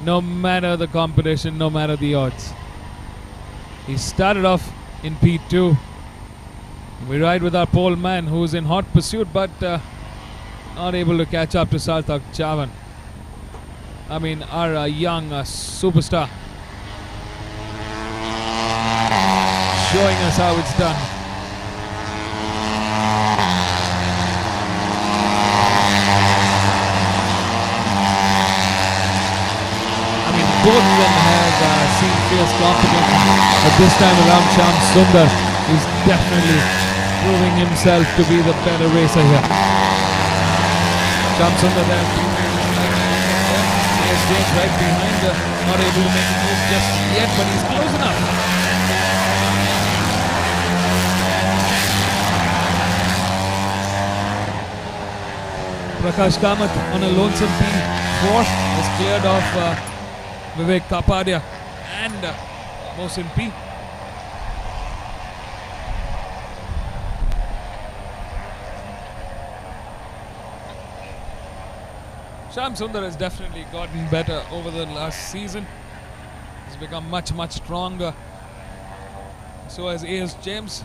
No matter the competition, no matter the odds. He started off in P2. We ride with our pole man who's in hot pursuit but not able to catch up to Sarthak Chavan. I mean our young superstar. Showing us how it's done. Both of them have seen fierce competition, but this time around Sham Sundar is definitely proving himself to be the better racer here. Sham Sundar there, AS James right behind, not able to make a move just yet, but he's close enough. Prakash Kamath on a lonesome P4 has cleared off Vivek Kapadia and Mohsin P. Sham Sundar has definitely gotten better over the last season. He's become much stronger. So has AS James.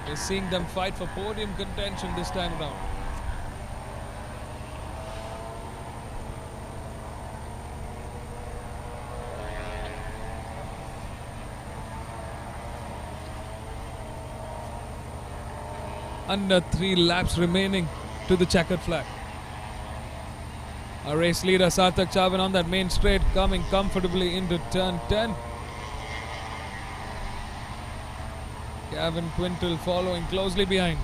We're seeing them fight for podium contention this time around. Under 3 laps remaining to the checkered flag. Our race leader Sarthak Chavan on that main straight, coming comfortably into turn 10. Gavin Quintal following closely behind.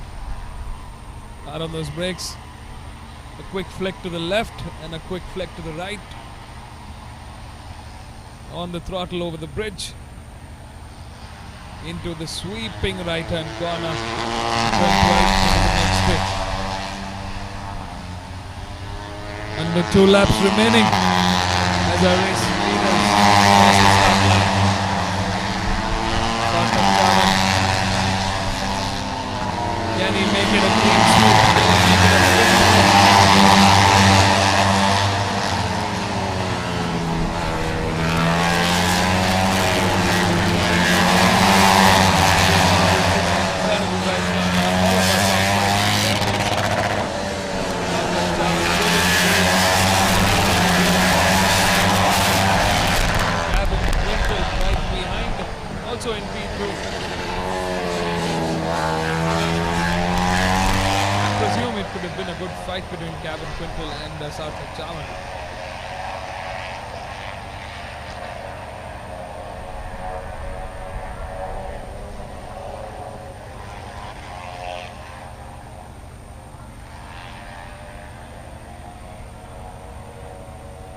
Hard on those brakes. A quick flick to the left and a quick flick to the right. On the throttle over the bridge. Into the sweeping right-hand corner. Turn 12 into the next straight. Under 2 laps remaining as our race leaders cross the start line. Sarthak Chavan. Can he make it a clean sweep? Can he make it a clean sweep? fight between Gavin Quintal and Sarthak Chavan.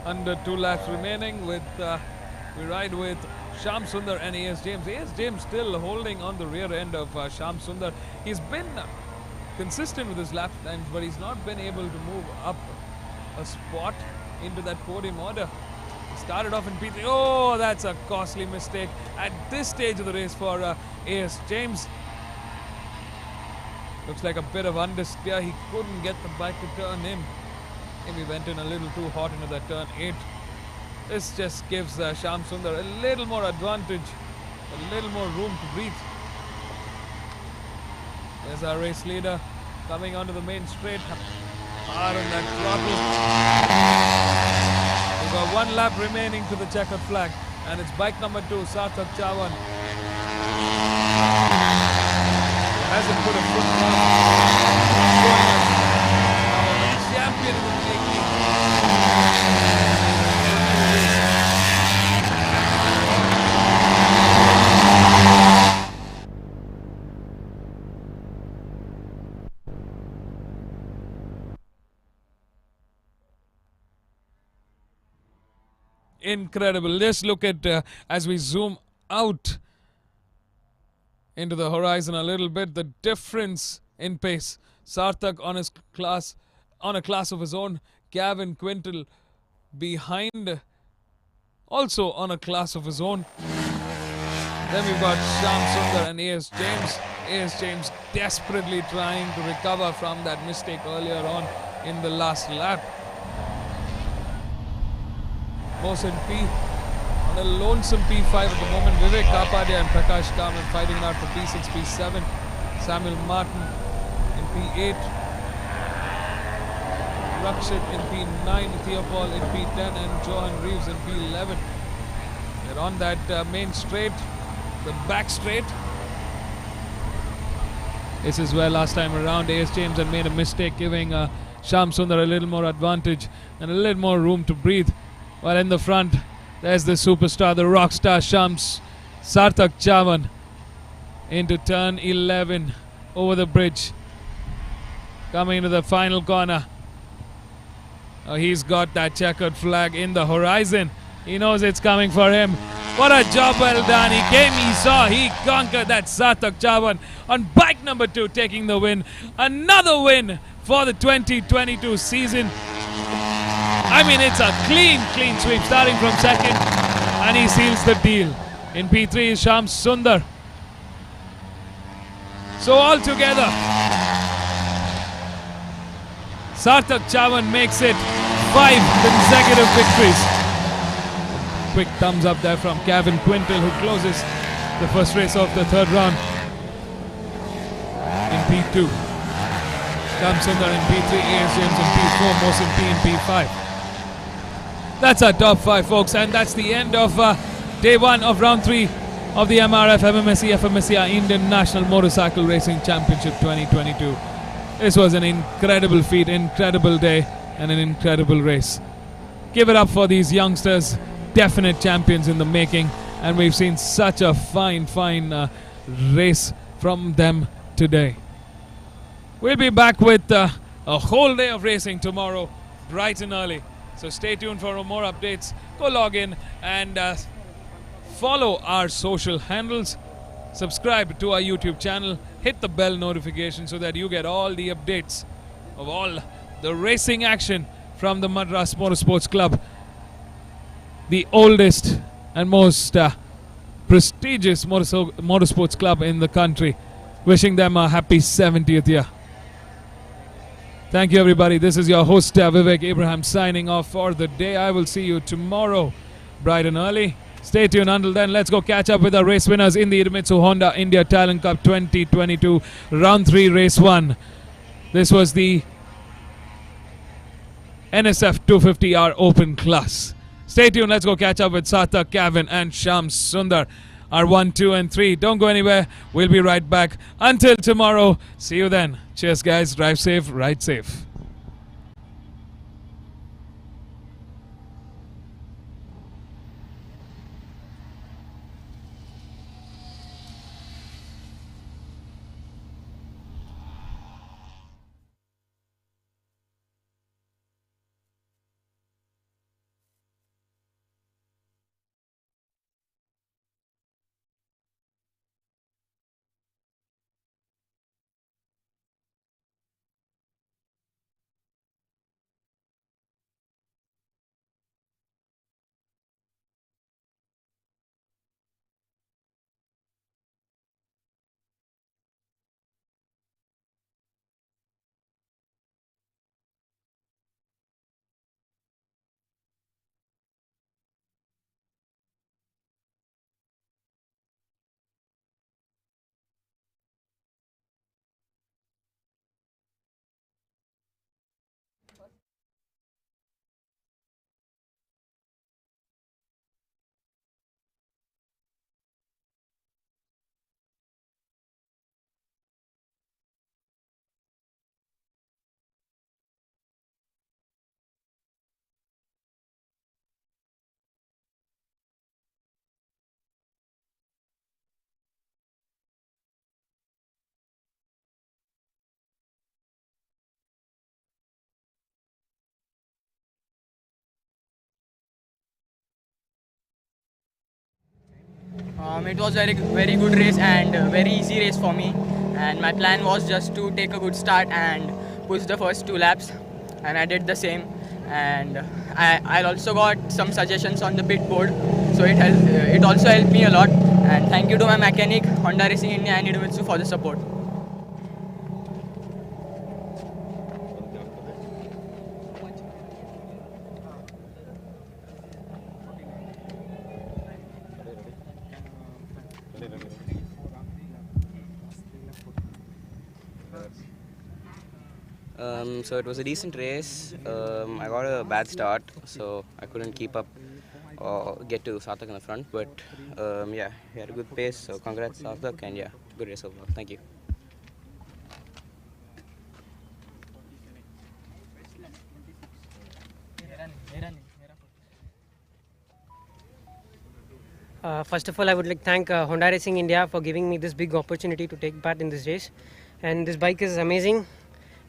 Under 2 laps remaining, with we ride with Shyam Sundar and A.S. James. A.S. James still holding on the rear end of Shyam Sundar. He's been consistent with his lap times, but he's not been able to move up a spot into that podium order. He started off in P3. Oh, that's a costly mistake at this stage of the race for A.S. James. Looks like a bit of understeer. He couldn't get the bike to turn in. Maybe went in a little too hot into that turn 8. This just gives Shyam Sundar a little more advantage, a little more room to breathe. There's our race leader coming onto the main straight. Hard on that throttle. We've got 1 lap remaining to the checkered flag, and it's bike number 2, Sarthak Chavan. Hasn't put a foot down. Champion in the making. Incredible. Just look at as we zoom out into the horizon a little bit, the difference in pace. Sarthak on a class of his own. Gavin Quintal behind, also on a class of his own. Then we've got Shyam Sundar and A.S. James. A.S. James desperately trying to recover from that mistake earlier on in the last lap. Mohsin P on a lonesome P5 at the moment. Vivek Kapadia and Prakash Kamal fighting it out for P6, P7. Samuel Martin in P8. Rakshit in P9, Theopol in P10, and Johan Reeves in P11. They're on that main straight, the back straight. This is where last time around A.S. James had made a mistake, giving Shyam Sundar a little more advantage and a little more room to breathe. While in the front, there's the superstar, the rock star, Sarthak Chavan into turn 11 over the bridge. Coming into the final corner. Oh, he's got that checkered flag in the horizon. He knows it's coming for him. What a job well done. He came, he saw, he conquered. That Sarthak Chavan on bike number 2 taking the win. Another win for the 2022 season. I mean, it's a clean sweep starting from second, and he seals the deal. In P3 is Shyam Sundar. So altogether, Sarthak Chavan makes it 5 consecutive victories. Quick thumbs up there from Gavin Quintal, who closes the first race of the 3rd round in P2. Shyam Sundar in P3, A.S. James in P4, Mohsin P in P5. That's our top 5, folks, and that's the end of day 1 of round 3 of the MRF MMSC fmsci Indian National Motorcycle Racing Championship 2022. This was an incredible feat, incredible day, and an incredible race. Give it up for these youngsters, definite champions in the making, and we've seen such a fine race from them today. We'll be back with a whole day of racing tomorrow, bright and early. So stay tuned for more updates. Go log in and follow our social handles. Subscribe to our YouTube channel. Hit the bell notification so that you get all the updates of all the racing action from the Madras Motorsports Club, the oldest and most prestigious motorsports club in the country. Wishing them a happy 70th year. Thank you, everybody. This is your host, Vivek Abraham, signing off for the day. I will see you tomorrow, bright and early. Stay tuned. Until then, let's go catch up with our race winners in the Idemitsu Honda India Talent Cup 2022, Round 3, Race 1. This was the NSF 250R Open class. Stay tuned. Let's go catch up with Sarthak, Gavin, and Shyam Sundar. Our 1, 2, and 3. Don't go anywhere. We'll be right back. Until tomorrow. See you then. Cheers, guys. Drive safe. Ride safe. It was very good race and very easy race for me. And my plan was just to take a good start and push the first 2 laps, and I did the same. And I also got some suggestions on the pit board, so it also helped me a lot. And thank you to my mechanic, Honda Racing India and Idemitsu for the support. So it was a decent race. I got a bad start, so I couldn't keep up or get to Sarthak in the front. But yeah, he had a good pace, so congrats Sarthak, and yeah, good race overall. Thank you. First of all, I would like to thank Honda Racing India for giving me this big opportunity to take part in this race. And this bike is amazing.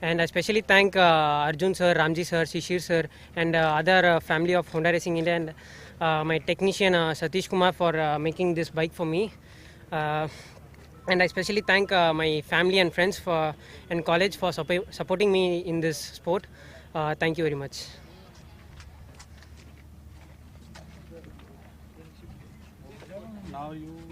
And I especially thank Arjun sir, Ramji sir, Shishir sir, and other family of Honda Racing India, and my technician Satish Kumar for making this bike for me. And I especially thank my family and friends and college for supporting me in this sport. Thank you very much. Now you